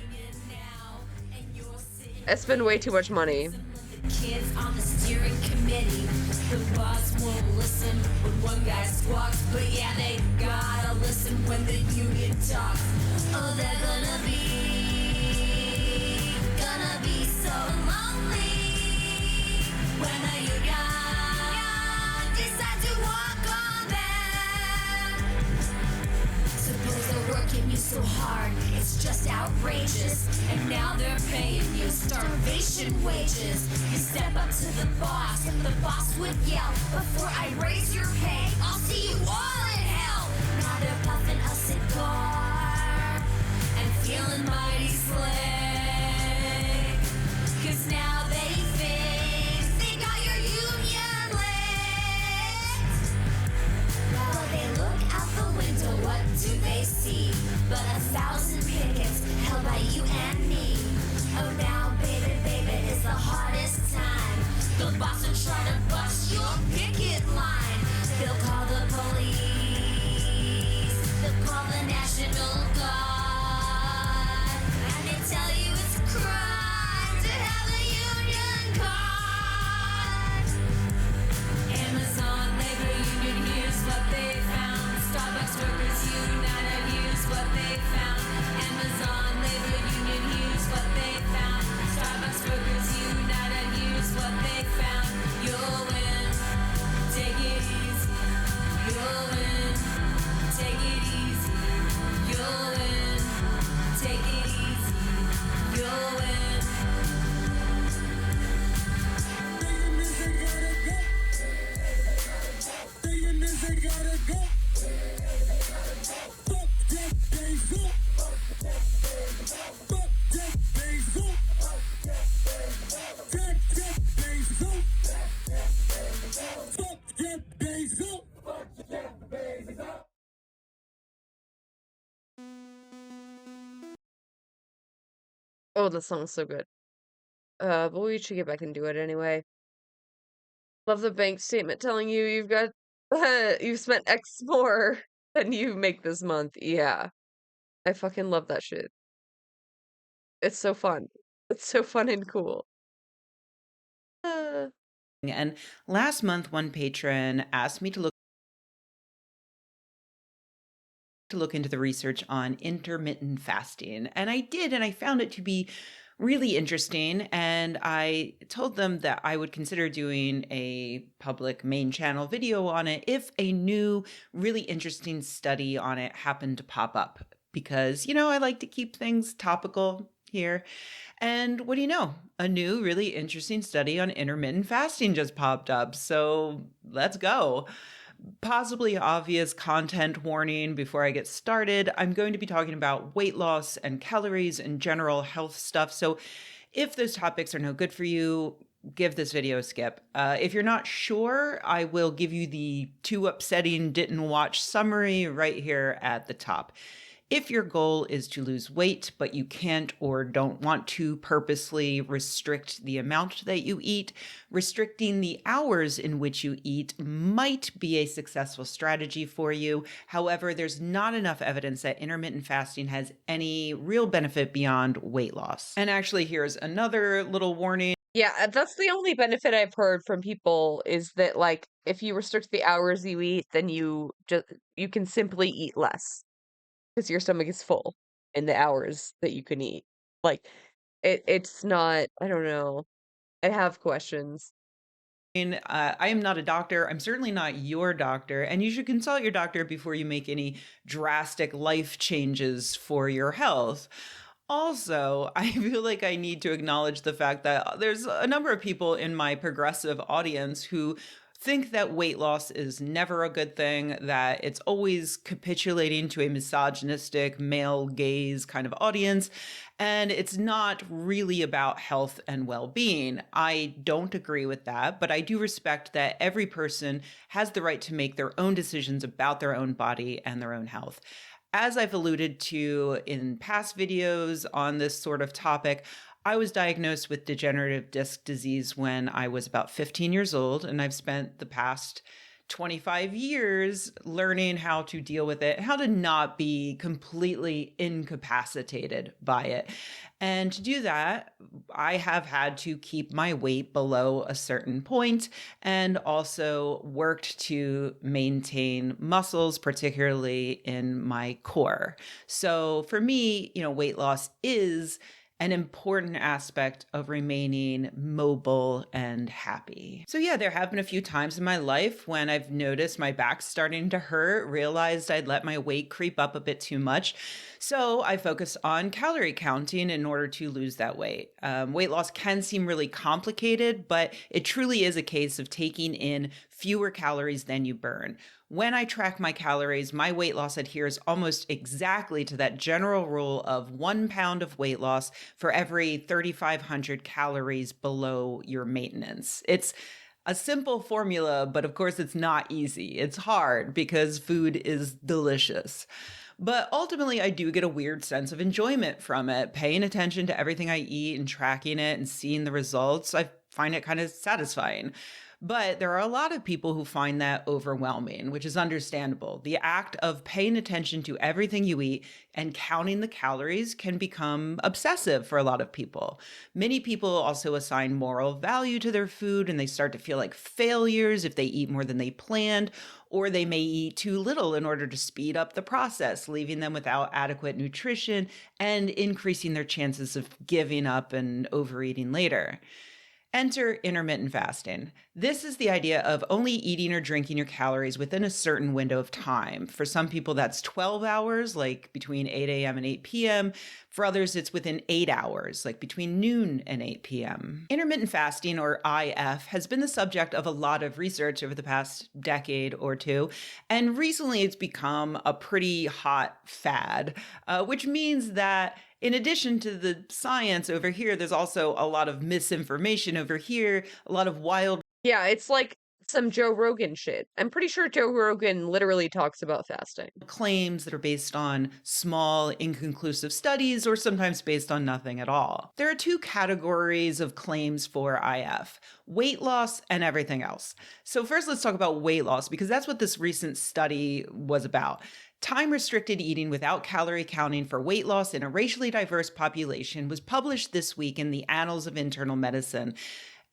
I spend way too much money. Kids on the steering committee. The boss won't listen when one guy squawks, but yeah, they gotta listen when the union talks. Oh, they're gonna be so lonely when the union decides to walk on them. Suppose they're working you so hard, it's just outrageous. And now they're paying you starvation wages. You step up to the boss would yell, before I raise your pay, I'll see you all in hell. Now they're puffing a cigar and feeling mighty slick. 'Cause now they think they got your union licked. Well, they look out the window, what do they see? But 1,000 pickets held by you and me. Oh, now, baby, is the hardest time. The boss will try to bust your picket line. They'll call the police. They'll call the National Guard. And they tell you it's a crime to have a union card. Amazon labor union, here's what they found. Starbucks workers united, here's what they found. Amazon labor union, here's what they found. Starbucks workers united, here's what they found. You'll win, take it easy. You'll win, take it easy. You'll win, take it easy. You'll win. Oh, the song's so good. But we should get back and do it anyway. Love the bank statement telling you you've got you've spent X more than you make this month. Yeah. I fucking love that shit. It's so fun. It's so fun and cool. And last month, one patron asked me to look into the research on intermittent fasting. And I did, and I found it to be really interesting. And I told them that I would consider doing a public main channel video on it if a new, really interesting study on it happened to pop up. Because, I like to keep things topical here. And what do you know? A new, really interesting study on intermittent fasting just popped up. So let's go. Possibly obvious content warning before I get started. I'm going to be talking about weight loss and calories and general health stuff. So if those topics are no good for you, give this video a skip. If you're not sure, I will give you the too upsetting didn't watch summary right here at the top. If your goal is to lose weight, but you can't or don't want to purposely restrict the amount that you eat, restricting the hours in which you eat might be a successful strategy for you. However, there's not enough evidence that intermittent fasting has any real benefit beyond weight loss. And actually, here's another little warning. Yeah, that's the only benefit I've heard from people is that, like, if you restrict the hours you eat, then you can simply eat less. Because your stomach is full in the hours that you can eat. Like, it's not, I don't know. I have questions. I am not a doctor. I'm certainly not your doctor. And you should consult your doctor before you make any drastic life changes for your health. Also, I feel like I need to acknowledge the fact that there's a number of people in my progressive audience who think that weight loss is never a good thing, that it's always capitulating to a misogynistic male gaze kind of audience, and it's not really about health and well-being. I don't agree with that, but I do respect that every person has the right to make their own decisions about their own body and their own health. As I've alluded to in past videos on this sort of topic, I was diagnosed with degenerative disc disease when I was about 15 years old, and I've spent the past 25 years learning how to deal with it, how to not be completely incapacitated by it. And to do that, I have had to keep my weight below a certain point and also worked to maintain muscles, particularly in my core. So for me, weight loss is an important aspect of remaining mobile and happy. So yeah, there have been a few times in my life when I've noticed my back starting to hurt, realized I'd let my weight creep up a bit too much. So I focused on calorie counting in order to lose that weight. Weight loss can seem really complicated, but it truly is a case of taking in fewer calories than you burn. When I track my calories, my weight loss adheres almost exactly to that general rule of 1 pound of weight loss for every 3,500 calories below your maintenance. It's a simple formula, but of course it's not easy. It's hard because food is delicious. But ultimately, I do get a weird sense of enjoyment from it. Paying attention to everything I eat and tracking it and seeing the results, I find it kind of satisfying. But there are a lot of people who find that overwhelming, which is understandable. The act of paying attention to everything you eat and counting the calories can become obsessive for a lot of people. Many people also assign moral value to their food, and they start to feel like failures if they eat more than they planned, or they may eat too little in order to speed up the process, leaving them without adequate nutrition and increasing their chances of giving up and overeating later. Enter intermittent fasting. This is the idea of only eating or drinking your calories within a certain window of time. For some people, that's 12 hours, like between 8 a.m. and 8 p.m. For others, it's within 8 hours, like between noon and 8 p.m. Intermittent fasting, or IF, has been the subject of a lot of research over the past decade or two, and recently it's become a pretty hot fad, which means that in addition to the science over here, there's also a lot of misinformation over here, a lot of wild. Yeah, it's like some Joe Rogan shit. I'm pretty sure Joe Rogan literally talks about fasting. Claims that are based on small, inconclusive studies, or sometimes based on nothing at all. There are two categories of claims for IF: weight loss and everything else. So first, let's talk about weight loss, because that's what this recent study was about. Time-restricted eating without calorie counting for weight loss in a racially diverse population was published this week in the Annals of Internal Medicine.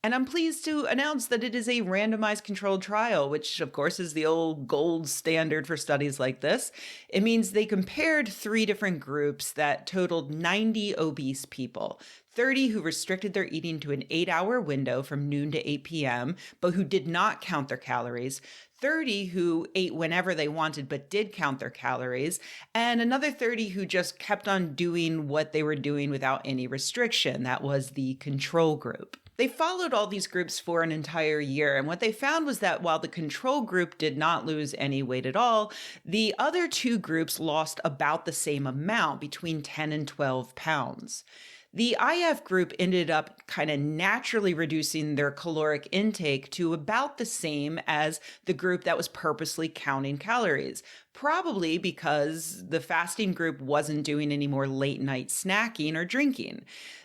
And I'm pleased to announce that it is a randomized controlled trial, which of course is the old gold standard for studies like this. It means they compared 3 different groups that totaled 90 obese people. 30 who restricted their eating to an 8-hour window from noon to 8 p.m., but who did not count their calories. 30 who ate whenever they wanted but did count their calories, and another 30 who just kept on doing what they were doing without any restriction. That was the control group. They followed all these groups for an entire year, and what they found was that while the control group did not lose any weight at all, the other 2 groups lost about the same amount, between 10 and 12 pounds. The IF group ended up kind of naturally reducing their caloric intake to about the same as the group that was purposely counting calories, probably because the fasting group wasn't doing any more late night snacking or drinking.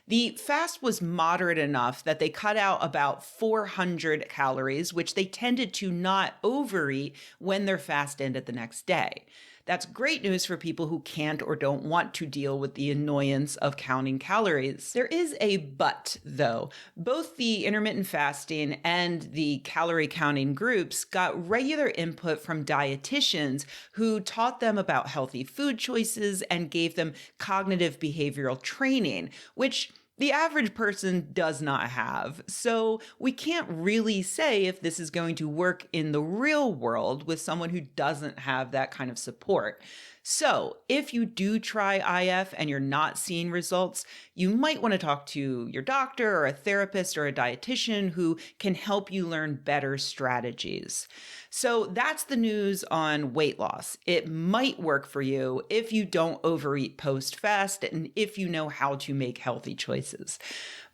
The fast was moderate enough that they cut out about 400 calories, which they tended to not overeat when their fast ended the next day. That's great news for people who can't or don't want to deal with the annoyance of counting calories. There is a but, though. Both the intermittent fasting and the calorie counting groups got regular input from dietitians who taught them about healthy food choices and gave them cognitive behavioral training, which the average person does not have. So we can't really say if this is going to work in the real world with someone who doesn't have that kind of support. So if you do try IF and you're not seeing results, you might want to talk to your doctor or a therapist or a dietitian who can help you learn better strategies. So that's the news on weight loss. It might work for you if you don't overeat post-fast and if you know how to make healthy choices.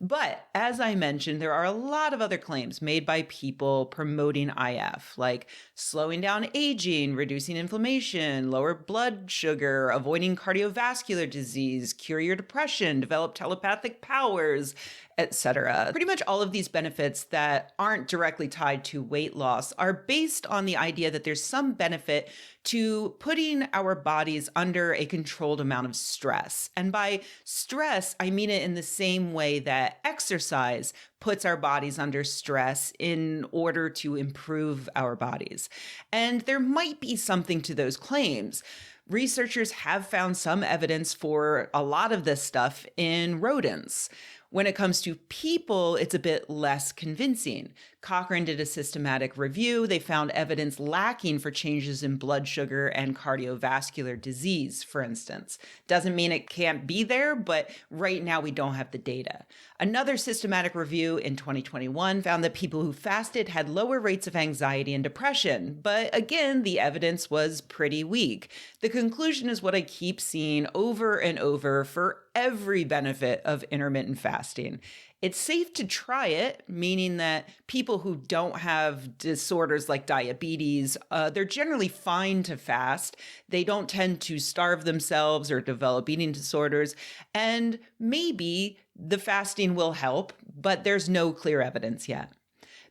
But as I mentioned, there are a lot of other claims made by people promoting IF, like slowing down aging, reducing inflammation, lower blood sugar, avoiding cardiovascular disease, cure your depression, develop telepathic powers, etc. Pretty much all of these benefits that aren't directly tied to weight loss are based on the idea that there's some benefit to putting our bodies under a controlled amount of stress. And by stress, I mean it in the same way that exercise puts our bodies under stress in order to improve our bodies. And there might be something to those claims. Researchers have found some evidence for a lot of this stuff in rodents. When it comes to people, it's a bit less convincing. Cochrane did a systematic review. They found evidence lacking for changes in blood sugar and cardiovascular disease, for instance. Doesn't mean it can't be there, but right now we don't have the data. Another systematic review in 2021 found that people who fasted had lower rates of anxiety and depression. But again, the evidence was pretty weak. The conclusion is what I keep seeing over and over for every benefit of intermittent fasting. It's safe to try it, meaning that people who don't have disorders like diabetes, they're generally fine to fast. They don't tend to starve themselves or develop eating disorders. And maybe the fasting will help, but there's no clear evidence yet.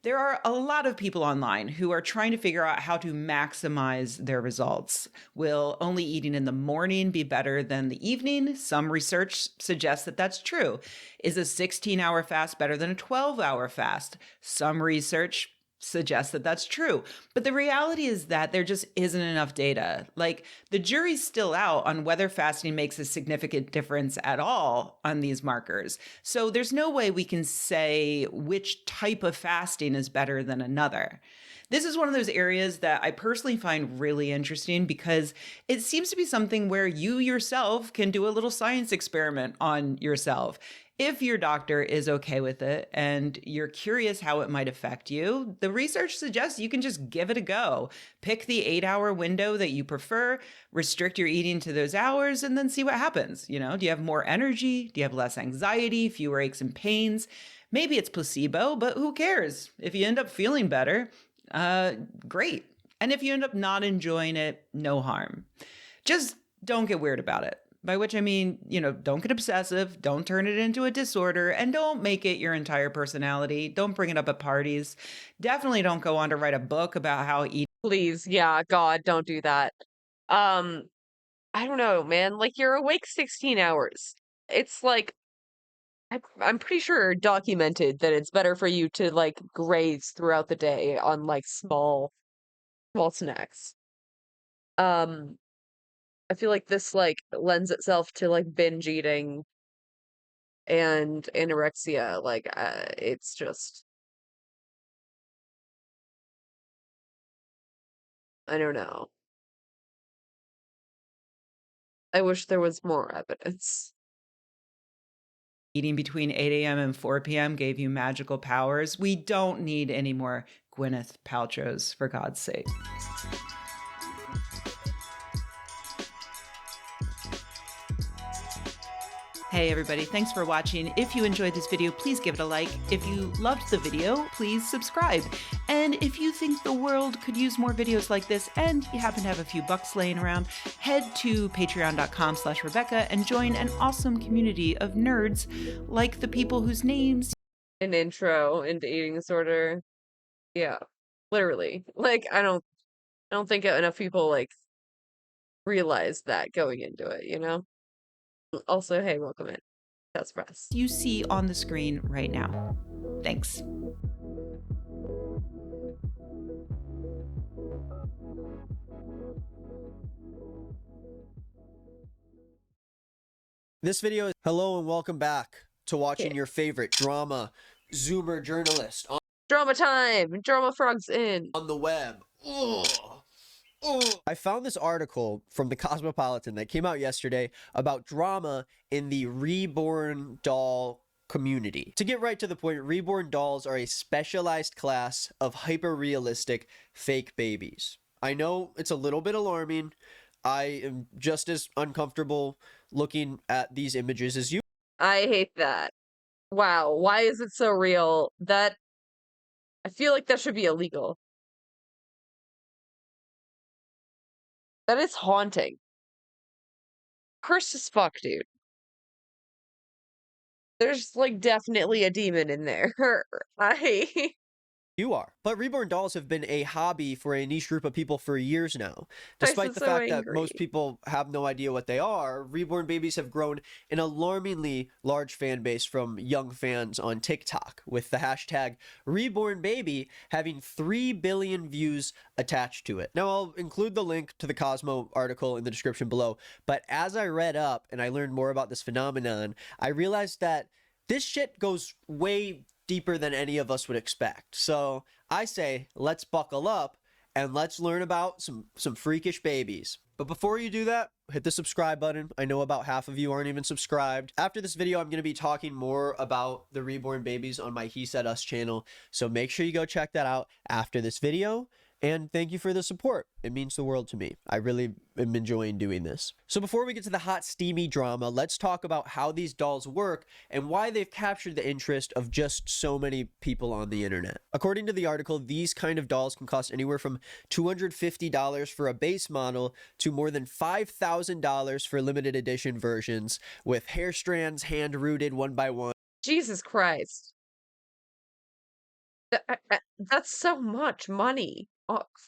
There are a lot of people online who are trying to figure out how to maximize their results. Will only eating in the morning be better than the evening? Some research suggests that that's true. Is a 16-hour fast better than a 12-hour fast? Some research suggests that that's true. But the reality is that there just isn't enough data. Like, the jury's still out on whether fasting makes a significant difference at all on these markers. So there's no way we can say which type of fasting is better than another. This is one of those areas that I personally find really interesting because it seems to be something where you yourself can do a little science experiment on yourself. If your doctor is okay with it and you're curious how it might affect you, the research suggests you can just give it a go. Pick the 8-hour window that you prefer, restrict your eating to those hours, and then see what happens. You know, do you have more energy? Do you have less anxiety, fewer aches and pains? Maybe it's placebo, but who cares? If you end up feeling better, great. And if you end up not enjoying it, no harm. Just don't get weird about it. By which I mean, you know, don't get obsessive, don't turn it into a disorder, and don't make it your entire personality. Don't bring it up at parties. Definitely don't go on to write a book about how eating. Please, yeah, God, don't do that. I don't know, man. Like, you're awake 16 hours. It's like, I'm pretty sure documented that it's better for you to like graze throughout the day on like small snacks. I feel like this like lends itself to like binge eating and anorexia. Like, it's just, I don't know. I wish there was more evidence. Eating between 8 a.m. and 4 p.m. gave you magical powers. We don't need any more Gwyneth Paltrows, for God's sake. Hey everybody, thanks for watching. If you enjoyed this video, please give it a like. If you loved the video, please subscribe. And if you think the world could use more videos like this and you happen to have a few bucks laying around, head to patreon.com/Rebecca and join an awesome community of nerds like the people whose names... An intro into eating disorder. Yeah, literally. Like, I don't think enough people like realize that going into it, you know? Also, hey, welcome in. That's press. You see on the screen right now. Thanks. This video is hello and welcome back to watching your favorite drama Zoomer journalist on Drama time! Drama frogs in! On the web. Ugh. I found this article from the Cosmopolitan that came out yesterday about drama in the reborn doll community. To get right to the point, reborn dolls are a specialized class of hyper-realistic fake babies. I know it's a little bit alarming. I am just as uncomfortable looking at these images as you. I hate that. Wow, why is it so real? That I feel like that should be illegal. That is haunting. Cursed as fuck, dude. There's like definitely a demon in there. You are. But reborn dolls have been a hobby for a niche group of people for years now. Despite the fact that most people have no idea what they are, reborn babies have grown an alarmingly large fan base from young fans on TikTok, with the hashtag rebornbaby having 3 billion views attached to it. Now, I'll include the link to the Cosmo article in the description below, but as I read up and I learned more about this phenomenon, I realized that this shit goes way deeper than any of us would expect. So I say, let's buckle up and let's learn about some freakish babies. But before you do that, hit the subscribe button. I know about half of you aren't even subscribed. After this video, I'm going to be talking more about the reborn babies on my He Said Us channel. So make sure you go check that out after this video. And thank you for the support. It means the world to me. I really am enjoying doing this. So before we get to the hot, steamy drama, let's talk about how these dolls work and why they've captured the interest of just so many people on the internet. According to the article, these kind of dolls can cost anywhere from $250 for a base model to more than $5,000 for limited edition versions, with hair strands hand-rooted one by one. Jesus Christ. That's so much money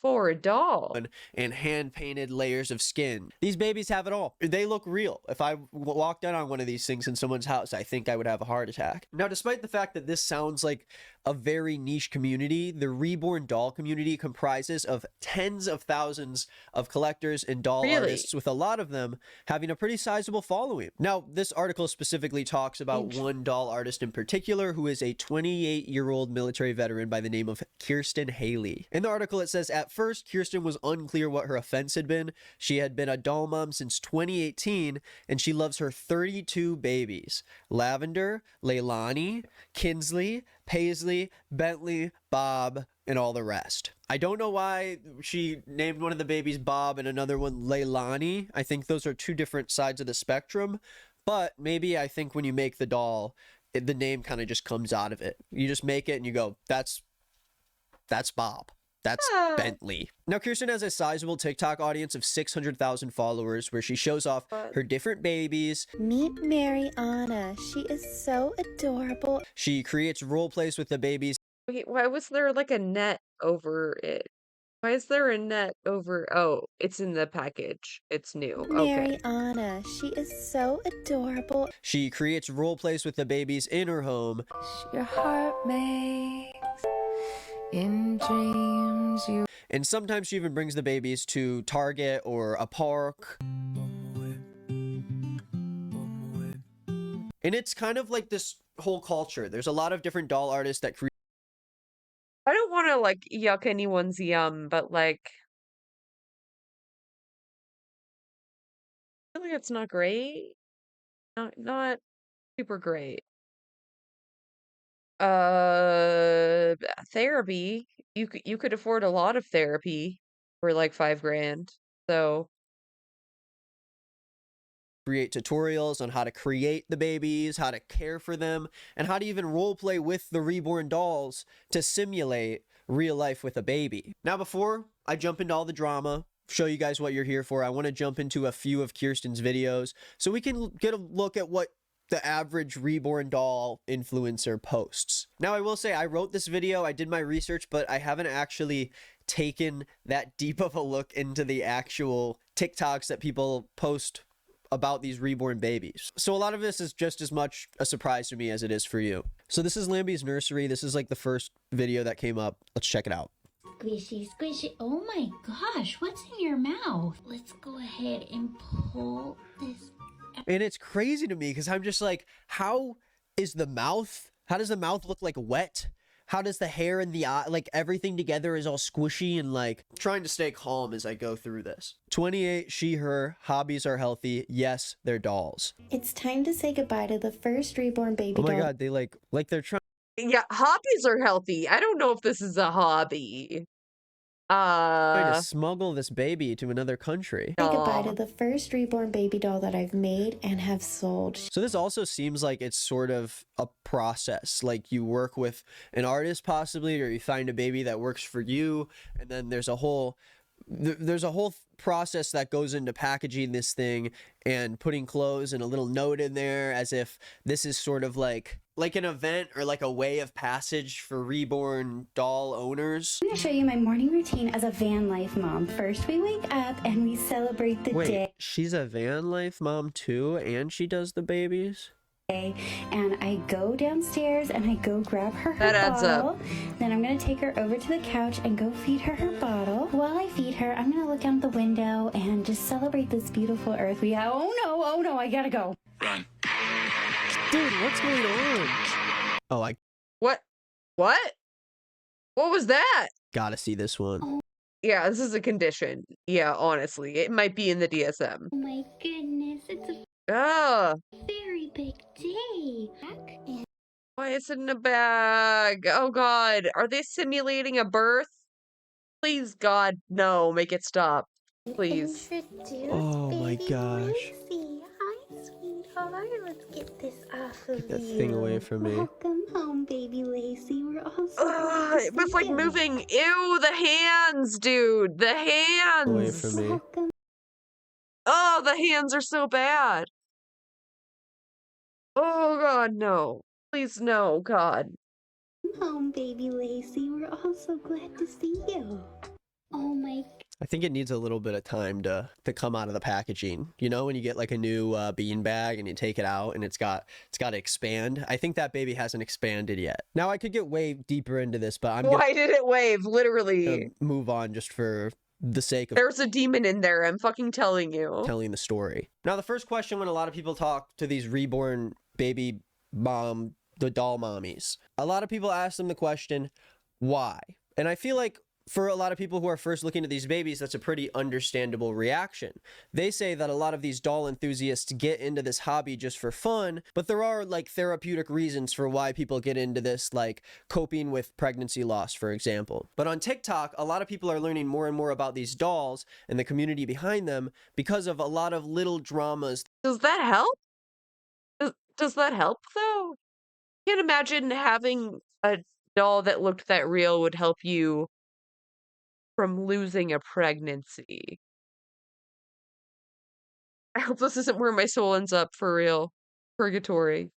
for a doll. And hand-painted layers of skin. These babies have it all. They look real. If I walked in on one of these things in someone's house, I think I would have a heart attack. Now, despite the fact that this sounds like a very niche community, the reborn doll community comprises of tens of thousands of collectors and doll artists, with a lot of them having a pretty sizable following. Now, this article specifically talks about one doll artist in particular, who is a 28-year-old military veteran by the name of Kirsten Haley. In the article, it says, at first, Kirsten was unclear what her offense had been. She had been a doll mom since 2018, and she loves her 32 babies: Lavender, Leilani, Kinsley, Paisley, Bentley, Bob, and all the rest. I don't know why she named one of the babies Bob and another one Leilani. I think those are two different sides of the spectrum, but maybe I think when you make the doll, the name kind of just comes out of it. You just make it and you go, that's Bob. That's Bentley. Now, Kirsten has a sizable TikTok audience of 600,000 followers, where she shows off her different babies. Meet Mariana. She is so adorable. She creates role plays with the babies. Wait, why was there like a net over it? Why is there a net over? Oh, it's in the package. It's new. Okay. Mariana. She is so adorable. She creates role plays with the babies in her home. Your heart makes in dreams you. And sometimes she even brings the babies to Target or a park. And it's kind of like this whole culture. There's a lot of different doll artists that create. I don't want to like yuck anyone's yum, but like, I feel like it's not great. Not super great. Therapy. You could afford a lot of therapy for like $5,000. So create tutorials on how to create the babies, how to care for them, and how to even role play with the reborn dolls to simulate real life with a baby. Now, before I jump into all the drama, show you guys what you're here for, I want to jump into a few of Kirsten's videos so we can get a look at what the average reborn doll influencer posts. Now, I will say I wrote this video, I did my research, but I haven't actually taken that deep of a look into the actual TikToks that people post about these reborn babies. So a lot of this is just as much a surprise to me as it is for you. So this is Lambie's nursery. This is like the first video that came up. Let's check it out. Squishy, squishy. Oh my gosh, what's in your mouth? Let's go ahead and pull this. And it's crazy to me because I'm just like, how does the mouth look like wet? How does the hair and the eye, like everything together is all squishy and like trying to stay calm as I go through this. 28, she, her, hobbies are healthy. Yes, they're dolls. It's time to say goodbye to the first reborn baby Oh my doll. God, they like they're trying. Yeah, hobbies are healthy. I don't know if this is a hobby. Trying to smuggle this baby to another country. Say goodbye to the first reborn baby doll that I've made and have sold. So this also seems like it's sort of a process. Like you work with an artist possibly, or you find a baby that works for you, and then there's a whole process that goes into packaging this thing and putting clothes and a little note in there as if this is sort of like an event or like a way of passage for reborn doll owners. I'm gonna show you my morning routine as a van life mom. First, we wake up and we celebrate the day. Wait, she's a van life mom too, and she does the babies? And I go downstairs and I go grab her That adds bottle. up. Then I'm gonna take her over to the couch and go feed her bottle. While I feed her, I'm gonna look out the window and just celebrate this beautiful earth we have. Oh no, I gotta go. Run. Dude, what's going on? Oh, I What? What was that? gotta see this one. Yeah, this is a condition. Yeah, honestly, it might be in the DSM. Oh my goodness, it's a Ah, very big day. why is it in a bag? Oh God, are they simulating a birth? Please, God, no, make it stop. Please. Oh my gosh. Lucy. Hi, sweetheart. Let's get this off of Get that you. thing away from me. Welcome home, baby Lacey. We're all so Ugh, it was like moving. Ew, the hands, dude. The hands. Away from me. Oh, the hands are so bad. Oh God, no. Please, no, God. home, baby Lacey. We're all so glad to see you. Oh my. I think it needs a little bit of time to come out of the packaging. You know, when you get like a new bean bag and you take it out and it's got to expand. I think that baby hasn't expanded yet. Now I could get way deeper into this, but Why did it wave? Literally. gonna move on just for the sake of There's a demon in there. I'm fucking telling you. telling the story. Now, the first question when a lot of people talk to these reborn baby mom, the doll mommies, a lot of people ask them the question, why? And I feel like for a lot of people who are first looking at these babies, that's a pretty understandable reaction. They say that a lot of these doll enthusiasts get into this hobby just for fun, but there are like therapeutic reasons for why people get into this, like coping with pregnancy loss, for example. But on TikTok, a lot of people are learning more and more about these dolls and the community behind them because of a lot of little dramas. Does that help? Does that help though? I can't imagine having a doll that looked that real would help you from losing a pregnancy. I hope this isn't where my soul ends up for real. Purgatory.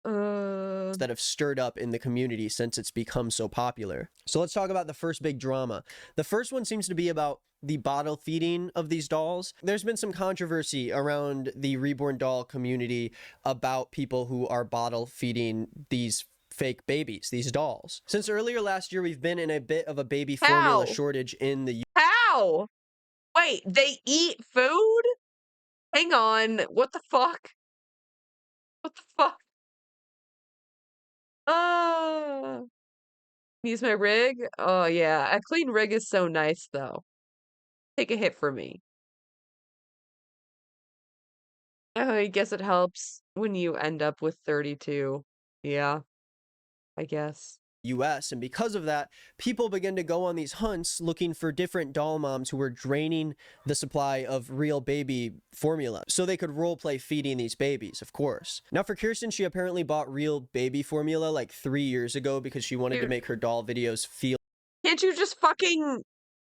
That have stirred up in the community since it's become so popular. So let's talk about the first big drama. The first one seems to be about the bottle feeding of these dolls. There's been some controversy around the reborn doll community about people who are bottle feeding these fake babies, these dolls. Since earlier last year, we've been in a bit of a baby formula shortage in the How? Wait, they eat food? Hang on. What the fuck? What the fuck? Oh. Use my rig? Oh, yeah. A clean rig is so nice, though. Take a hit for me. Oh, I guess it helps when you end up with 32. Yeah, I guess. US, and because of that, people begin to go on these hunts looking for different doll moms who were draining the supply of real baby formula so they could roleplay feeding these babies, of course. Now for Kirsten, she apparently bought real baby formula like 3 years ago because she wanted to make her doll videos feel Can't you just fucking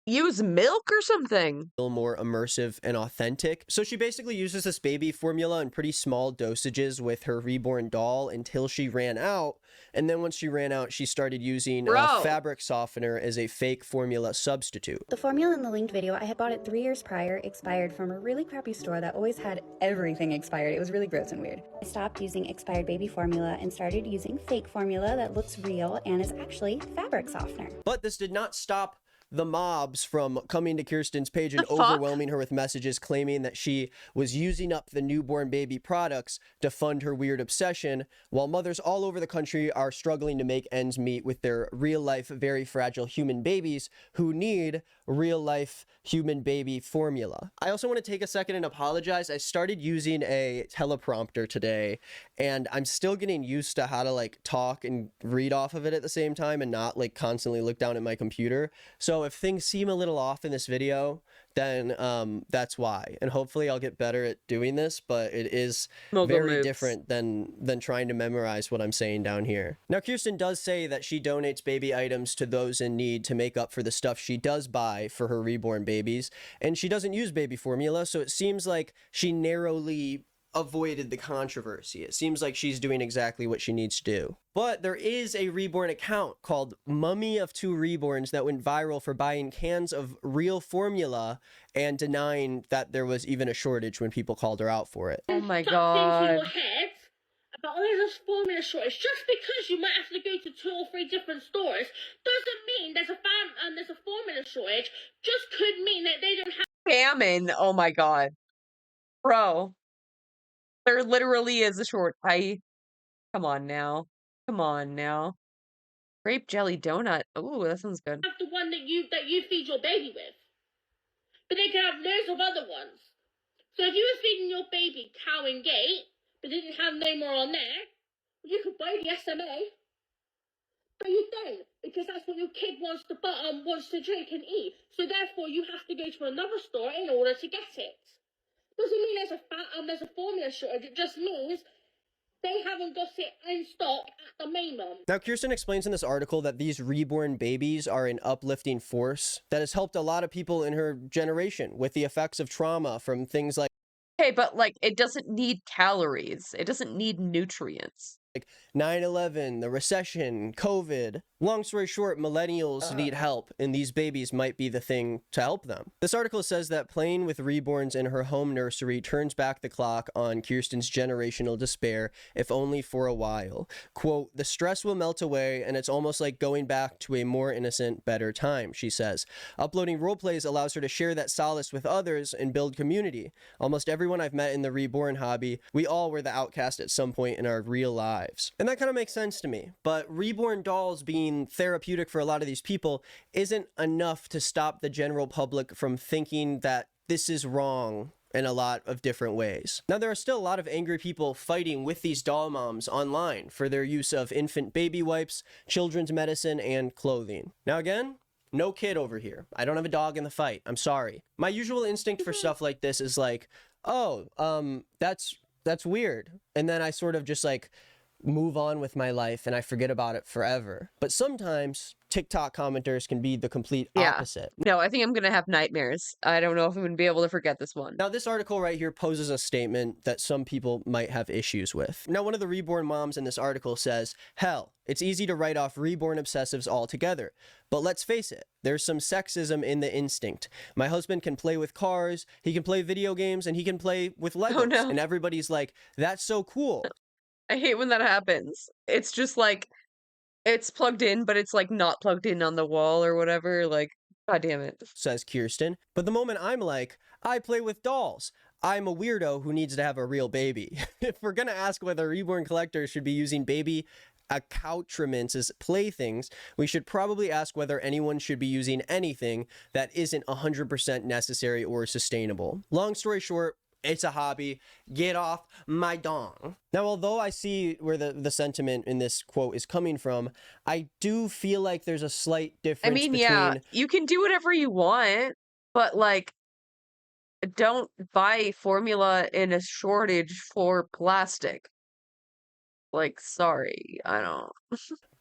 use milk or something? more immersive and authentic. So she basically uses this baby formula in pretty small dosages with her reborn doll until she ran out. And then once she ran out, she started using fabric softener as a fake formula substitute. The formula in the linked video, I had bought it 3 years prior, expired from a really crappy store that always had everything expired. It was really gross and weird. I stopped using expired baby formula and started using fake formula that looks real and is actually fabric softener. But this did not stop the mobs from coming to Kirsten's page and overwhelming her with messages claiming that she was using up the newborn baby products to fund her weird obsession, while mothers all over the country are struggling to make ends meet with their real-life, very fragile human babies who need real-life human baby formula. I also want to take a second and apologize. I started using a teleprompter today, and I'm still getting used to how to like talk and read off of it at the same time and not like constantly look down at my computer. So if things seem a little off in this video, then that's why. And hopefully I'll get better at doing this, but it is very different than trying to memorize what I'm saying down here. Now, Kirsten does say that she donates baby items to those in need to make up for the stuff she does buy for her reborn babies, and she doesn't use baby formula, so it seems like she narrowly avoided the controversy. It seems like she's doing exactly what she needs to do. But there is a reborn account called Mummy of Two Reborns that went viral for buying cans of real formula and denying that there was even a shortage when people called her out for it. Oh my god. But there's a formula shortage. Just because you might have to go to 2 or 3 different stores doesn't mean there's a formula shortage. Just could mean that they don't have Famine. Oh my god. Bro. There literally is a short. Come on now. Come on now. Grape jelly donut. Ooh, that sounds good. the one that you feed your baby with. But they can have loads of other ones. So if you were feeding your baby cow and gate, but didn't have no more on there, you could buy the SMA. But you don't, because that's what your kid wants to drink and eat. So therefore you have to go to another store in order to get it. Doesn't mean there's a formula shortage. It just means they haven't got it in stock at the moment. Now, Kirsten explains in this article that these reborn babies are an uplifting force that has helped a lot of people in her generation with the effects of trauma from things like Okay, but like it doesn't need calories. It doesn't need nutrients. Like 9/11, the recession, COVID. Long story short, millennials need help, and these babies might be the thing to help them. This article says that playing with reborns in her home nursery turns back the clock on Kirsten's generational despair, if only for a while. Quote, the stress will melt away, and it's almost like going back to a more innocent, better time, she says. Uploading roleplays allows her to share that solace with others and build community. Almost everyone I've met in the reborn hobby, we all were the outcast at some point in our real lives. And that kind of makes sense to me. But reborn dolls being therapeutic for a lot of these people isn't enough to stop the general public from thinking that this is wrong in a lot of different ways. Now, there are still a lot of angry people fighting with these doll moms online for their use of infant baby wipes, children's medicine, and clothing. Now, again, no kid over here. I don't have a dog in the fight. I'm sorry. My usual instinct for stuff like this is like, oh, that's weird. And then I sort of just like move on with my life and I forget about it forever. But sometimes TikTok commenters can be the complete opposite. No, I think I'm gonna have nightmares. I don't know if I'm gonna be able to forget this one. Now, this article right here poses a statement that some people might have issues with. Now, one of the reborn moms in this article says, hell, it's easy to write off reborn obsessives altogether. But let's face it, there's some sexism in the instinct. My husband can play with cars, he can play video games, and he can play with Legos. Oh, no. And everybody's like, that's so cool. I hate when that happens. It's just like, it's plugged in, but it's like not plugged in on the wall or whatever. Like, god damn it. Says Kirsten. But the moment I'm like, I play with dolls, I'm a weirdo who needs to have a real baby. If we're gonna ask whether reborn collectors should be using baby accoutrements as playthings, we should probably ask whether anyone should be using anything that isn't 100% necessary or sustainable. Long story short, it's a hobby. Get off my dong. Now, although I see where the sentiment in this quote is coming from, I do feel like there's a slight difference between... yeah, you can do whatever you want, but like, don't buy formula in a shortage for plastic. Like, sorry, I don't...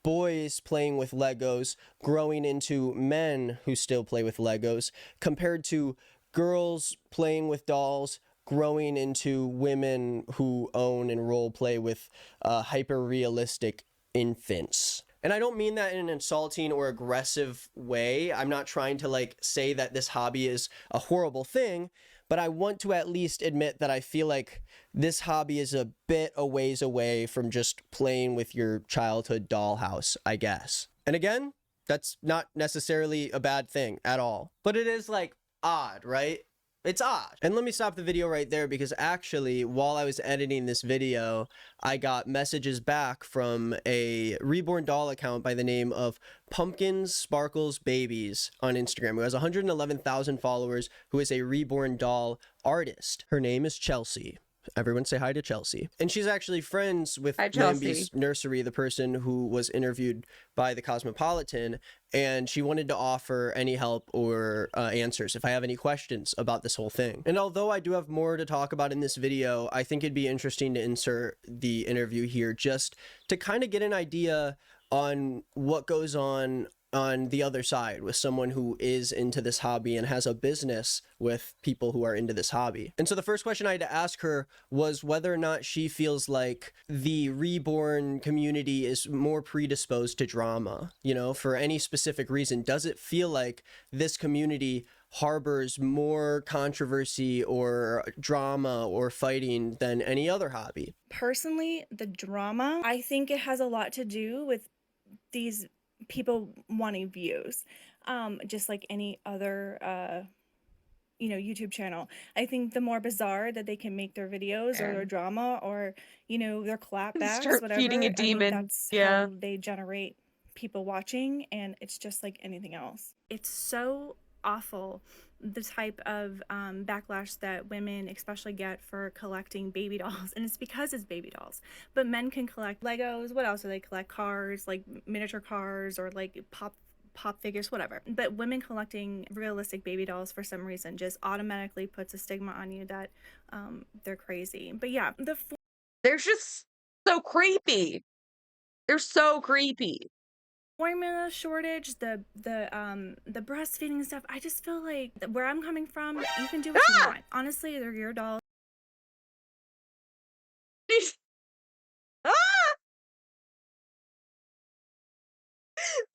boys playing with Legos growing into men who still play with Legos, compared to girls playing with dolls growing into women who own and role play with hyper-realistic infants. And I don't mean that in an insulting or aggressive way. I'm not trying to like say that this hobby is a horrible thing, but I want to at least admit that I feel like this hobby is a bit a ways away from just playing with your childhood dollhouse, I guess. And again, That's not necessarily a bad thing at all. But it is like odd, right? It's odd. And let me stop the video right there, because actually, while I was editing this video, I got messages back from a reborn doll account by the name of Pumpkins Sparkles Babies on Instagram, who has 111,000 followers, who is a reborn doll artist. Her name is Chelsea. Everyone say hi to Chelsea. And she's actually friends with Lamby's Nursery, the person who was interviewed by the Cosmopolitan, and she wanted to offer any help or answers if I have any questions about this whole thing. And although I do have more to talk about in this video, I think it'd be interesting to insert the interview here just to kind of get an idea on what goes on the other side with someone who is into this hobby and has a business with people who are into this hobby. And so the first question I had to ask her was whether or not she feels like the reborn community is more predisposed to drama, you know, for any specific reason. Does it feel like this community harbors more controversy or drama or fighting than any other hobby? Personally, the drama, I think it has a lot to do with these people wanting views, just like any other YouTube channel. I think the more bizarre that they can make their videos or their drama or their clapbacks, whatever, feeding a demon. I think that's how they generate people watching, and it's just like anything else. It's so awful, the type of backlash that women especially get for collecting baby dolls, and it's because it's baby dolls. But men can collect Legos. What else do they collect? Cars, like miniature cars, or like pop figures, whatever. But women collecting realistic baby dolls for some reason just automatically puts a stigma on you that they're crazy. But yeah, they're just so creepy. They're so creepy. Formula shortage, the breastfeeding stuff. I just feel like where I'm coming from, you can do what you want. Honestly, they're your dolls.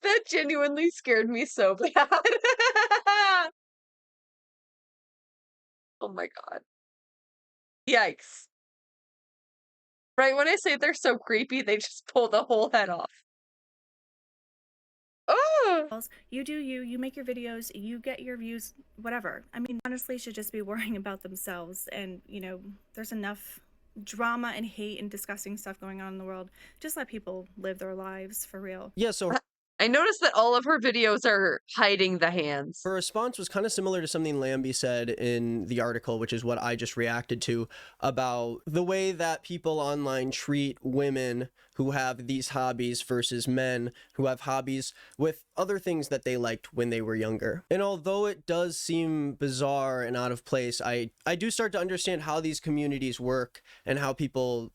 That genuinely scared me so bad. Oh my god. Yikes. Right when I say they're so creepy, they just pull the whole head off. Oh! You do you make your videos, you get your views, whatever. I mean, honestly, should just be worrying about themselves. And, there's enough drama and hate and disgusting stuff going on in the world. Just let people live their lives for real. Yeah, so I noticed that all of her videos are hiding the hands. Her response was kind of similar to something Lamby said in the article, which is what I just reacted to, about the way that people online treat women who have these hobbies versus men who have hobbies with other things that they liked when they were younger. And although it does seem bizarre and out of place, I do start to understand how these communities work and how people,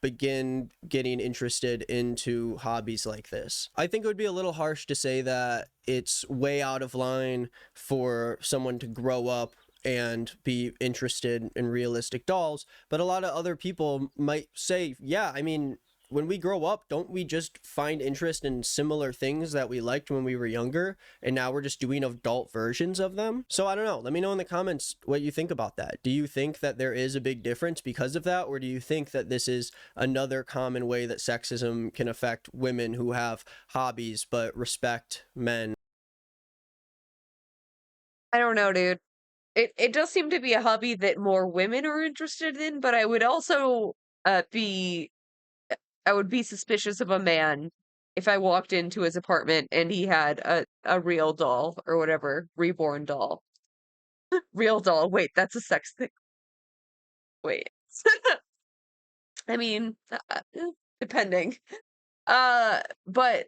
begin getting interested into hobbies like this. I think it would be a little harsh to say that it's way out of line for someone to grow up and be interested in realistic dolls, but a lot of other people might say, yeah, I mean, when we grow up, don't we just find interest in similar things that we liked when we were younger, and now we're just doing adult versions of them? So I don't know. Let me know in the comments what you think about that. Do you think that there is a big difference because of that, or do you think that this is another common way that sexism can affect women who have hobbies but respect men? I don't know, dude. It does seem to be a hobby that more women are interested in, but I would also I would be suspicious of a man if I walked into his apartment and he had a real doll or whatever, reborn doll. Real doll. Wait, that's a sex thing. Wait. I mean, depending. But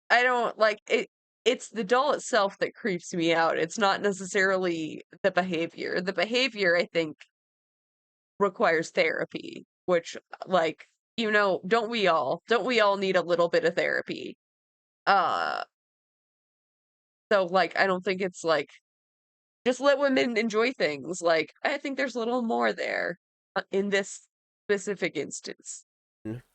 I don't like it. It's the doll itself that creeps me out. It's not necessarily the behavior. The behavior, I think, requires therapy, which, like, don't we all need a little bit of therapy? So, like, I don't think it's like just let women enjoy things. Like, I think there's a little more there in this specific instance.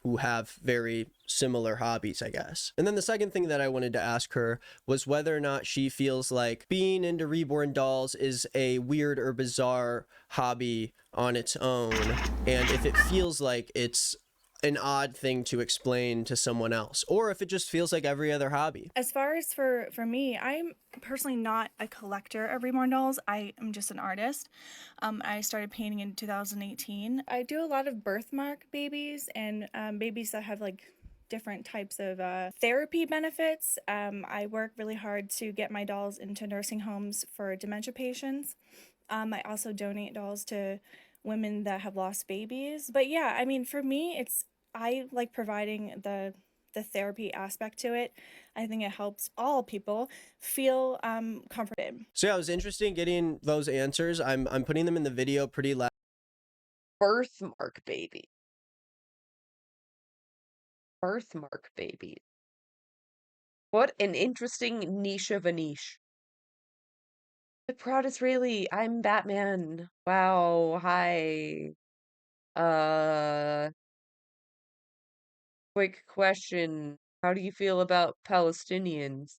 Who have very similar hobbies, I guess. And then the second thing that I wanted to ask her was whether or not she feels like being into reborn dolls is a weird or bizarre hobby on its own, and if it feels like it's an odd thing to explain to someone else, or if it just feels like every other hobby. As far as for me, I'm personally not a collector of reborn dolls. I am just an artist. I started painting in 2018. I do a lot of birthmark babies and babies that have like different types of therapy benefits. I work really hard to get my dolls into nursing homes for dementia patients. I also donate dolls to women that have lost babies. But yeah, I mean, for me, I like providing the therapy aspect to it. I think it helps all people feel comforted. So yeah, it was interesting getting those answers. I'm putting them in the video pretty loud. Birthmark baby. Birthmark baby. What an interesting niche of a niche. The Proud Israeli. I'm Batman. Wow. Hi. Quick question. How do you feel about Palestinians?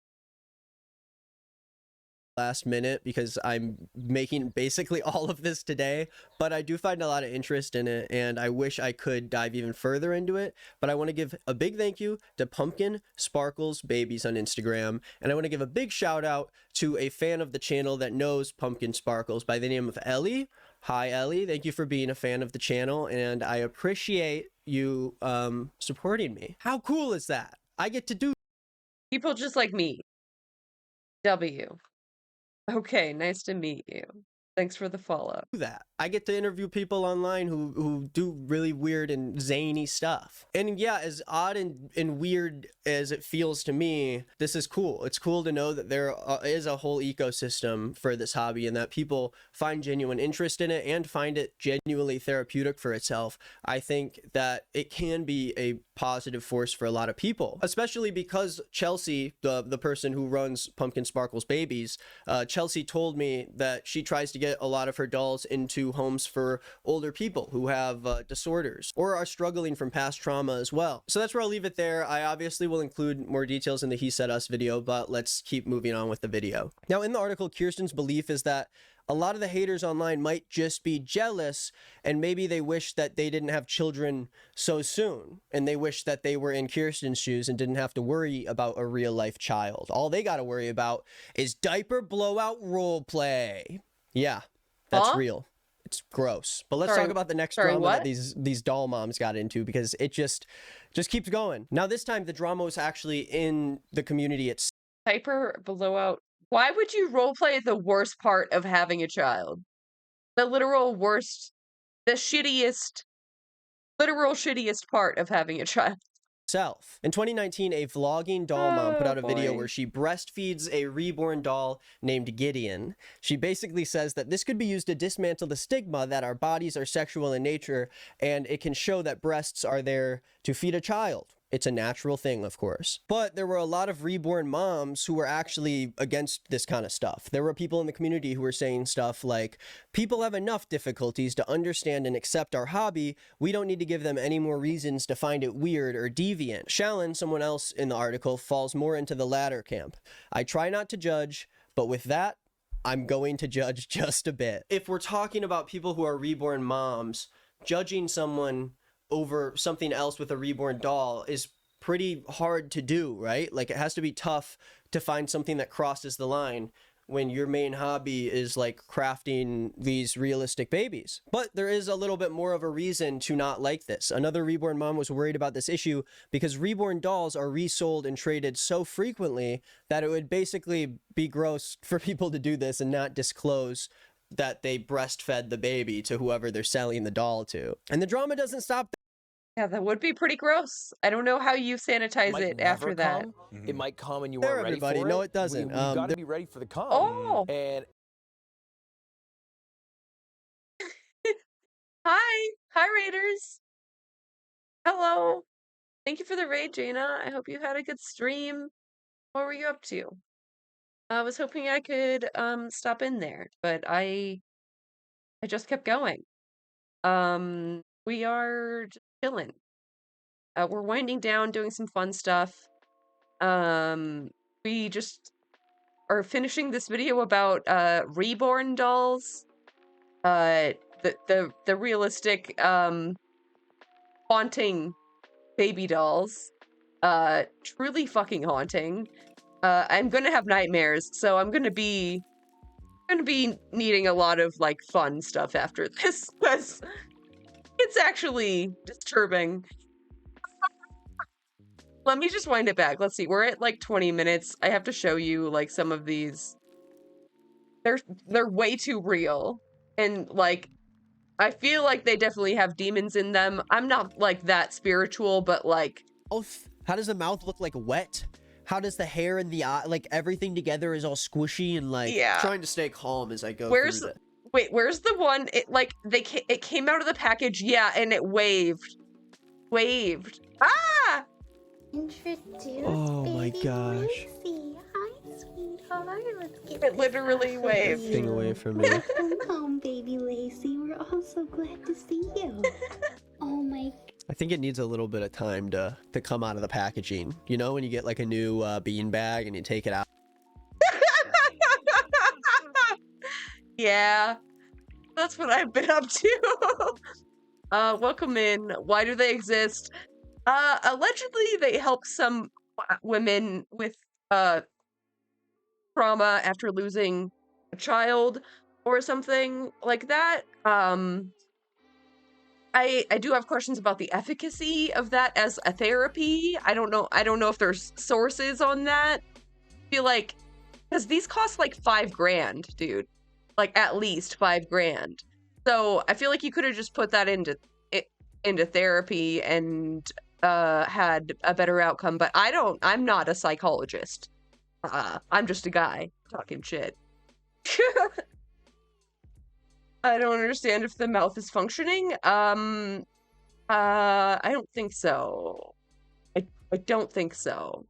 Last minute because I'm making basically all of this today, but I do find a lot of interest in it and I wish I could dive even further into it. But I want to give a big thank you to Pumpkin Sparkles Babies on Instagram, and I want to give a big shout out to a fan of the channel that knows Pumpkin Sparkles by the name of Ellie. Hi Ellie, thank you for being a fan of the channel and I appreciate you supporting me. How cool is that? I get to do people just like me. W. Okay, nice to meet you. Thanks for the follow. That I get to interview people online who do really weird and zany stuff. And yeah, as odd and weird as it feels to me, this is cool. It's cool to know that there is a whole ecosystem for this hobby and that people find genuine interest in it and find it genuinely therapeutic for itself. I think that it can be a positive force for a lot of people, especially because Chelsea, the person who runs Pumpkin Sparkles Babies, Chelsea told me that she tries to get a lot of her dolls into homes for older people who have disorders or are struggling from past trauma as well. So that's where I'll leave it there. I obviously will include more details in the He Said Us video, but let's keep moving on with the video. Now in the article, Kirsten's belief is that a lot of the haters online might just be jealous and maybe they wish that they didn't have children so soon and they wish that they were in Kirsten's shoes and didn't have to worry about a real life child. All they got to worry about is diaper blowout role play. Yeah, that's real. It's gross. But let's talk about the next drama that these doll moms got into because it just keeps going. Now this time the drama was actually in the community itself. Diaper blowout. Why would you roleplay the worst part of having a child? The literal worst, the shittiest, literal shittiest part of having a child. In 2019, a vlogging doll mom put out a video where she breastfeeds a reborn doll named Gideon. She basically says that this could be used to dismantle the stigma that our bodies are sexual in nature, and it can show that breasts are there to feed a child. It's a natural thing, of course. But there were a lot of reborn moms who were actually against this kind of stuff. There were people in the community who were saying stuff like, people have enough difficulties to understand and accept our hobby. We don't need to give them any more reasons to find it weird or deviant. Shallon, someone else in the article, falls more into the latter camp. I try not to judge, but with that, I'm going to judge just a bit. If we're talking about people who are reborn moms, judging someone over something else with a reborn doll is pretty hard to do, right? Like it has to be tough to find something that crosses the line when your main hobby is like crafting these realistic babies. But there is a little bit more of a reason to not like this. Another reborn mom was worried about this issue because reborn dolls are resold and traded so frequently that it would basically be gross for people to do this and not disclose that they breastfed the baby to whoever they're selling the doll to. And the drama doesn't stop there. Yeah, that would be pretty gross. I don't know how you sanitize it after that. It might come and you There, weren't ready everybody. for No, it. it doesn't. We've got to be ready for the come. Oh. And Hi. Hi, Raiders. Hello. Thank you for the raid, Jaina. I hope you had a good stream. What were you up to? I was hoping I could stop in there, but I just kept going. We are just chilling. We're winding down, doing some fun stuff. We just are finishing this video about reborn dolls. The realistic haunting baby dolls. Truly fucking haunting. I'm gonna have nightmares, so I'm gonna be needing a lot of like fun stuff after this, because it's actually disturbing. Let me just wind it back. Let's see. We're at like 20 minutes. I have to show you like some of these. They're way too real. And like I feel like they definitely have demons in them. I'm not like that spiritual, but like how does the mouth look like wet? How does the hair and the eye, like everything together is all squishy and like trying to stay calm as I go through this. Wait, where's the one? It like it came out of the package, yeah, and it waved. Ah! Introduce Oh my baby gosh. Lucy. Hi, sweetheart. Let's get It literally waved. Thing away from me. Welcome home, baby Lacey. We're all so glad to see you. Oh my. I think it needs a little bit of time to come out of the packaging. You know, when you get like a new bean bag and you take it out. Yeah, that's what I've been up to. Welcome in. Why do they exist? Allegedly they help some women with trauma after losing a child or something like that. I do have questions about the efficacy of that as a therapy. I don't know if there's sources on that. I feel like, because these cost like $5,000, dude. Like at least $5,000. So I feel like you could have just put that into therapy and had a better outcome. But I'm not a psychologist. I'm just a guy talking shit. I don't understand if the mouth is functioning. I don't think so. I don't think so.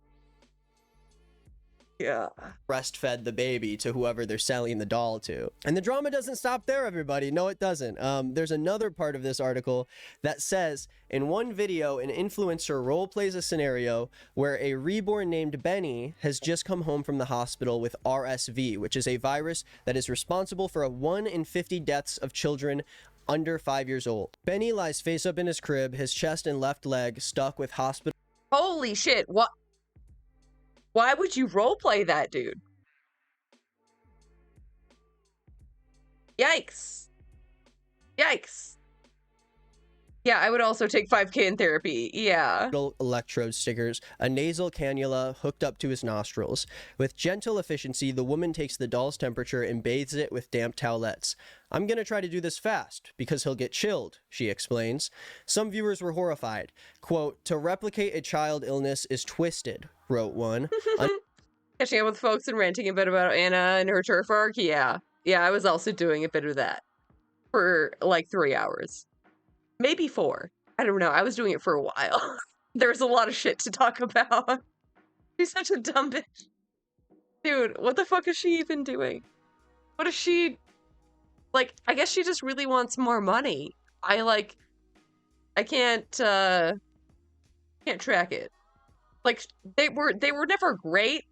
Yeah. Breastfed the baby to whoever they're selling the doll to. And the drama doesn't stop there, everybody. No, it doesn't. There's another part of this article that says, in one video, an influencer role plays a scenario where a reborn named Benny has just come home from the hospital with RSV, which is a virus that is responsible for 1 in 50 deaths of children under 5 years old. Benny lies face up in his crib, his chest and left leg stuck with hospital. Holy shit, what? Why would you roleplay that, dude? Yikes. Yikes. Yeah, I would also take 5K in therapy. Yeah. Electrode stickers, a nasal cannula hooked up to his nostrils. With gentle efficiency, the woman takes the doll's temperature and bathes it with damp towelettes. I'm gonna try to do this fast, because he'll get chilled, she explains. Some viewers were horrified. Quote, to replicate a child illness is twisted, wrote one. Catching up with folks and ranting a bit about Anna and her turf arc? Yeah. Yeah, I was also doing a bit of that. For like 3 hours. Maybe 4. I don't know. I was doing it for a while. There's a lot of shit to talk about. She's such a dumb bitch. Dude, what the fuck is she even doing? What is she... Like, I guess she just really wants more money. I can't track it. Like, they were never great,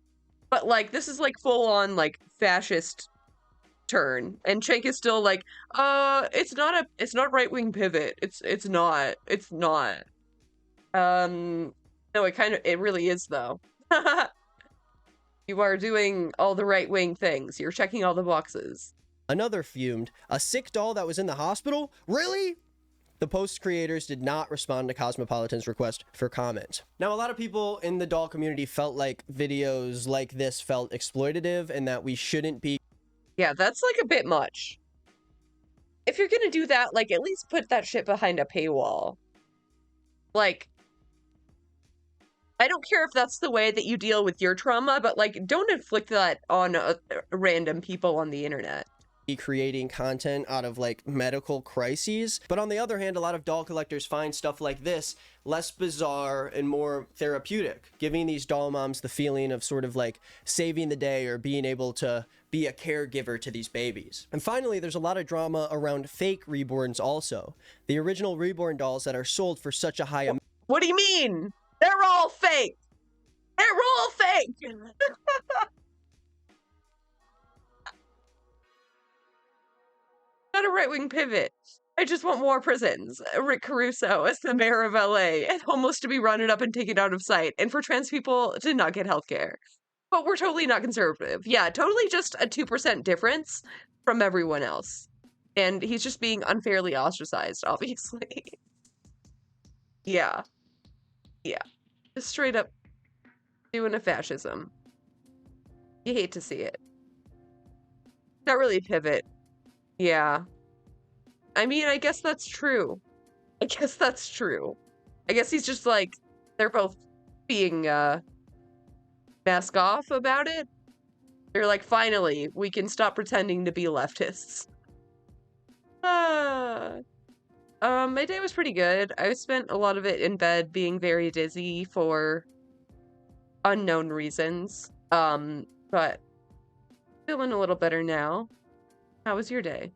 but like, this is like full on like fascist turn, and Cenk is still like, it's not right-wing pivot. It's not. No, it really is though. You are doing all the right-wing things. You're checking all the boxes. Another fumed. A sick doll that was in the hospital? Really? The post's creators did not respond to Cosmopolitan's request for comment. Now, a lot of people in the doll community felt like videos like this felt exploitative and that we shouldn't be. Yeah, that's like a bit much. If you're gonna do that, like, at least put that shit behind a paywall. Like, I don't care if that's the way that you deal with your trauma, but like, don't inflict that on random people on the internet. Creating content out of like medical crises, but on the other hand, a lot of doll collectors find stuff like this less bizarre and more therapeutic, giving these doll moms the feeling of sort of like saving the day or being able to be a caregiver to these babies. And finally, there's a lot of drama around fake reborns also. The original reborn dolls that are sold for such a high amount. What do you mean? They're all fake. They're all fake. Not a right-wing pivot. I just want more prisons. Rick Caruso as the mayor of LA, and homeless to be rounded up and taken out of sight, and for trans people to not get healthcare. But we're totally not conservative. Yeah, totally just a 2% difference from everyone else. And he's just being unfairly ostracized, obviously. Yeah. Yeah. Just straight up doing a fascism. You hate to see it. Not really pivot. Yeah. I mean, I guess that's true. I guess that's true. I guess he's just like, they're both being, mask off about it. They're like, finally, we can stop pretending to be leftists. My day was pretty good. I spent a lot of it in bed being very dizzy for unknown reasons. But feeling a little better now. How was your day?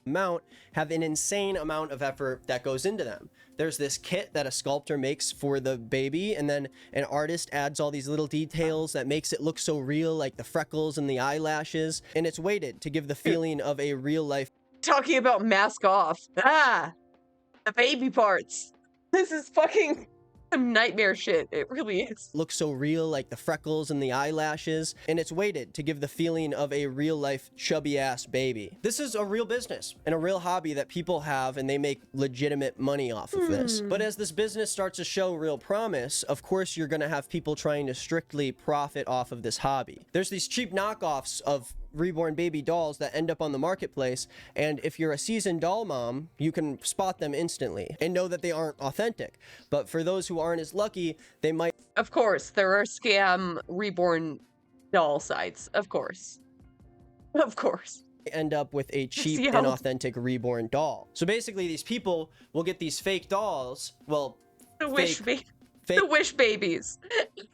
Mount have an insane amount of effort that goes into them. There's this kit that a sculptor makes for the baby, and then an artist adds all these little details that makes it look so real, like the freckles and the eyelashes, and it's weighted to give the feeling of a real life. Talking about mask off. The baby parts. This is fucking some nightmare shit. It really is. Looks so real, like the freckles and the eyelashes, and it's weighted to give the feeling of a real life chubby ass baby. This is a real business and a real hobby that people have, and they make legitimate money off of this. But as this business starts to show real promise, of course you're gonna have people trying to strictly profit off of this hobby. There's these cheap knockoffs of reborn baby dolls that end up on the marketplace, and if you're a seasoned doll mom, you can spot them instantly and know that they aren't authentic. But for those who aren't as lucky, they might... Of course, there are scam reborn doll sites. Of course. Of course. End up with a cheap, inauthentic reborn doll. So basically, these people will get these fake dolls, well, the wish babies.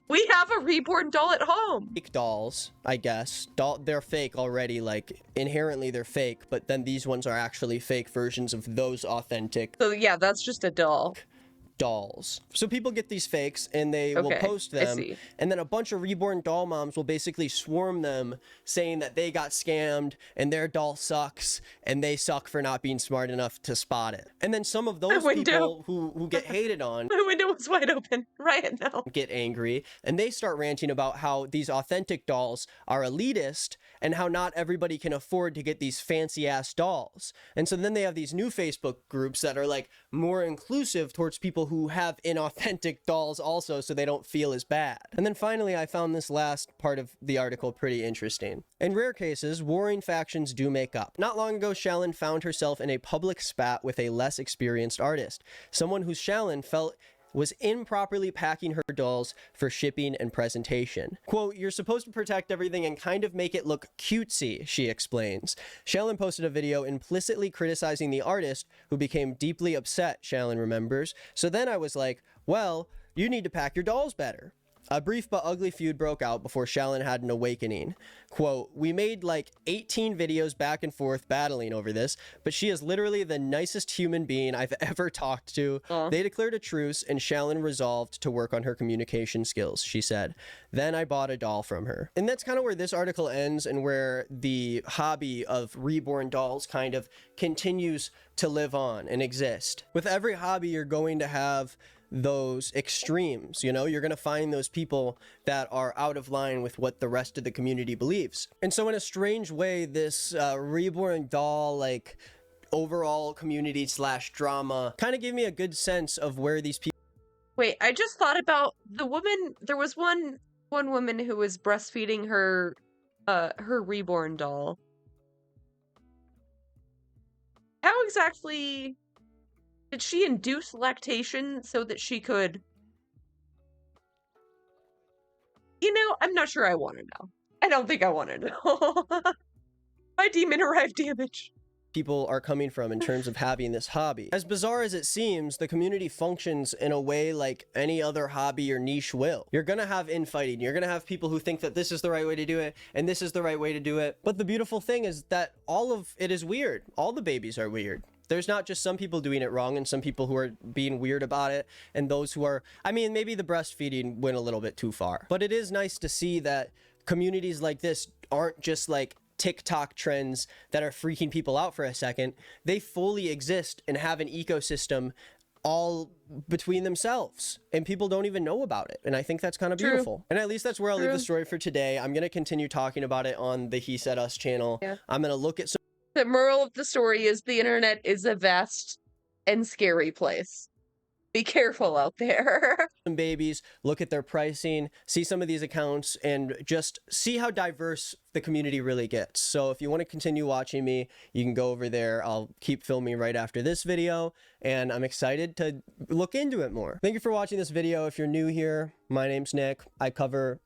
We have a reborn doll at home. Fake dolls, I guess. They're fake already, like, inherently they're fake, but then these ones are actually fake versions of those authentic. So yeah, that's just a doll. Dolls. So people get these fakes and they will post them, and then a bunch of reborn doll moms will basically swarm them saying that they got scammed and their doll sucks and they suck for not being smart enough to spot it. And then some of those people who get hated on, my window was wide open right now, get angry and they start ranting about how these authentic dolls are elitist and how not everybody can afford to get these fancy ass dolls. And so then they have these new Facebook groups that are like more inclusive towards people who have inauthentic dolls also, so they don't feel as bad. And then finally, I found this last part of the article pretty interesting. In rare cases, warring factions do make up. Not long ago, Shallon found herself in a public spat with a less experienced artist, someone who Shallon felt was improperly packing her dolls for shipping and presentation. Quote, "You're supposed to protect everything and kind of make it look cutesy," she explains. Shallon posted a video implicitly criticizing the artist, who became deeply upset, Shallon remembers. "So then I was like, well, you need to pack your dolls better." A brief but ugly feud broke out before Shallon had an awakening. Quote, "We made like 18 videos back and forth battling over this, but she is literally the nicest human being I've ever talked to." They declared a truce and Shallon resolved to work on her communication skills, she said. "Then I bought a doll from her." And that's kind of where this article ends and where the hobby of reborn dolls kind of continues to live on and exist. With every hobby, you're going to have those extremes, you know, you're going to find those people that are out of line with what the rest of the community believes. And so in a strange way, this reborn doll, like, overall community / drama kind of gave me a good sense of where these people... Wait, I just thought about the woman. There was one woman who was breastfeeding her reborn doll. How exactly did she induce lactation so that she could... You know, I'm not sure I want to know. I don't think I want to know. My demon arrived damage. People are coming from in terms of having this hobby. As bizarre as it seems, the community functions in a way like any other hobby or niche will. You're gonna have infighting. You're gonna have people who think that this is the right way to do it and this is the right way to do it. But the beautiful thing is that all of it is weird. All the babies are weird. There's not just some people doing it wrong and some people who are being weird about it and those who are... I mean, maybe the breastfeeding went a little bit too far. But it is nice to see that communities like this aren't just like TikTok trends that are freaking people out for a second. They fully exist and have an ecosystem all between themselves, and people don't even know about it. And I think that's kind of beautiful. And at least that's where I'll leave the story for today. I'm going to continue talking about it on the He Said Us channel. I'm going to look at some. The moral of the story is the internet is a vast and scary place. Be careful out there. Some babies, look at their pricing, see some of these accounts, and just see how diverse the community really gets. So if you want to continue watching me, you can go over there. I'll keep filming right after this video, and I'm excited to look into it more. Thank you for watching this video. If you're new here, my name's Nick. I cover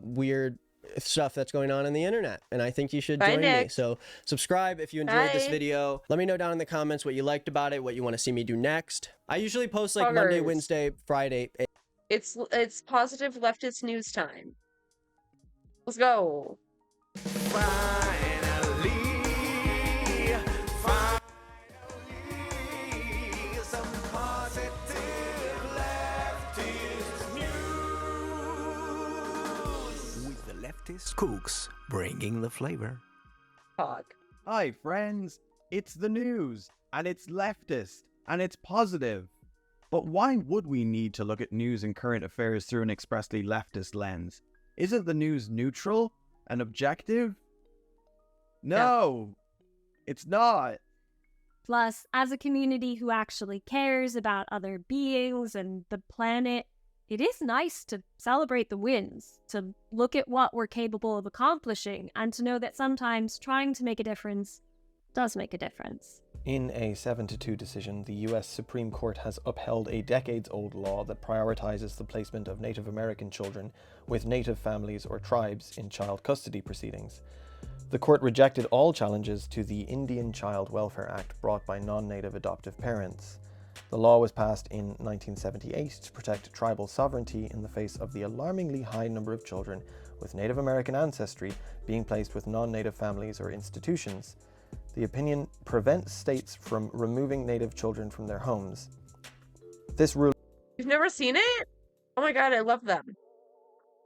weird stuff that's going on the internet, and I think you should join me. So subscribe if you enjoyed this video. Let me know down in the comments what you liked about it, what you want to see me do next. I usually post like Monday, Wednesday, Friday. It's positive leftist news time. Let's go. Leftist cooks bringing the flavor. Hi friends, it's the news, and it's leftist, and it's positive. But why would we need to look at news and current affairs through an expressly leftist lens? Isn't the news neutral and objective? No, it's not. Plus, as a community who actually cares about other beings and the planet, it is nice to celebrate the wins, to look at what we're capable of accomplishing, and to know that sometimes trying to make a difference does make a difference. In a 7-2 decision, the US Supreme Court has upheld a decades-old law that prioritizes the placement of Native American children with Native families or tribes in child custody proceedings. The court rejected all challenges to the Indian Child Welfare Act brought by non-Native adoptive parents. The law was passed in 1978 to protect tribal sovereignty in the face of the alarmingly high number of children with Native American ancestry being placed with non-Native families or institutions. The opinion prevents states from removing Native children from their homes. This rule... You've never seen it? Oh my god, I love them.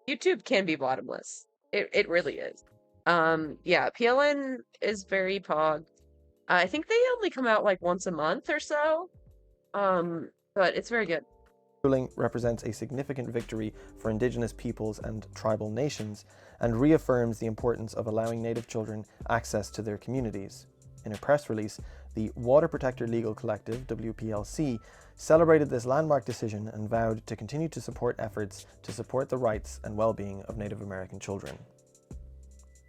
YouTube can be bottomless. It really is. Yeah, PLN is very pog. I think they only come out like once a month or so. But it's very good. Ruling represents a significant victory for Indigenous peoples and tribal nations and reaffirms the importance of allowing Native children access to their communities. In a press release, the Water Protector Legal Collective, WPLC, celebrated this landmark decision and vowed to continue to support efforts to support the rights and well-being of Native American children.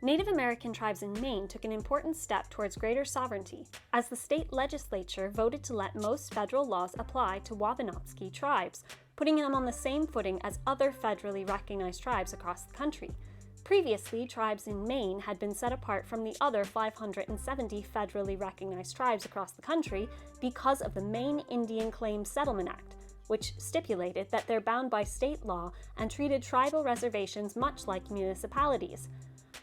Native American tribes in Maine took an important step towards greater sovereignty, as the state legislature voted to let most federal laws apply to Wabanaki tribes, putting them on the same footing as other federally recognized tribes across the country. Previously, tribes in Maine had been set apart from the other 570 federally recognized tribes across the country because of the Maine Indian Claims Settlement Act, which stipulated that they're bound by state law and treated tribal reservations much like municipalities.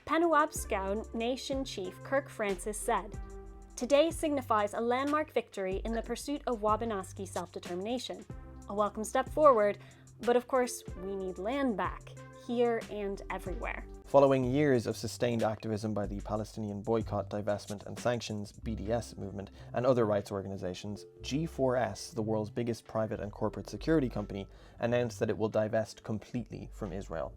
Penobscot Nation Chief Kirk Francis said, "Today signifies a landmark victory in the pursuit of Wabanaki self-determination. A welcome step forward, but of course we need land back, here and everywhere." Following years of sustained activism by the Palestinian Boycott, Divestment and Sanctions (BDS) movement and other rights organizations, G4S, the world's biggest private and corporate security company, announced that it will divest completely from Israel.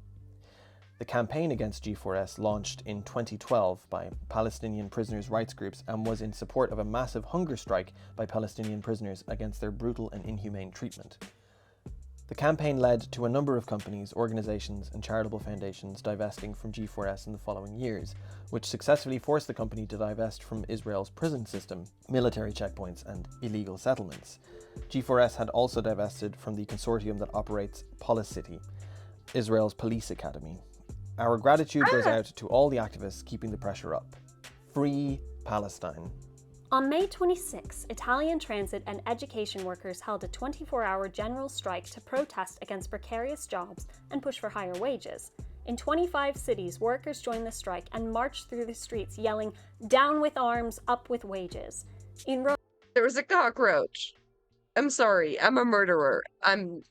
The campaign against G4S launched in 2012 by Palestinian prisoners' rights groups and was in support of a massive hunger strike by Palestinian prisoners against their brutal and inhumane treatment. The campaign led to a number of companies, organizations, and charitable foundations divesting from G4S in the following years, which successfully forced the company to divest from Israel's prison system, military checkpoints, and illegal settlements. G4S had also divested from the consortium that operates Policity, Israel's police academy. Our gratitude goes out to all the activists keeping the pressure up. Free Palestine. On May 26, Italian transit and education workers held a 24-hour general strike to protest against precarious jobs and push for higher wages. In 25 cities, workers joined the strike and marched through the streets yelling, "Down with arms, up with wages." In Rome, there was a cockroach. I'm sorry, I'm a murderer. I'm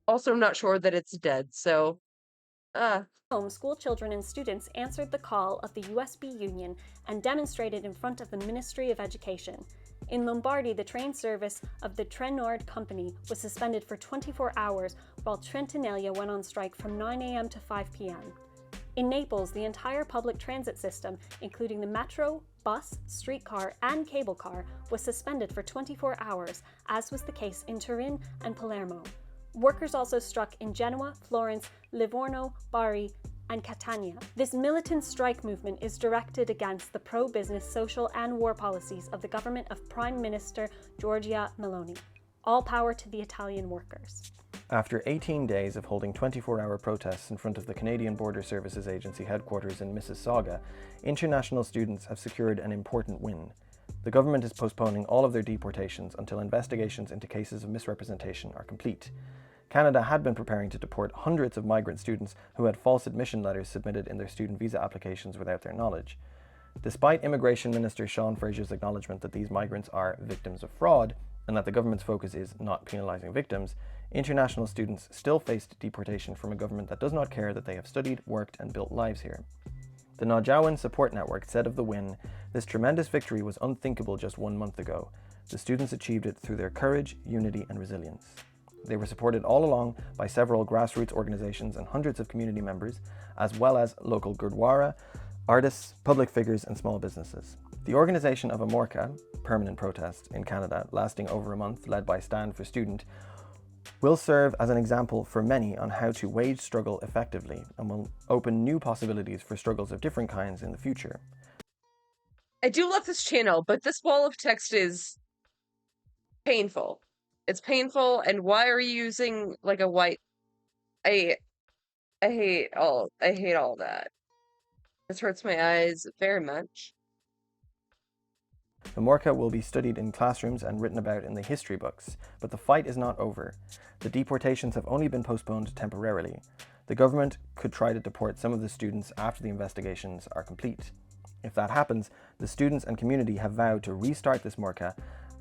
also not sure that it's dead, so Home school children and students answered the call of the USB Union and demonstrated in front of the Ministry of Education. In Lombardy, the train service of the Trenord company was suspended for 24 hours, while Trenitalia went on strike from 9 a.m. to 5 p.m. In Naples, the entire public transit system, including the metro, bus, streetcar, and cable car, was suspended for 24 hours, as was the case in Turin and Palermo. Workers also struck in Genoa, Florence, Livorno, Bari, and Catania. This militant strike movement is directed against the pro-business, social, and war policies of the government of Prime Minister Giorgia Meloni. All power to the Italian workers. After 18 days of holding 24-hour protests in front of the Canadian Border Services Agency headquarters in Mississauga, international students have secured an important win. The government is postponing all of their deportations until investigations into cases of misrepresentation are complete. Canada had been preparing to deport hundreds of migrant students who had false admission letters submitted in their student visa applications without their knowledge. Despite Immigration Minister Sean Fraser's acknowledgement that these migrants are victims of fraud and that the government's focus is not penalising victims, international students still faced deportation from a government that does not care that they have studied, worked and built lives here. The Najawan Support Network said of the win, "This tremendous victory was unthinkable just 1 month ago. The students achieved it through their courage, unity and resilience." They were supported all along by several grassroots organisations and hundreds of community members, as well as local Gurdwara, artists, public figures and small businesses. The organisation of a Morcha, permanent protest in Canada lasting over a month, led by Stand for Student, will serve as an example for many on how to wage struggle effectively and will open new possibilities for struggles of different kinds in the future. I do love this channel, but this wall of text is painful. It's painful, and why are you using like a white? I hate all that. This hurts my eyes very much. The Morcha will be studied in classrooms and written about in the history books, but the fight is not over. The deportations have only been postponed temporarily. The government could try to deport some of the students after the investigations are complete. If that happens, the students and community have vowed to restart this Morcha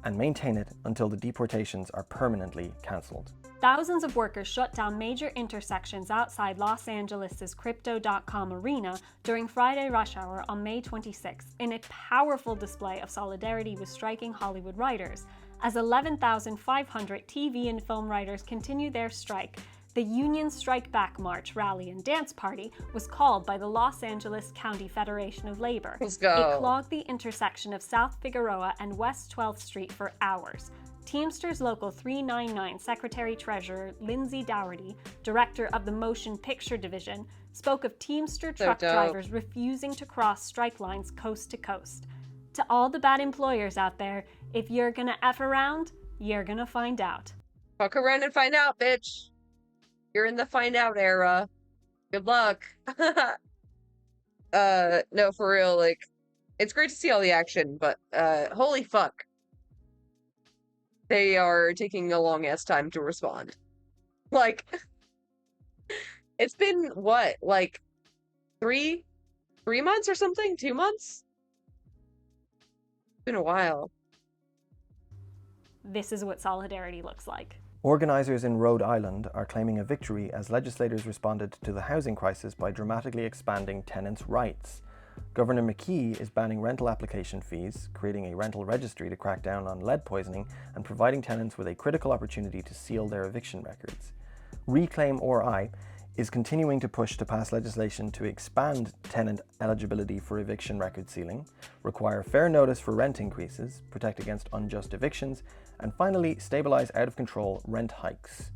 and maintain it until the deportations are permanently cancelled. Thousands of workers shut down major intersections outside Los Angeles' Crypto.com arena during Friday rush hour on May 26 in a powerful display of solidarity with striking Hollywood writers. As 11,500 TV and film writers continue their strike, the Union Strike Back March, Rally and Dance Party was called by the Los Angeles County Federation of Labor. Let's go. It clogged the intersection of South Figueroa and West 12th Street for hours. Teamsters Local 399 Secretary-Treasurer Lindsay Dougherty, director of the Motion Picture Division, spoke of Teamster truck drivers refusing to cross strike lines coast to coast. To all the bad employers out there, if you're gonna F around, you're gonna find out. Fuck around and find out, bitch. You're in the find out era. Good luck. No, for real, like, it's great to see all the action, but holy fuck. They are taking a long ass time to respond. Like, it's been what, like 3 months or something? 2 months? It's been a while. This is what solidarity looks like. Organisers in Rhode Island are claiming a victory as legislators responded to the housing crisis by dramatically expanding tenants' rights. Governor McKee is banning rental application fees, creating a rental registry to crack down on lead poisoning, and providing tenants with a critical opportunity to seal their eviction records. Reclaim RI is continuing to push to pass legislation to expand tenant eligibility for eviction record sealing, require fair notice for rent increases, protect against unjust evictions, and finally stabilize out-of-control rent hikes.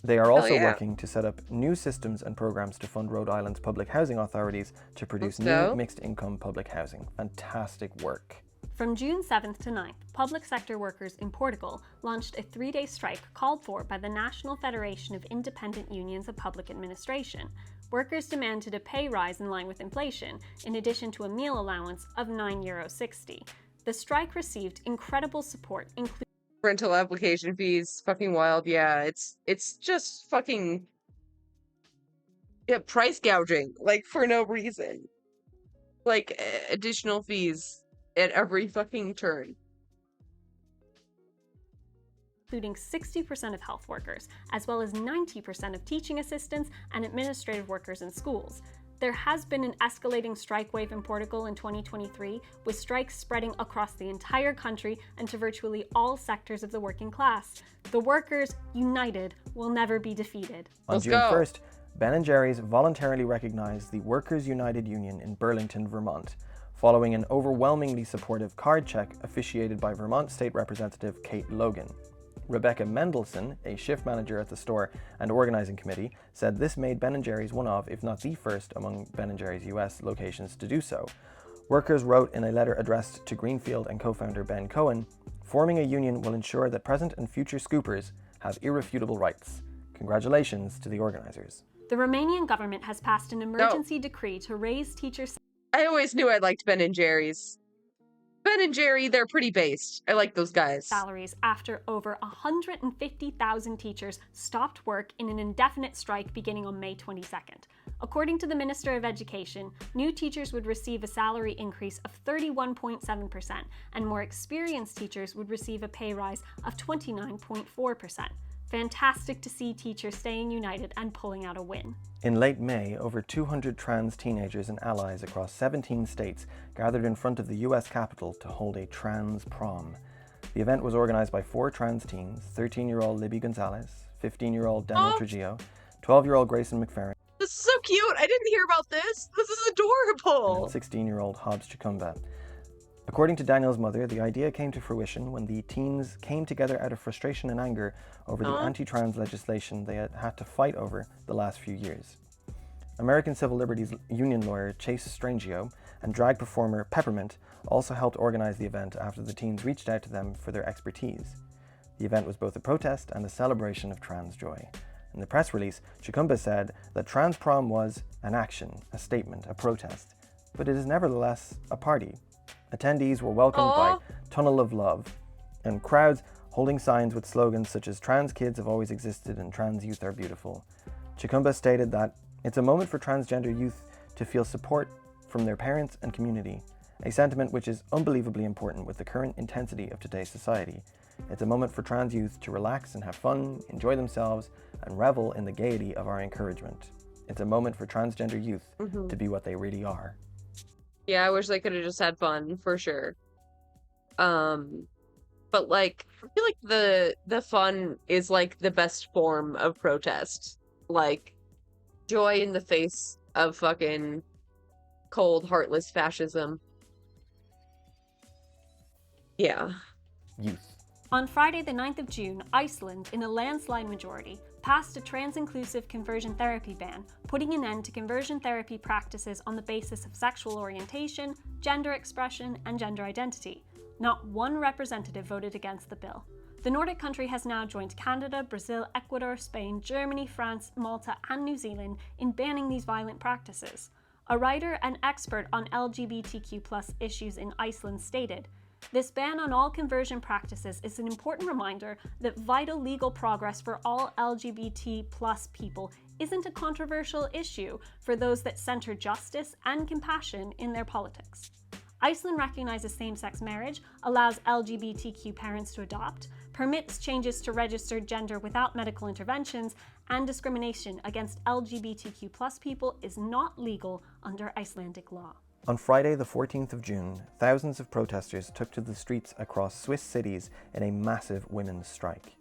They are also working to set up new systems and programs to fund Rhode Island's public housing authorities to produce new mixed-income public housing. Fantastic work. From June 7th to 9th, public sector workers in Portugal launched a 3-day strike called for by the National Federation of Independent Unions of Public Administration. Workers demanded a pay rise in line with inflation, in addition to a meal allowance of €9.60. The strike received incredible support, including rental application fees, fucking wild. Yeah, it's just fucking price gouging, like, for no reason. Like, additional fees at every fucking turn. including 60% of health workers, as well as 90% of teaching assistants and administrative workers in schools. There has been an escalating strike wave in Portugal in 2023, with strikes spreading across the entire country and to virtually all sectors of the working class. The workers, united, will never be defeated. On June 1st, Ben & Jerry's voluntarily recognized the Workers' United Union in Burlington, Vermont, following an overwhelmingly supportive card check officiated by Vermont State Representative Kate Logan. Rebecca Mendelson, a shift manager at the store and organizing committee, said this made Ben & Jerry's one of, if not the first, among Ben & Jerry's US locations to do so. Workers wrote in a letter addressed to Greenfield and co-founder Ben Cohen, "Forming a union will ensure that present and future scoopers have irrefutable rights. Congratulations to the organizers." The Romanian government has passed an emergency decree to raise teachers' I always knew I liked Ben & Jerry's. Ben & Jerry, they're pretty based. I like those guys. salaries after over 150,000 teachers stopped work in an indefinite strike beginning on May 22nd. According to the Minister of Education, new teachers would receive a salary increase of 31.7%, and more experienced teachers would receive a pay rise of 29.4%. Fantastic to see teachers staying united and pulling out a win. In late May, over 200 trans teenagers and allies across 17 states gathered in front of the US Capitol to hold a trans prom. The event was organized by 4 trans teens, 13-year-old Libby Gonzalez, 15-year-old Daniel Trujillo, 12-year-old Grayson McFerrin, This is so cute. I didn't hear about this. This is adorable. and 16-year-old Hobbs Chicumba. According to Daniel's mother, the idea came to fruition when the teens came together out of frustration and anger over the anti-trans legislation they had to fight over the last few years. American Civil Liberties Union lawyer Chase Strangio and drag performer Peppermint also helped organize the event after the teens reached out to them for their expertise. The event was both a protest and a celebration of trans joy. In the press release, Chicumba said that trans prom was an action, a statement, a protest, but it is nevertheless a party. Attendees were welcomed by Tunnel of Love and crowds holding signs with slogans such as "Trans kids have always existed" and "Trans youth are beautiful." Chicumba stated that it's a moment for transgender youth to feel support from their parents and community, a sentiment which is unbelievably important with the current intensity of today's society. It's a moment for trans youth to relax and have fun, enjoy themselves, and revel in the gaiety of our encouragement. It's a moment for transgender youth to be what they really are. Yeah, I wish they could have just had fun, for sure. But like, I feel like the fun is like the best form of protest. Like, joy in the face of fucking cold, heartless fascism. Yeah. Youth. On Friday, the 9th of June, Iceland, in a landslide majority, passed a trans-inclusive conversion therapy ban, putting an end to conversion therapy practices on the basis of sexual orientation, gender expression, and gender identity. Not one representative voted against the bill. The Nordic country has now joined Canada, Brazil, Ecuador, Spain, Germany, France, Malta, and New Zealand in banning these violent practices. A writer and expert on LGBTQ+ issues in Iceland stated, "This ban on all conversion practices is an important reminder that vital legal progress for all LGBT+ people isn't a controversial issue for those that center justice and compassion in their politics." Iceland recognizes same-sex marriage, allows LGBTQ parents to adopt, permits changes to registered gender without medical interventions, and discrimination against LGBTQ+ people is not legal under Icelandic law. On Friday, the 14th of June, thousands of protesters took to the streets across Swiss cities in a massive women's strike.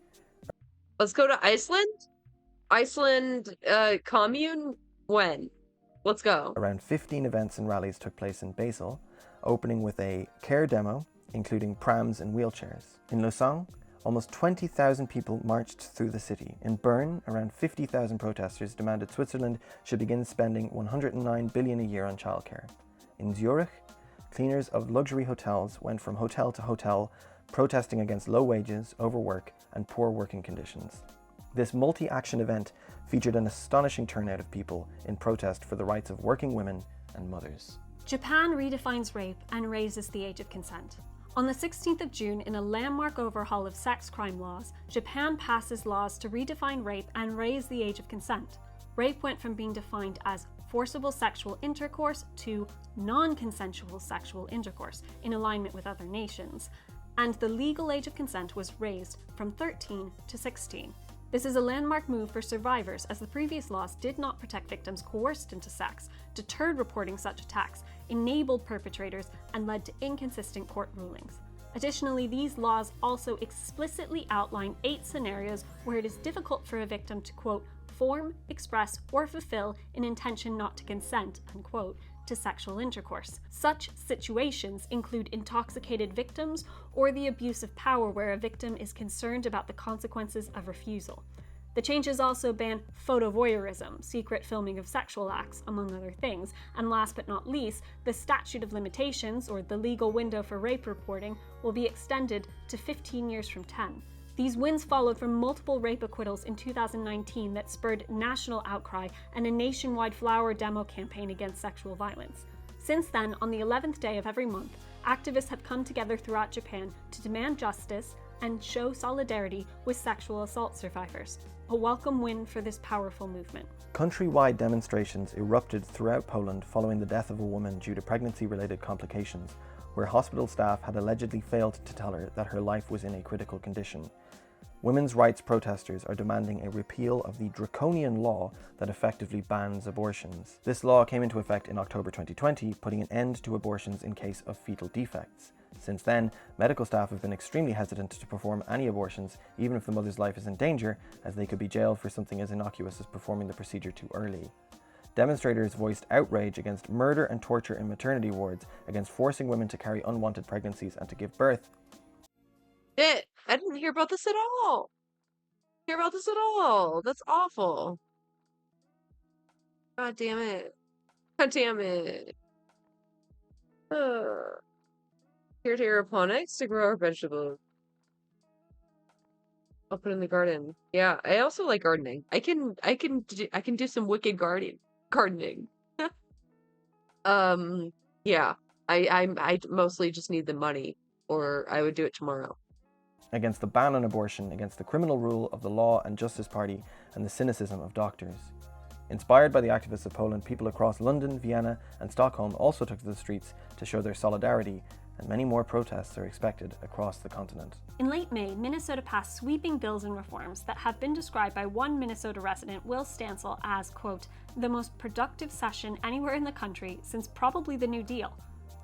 Let's go to Iceland? Iceland, commune? When? Let's go. Around 15 events and rallies took place in Basel, opening with a care demo, including prams and wheelchairs. In Lausanne, almost 20,000 people marched through the city. In Bern, around 50,000 protesters demanded Switzerland should begin spending 109 billion a year on childcare. In Zurich, cleaners of luxury hotels went from hotel to hotel, protesting against low wages, overwork, and poor working conditions. This multi-action event featured an astonishing turnout of people in protest for the rights of working women and mothers. Japan redefines rape and raises the age of consent. On the 16th of June, in a landmark overhaul of sex crime laws, Japan passes laws to redefine rape and raise the age of consent. Rape went from being defined as forcible sexual intercourse to non-consensual sexual intercourse, in alignment with other nations. and the legal age of consent was raised from 13 to 16. This is a landmark move for survivors, as the previous laws did not protect victims coerced into sex, deterred reporting such attacks, enabled perpetrators, and led to inconsistent court rulings. Additionally, these laws also explicitly outline 8 scenarios where it is difficult for a victim to, quote, form, express, or fulfill an intention not to consent, unquote, to sexual intercourse. Such situations include intoxicated victims or the abuse of power where a victim is concerned about the consequences of refusal. The changes also ban photovoyeurism, secret filming of sexual acts, among other things, and last but not least, the statute of limitations, or the legal window for rape reporting, will be extended to 15 years from 10. These wins followed from multiple rape acquittals in 2019 that spurred national outcry and a nationwide flower demo campaign against sexual violence. Since then, on the 11th day of every month, activists have come together throughout Japan to demand justice and show solidarity with sexual assault survivors. A welcome win for this powerful movement. Countrywide demonstrations erupted throughout Poland following the death of a woman due to pregnancy-related complications, where hospital staff had allegedly failed to tell her that her life was in a critical condition. Women's rights protesters are demanding a repeal of the draconian law that effectively bans abortions. This law came into effect in October 2020, putting an end to abortions in case of fetal defects. Since then, medical staff have been extremely hesitant to perform any abortions, even if the mother's life is in danger, as they could be jailed for something as innocuous as performing the procedure too early. Demonstrators voiced outrage against murder and torture in maternity wards, against forcing women to carry unwanted pregnancies and to give birth. Shit, I didn't hear about this at all. That's awful. God damn it. God damn it. Here to aeroponics to grow our vegetables. I'll put in the garden. Yeah, I also like gardening. I can do some wicked gardening. Yeah. I mostly just need the money, or I would do it tomorrow. Against the ban on abortion, against the criminal rule of the Law and Justice Party, and the cynicism of doctors. Inspired by the activists of Poland, people across London, Vienna, and Stockholm also took to the streets to show their solidarity, and many more protests are expected across the continent. In late May, Minnesota passed sweeping bills and reforms that have been described by one Minnesota resident, Will Stansel, as, quote, the most productive session anywhere in the country since probably the New Deal.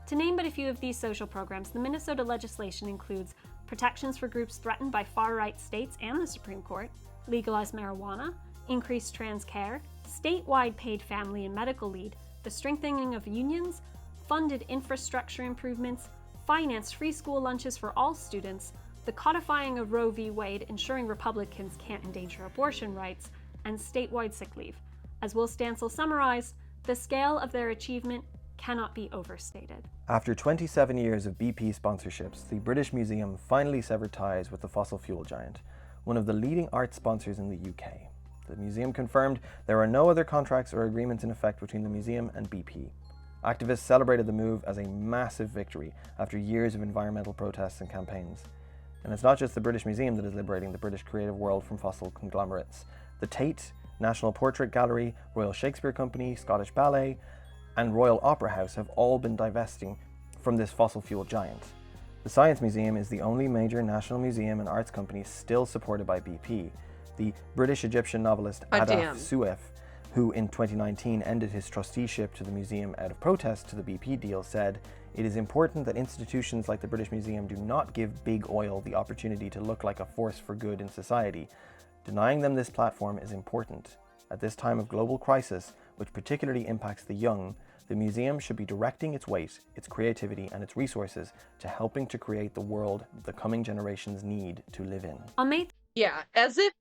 To name but a few of these social programs, the Minnesota legislation includes protections for groups threatened by far-right states and the Supreme Court, legalized marijuana, increased trans care, statewide paid family and medical leave, the strengthening of unions, funded infrastructure improvements, financed free school lunches for all students, the codifying of Roe v. Wade, ensuring Republicans can't endanger abortion rights, and statewide sick leave. As Will Stansel summarized, the scale of their achievement cannot be overstated. After 27 years of BP sponsorships, the British Museum finally severed ties with the fossil fuel giant, one of the leading art sponsors in the UK. The museum confirmed there are no other contracts or agreements in effect between the museum and BP. Activists celebrated the move as a massive victory after years of environmental protests and campaigns. And it's not just the British Museum that is liberating the British creative world from fossil conglomerates. The Tate, National Portrait Gallery, Royal Shakespeare Company, Scottish Ballet, and Royal Opera House have all been divesting from this fossil fuel giant. The Science Museum is the only major national museum and arts company still supported by BP. The British-Egyptian novelist Adaf Suef, who in 2019 ended his trusteeship to the museum out of protest to the BP deal, said, "It is important that institutions like the British Museum do not give big oil the opportunity to look like a force for good in society. Denying them this platform is important. At this time of global crisis, which particularly impacts the young, the museum should be directing its weight, its creativity, and its resources to helping to create the world the coming generations need to live in." Yeah, as if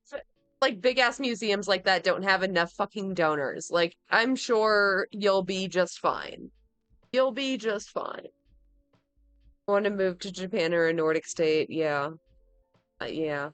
like big ass museums like that don't have enough fucking donors. Like, I'm sure you'll be just fine. You'll be just fine. Want to move to Japan or a Nordic state? Yeah. Yeah.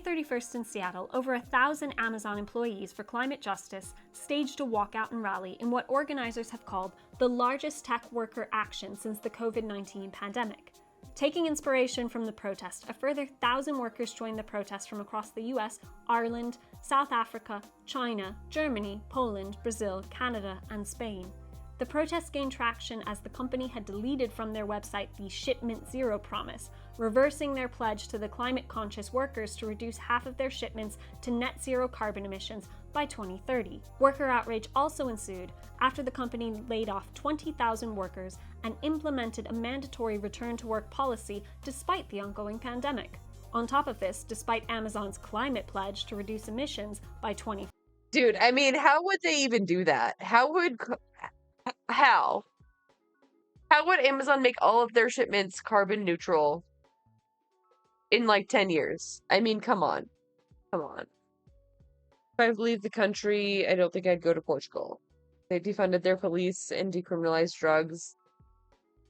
31st in Seattle, over 1,000 Amazon employees for climate justice staged a walkout and rally in what organizers have called the largest tech worker action since the COVID-19 pandemic. Taking inspiration from the protest, a further 1,000 workers joined the protest from across the US, Ireland, South Africa, China, Germany, Poland, Brazil, Canada, and Spain. The protests gained traction as the company had deleted from their website the Shipment Zero promise, reversing their pledge to the climate-conscious workers to reduce half of their shipments to net zero carbon emissions by 2030. Worker outrage also ensued after the company laid off 20,000 workers and implemented a mandatory return-to-work policy despite the ongoing pandemic. On top of this, despite Amazon's climate pledge to reduce emissions by 20... Dude, I mean, how would they even do that? How would Amazon make all of their shipments carbon neutral in like 10 years? I mean, come on. Come on. If I leave the country, I don't think I'd go to Portugal. They defunded their police and decriminalized drugs.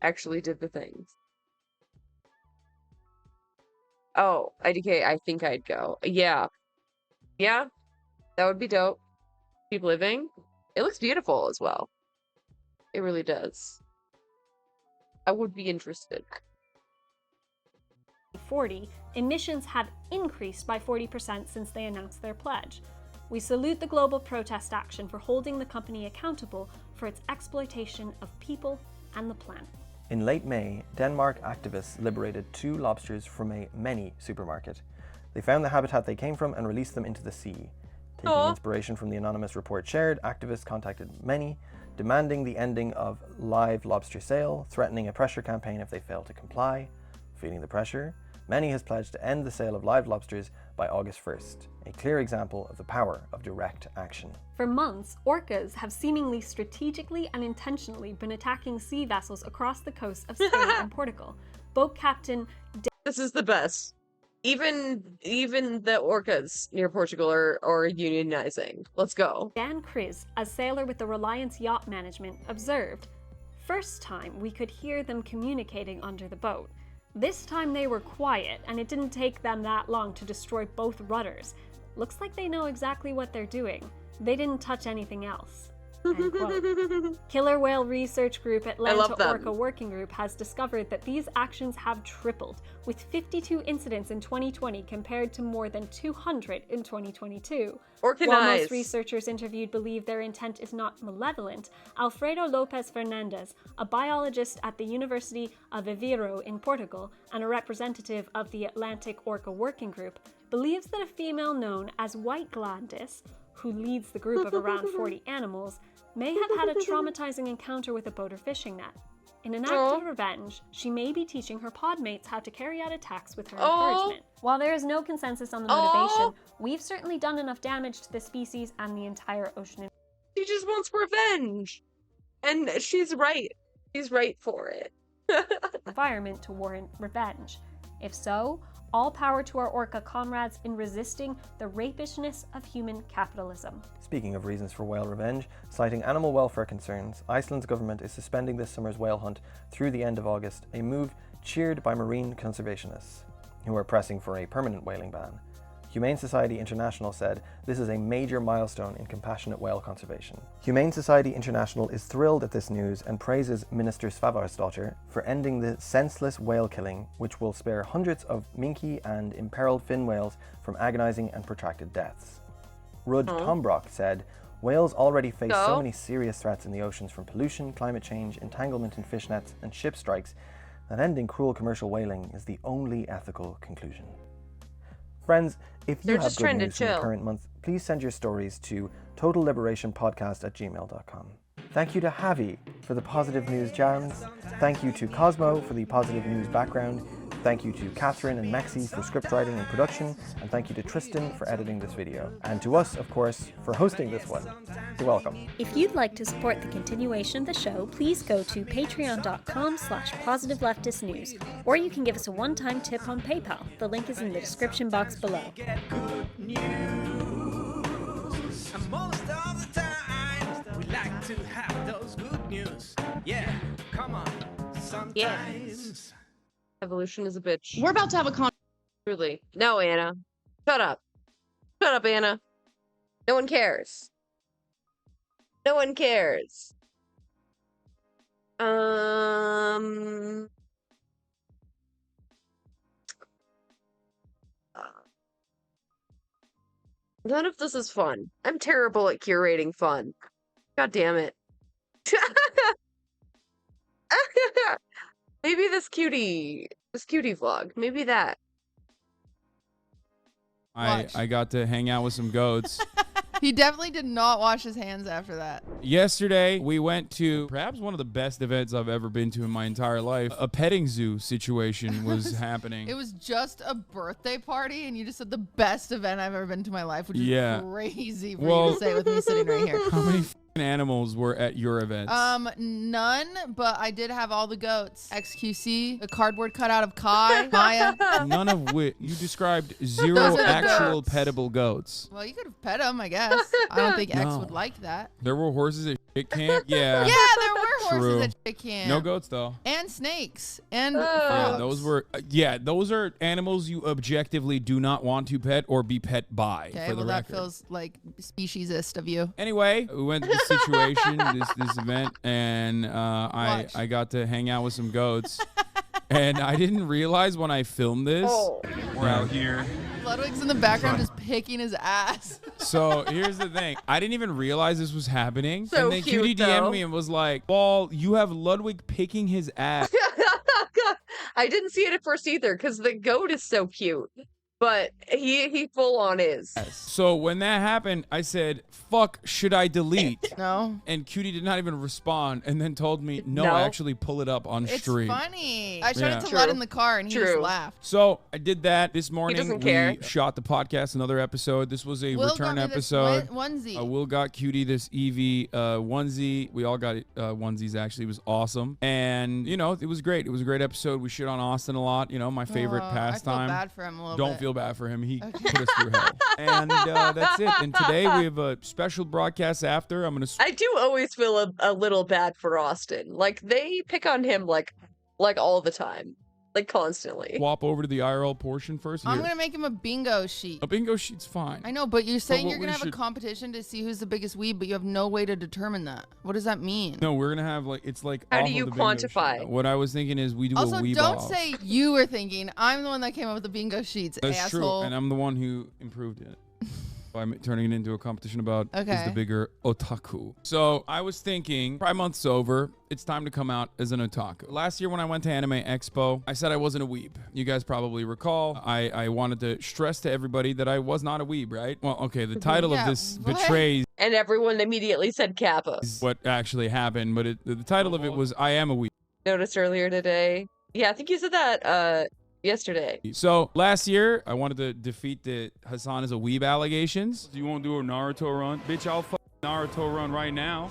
Actually did the things. Oh, IDK, I think I'd go. Yeah. Yeah, that would be dope. Keep living. It looks beautiful as well. It really does. I would be interested. 2040, emissions have increased by 40% since they announced their pledge. We salute the global protest action for holding the company accountable for its exploitation of people and the planet. In late May, Denmark activists liberated 2 lobsters from a many supermarket. They found the habitat they came from and released them into the sea. Taking inspiration from the anonymous report shared, activists contacted many, demanding the ending of live lobster sale, threatening a pressure campaign if they fail to comply. Feeling the pressure, Many has pledged to end the sale of live lobsters by August 1st, a clear example of the power of direct action. For months, orcas have seemingly strategically and intentionally been attacking sea vessels across the coasts of Spain and Portugal. Boat captain... This is the best. Even the orcas near Portugal are unionizing. Let's go. Dan Chris, a sailor with the Reliance Yacht Management, observed, "First time we could hear them communicating under the boat. This time they were quiet, and it didn't take them that long to destroy both rudders. Looks like they know exactly what they're doing. They didn't touch anything else." End quote. Killer Whale Research Group Atlanta Orca Working Group has discovered that these actions have tripled, with 52 incidents in 2020 compared to more than 200 in 2022. Organize. While most researchers interviewed believe their intent is not malevolent, Alfredo Lopes Fernandes, a biologist at the University of Aveiro in Portugal and a representative of the Atlantic Orca Working Group, believes that a female known as White Gladys, who leads the group of around 40 animals, may have had a traumatizing encounter with a boat or fishing net. In an act of revenge, she may be teaching her podmates how to carry out attacks with her encouragement. While there is no consensus on the motivation, we've certainly done enough damage to the species and the entire ocean. She just wants revenge. And she's right. She's right for it. Environment to warrant revenge. If so, all power to our orca comrades in resisting the rapishness of human capitalism. Speaking of reasons for whale revenge, citing animal welfare concerns, Iceland's government is suspending this summer's whale hunt through the end of August, a move cheered by marine conservationists, who are pressing for a permanent whaling ban. Humane Society International said this is a major milestone in compassionate whale conservation. Humane Society International is thrilled at this news and praises Minister Svavarsdottir for ending the senseless whale killing, which will spare hundreds of minke and imperiled fin whales from agonizing and protracted deaths. Rud Tombrock said, "Whales already face so many serious threats in the oceans from pollution, climate change, entanglement in fish nets, and ship strikes that ending cruel commercial whaling is the only ethical conclusion." Friends, if you have good news from the current month, please send your stories to totalliberationpodcast@gmail.com. Thank you to Javi for the positive news jams. Thank you to Cosmo for the positive news background. Thank you to Catherine and Maxi for script writing and production. And thank you to Tristan for editing this video. And to us, of course, for hosting this one. You're welcome. If you'd like to support the continuation of the show, please go to patreon.com/positiveleftistnews, or you can give us a one-time tip on PayPal. The link is in the description box below. And most of the time, we like to have those good news. Yeah, come on, sometimes. Evolution is a bitch. We're about to have a Truly. No, Anna. Shut up. Shut up, Anna. No one cares. No one cares. None of this is fun. I'm terrible at curating fun. God damn it. Maybe this cutie vlog. Maybe that. I got to hang out with some goats. He definitely did not wash his hands after that. Yesterday, we went to perhaps one of the best events I've ever been to in my entire life. A petting zoo situation was happening. It was just a birthday party, and you just said the best event I've ever been to in my life, which is crazy for you to say with me sitting right here. How many animals were at your events? None, but I did have all the goats. XQC, a cardboard cutout of Kai, Maya. None of which you described zero actual pettable goats. Well, you could have pet them, I guess. I don't think X would like that. There were horses at shit camp. Yeah. Yeah, there were horses at shit camp. No goats though. And snakes. And yeah, frogs. those were those are animals you objectively do not want to pet or be pet by. Okay, for the well record. that feels like speciesist of you. Anyway, we went to this situation, this event, and I got to hang out with some goats. And I didn't realize when I filmed this, we're out here. Ludwig's in the background just picking his ass. So here's the thing. I didn't even realize this was happening. So and then cute, QD though. DM'd me and was like, Paul, you have Ludwig picking his ass. I didn't see it at first either because the goat is so cute, but he full on is. So when that happened, I said, fuck, should I delete? No. And Cutie did not even respond and then told me, no, actually pull it up on It's stream. funny. I showed Yeah. it to Lud in the car, and he just laughed. So I did that this morning. doesn't we care. shot the podcast, another episode. This was a Will return got me this episode. onesie. Will got Cutie this Eevee onesie. We all got onesies, actually. It was awesome. And, you know, it was great. It was a great episode. We shit on Austin a lot. You know, my favorite pastime. I feel bad for him a little Don't bit. feel bad for him. He put us through hell. And that's it. And today we have a special broadcast after. I'm going to... I do always feel a little bad for Austin. Like they pick on him like all the time, like constantly. swap over to the IRL portion first. I'm Here. going to make him a bingo sheet. A bingo sheet's fine. I know, but you're saying what you're we going to have a should- competition to see who's the biggest weeb, but you have no way to determine that. What does that mean? No, we're gonna have like it's like. How do off of you the bingo sheet. quantify? What I was thinking is we do Also, a weeb don't off. say you were thinking. I'm the one that came up with the bingo sheets, That's asshole. true, and I'm the one who improved it by turning it into a competition about is Okay. the bigger otaku. So I was thinking, Pride Month's over. It's time to come out as an otaku. Last year when I went to Anime Expo, I said I wasn't a weeb. You guys probably recall. I wanted to stress to everybody that I was not a weeb, right? Well, okay, the title of this betrays And everyone immediately said Kappa. what actually happened, but the title of it was I am a weeb. Noticed earlier today. Yeah, I think you said that yesterday. So last year, I wanted to defeat the Hassan is a weeb allegations. You won't do a Naruto run? Bitch, I'll Naruto run right now.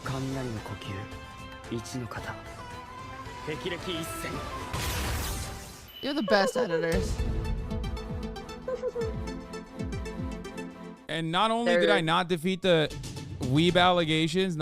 You're the best editors. And not only did I not defeat the weeb allegations,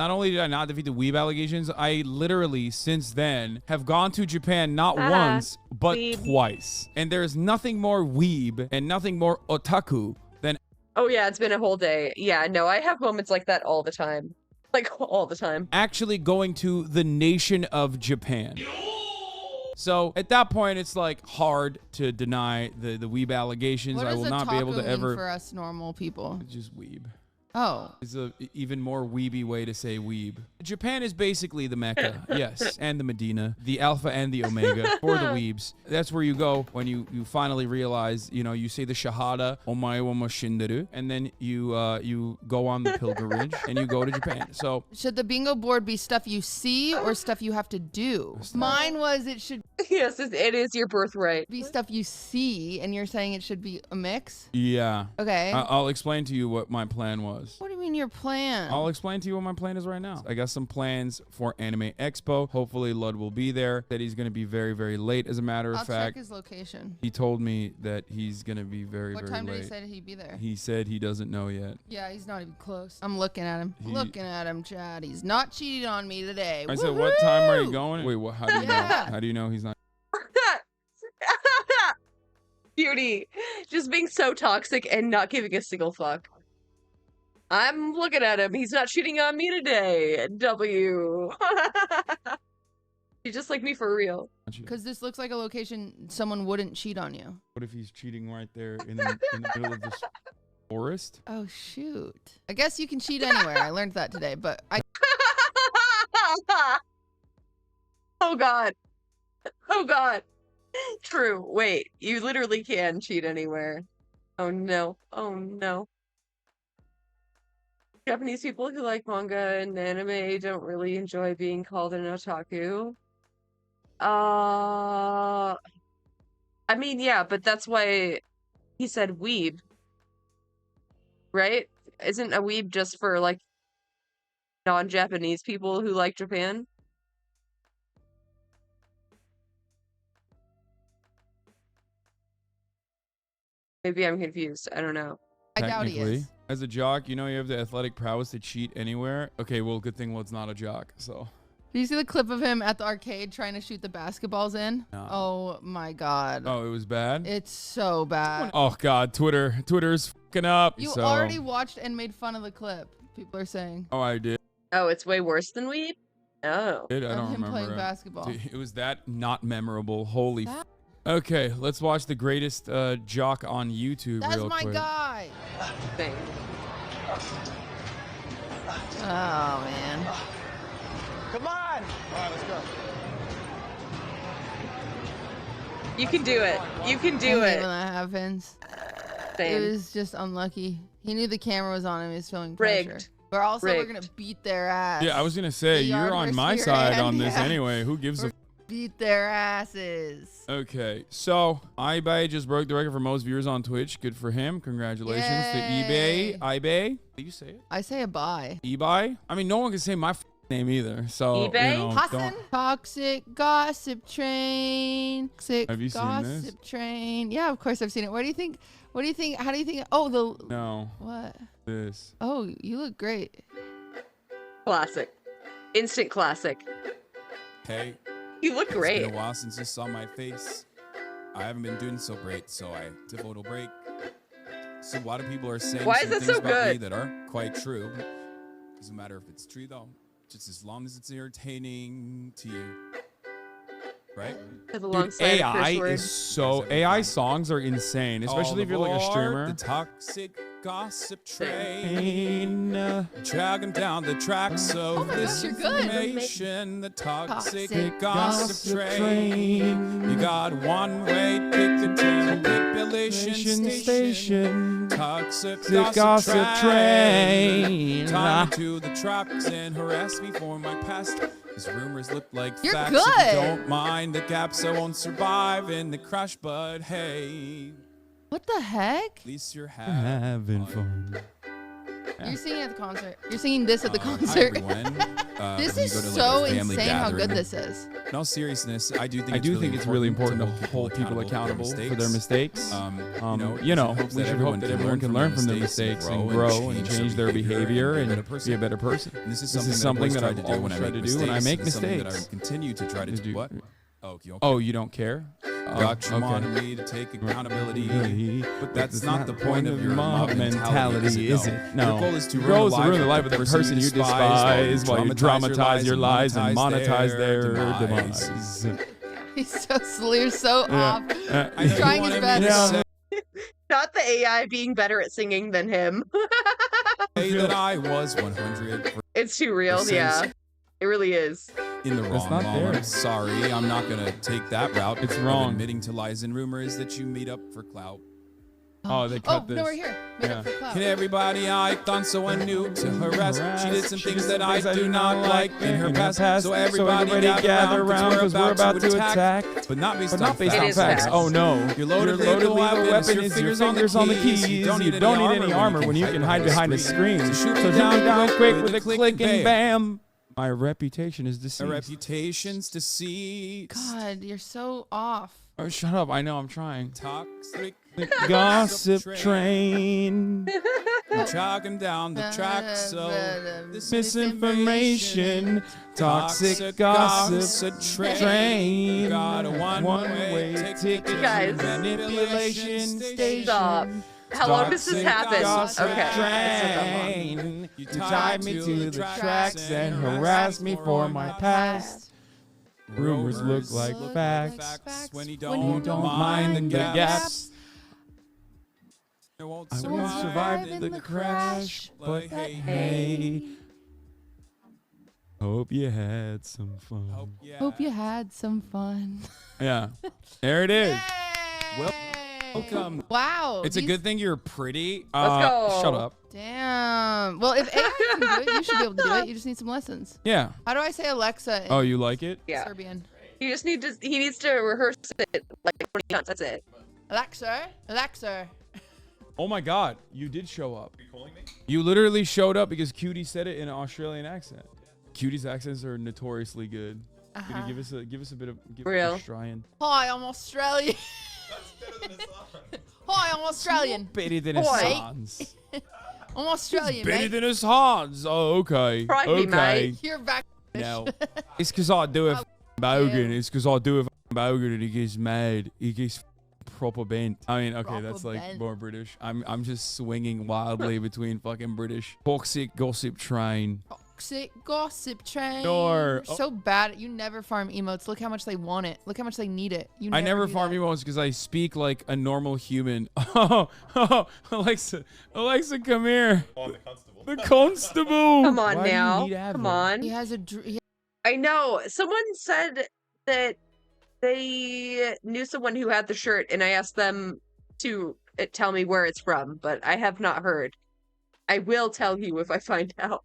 I literally since then have gone to Japan not once, but twice. And there's nothing more weeb and nothing more otaku than Oh yeah, it's been a whole day. Yeah, no, I have moments like that all the time. Like all the time. actually going to the nation of Japan. So at that point, it's like hard to deny the weeb allegations. What I does will not be able to otaku mean ever. for us normal people? Just weeb. Oh. It's a even more weeby way to say weeb. Japan is basically the Mecca, yes, and the Medina, the Alpha and the Omega for the weebs. That's where you go when you finally realize, you know, you say the Shahada, Omae wa mo shinderu, and then you go on the pilgrimage and you go to Japan. So Should the bingo board be stuff you see or stuff you have to do? Mine was it should Yes, it is your birthright. be stuff you see, and you're saying it should be a mix? yeah. Okay. I'll explain to you what my plan was. What do you mean your plan? I'll explain to you what my plan is right now. I got some plans for Anime Expo. Hopefully Lud will be there. That he's going to be very, very late, as a matter of I'll fact. check his location. He told me that he's going to be very, What very time late. did he say he'd be there? He said he doesn't know yet. Yeah, he's not even close. I'm looking at him. He- Looking at him, Chad. He's not cheating on me today. I said, what time are you Woohoo! going? Wait, what? How do you know? Yeah. How do you know he's not? Beauty. Just being so toxic and not giving a single fuck. I'm looking at him. He's not cheating on me today. W. He's just like me for real. Because this looks like a location someone wouldn't cheat on you. What if he's cheating right there in the middle of this forest? Oh, shoot. I guess you can cheat anywhere. I learned that today, but I... Oh god. Oh God. True. Wait, you literally can cheat anywhere. Oh no. Oh no. Japanese people who like manga and anime don't really enjoy being called an otaku. I mean, yeah, but that's why he said weeb, right? Isn't a weeb just for like non-Japanese people who like Japan? Maybe I'm confused. I don't know. I doubt he is. As a jock, you know you have the athletic prowess to cheat anywhere. Okay, well, good thing it's not a jock, so. Did you see the clip of him at the arcade trying to shoot the basketballs in? No. Oh my God. Oh, it was bad? It's so bad. Oh God, Twitter's fucking up. You so. already watched and made fun of the clip. People are saying. Oh, I did. Oh, it's way worse than weeb? Oh. I don't Of him remember. playing basketball. Dude, it was that not memorable. Holy. Okay, let's watch the greatest jock on YouTube That's real my quick. guy. Thing. Oh man. Come on! All right, let's go. You can do it. You can do I hate it. when that happens. Same. It was just unlucky. He knew the camera was on him. He was feeling Rigged. pressure. But also, we're Rigged. gonna beat their ass. Yeah, I was gonna say The you're yard on versus my your side hand, on this yeah. anyway. Who gives a? Beat their asses. Okay, so eBay just broke the record for most viewers on Twitch. Good for him. Congratulations to Yay. eBay. Do you say it? I say a bye. eBay. I mean, no one can say my name either. So eBay? You know, Hassan? don't- Toxic gossip train. Toxic Have you seen gossip this? train. Yeah, of course I've seen it. What do you think? What do you think? How do you think? Oh, the. No. What? This. Oh, you look great. Classic. Instant classic. Hey. You look It's great. been a while since you saw my face. I haven't been doing so great, so I took a little break. So a lot of people are saying Why some is it things so about me good? that aren't quite true. Doesn't matter if it's true though, just as long as it's entertaining to you. Right? With Dude, a long-sided AI curse word. is so AI songs are insane, especially if you're like a streamer. The toxic gossip train, dragging down the tracks of gosh, you're good. misinformation. The toxic Toxic gossip gossip train. You got one way ticket to manipulation station. Toxic gossip train. Tie me to the tracks and harass me for my past. These rumors look like You're facts. good. If you don't mind the gaps, I won't survive in the crash. But hey, What the heck? at least you're having fun. You're singing at the concert. You're singing this at the Hi, concert. everyone. This When is you go to, so like, a family insane how gathering, good this is. In all seriousness, I do think it's really important to hold people accountable for their mistakes. You know, we should hope that everyone can learn from their mistakes and grow and change their behavior and be a better person. And this is something that I've I've always always tried to do when I make mistakes. That I will continue to try to do. What? Oh, you don't Oh, you don't care? Got you okay. wanted me to take accountability, but that's not the point of your mob mentality, is it? No. Your goal is to Your goal is to ruin ruin the life of the person you despise while you dramatize your lies and monetize their demise. He's so you're so Yeah. off. He's trying his best. Not the AI being better at singing than him. Say that I was 100 It's too real, yeah. It really is. in the That's wrong. not Mom. there. I'm sorry, I'm not gonna take that route. It's of wrong. Admitting to lies and rumors that you made up for clout. Oh, they cut Oh, this. no, we're here. Made Yeah. up for clout. Can everybody act on someone new to harass? She did some things that I do not like in her past. So everybody gather around because we're about to attack. But not based on facts. facts. Oh no. Your loaded lethal weapon is your fingers on the keys. You don't need any armor when you can hide behind a screen. So shoot me down quick with a click and bam. My reputation is My deceased. reputation's deceased. God, you're so off. Oh, shut up. I know I'm trying. Toxic Gossip train. Jogging down the tracks of this Misinformation. Toxic gossip train. Got a one-way ticket You guys. Manipulation station. Stop. How long does this Toxic happen? gossip Okay. It's not that long. train. You tied me to the tracks and harassed me for my past. Rumors look like facts when you when you don't mind the gaps. I I won't survive the crash, but hey. Hope you had some fun. Hope you had some fun. Yeah. There it is. Welcome. Wow. It's a good thing you're pretty. Let's go. Shut up. Damn. Well, if AI can do it, you should be able to do it. You just need some lessons. Yeah. How do I say Alexa in Oh, you like it? Yeah. Serbian? He needs to rehearse it like 20 times. That's it. Alexa. Oh my God, you did show up. Are you calling me? You literally showed up because Cutie said it in an Australian accent. Cutie's accents are notoriously good. Could you give us a bit of Australian? Hi, I'm Australian. Hi, I'm Australian. Better than his sons. I'm Australian, Better mate. than his Hans. Oh, okay. Try me, Okay. mate. You're back. No. It's because I do a bogan. It's because I do a bogan and he gets mad. He gets proper bent. I mean, okay, that's like bent. more British. I'm just swinging wildly between fucking British. Toxic gossip train. Toxic gossip train. Sure. You're so bad. You never farm emotes. Look how much they want it. Look how much they need it. You I never do farm that. emotes because I speak like a normal human. Alexa, come here. Oh, the constable. The constable. Come on Why do you now. need Advil? Come on. He has a. I know. Someone said that they knew someone who had the shirt, and I asked them to tell me where it's from, but I have not heard. I will tell you if I find out.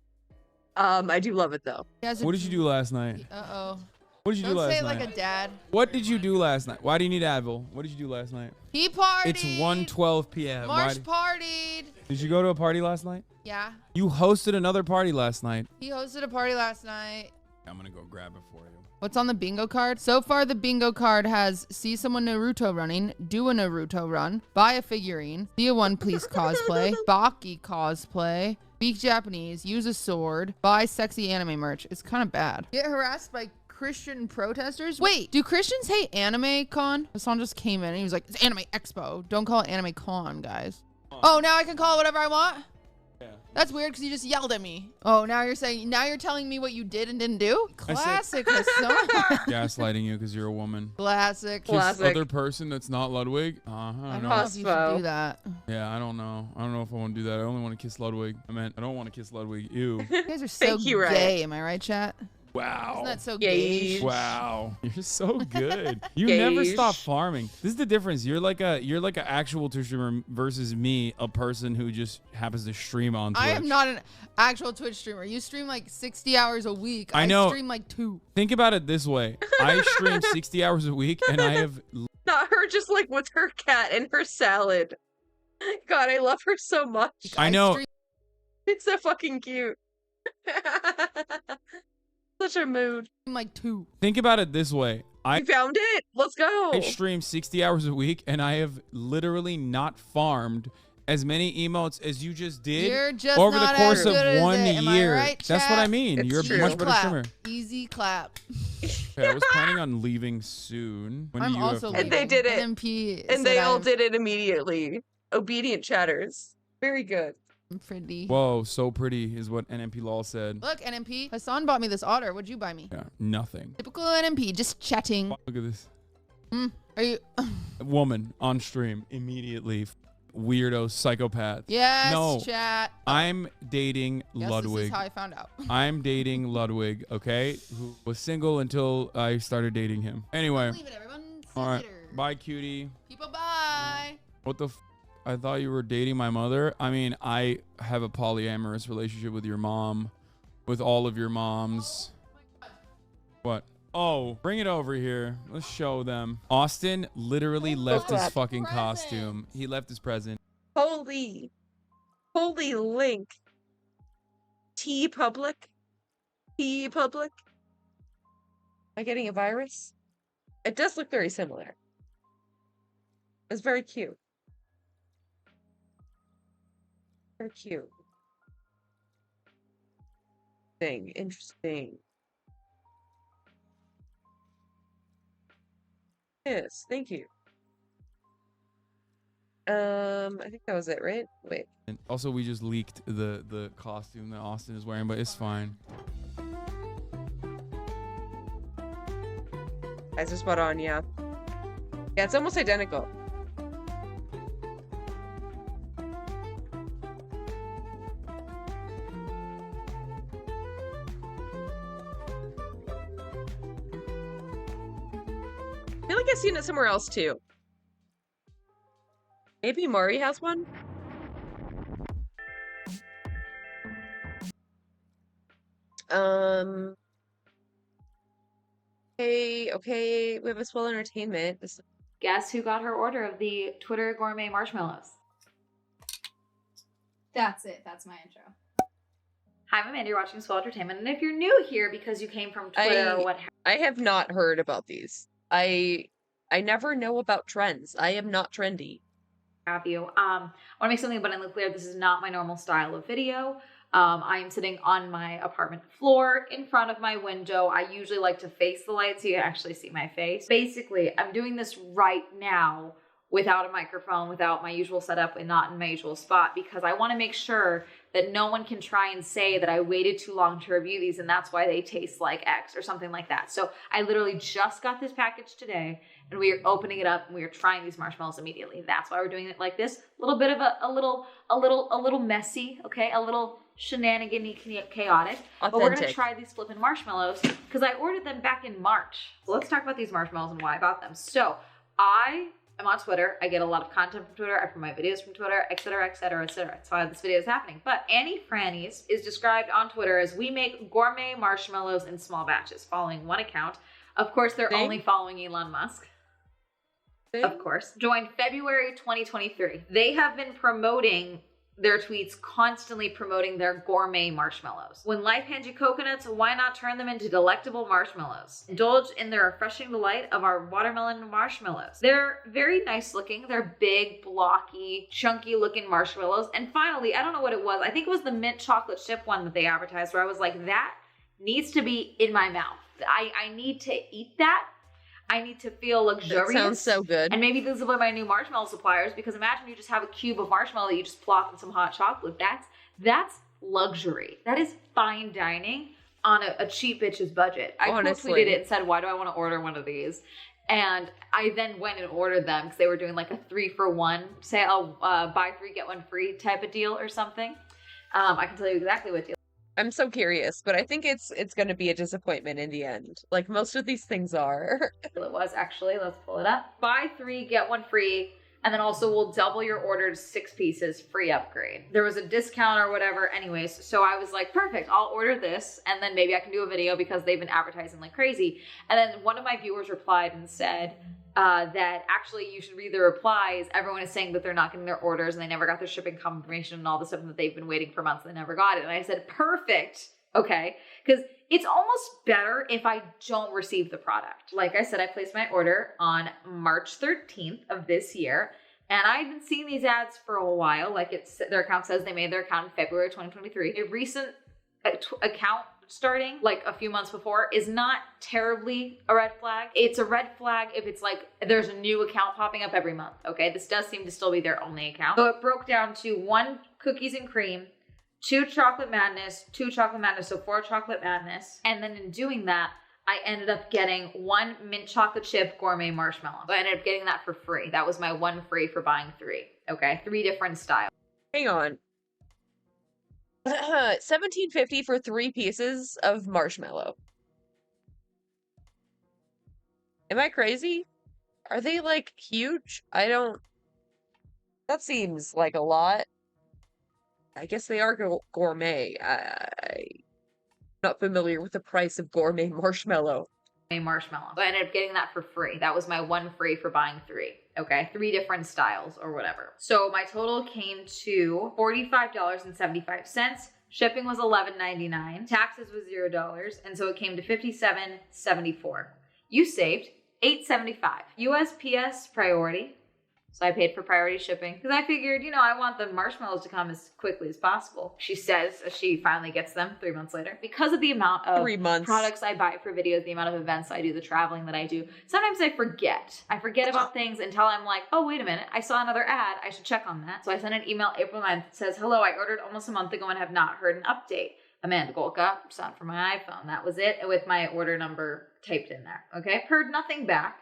I do love it though. What did you do last night? Uh-oh. What did you Don't do last say it night? like a dad. What did you do last night? Why do you need Advil? What did you do last night? He partied. It's 1:12 p.m. Marsh partied. Did you go to a party last night? Yeah. You hosted another party last night. He hosted a party last night. I'm gonna go grab it for you. What's on the bingo card? So far, the bingo card has see someone Naruto running, do a Naruto run, buy a figurine, see a One Piece cosplay, Baki cosplay, speak Japanese, use a sword, buy sexy anime merch. It's kind of bad. Get harassed by Christian protesters? Wait, do Christians hate Anime Con? Hassan just came in and he was like, it's Anime Expo. Don't call it Anime Con, guys. Oh, now I can call it whatever I want? Yeah. That's weird because you just yelled at me. Oh, now you're telling me what you did and didn't do? Classic Hassan. Gaslighting you because you're a woman. Classic. Kiss other person that's not Ludwig. I don't I don't know. know if you should do that. Yeah, I don't know. I don't know if I want to do that. I only want to kiss Ludwig. I don't want to kiss Ludwig. Ew. You guys are so gay, am I right, chat? Wow. Isn't that so gay? Wow. You're so good. You never stop farming. This is the difference. You're like a actual Twitch streamer versus me, a person who just happens to stream on Twitch. I am not an actual Twitch streamer. You stream like 60 hours a week. I know. I stream like 2. Think about it this way. I stream 60 hours a week and I have Not her, just like with her cat and her salad. God, I love her so much. I know. It's so fucking cute. Such a mood. I'm like 2. Think about it this way. You found it? Let's go. I stream 60 hours a week and I have literally not farmed as many emotes as you just did You're just over the not course as of good as 1 it. Am I year. right, That's what I chat? mean. It's You're true. a much better Clap. streamer. Easy clap. Okay, I was planning on leaving soon. When I'm do you have also plans? And they did it. NMP And they said all I'm did it immediately. Obedient chatters. Very good. pretty. Whoa, so pretty is what NMP Law said. Look, NMP. Hassan bought me this otter. What'd you buy me? Yeah, nothing. Typical NMP, just chatting. Look at this. Are you? Woman on stream immediately. Weirdo psychopath. Yes, no, chat. I'm dating Yes, Ludwig. this is how I found out. I'm dating Ludwig, okay? Who was single until I started dating him. Anyway. Leave it, everyone. See All you right. later. Bye, cutie. People, bye. What the I thought you were dating my mother. I mean, I have a polyamorous relationship with your mom. With all of your moms. What? Oh, bring it over here. Let's show them. Austin literally left his fucking costume. He left his present. Holy link. T-Public? T-Public? Am I getting a virus? It does look very similar. It's very cute. Very cute. Interesting. Yes, thank you. I think that was it, right? Wait. And also, we just leaked the costume that Austin is wearing, but it's fine. Guys are spot on, yeah. Yeah, it's almost identical. I've seen it somewhere else too. Maybe Mari has one? Okay, we have a Swell Entertainment. Guess who got her order of the Twitter gourmet marshmallows? That's it. That's my intro. Hi, I'm Amanda. You're watching Swell Entertainment, and if you're new here because you came from Twitter or what I have not heard about these. I never know about trends. I am not trendy. Have you? I want to make something abundantly clear. This is not my normal style of video. I am sitting on my apartment floor in front of my window. I usually like to face the light so you can actually see my face. Basically, I'm doing this right now without a microphone, without my usual setup, and not in my usual spot, because I want to make sure that no one can try and say that I waited too long to review these and that's why they taste like X or something like that. So I literally just got this package today and we are opening it up and we are trying these marshmallows immediately. That's why we're doing it like this. A little bit of a little messy, okay? A little shenanigan-y, chaotic. But we're gonna try these flippin' marshmallows because I ordered them back in March. So let's talk about these marshmallows and why I bought them. So I'm on Twitter. I get a lot of content from Twitter. I promote videos from Twitter, etc., etc., etc. That's why this video is happening. But Annie Franny's is described on Twitter as we make gourmet marshmallows in small batches, following one account. Of course, they're only following Elon Musk. Of course. Joined February 2023. They have been promoting their tweets, constantly promoting their gourmet marshmallows. When life hands you coconuts, why not turn them into delectable marshmallows? Indulge in the refreshing delight of our watermelon marshmallows. They're very nice looking. They're big, blocky, chunky looking marshmallows. And finally, I don't know what it was. I think it was the mint chocolate chip one that they advertised where I was like, that needs to be in my mouth. I need to eat that. I need to feel luxurious. That sounds so good. And maybe these will be my new marshmallow suppliers, because imagine you just have a cube of marshmallow that you just plop in some hot chocolate. That's luxury. That is fine dining on a cheap bitch's budget. I tweeted it and said, why do I want to order one of these? And I then went and ordered them because they were doing like a 3-for-1 sale, buy 3 get 1 free type of deal or something. I can tell you exactly what deal. I'm so curious, but I think it's going to be a disappointment in the end. Like most of these things are. It was actually. Let's pull it up. Buy 3, get 1 free. And then also we'll double your order to 6 pieces, free upgrade. There was a discount or whatever. Anyways, so I was like, perfect, I'll order this. And then maybe I can do a video because they've been advertising like crazy. And then one of my viewers replied and said, that actually you should read the replies. Everyone is saying that they're not getting their orders and they never got their shipping confirmation and all the stuff that they've been waiting for months and they never got it. And I said, perfect. Okay. Because it's almost better if I don't receive the product. Like I said, I placed my order on March 13th of this year. And I've been seeing these ads for a while. Like their account says they made their account in February 2023. A recent account starting like a few months before is not terribly a red flag. It's a red flag if it's like there's a new account popping up every month. Okay, this does seem to still be their only account. So it broke down to 1 cookies and cream, 2 chocolate madness, 2 chocolate madness, so 4 chocolate madness. And then in doing that, I ended up getting 1 mint chocolate chip gourmet marshmallow. So I ended up getting that for free. That was my 1 free for buying 3. Okay, 3 different styles. Hang on. $17.50 for 3 pieces of marshmallow. Am I crazy? Are they like huge? That seems like a lot. I guess they are gourmet. I'm not familiar with the price of gourmet marshmallow. Marshmallow. So I ended up getting that for free. That was my 1 free for buying 3. Okay, 3 different styles or whatever. So my total came to $45.75. Shipping was $11.99. Taxes was $0, and so it came to $57.74. You saved $8.75. USPS priority. So I paid for priority shipping because I figured, I want the marshmallows to come as quickly as possible. She says she finally gets them 3 months later. Because of the amount of 3 months products I buy for videos, the amount of events I do, the traveling that I do, sometimes I forget. I forget about things until I'm like, oh, wait a minute. I saw another ad. I should check on that. So I sent an email April 9th that says, hello, I ordered almost a month ago and have not heard an update. Amanda Golka, signed for my iPhone. That was it with my order number typed in there. Okay. Heard nothing back.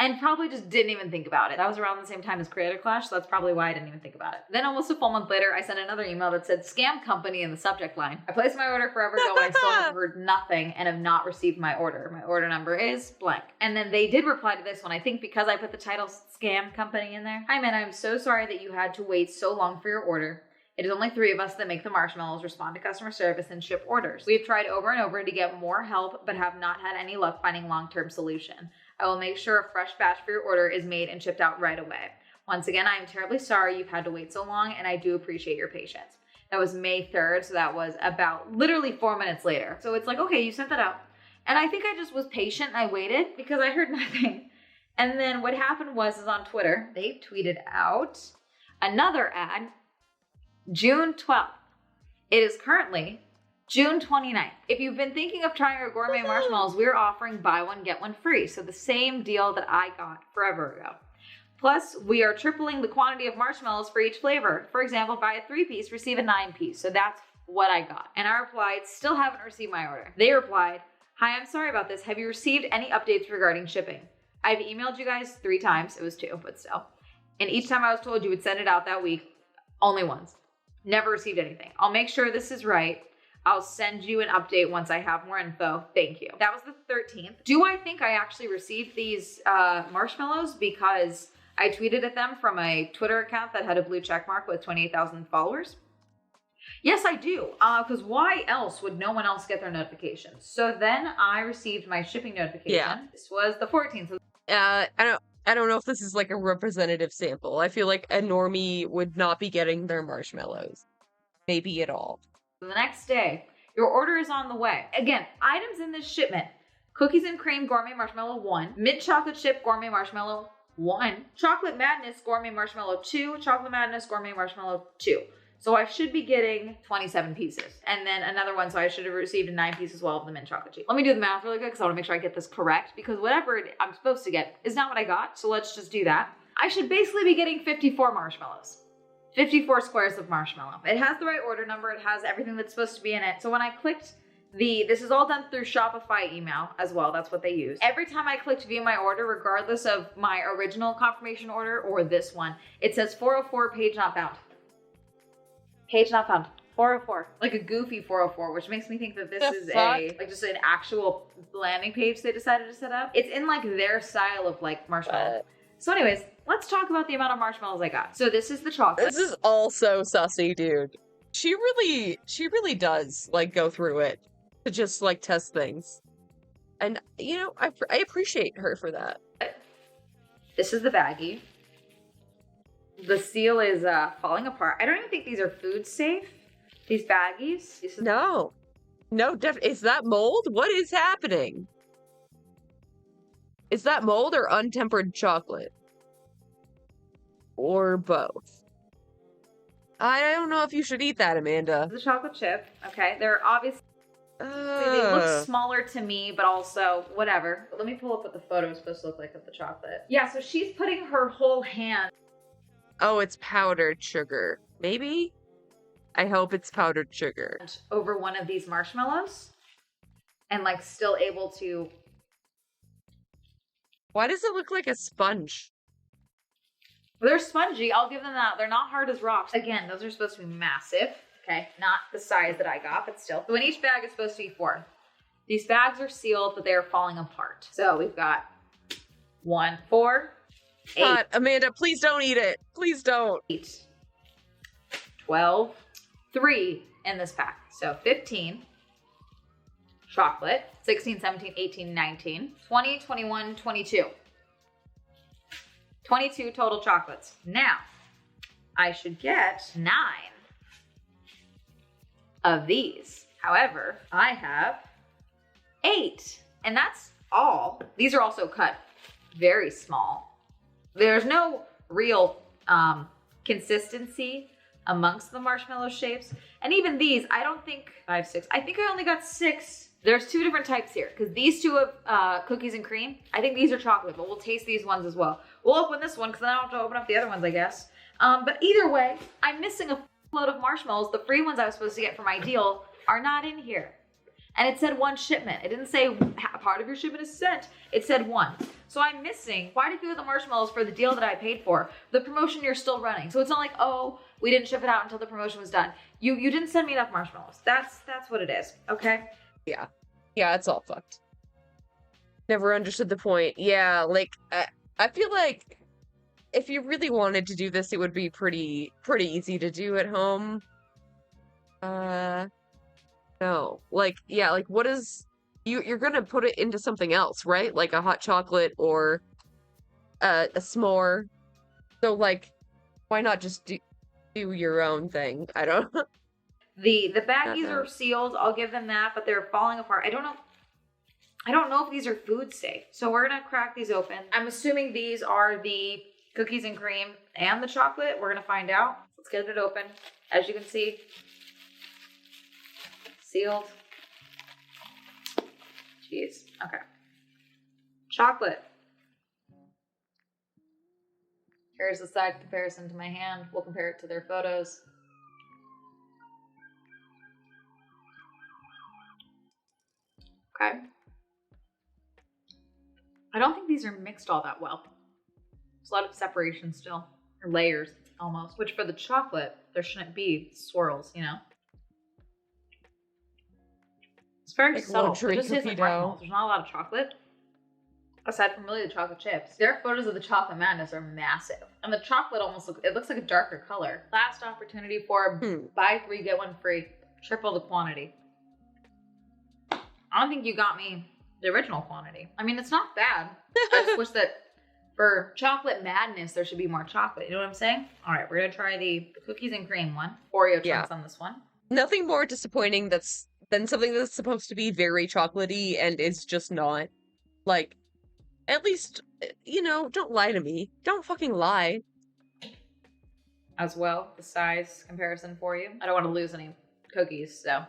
and probably just didn't even think about it. That was around the same time as Creator Clash, so that's probably why I didn't even think about it. Then almost a full month later, I sent another email that said scam company in the subject line. I placed my order forever ago, I still have heard nothing and have not received my order. My order number is blank. And then they did reply to this one, I think because I put the title scam company in there. Hi man, I'm so sorry that you had to wait so long for your order. It is only 3 of us that make the marshmallows, respond to customer service, and ship orders. We've tried over and over to get more help, but have not had any luck finding a long-term solution. I will make sure a fresh batch for your order is made and shipped out right away. Once again, I am terribly sorry you've had to wait so long, and I do appreciate your patience. That was May 3rd, so that was about literally 4 minutes later. So it's like, okay, you sent that out. And I think I just was patient and I waited because I heard nothing. And then what happened was on Twitter, they tweeted out another ad, June 12th. It is currently June 29th. If you've been thinking of trying our gourmet marshmallows, we're offering buy one, get one free. So the same deal that I got forever ago. Plus, we are tripling the quantity of marshmallows for each flavor. For example, buy a 3-piece, receive a 9-piece. So that's what I got. And I replied, still haven't received my order. They replied, hi, I'm sorry about this. Have you received any updates regarding shipping? I've emailed you guys 3 times. It was 2, but still. And each time I was told you would send it out that week, only once. Never received anything. I'll make sure this is right. I'll send you an update once I have more info. Thank you. That was the 13th. Do I think I actually received these marshmallows because I tweeted at them from a Twitter account that had a blue check mark with 28,000 followers? Yes, I do. Because why else would no one else get their notifications? So then I received my shipping notification. Yeah. This was the 14th. I don't know if this is like a representative sample. I feel like a normie would not be getting their marshmallows. Maybe at all. The next day, your order is on the way. Again, items in this shipment: cookies and cream gourmet marshmallow 1, mint chocolate chip gourmet marshmallow 1, chocolate madness gourmet marshmallow 2, chocolate madness gourmet marshmallow 2. So I should be getting 27 pieces. And then another one, so I should have received a 9-piece as well of the mint chocolate chip. Let me do the math really quick because I want to make sure I get this correct, because whatever I'm supposed to get is not what I got. So let's just do that. I should basically be getting 54 marshmallows. 54 squares of marshmallow. It has the right order number. It has everything that's supposed to be in it. So when I clicked this is all done through Shopify email as well. That's what they use. Every time I clicked view my order, regardless of my original confirmation order or this one, it says 404, page not found. Page not found. 404. Like a goofy 404, which makes me think that this is just an actual landing page they decided to set up. It's in like their style of like marshmallow. So anyways, let's talk about the amount of marshmallows I got. So this is the chocolate. This is also sussy, dude. She really does like go through it to just like test things. And you know, I appreciate her for that. This is the baggie. The seal is falling apart. I don't even think these are food safe. These baggies. No, is that mold? What is happening? Is that mold or untempered chocolate? Or both? I don't know if you should eat that, Amanda. The chocolate chip. Okay, they're obviously they look smaller to me, but also whatever. Let me pull up what the photo is supposed to look like of the chocolate. Yeah, so she's putting her whole hand. Oh, it's powdered sugar. Maybe? I hope it's powdered sugar. Over one of these marshmallows. And like still able to... Why does it look like a sponge? They're spongy, I'll give them that. They're not hard as rocks. Again, those are supposed to be massive. Okay, not the size that I got, but still. So in each bag is supposed to be 4. These bags are sealed, but they are falling apart. So we've got 1, 4, 8. God, Amanda, please don't eat it. Please don't. 8, 12, 3 in this pack. So 15. Chocolate. 16, 17, 18, 19, 20, 21, 22. 22 total chocolates. Now, I should get 9 of these. However, I have 8. And that's all. These are also cut very small. There's no real consistency amongst the marshmallow shapes. And even these, I don't think 5, 6. I think I only got 6. There's 2 different types here, because these 2 of cookies and cream, I think these are chocolate, but we'll taste these ones as well. We'll open this one, because then I don't have to open up the other ones, I guess. But either way, I'm missing a load of marshmallows. The free ones I was supposed to get for my deal are not in here. And it said 1 shipment. It didn't say part of your shipment is sent. It said 1. So I'm missing quite a few of the marshmallows for the deal that I paid for. The promotion you're still running. So it's not like, oh, we didn't ship it out until the promotion was done. You didn't send me enough marshmallows. That's what it is, okay? Yeah. Yeah, it's all fucked. Never understood the point. Yeah, like, I feel like if you really wanted to do this, it would be pretty easy to do at home. No. Like, yeah, like, what is... You're gonna put it into something else, right? Like a hot chocolate or a s'more. So, like, why not just do your own thing? I don't... The baggies are sealed. I'll give them that, but they're falling apart. I don't know if these are food safe. So we're gonna crack these open. I'm assuming these are the cookies and cream and the chocolate. We're gonna find out. Let's get it open. As you can see, sealed. Jeez. Okay. Chocolate. Here's the side comparison to my hand. We'll compare it to their photos. Okay. I don't think these are mixed all that well. There's a lot of separation still, or layers almost, which for the chocolate, there shouldn't be swirls, you know? It's very like subtle. luxury It just tastes cookie like marshmallows. dough. There's not a lot of chocolate, aside from really the chocolate chips. Their photos of the chocolate madness are massive. And the chocolate looks like a darker color. Last opportunity for buy 3, get 1 free. Triple the quantity. I don't think you got me the original quantity. I mean, it's not bad. I just wish that for chocolate madness, there should be more chocolate. You know what I'm saying? All right, we're going to try the cookies and cream one. Oreo chunks on this one. Nothing more disappointing than something that's supposed to be very chocolatey and is just not. Like, at least, you know, don't lie to me. Don't fucking lie. As well, the size comparison for you. I don't want to lose any cookies, so.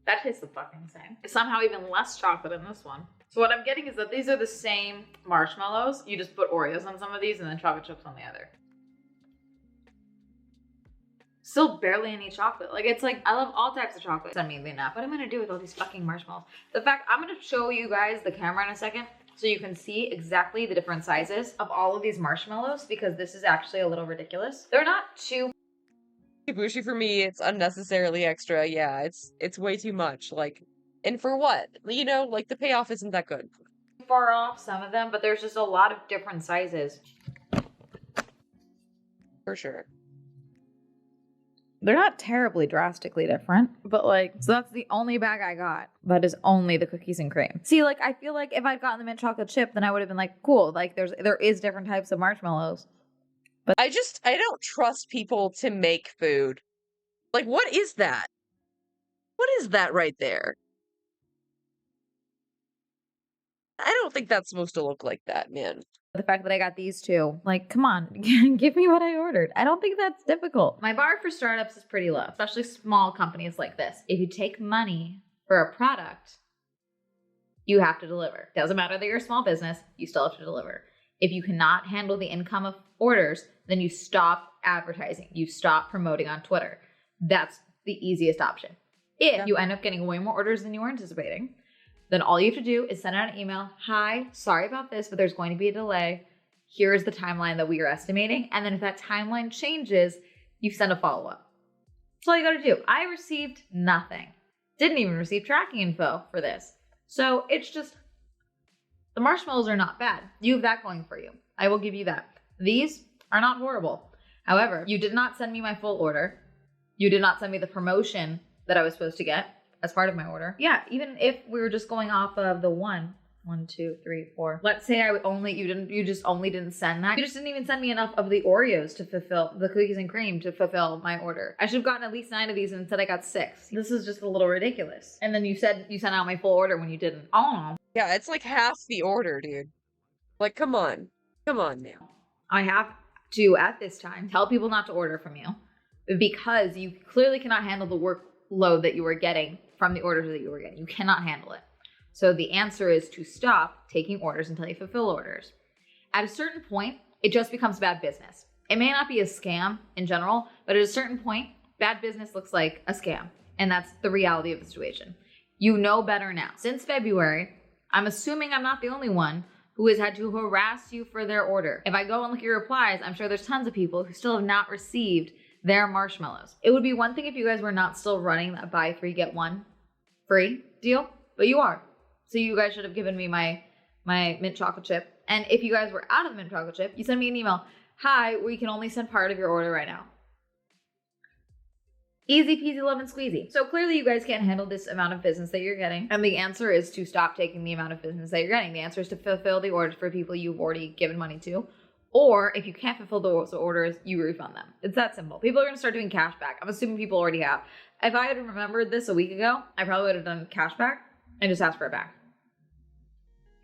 That tastes the fucking same. It's somehow even less chocolate in this one. So what I'm getting is that these are the same marshmallows. You just put Oreos on some of these and then chocolate chips on the other. Still barely any chocolate. Like, it's like, I love all types of chocolate. Send me enough. What am I gonna do with all these fucking marshmallows? The fact, I'm gonna show you guys the camera in a second so you can see exactly the different sizes of all of these marshmallows, because this is actually a little ridiculous. They're not too Bougie for me, it's unnecessarily extra. Yeah, it's way too much. Like, and for what? You know, like the payoff isn't that good. far off, some of them, but there's just a lot of different sizes. For sure. They're not terribly drastically different, but like, so that's the only bag I got. That is only the cookies and cream. See, like, I feel like if I'd gotten the mint chocolate chip, then I would have been like, cool, like there is different types of marshmallows. But I don't trust people to make food. Like, what is that? What is that right there? I don't think that's supposed to look like that, man. The fact that I got these two, like, come on, give me what I ordered. I don't think that's difficult. My bar for startups is pretty low, especially small companies like this. If you take money for a product, you have to deliver. Doesn't matter that you're a small business, you still have to deliver. If you cannot handle the income of orders, then you stop advertising. You stop promoting on Twitter. That's the easiest option. If you end up getting way more orders than you were anticipating, then all you have to do is send out an email. Hi, sorry about this, but there's going to be a delay. Here's the timeline that we are estimating. And then if that timeline changes, you send a follow-up. That's all you got to do. I received nothing. Didn't even receive tracking info for this. So it's just, the marshmallows are not bad. You have that going for you. I will give you that. These are not horrible. However, you did not send me my full order. You did not send me the promotion that I was supposed to get as part of my order. Yeah, even if we were just going off of the 1, 2, 3, 4. Let's say you just only didn't send that. You just didn't even send me enough of the Oreos to fulfill the cookies and cream to fulfill my order. I should have gotten at least 9 of these and instead I got 6. This is just a little ridiculous. And then you said you sent out my full order when you didn't. Oh. Yeah, it's like half the order, dude. Like, come on. Come on now. I have to, at this time, tell people not to order from you because you clearly cannot handle the workload that you were getting from the orders that you were getting. You cannot handle it. So the answer is to stop taking orders until you fulfill orders. At a certain point, it just becomes bad business. It may not be a scam in general, but at a certain point, bad business looks like a scam. And that's the reality of the situation. You know better now. Since February, I'm assuming I'm not the only one who has had to harass you for their order. If I go and look at your replies, I'm sure there's tons of people who still have not received their marshmallows. It would be one thing if you guys were not still running that buy 3 get 1 free deal, but you are. So you guys should have given me my mint chocolate chip. And if you guys were out of the mint chocolate chip, you send me an email. Hi, we can only send part of your order right now. Easy peasy lemon squeezy. So clearly you guys can't handle this amount of business that you're getting. And the answer is to stop taking the amount of business that you're getting. The answer is to fulfill the orders for people you've already given money to. Or if you can't fulfill those orders, you refund them. It's that simple. People are going to start doing cash back. I'm assuming people already have. If I had remembered this a week ago, I probably would have done cash back and just asked for it back.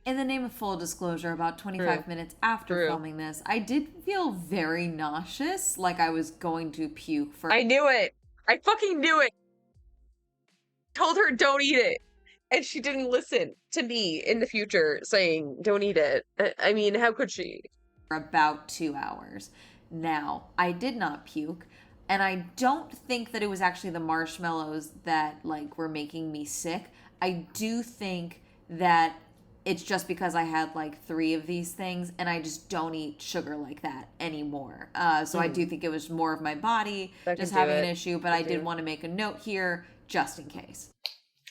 In the name of full disclosure, about 25 minutes after filming this, I did feel very nauseous, like I was going to puke for— I knew it. I fucking knew it. Told her don't eat it. And she didn't listen to me in the future saying don't eat it. I mean, how could she? For about 2 hours. Now, I did not puke, and I don't think that it was actually the marshmallows that like were making me sick. I do think that it's just because I had like 3 of these things and I just don't eat sugar like that anymore. So I do think it was more of my body just having an issue, but I did want to make a note here just in case.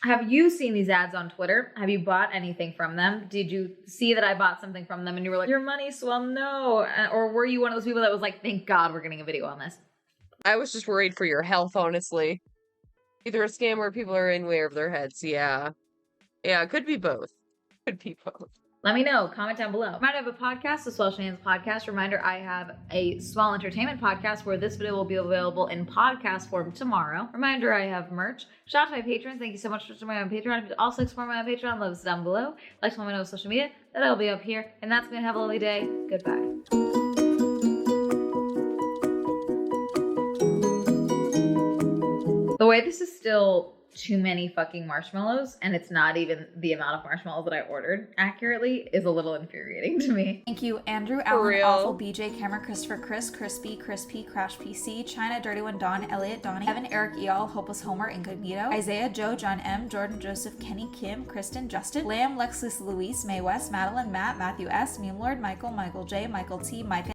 Have you seen these ads on Twitter? Have you bought anything from them? Did you see that I bought something from them and you were like, your money, swell, no? Or were you one of those people that was like, thank God we're getting a video on this? I was just worried for your health, honestly. Either a scam or people are in way over their heads. Yeah. Yeah, it could be both. Could be both. Let me know. Comment down below. Reminder, I have a podcast, the Swell Shenanigans Podcast. Reminder, I have a small entertainment podcast where this video will be available in podcast form tomorrow. Reminder, I have merch. Shout out to my patrons. Thank you so much for supporting me on Patreon. If you'd also support me on Patreon, links down below. Like to let me know on social media. That'll be up here. And that's going to have a lovely day. Goodbye. The way this is still too many fucking marshmallows, and it's not even the amount of marshmallows that I ordered accurately, is a little infuriating to me. Thank you, Andrew, Alan, Awful, BJ, Cameron, Christopher, Chris, Crispy, Crispy, Crash PC, China, Dirty One, Don, Elliot, Donnie, Evan, Eric, Eal, Hopeless Homer, Incognito, Isaiah, Joe, John M, Jordan, Joseph, Kenny, Kim, Kristen, Justin, Lamb, Lexus, Luis, May West, Madeline, Matt, Matthew S, Meme Lord, Michael, Michael J, Michael T, Micah.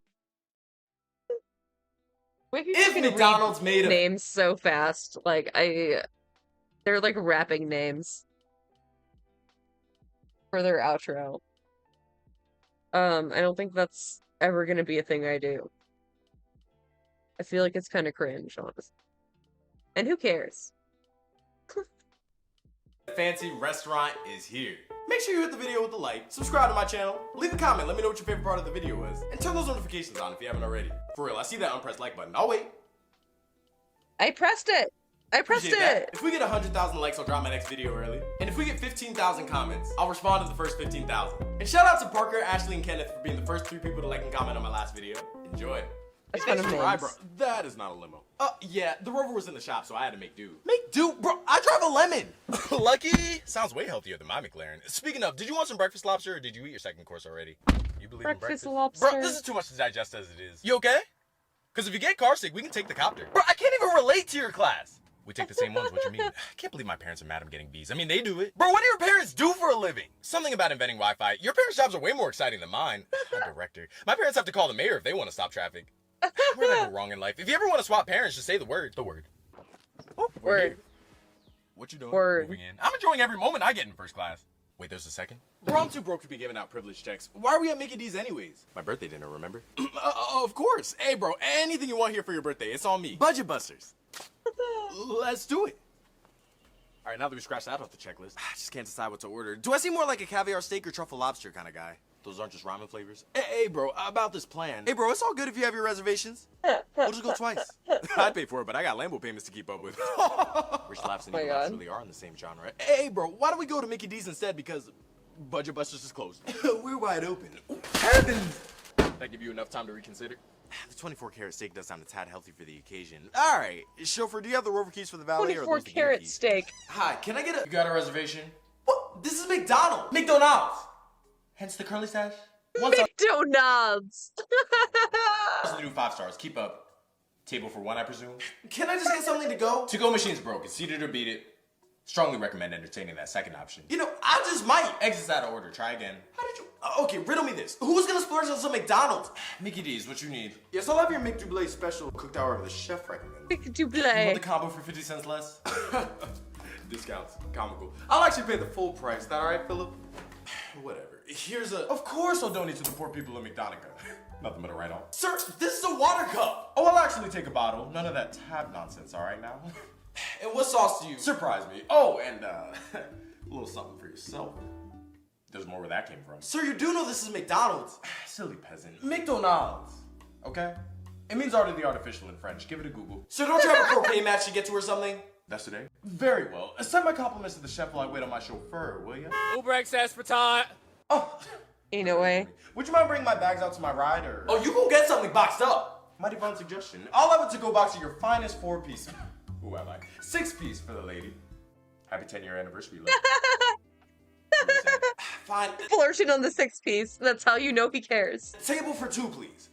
If McDonald's made names so fast, like they're like rapping names for their outro. I don't think that's ever gonna be a thing I do. I feel like it's kind of cringe, honestly. And who cares? Fancy restaurant is here. Make sure you hit the video with a like, subscribe to my channel, leave a comment, let me know what your favorite part of the video was, and turn those notifications on if you haven't already. For real, I see that unpressed like button. I'll wait. I pressed it. I pressed Appreciate it. that. If we get 100,000 likes, I'll drop my next video early. And if we get 15,000 comments, I'll respond to the first 15,000. And shout out to Parker, Ashley, and Kenneth for being the first 3 people to like and comment on my last video. Enjoy. That's kind of your names. eyebrow. That is not a limo. Yeah, the Rover was in the shop, so I had to make do. Make do? Bro, I drive a lemon. Lucky? Sounds way healthier than my McLaren. Speaking of, did you want some breakfast lobster or did you eat your second course already? You believe in breakfast? Lobster. Bro, this is too much to digest as it is. You okay? Because if you get car sick, we can take the copter. Bro, I can't even relate to your class. We take the same ones, what you mean? I can't believe my parents are mad I'm getting B's. I mean, they do it. Bro, what do your parents do for a living? Something about inventing Wi-Fi. Your parents' jobs are way more exciting than mine. I'm a director. My parents have to call the mayor if they want to stop traffic. Where did I go wrong in life? If you ever want to swap parents, just say the word. The word. Oh, word. What you doing? Word. Moving in. I'm enjoying every moment I get in first class. Wait, there's a second? Bro, I'm too broke to be giving out privilege checks. Why are we at Mickey D's anyways? My birthday dinner, remember? Of course. Hey, bro, anything you want here for your birthday, it's on me. Budget busters. Let's do it. All right, now that we scratched that off the checklist, I just can't decide what to order. Do I seem more like a caviar steak or truffle lobster kind of guy? Those aren't just ramen flavors. Hey, bro, about this plan. Hey, bro, it's all good if you have your reservations. We'll just go twice. I'd pay for it, but I got Lambo payments to keep up with. Rich Laughs and Evil Laughs really are in the same genre. Hey, bro, why don't we go to Mickey D's instead? Because Budget Busters is closed. We're wide open. Heavens! That give you enough time to reconsider? The 24-karat steak does sound a tad healthy for the occasion. All right, chauffeur, do you have the Rover keys for the valet? 24-karat steak. Hi, can I get a... You got a reservation? What? This is McDonald's. McDonald's. Hence the curly stash. McDonald's. The new 5 stars. Keep up. Table for 1, I presume. Can I just get something to go? To-go machine's broken. Seat it or beat it. Strongly recommend entertaining that second option. You know, I just might exit out of order. Try again. How did you... Okay, riddle me this. Who was gonna splurge on some McDonald's? Mickey D's, what you need? Yes, I'll have your McDouble special cooked however the chef recommends. McDouble. You want the combo for 50 cents less? Discounts. Comical. I'll actually pay the full price. Is that alright, Philip? Whatever. Here's a... Of course I'll donate to the poor people of McDonica. Nothing but a write-off. Sir, this is a water cup. Oh, I'll actually take a bottle. None of that tab nonsense, alright now? And what sauce do you... Surprise me. Oh, and a little something for yourself. There's more where that came from. Sir, you do know this is McDonald's. Silly peasant. McDonald's. Okay? It means art of the artificial in French. Give it a Google. Sir, don't you have a croquet match to get to or something? That's today. Very well. Send my compliments to the chef while I wait on my chauffeur, will you? Uber XS for Todd. Oh. Ain't no way. Would you mind bringing my bags out to my ride, or... Oh, you go get something boxed up. Mighty fun suggestion. I'll have a to-go box of your finest 4-piece. Who am I? 6-piece for the lady. Happy 10-year anniversary, love. Fine. Flirting on the 6-piece. That's how you know he cares. Table for 2, please.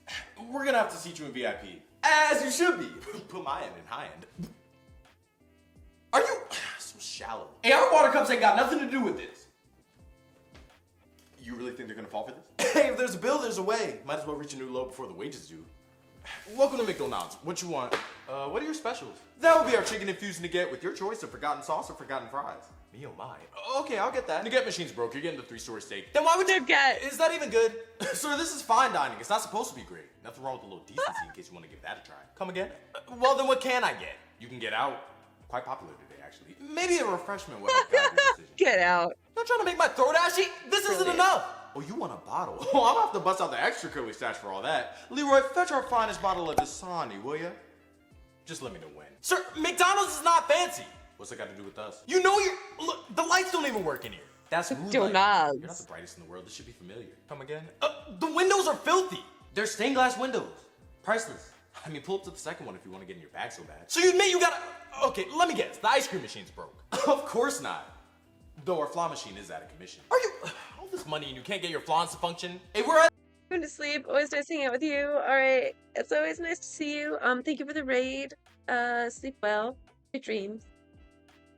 We're gonna have to seat you in VIP. As you should be. Put my end in high end. Are you so shallow? Hey, our water cups ain't got nothing to do with this. You really think they're gonna fall for this? Hey, if there's a bill, there's a way. Might as well reach a new low before the wages due. Welcome to McDonald's. What you want? What are your specials? That would be our chicken infused nugget with your choice of forgotten sauce or forgotten fries. Me oh my. Okay, I'll get that. Nugget machine's broke. You're getting the 3-story steak. Then why would you get? Is that even good? Sir, this is fine dining. It's not supposed to be great. Nothing wrong with a little decency in case you want to give that a try. Come again? Well, then what can I get? You can get out. Quite popular today, actually. Maybe a refreshment will help guide your decision. Get out. Not trying to make my throat ashy. This isn't enough. Oh, you want a bottle? Oh, I'm gonna have to bust out the extra curly stash for all that. Leroy, fetch our finest bottle of Dasani, will ya? Just let me know when. Sir, McDonald's is not fancy. What's that got to do with us? You know look, the lights don't even work in here. That's moonlight. You're not the brightest in the world. This should be familiar. Come again? The windows are filthy. They're stained glass windows. Priceless. I mean, pull up to the second one if you want to get in your bag so bad. So you admit you gotta... Okay, let me guess. The ice cream machine's broke. Of course not. Though our flaw machine is out of commission. Are you... All this money and you can't get your flaws to function? Hey, we're at... Going to sleep. Always nice hanging out with you. All right. It's always nice to see you. Thank you for the raid. Sleep well. Good dreams.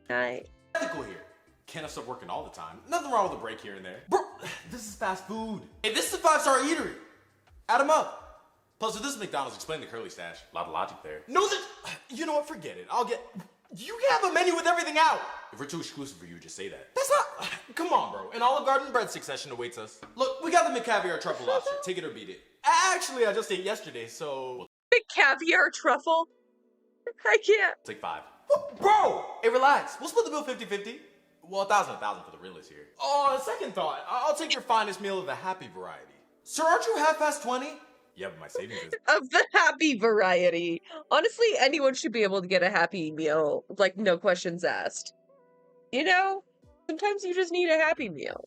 Night. Ethical here. Can't have stuff working all the time. Nothing wrong with a break here and there. Bro, this is fast food. Hey, this is a 5-star eatery. Add them up. Plus, if this is McDonald's, explain the curly stash. A lot of logic there. No, you know what? Forget it. I'll get... You can have a menu with everything out. If we're too exclusive for you, just say that. That's not... Come on, bro. An Olive Garden breadstick session awaits us. Look, we got the McCaviar truffle lobster. Take it or beat it. Actually, I just ate yesterday, so... McCaviar truffle? I can't. Take 5. Bro! Hey, relax. We'll split the bill 50-50. Well, 1,000 for the realist here. Oh, second thought. I'll take your finest meal of the happy variety. Sir, aren't you half past 20? Yeah, but my savings is... Of the happy variety. Honestly, anyone should be able to get a happy meal. Like, no questions asked. You know? Sometimes you just need a happy meal.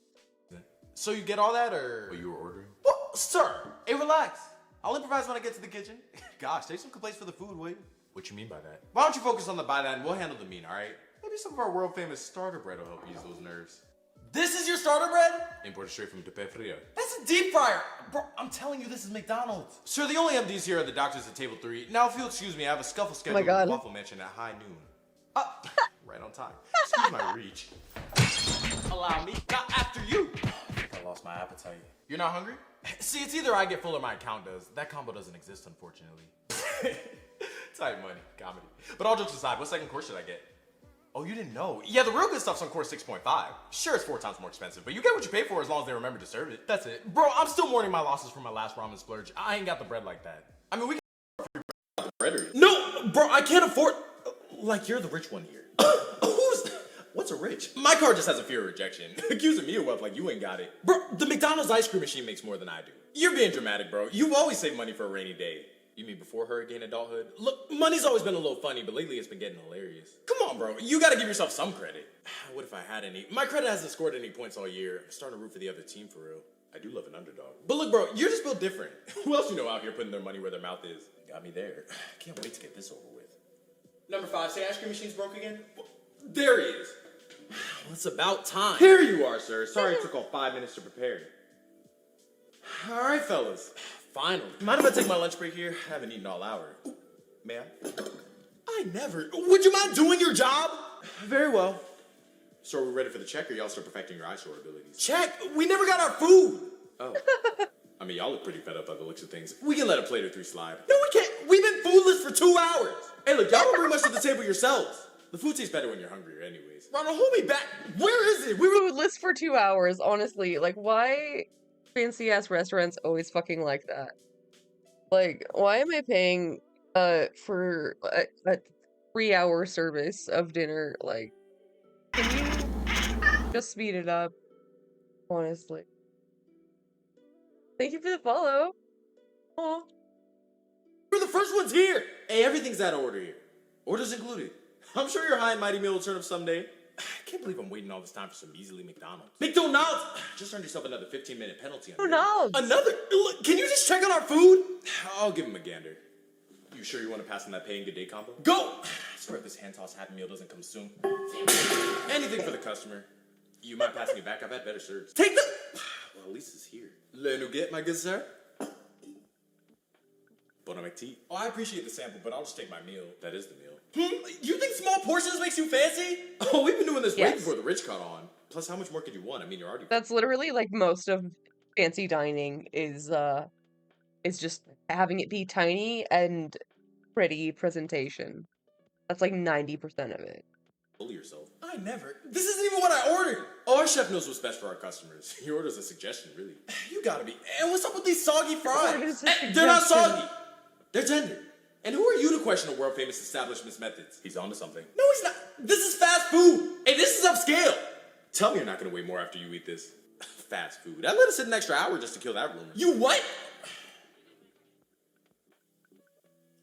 So you get all that, or... Oh, you were ordering? Well, sir! Hey, relax. I'll improvise when I get to the kitchen. Gosh, take some complaints for the food, will you? What you mean by that? Why don't you focus on the by that and we'll handle the mean, alright? Maybe some of our world-famous starter bread will help ease those nerves. This is your starter bread? Imported straight from Tepe Frio. That's a deep fryer! Bro, I'm telling you, this is McDonald's. Sir, the only MDs here are the doctors at table 3. Now, if you'll excuse me, I have a scuffle scheduled with the Waffle Mansion at high noon. Right on time. Excuse my reach. Allow me, not after you. I think I lost my appetite. You're not hungry? See, it's either I get full or my account does. That combo doesn't exist, unfortunately. Tight money, comedy. But all jokes aside, what second course should I get? Oh, you didn't know? Yeah, the real good stuff's on course 6.5. Sure, it's 4 times more expensive, but you get what you pay for as long as they remember to serve it. That's it. Bro, I'm still mourning my losses from my last ramen splurge. I ain't got the bread like that. I mean, we can the bread or... No, bro, I can't afford... Like, you're the rich one here. What's a rich? My card just has a fear of rejection. Accusing me of wealth like you ain't got it. Bro, the McDonald's ice cream machine makes more than I do. You're being dramatic, bro. You've always saved money for a rainy day. You mean before hurricane adulthood? Look, money's always been a little funny, but lately it's been getting hilarious. Come on, bro. You gotta give yourself some credit. What if I had any? My credit hasn't scored any points all year. I'm starting to root for the other team for real. I do love an underdog. But look, bro, you're just built different. Who else you know out here putting their money where their mouth is? Got me there. Can't wait to get this over with. Number 5, say ice cream machine's broke again? There he is. Well, it's about time. Here you are, sir. Sorry it took all 5 minutes to prepare. All right, fellas. Finally. Mind if I take my lunch break here? I haven't eaten all hour. May I? I never. Would you mind doing your job? Very well. So are we ready for the check, or y'all start perfecting your eyesore abilities? Check! We never got our food! Oh. I mean, y'all look pretty fed up by the looks of things. We can let a plate or 3 slide. No, we can't! We've been foodless for 2 hours! Hey, look, y'all don't bring much to the table yourselves. The food tastes better when you're hungrier anyways. Ronald, hold me back! Where is it? We were foodless for 2 hours, honestly. Like, why fancy-ass restaurants always fucking like that? Like, why am I paying for a 3-hour service of dinner? Like, can you just speed it up? Honestly. Thank you for the follow. Aw. We're the first ones here! Hey, everything's out of order here. Orders included. I'm sure your high and mighty meal will turn up someday. I can't believe I'm waiting all this time for some measly McDonald's. McDonald's! Just earned yourself another 15-minute penalty on McDonald's! Another? Look, can you just check on our food? I'll give him a gander. You sure you want to pass on that pay and good day combo? Go! I swear if this hand toss happy meal doesn't come soon. Anything for the customer. You mind passing it back? I've had better serves. Take the... Well, at least it's here. Le nougat, my good sir. Bon appetit. Oh, I appreciate the sample, but I'll just take my meal. That is the meal. You think small portions makes you fancy? Oh, we've been doing this way before the rich caught on. Plus, how much more could you want? I mean, you're already... That's literally, like, most of fancy dining is just having it be tiny and pretty presentation. That's like 90% of it. Bully yourself. I never. This isn't even what I ordered. Oh, our chef knows what's best for our customers. He orders a suggestion, really. You gotta be. And what's up with these soggy fries? They're not soggy. They're tender. And who are you to question a world-famous establishment's methods? He's onto something. No, he's not. This is fast food. Hey, this is upscale. Tell me you're not gonna wait more after you eat this. Fast food. I'd let it sit an extra hour just to kill that rumor. You what?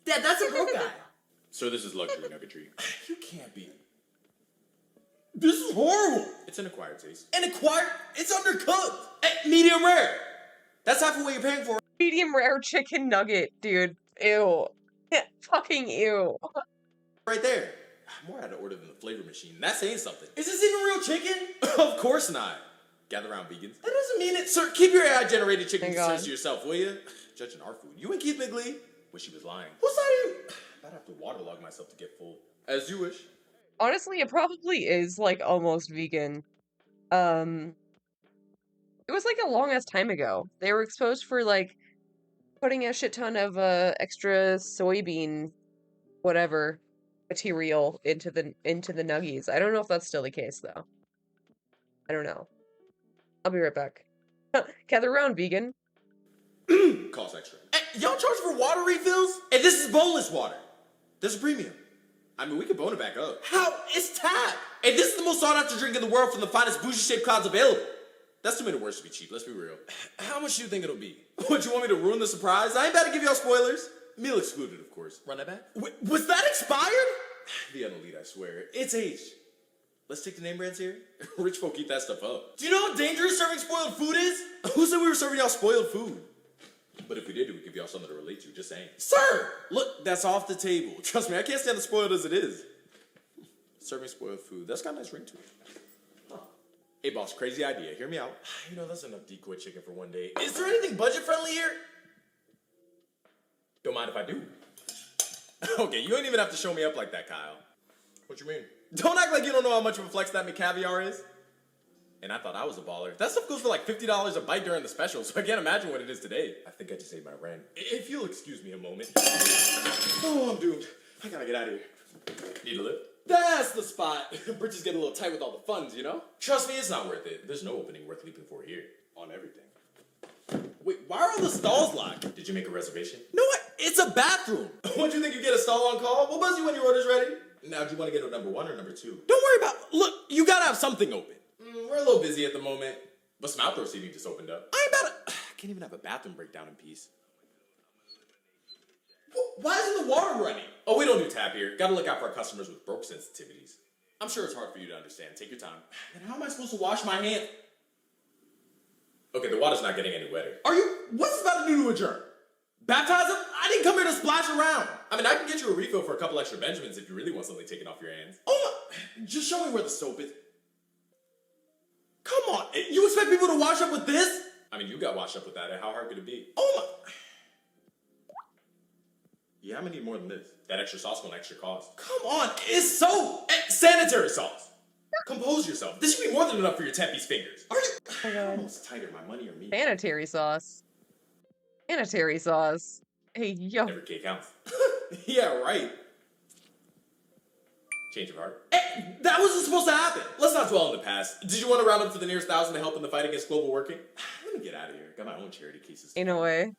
Dad, that's a broke guy. Sir, this is luxury nuggetry. You can't be. This is horrible. It's an acquired taste. An acquired? It's undercooked. Medium rare. That's half of what you're paying for. Medium rare chicken nugget, dude. Ew. Fucking ew. Right there. More out of order than the flavor machine. That's saying something. Is this even real chicken? Of course not. Gather around, vegans. That doesn't mean it. Sir, keep your AI-generated chicken concerns to yourself, will you? Judging our food. You and Keith McLee? Wish he was lying. Whose side are you? I'd have to waterlog myself to get full. As you wish. Honestly, it probably is, like, almost vegan. It was, like, a long-ass time ago. They were exposed for, like, putting a shit ton of, extra soybean whatever material into the nuggies. I don't know if that's still the case, though. I don't know. I'll be right back. Gather around, vegan. Cost extra. Hey, y'all charge for water refills? And this is boneless water. There's a premium. I mean, we could bone it back up. How? It's tap! And this is the most sought-after drink in the world from the finest bougie-shaped clouds available. That's too many words to be cheap, let's be real. How much do you think it'll be? What, you want me to ruin the surprise? I ain't about to give y'all spoilers. Meal excluded, of course. Run that back? Wait, was that expired? The unelite, I swear. It's aged. Let's take the name brands here. Rich folk eat that stuff up. Do you know how dangerous serving spoiled food is? Who said we were serving y'all spoiled food? But if we did, we would give y'all something to relate to, just saying. Sir! Look, that's off the table. Trust me, I can't stand the spoiled as it is. Serving spoiled food, that's got a nice ring to it. Huh. Hey, boss, crazy idea. Hear me out. You know, that's enough decoy chicken for one day. Is there anything budget-friendly here? Don't mind if I do. Okay, you don't even have to show me up like that, Kyle. What you mean? Don't act like you don't know how much of a flex that McCaviar is. And I thought I was a baller. That stuff goes for like $50 a bite during the special, so I can't imagine what it is today. I think I just ate my rent. If you'll excuse me a moment. Oh, I'm doomed. I gotta get out of here. Need a lift? That's the spot. Bridges get a little tight with all the funds, you know? Trust me, it's not worth it. There's no opening worth leaping for here. On everything. Wait, why are all the stalls locked? Did you make a reservation? No, it's a bathroom. What, you think you get a stall on call? We'll buzz you when your order's ready. Now, do you want to get a number 1 or number 2? Don't worry about it. Look, you gotta have something open. We're a little busy at the moment, but some outdoor seating just opened up. I ain't about to... I can't even have a bathroom breakdown in peace. Why isn't the water running? Oh, we don't do tap here. Gotta look out for our customers with broke sensitivities. I'm sure it's hard for you to understand. Take your time. And how am I supposed to wash my hands? Okay, the water's not getting any wetter. Are you... What's this about to do to adjourn? Baptize him? I didn't come here to splash around. I mean, I can get you a refill for a couple extra Benjamins if you really want something taken off your hands. Oh, my... Just show me where the soap is. Come on, you expect people to wash up with this? I mean, you got washed up with that, and how hard could it be? Oh my... Yeah, I'm gonna need more than this. That extra sauce won't extra cost. Come on, it's soap! Sanitary sauce! Compose yourself. This should be more than enough for your 10-piece fingers. Are you? Oh my God. Almost tighter, my money or me. Sanitary sauce. Sanitary sauce. Hey, yo. Every cake counts. Yeah, right. Change of heart. Hey, that wasn't supposed to happen. Let's not dwell on the past. Did you want to round up to the nearest 1,000 to help in the fight against global warming? Let me get out of here. Got my own charity cases. In a way.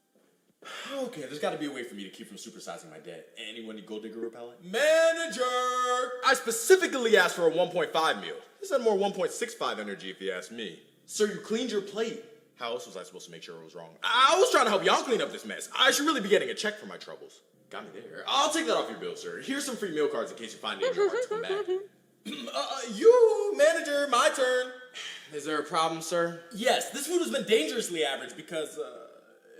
Okay, there's got to be a way for me to keep from supersizing my debt. Anyone need gold digger repellent? Manager! I specifically asked for a 1.5 meal. This had more 1.65 energy if you ask me. Sir, you cleaned your plate. How else was I supposed to make sure it was wrong? I was trying to help y'all clean up this mess. I should really be getting a check for my troubles. Got me there. I'll take that off your bill, sir. Here's some free meal cards in case you find it in your heart to come back. You, manager, my turn. Is there a problem, sir? Yes, this food has been dangerously average because,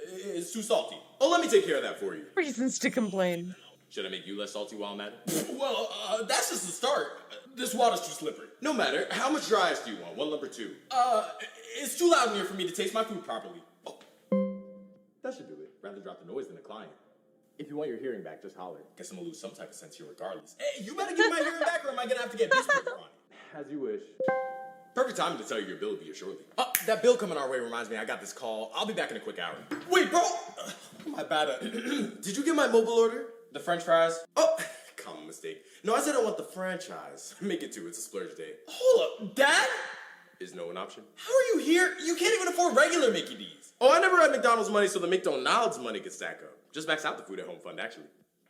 it's too salty. Oh, let me take care of that for you. Reasons to complain. Should I make you less salty while I'm at it? Well, that's just the start. This water's too slippery. No matter. How much dry ice do you want? 1 lump or 2? It's too loud in here for me to taste my food properly. Oh. That should do it. Rather drop the noise than a client. If you want your hearing back, just holler. Guess I'm gonna lose some type of sense here regardless. Hey, you better get my hearing back or am I gonna have to get beast paper on it? As you wish. Perfect timing to tell you your bill will be here shortly. That bill coming our way reminds me I got this call. I'll be back in a quick hour. Wait, bro! My bad. Did you get my mobile order? The french fries? Oh, common mistake. No, I said I want the franchise. Make it 2. It's a splurge day. Hold up. Dad? Is no an option? How are you here? You can't even afford regular Mickey D's. Oh, I never had McDonald's money so the McDonald's money could stack up. Just max out the food at home fund, actually.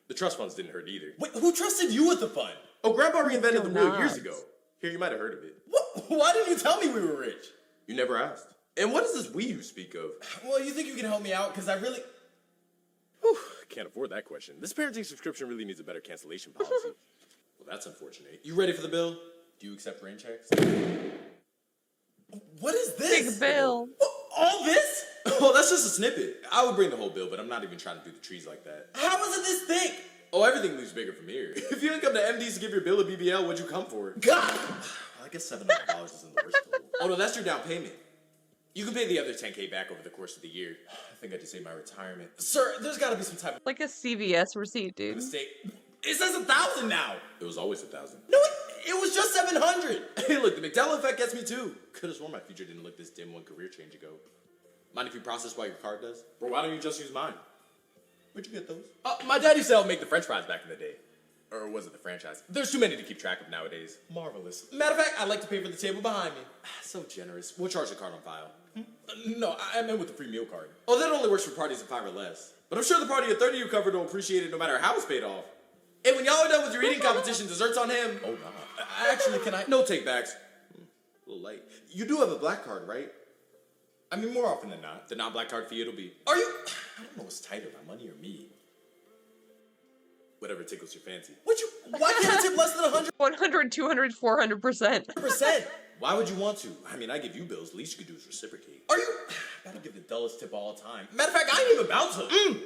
The trust funds didn't hurt either. Wait, who trusted you with the fund? Oh, Grandpa reinvented the wheel years ago. Here, you might have heard of it. What? Why didn't you tell me we were rich? You never asked. And what is this we you speak of? Well, you think you can help me out? Because I really... Whew, can't afford that question. This parenting subscription really needs a better cancellation policy. Well, that's unfortunate. You ready for the bill? Do you accept rain checks? What is this? Big bill. All this? Oh, that's just a snippet. I would bring the whole bill, but I'm not even trying to do the trees like that. How is it this thick? Oh, everything looks bigger from here. If you didn't come to MD's to give your bill a BBL, what'd you come for? God! Well, I guess $700 isn't the worst total. Oh, no, that's your down payment. You can pay the other $10K back over the course of the year. I think I just saved my retirement. Sir, there's gotta be some type of... Like a CVS receipt, dude. Mistake. It says 1,000 now. It was always 1,000. No, it was just 700. Hey, look, the McDowell effect gets me too. Could have sworn my future didn't look this dim one career change ago. Mind if you process while your card does? Bro, why don't you just use mine? Where'd you get those? My dad used to help make the french fries back in the day. Or was it the franchise? There's too many to keep track of nowadays. Marvelous. Matter of fact, I'd like to pay for the table behind me. So generous. We'll charge the card on file. No, I meant with the free meal card. Oh, that only works for parties of 5 or less. But I'm sure the party of 30 you covered will appreciate it no matter how it's paid off. Hey, when y'all are done with your eating competition, dessert's on him. Oh, God. Actually, can I? No takebacks. A little light. You do have a black card, right? I mean, more often than not. The non-black card fee it'll be. Are you? I don't know what's tighter, my money or me. Whatever tickles your fancy. Why can't I tip less than 100? 100, 200, 400%. 100%. Why would you want to? I mean, I give you bills. The least you could do is reciprocate. Are you? I gotta give the dullest tip all the time. Matter of fact, I ain't even about to.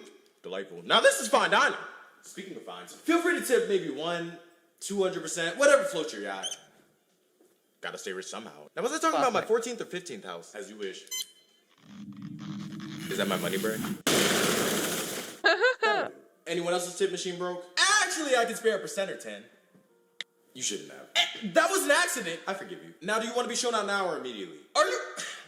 Delightful. Now this is fine dining. Speaking of fines, feel free to tip maybe 100, 200%, whatever floats your yacht. Gotta stay rich somehow. Now was I talking about my 14th or 15th house? As you wish. Is that my money break? Anyone else's tip machine broke? Actually, I can spare a % or 10. You shouldn't have. That was an accident. I forgive you. Now, do you want to be shown out now or immediately? Are you?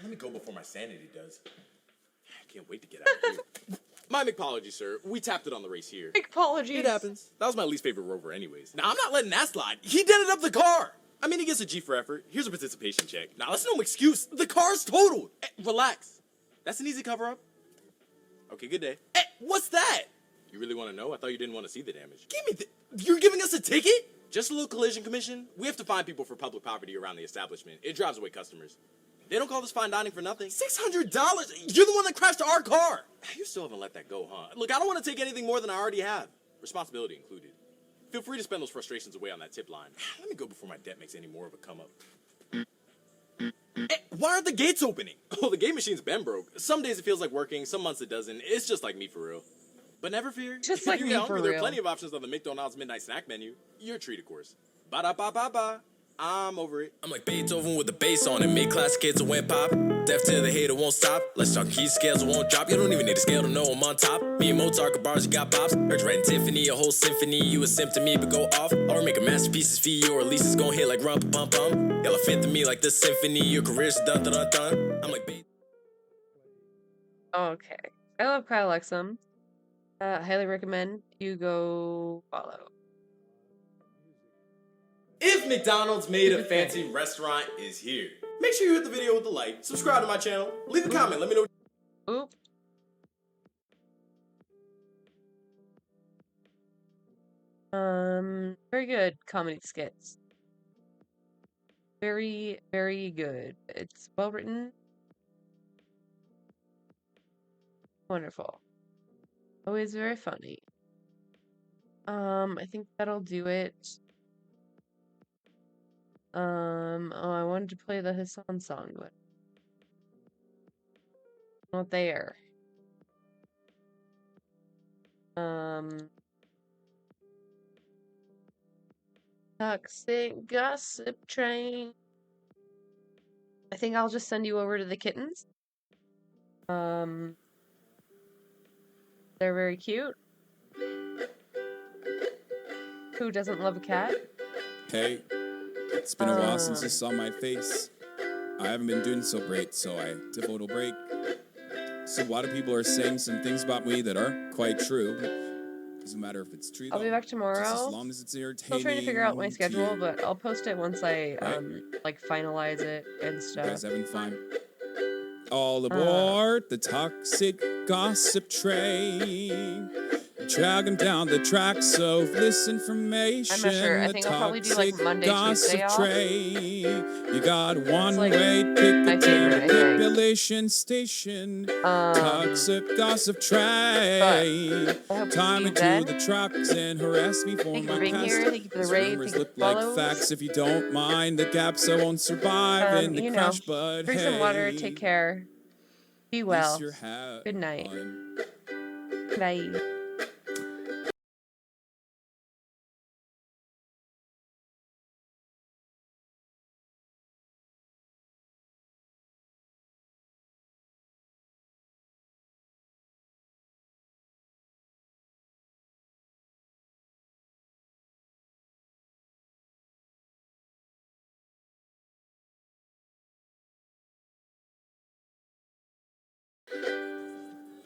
Let me go before my sanity does. I can't wait to get out of here. My apologies, sir. We tapped it on the race here. Apologies. It happens. That was my least favorite rover anyways. Now, I'm not letting that slide. He dented up the car. I mean, he gets a G for effort. Here's a participation check. Now, that's no excuse. The car's totaled. Relax. That's an easy cover-up. Okay, good day. What's that? You really want to know? I thought you didn't want to see the damage. Give me You're giving us a ticket? Just a little collision commission? We have to fine people for public property around the establishment. It drives away customers. They don't call this fine dining for nothing. $600? You're the one that crashed our car. You still haven't let that go, huh? Look, I don't want to take anything more than I already have. Responsibility included. Feel free to spend those frustrations away on that tip line. Let me go before my debt makes any more of a come up. Why aren't the gates opening? Oh, the gate machine's been broke. Some days it feels like working, some months it doesn't. It's just like me for real. But never fear. Just like me for real. There are plenty of options on the McDonald's midnight snack menu. Your treat, of course. Ba-da-ba-ba-ba. I'm over it. I'm like Beethoven with the bass on it. Mid-class kids went pop. Deaf to the hater won't stop. Let's talk key scales won't drop. You don't even need a scale to know I'm on top. Me and Mozart got bars, you got bops. Heard you writing Tiffany, a whole symphony. You a sim to me, but go off. Or make a masterpieces for you, or at least it's gonna hit like rump pum pum. Elephant to me like the symphony. Your career's dun dun dun dun. I'm like Beethoven. Okay. I love Kyle Exum. Highly recommend you go follow. If McDonald's made a fancy restaurant is here, make sure you hit the video with a like, subscribe to my channel, leave a comment, let me know. Oop. Very good comedy skits. Very, very good. It's well written. Wonderful. Always very funny. I think that'll do it. Oh, I wanted to play the Hassan song, but not there. Toxic gossip train. I think I'll just send you over to the kittens. They're very cute. Who doesn't love a cat? Hey, it's been a while since you saw my face. I haven't been doing so great, so I took a little break. So a lot of people are saying some things about me that aren't quite true. Doesn't matter if it's true. I'll be back tomorrow. Just as long as it's entertaining. Still trying to figure out my schedule, but I'll post it once I like finalize it and stuff. You guys having fun? All aboard the toxic gossip train. Dragging down the tracks of misinformation. I'm not sure. I think I'll probably do like Monday, Tuesday off. You got one way ticket to manipulation station. Toxic gossip train. Time into the trucks and harass me for my past. These rumors look like facts. If you don't mind the gaps, I won't survive in the crash. But drink some water. Take care. Be well. Good night. Bye.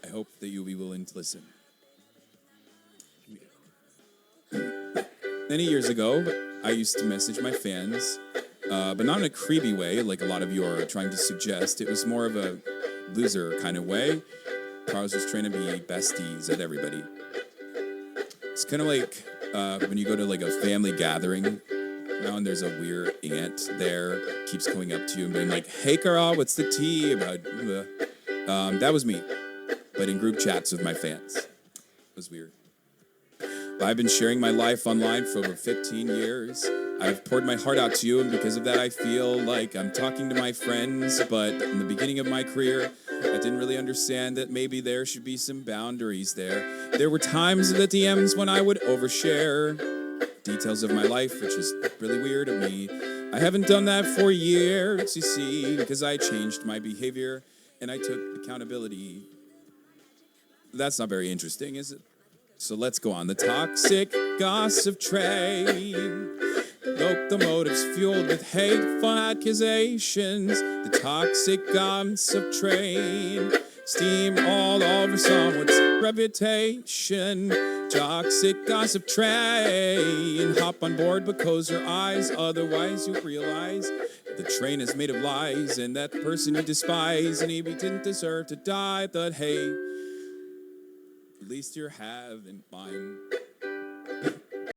I hope that you'll be willing to listen. Many years ago, I used to message my fans, but not in a creepy way, like a lot of you are trying to suggest. It was more of a loser kind of way. I was just trying to be besties at everybody. It's kind of like when you go to like a family gathering, and there's a weird aunt there, keeps coming up to you and being like, "Hey, Carl, what's the tea about?" That was me, but in group chats with my fans. It was weird. I've been sharing my life online for over 15 years. I've poured my heart out to you, and because of that, I feel like I'm talking to my friends. But in the beginning of my career, I didn't really understand that maybe there should be some boundaries there. There were times in the DMs when I would overshare details of my life, which is really weird of me. I haven't done that for years, you see, because I changed my behavior and I took accountability. That's not very interesting, is it? So let's go on. The toxic gossip train. Locomotives fueled with hateful accusations. The toxic gossip train. Steam all over someone's reputation. Toxic gossip train. Hop on board but close your eyes. Otherwise you realize the train is made of lies. And that person you despise, and he didn't deserve to die. But hey, at least you're having fun.